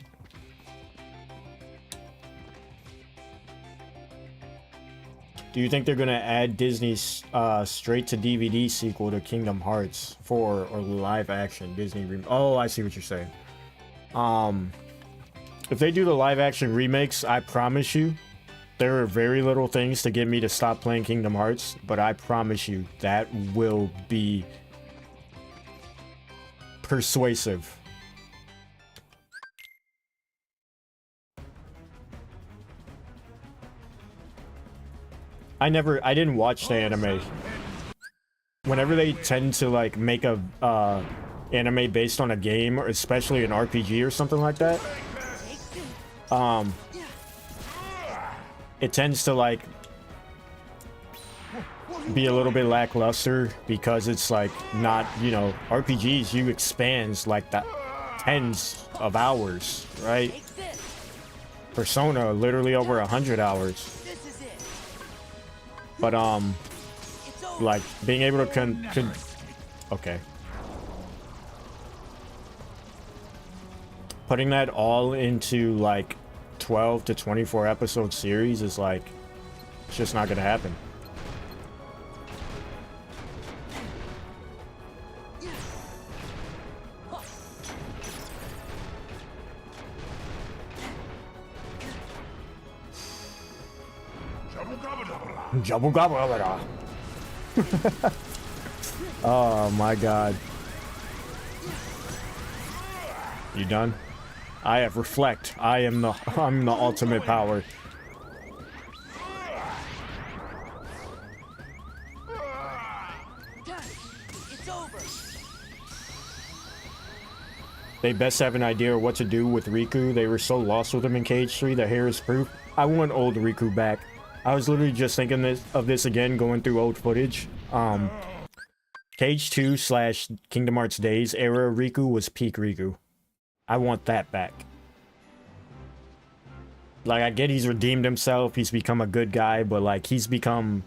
Do you think they're gonna add Disney's straight to DVD sequel to Kingdom Hearts 4 or live action Disney Oh, I see what you're saying. If they do the live action remakes, I promise you, there are very little things to get me to stop playing Kingdom Hearts, but I promise you that will be persuasive. I didn't watch the anime. Whenever they tend to like make a anime based on a game, or especially an RPG or something like that, it tends to like be a little bit lackluster because it's like not, you know, RPGs, you expands like that tens of hours, right? Persona literally over 100 hours. But like being able to okay. Putting that all into like 12 to 24 episode series is like, it's just not gonna happen. Jabba gabba. Oh my god. You done? I have reflect. I'm the ultimate power. It's over. They best have an idea of what to do with Riku. They were so lost with him in Cage 3 that here is proof. I want old Riku back. I was literally just thinking of this again, going through old footage. Cage 2 / Kingdom Hearts Days era Riku was peak Riku. I want that back. Like, I get he's redeemed himself, he's become a good guy, but like, he's become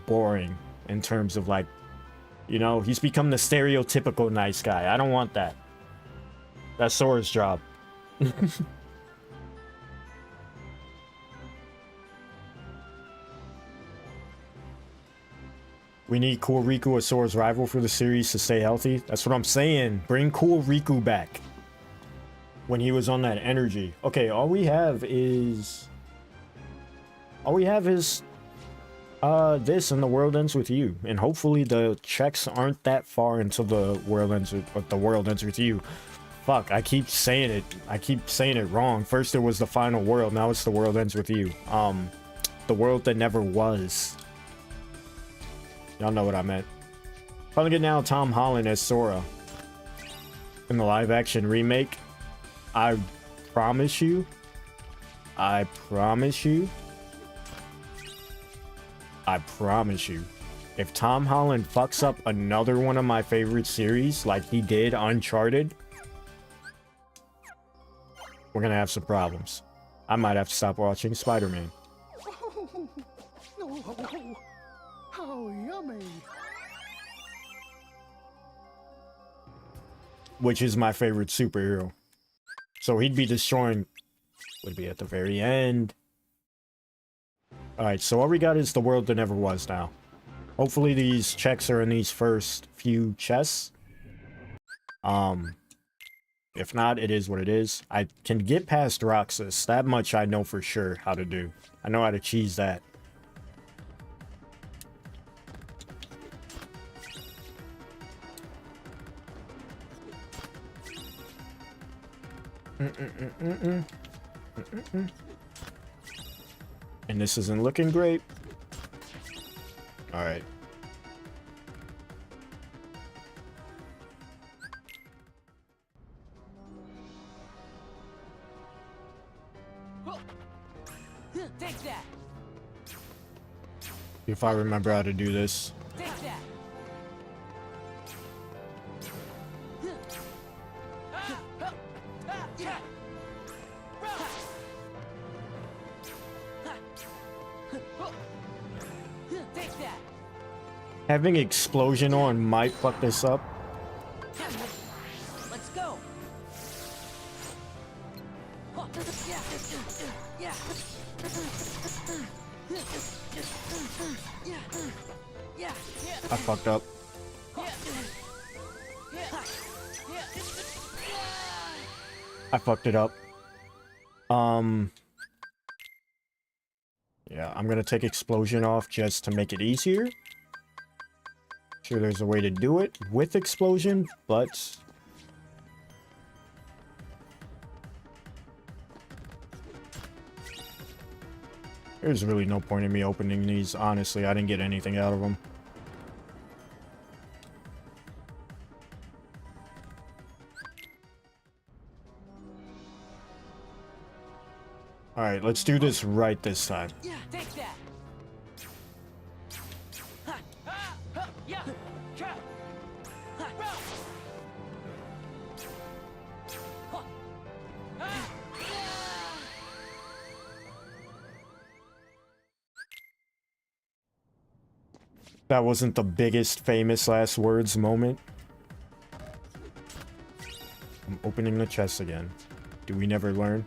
boring in terms of like, you know, he's become the stereotypical nice guy. I don't want that. That's Sora's job. We need Cool Riku as Sora's rival for the series to stay healthy. That's what I'm saying. Bring Cool Riku back. When he was on that energy. Okay, all we have is... this and The World Ends With You. And hopefully the checks aren't that far until The World Ends With You. Fuck, I keep saying it. I keep saying it wrong. First it was The Final World, now it's The World Ends With You. The world that never was. Y'all know what I meant. Finally get now Tom Holland as Sora. In the live-action remake. I promise you. I promise you. I promise you. If Tom Holland fucks up another one of my favorite series like he did Uncharted, we're gonna have some problems. I might have to stop watching Spider-Man. Oh, how yummy. Which is my favorite superhero. So he'd be destroying... Would be at the very end. Alright, so all we got is The World That Never Was now. Hopefully these checks are in these first few chests. If not, it is what it is. I can get past Roxas. That much I know for sure how to do. I know how to cheese that. And this isn't looking great. All right. Take that. If I remember how to do this. Take that. Take that. Having explosion on might fuck this up. Let's go. Yeah. Yeah. I fucked up. I fucked it up. Yeah, I'm gonna take explosion off just to make it easier. Sure, there's a way to do it with explosion, but there's really no point in me opening these. Honestly, I didn't get anything out of them. All right, let's do this right this time. Yeah, take that. Yeah. That wasn't the biggest famous last words moment. I'm opening the chest again. Do we never learn?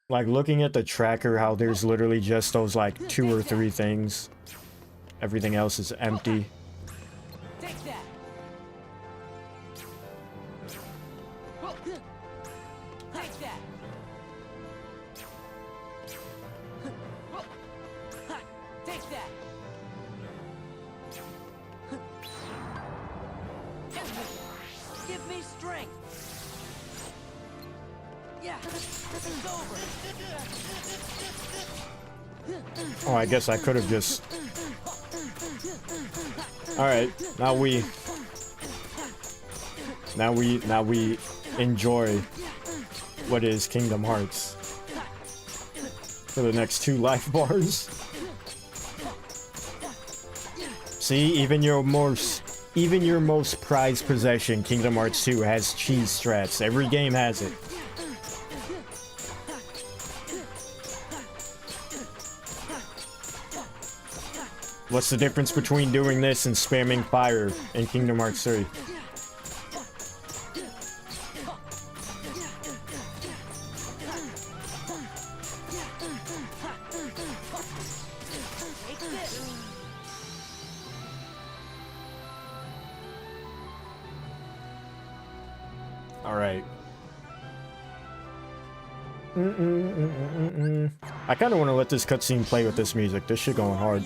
Like, looking at the tracker, how there's literally just those, like, 2 or 3 things. Everything else is empty. Take that. Take that. Take that. Give me strength. Yeah, it's over. Oh, I guess I could have just... Alright, now we enjoy what is Kingdom Hearts for the next 2 life bars. See, even your most prized possession, Kingdom Hearts 2, has cheese strats. Every game has it. What's the difference between doing this and spamming fire in Kingdom Hearts 3? Alright. I kind of want to let this cutscene play with this music. This shit going hard.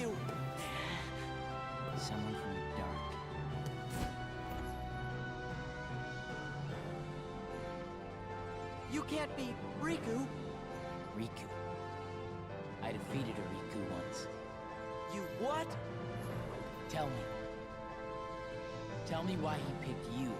Someone from the dark. You can't be Riku. Riku. I defeated a Riku once. You what? Tell me. Tell me why he picked you.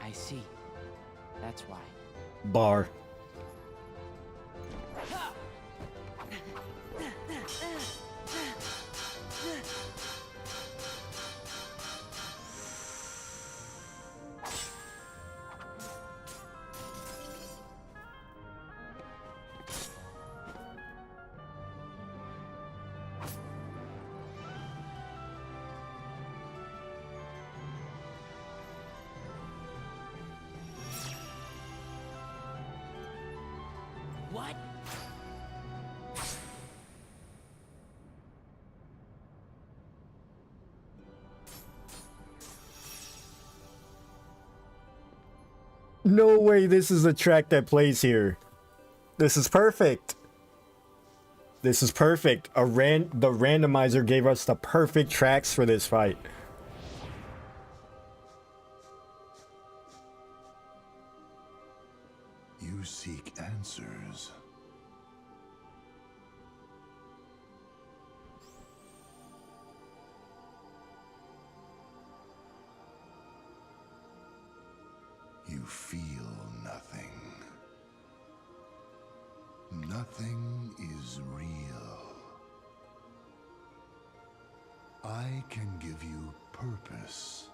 I see. That's why. Bar. What? No way this is a track that plays here. This is perfect. This is perfect. The randomizer gave us the perfect tracks for this fight. You seek answers. You feel nothing. Nothing is real. I can give you purpose.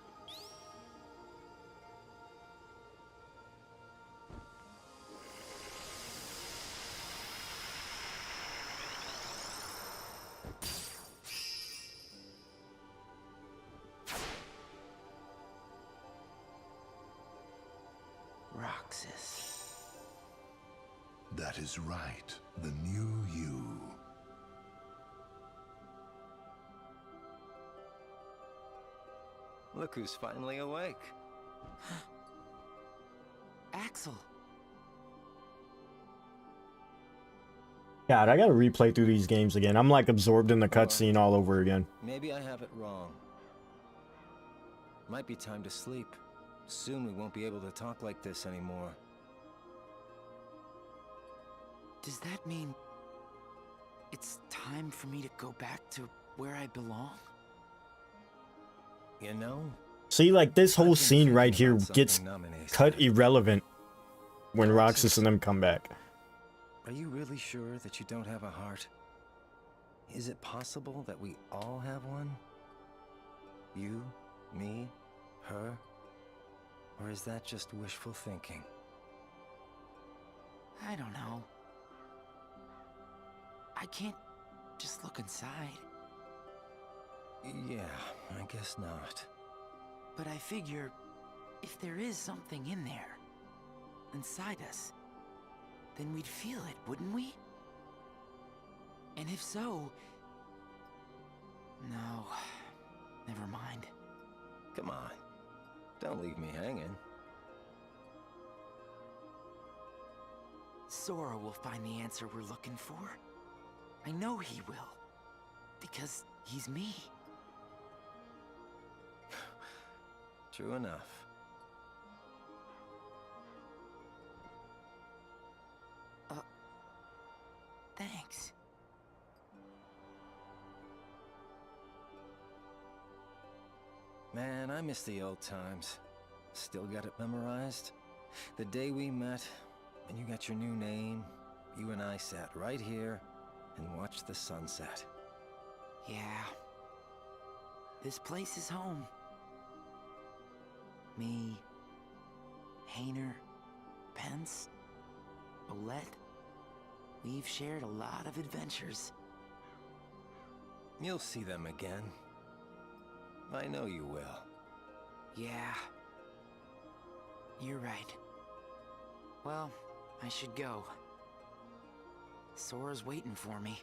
Roxas. That is right. The new you. Look who's finally awake. Axel. God, I gotta replay through these games again. I'm like absorbed in the cutscene all over again. Maybe I have it wrong. Might be time to sleep. Soon we won't be able to talk like this anymore. Does that mean it's time for me to go back to where I belong? You know, See, like, this I've whole been scene right thinking here about gets something Naminé cut said. irrelevant when Roxas and them come back. Are you really sure that you don't have a heart? Is it possible that we all have one? You, me, her? Or is that just wishful thinking? I don't know. I can't just look inside. Yeah, I guess not. But I figure if there is something in there, inside us, then we'd feel it, wouldn't we? And if so... No, never mind. Come on, don't leave me hanging. Sora will find the answer we're looking for. I know he will. Because he's me. True enough. Thanks. Man, I miss the old times. Still got it memorized? The day we met, and you got your new name, you and I sat right here and watched the sunset. Yeah. This place is home. Me, Hayner, Pence, Olette. We've shared a lot of adventures. You'll see them again. I know you will. Yeah. You're right. Well, I should go. Sora's waiting for me.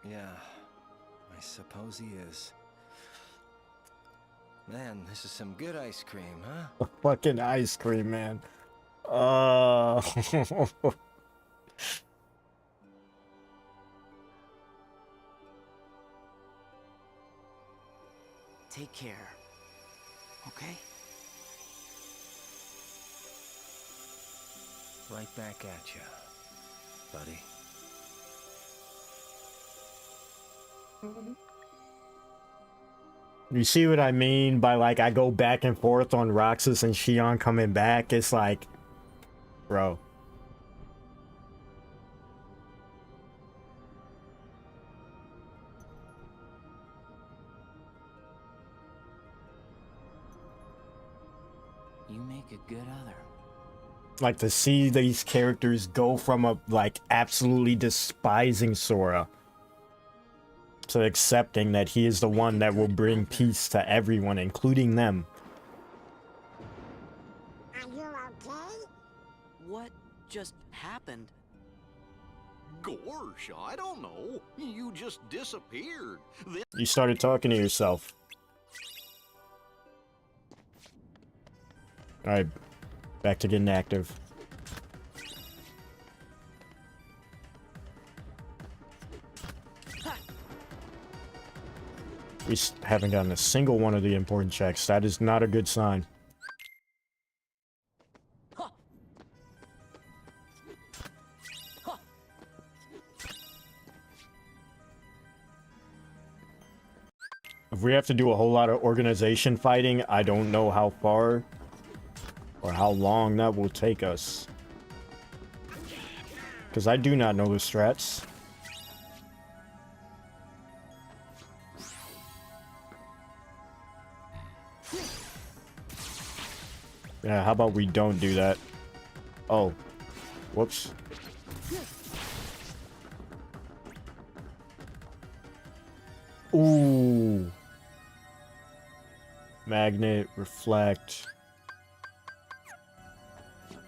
Yeah, I suppose he is. Man, this is some good ice cream, huh? Fucking ice cream, man. Take care. Okay? Right back at you, buddy. You see what I mean by, like, I go back and forth on Roxas and Shion coming back? It's like, bro. You make a good other. Like, to see these characters go from a, like, absolutely despising Sora to accepting that he is the one that will bring peace to everyone, including them. Are you okay? What just happened? Gosh, I don't know. You just disappeared. Then You started talking to yourself. Alright, back to getting active. We haven't gotten a single one of the important checks. That is not a good sign. If we have to do a whole lot of organization fighting, I don't know how far or how long that will take us. Because I do not know the strats. Yeah, how about we don't do that? Oh. Whoops. Ooh. Magnet, reflect.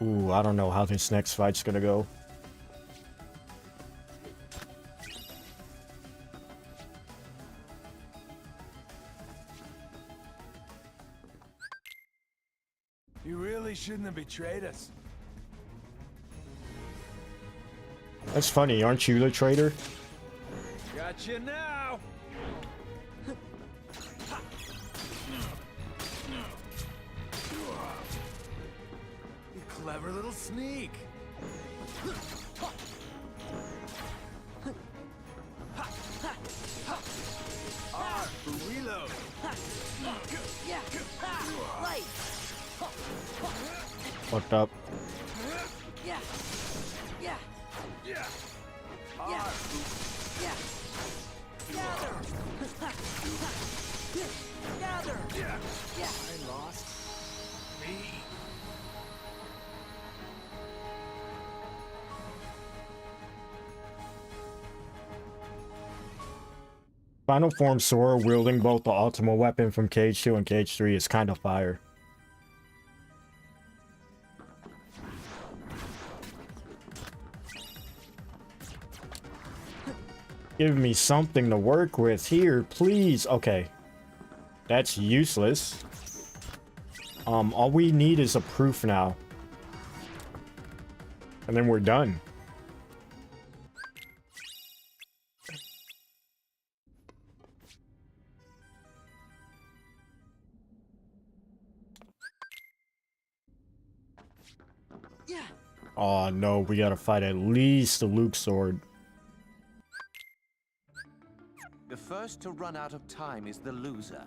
Ooh, I don't know how this next fight's gonna go. You really shouldn't have betrayed us. That's funny, aren't you the traitor? Got you now. You clever little sneak. Fucked up. Yeah. Yeah. Yeah. Yeah. Yeah. Gather. Gather. Yeah. I lost. Me. Final form Sora wielding both the ultimate weapon from Cage 2 and Cage 3 is kind of fire. Give me something to work with here, please. Okay. That's useless. All we need is a proof now. And then we're done. Yeah. Oh no, we gotta fight at least the Luke sword. The first to run out of time is the loser.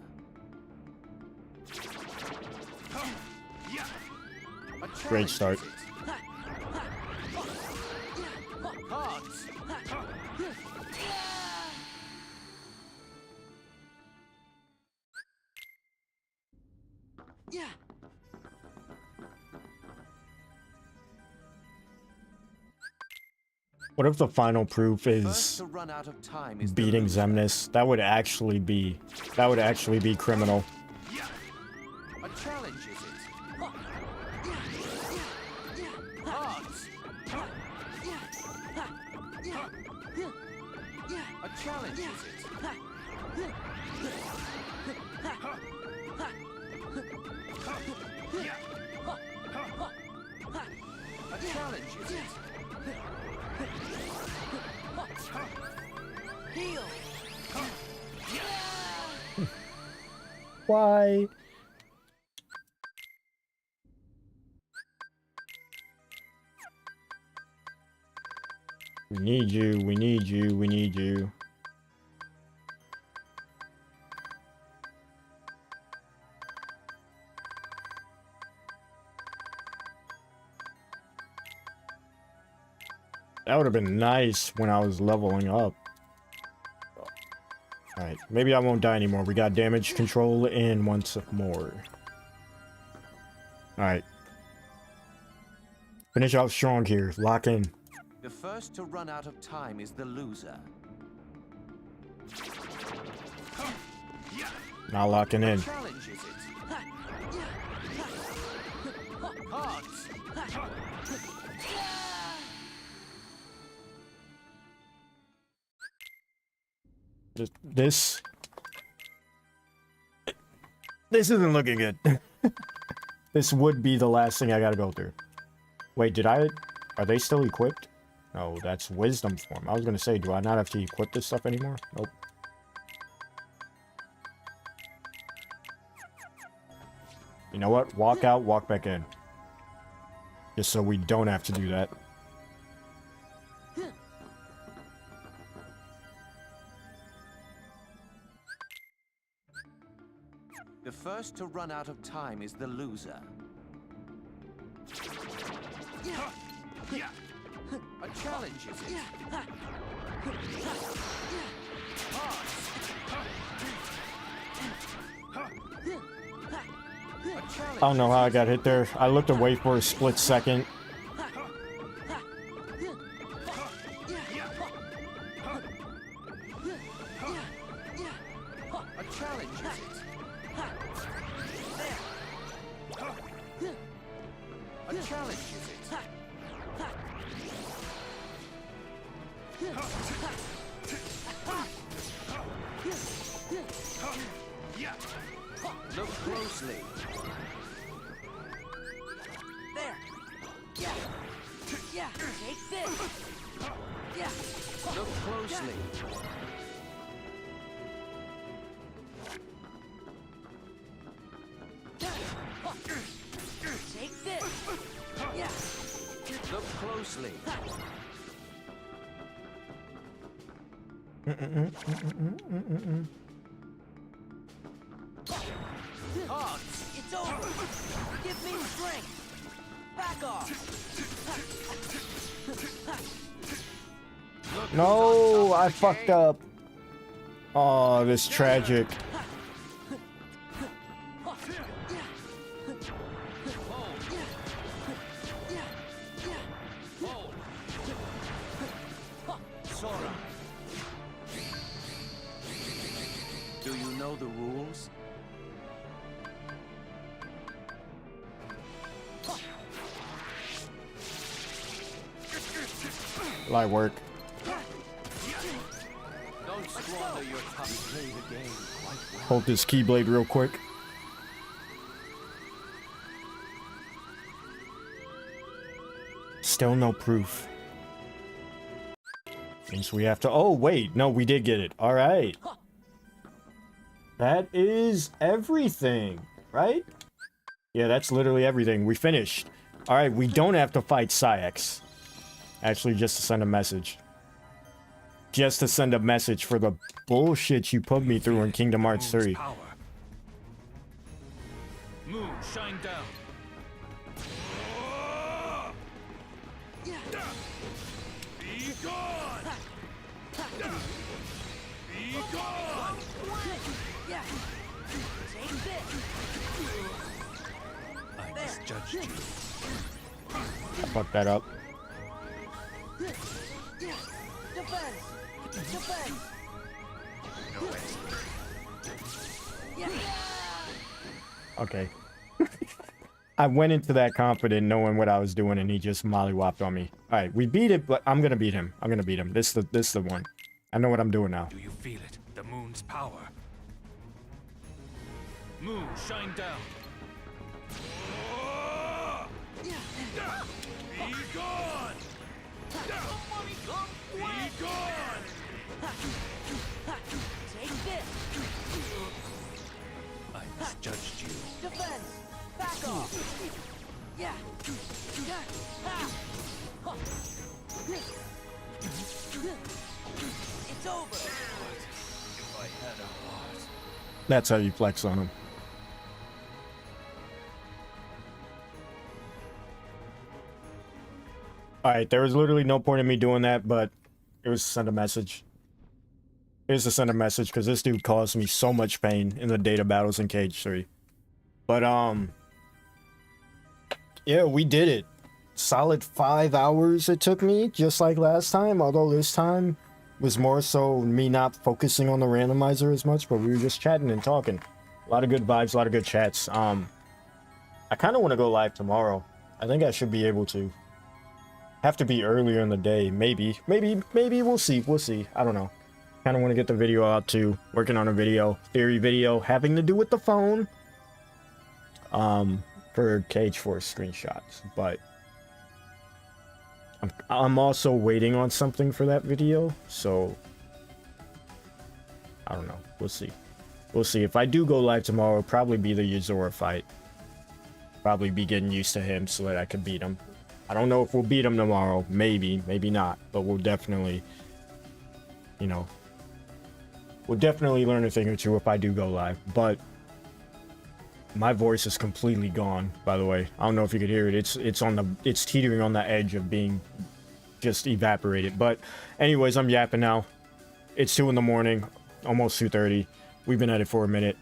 Great start. Cards. Yeah. What if the final proof First is to run out of time is the beating loser. Xemnas? That would actually be criminal. A challenge, is it? Cards. A challenge, is it? A challenge, is it? Heal. Why? We need you, we need you, we need you. That would have been nice when I was leveling up. Alright, maybe I won't die anymore. We got damage control in once more. Alright. Finish out strong here. Lock in. The first to run out of time is the loser. Not locking in. Challenge, is it? Cards. This isn't looking good. This would be the last thing I gotta go through. Wait, are they still equipped? No, that's wisdom form. I was gonna say, do I not have to equip this stuff anymore? Nope. You know what? Walk out, walk back in. Just so we don't have to do that. The first to run out of time is the loser. A challenge, is it? I don't know how I got hit there. I looked away for a split second. A challenge, is it? A challenge, is it? Look closely. There. Yeah. Yeah. Take this. Yeah. Look closely. Take this. Yeah. Look closely. It's over. Give me strength. Back off. No, I fucked up. Oh, this tragic. Do you know the rules? Light work. Don't squander your time. Play the game quite well. Hold this keyblade real quick. Still no proof. Means we have to... Oh, wait. No, we did get it. All right. That is everything, right? Yeah, that's literally everything. We finished. All right, we don't have to fight Syx. Actually, just to send a message. Just to send a message for the bullshit you put me through in Kingdom Hearts 3. Moon, shine down. Be gone! Be gone! Yeah. Take this. I misjudged you. Fuck that up. Defense. Defense. Yeah. Okay. I went into that confident knowing what I was doing and he just mollywopped on me. Alright, we beat it, but I'm gonna beat him. I'm gonna beat him. This is the one. I know what I'm doing now. Do you feel it? The moon's power. Moon, shine down. Be gone! Be gone! Take this. I misjudged you. Defense. Back off. Yeah. It's over. If I had a heart. That's how you flex on him. Alright, there was literally no point in me doing that, but it was to send a message. It was to send a message, because this dude caused me so much pain in the data battles in Cage 3. But, yeah, we did it. Solid 5 hours it took me, just like last time, although this time was more so me not focusing on the randomizer as much, but we were just chatting and talking. A lot of good vibes, a lot of good chats. I kind of want to go live tomorrow. I think I should be able to. Have to be earlier in the day, maybe, we'll see, I don't know. Kind of want to get the video out too, working on a video, theory video, having to do with the phone, for Cage Force screenshots, but I'm also waiting on something for that video, so I don't know, we'll see. If I do go live tomorrow, it'll probably be the Yuzora fight, probably be getting used to him so that I can beat him. I don't know if we'll beat him tomorrow. Maybe not. But we'll definitely, you know, we'll definitely learn a thing or two if I do go live. But my voice is completely gone, by the way. I don't know if you could hear it. It's teetering on the edge of being just evaporated. But anyways, I'm yapping now. It's 2 in the morning, almost 2:30. We've been at it for a minute.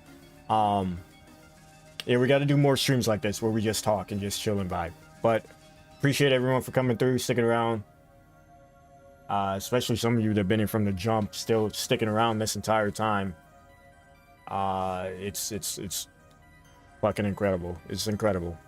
Yeah, we got to do more streams like this where we just talk and just chill and vibe. But appreciate everyone for coming through, sticking around. Especially some of you that have been in from the jump, still sticking around this entire time. It's fucking incredible. It's incredible.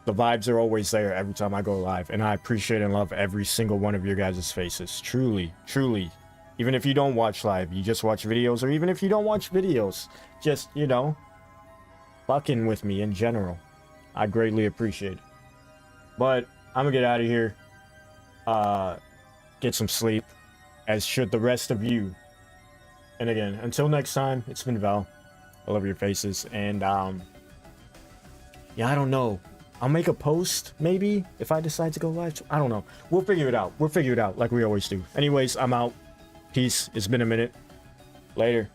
The vibes are always there every time I go live, and I appreciate and love every single one of your guys' faces. Truly, truly. Even if you don't watch live, you just watch videos, or even if you don't watch videos, just, you know, fucking with me in general. I greatly appreciate it. But I'm gonna get out of here, get some sleep, as should the rest of you. And again, until next time, it's been Val. I love your faces, and yeah, I don't know. I'll make a post, maybe, if I decide to go live. I don't know. We'll figure it out. We'll figure it out like we always do. Anyways, I'm out. Peace. It's been a minute. Later.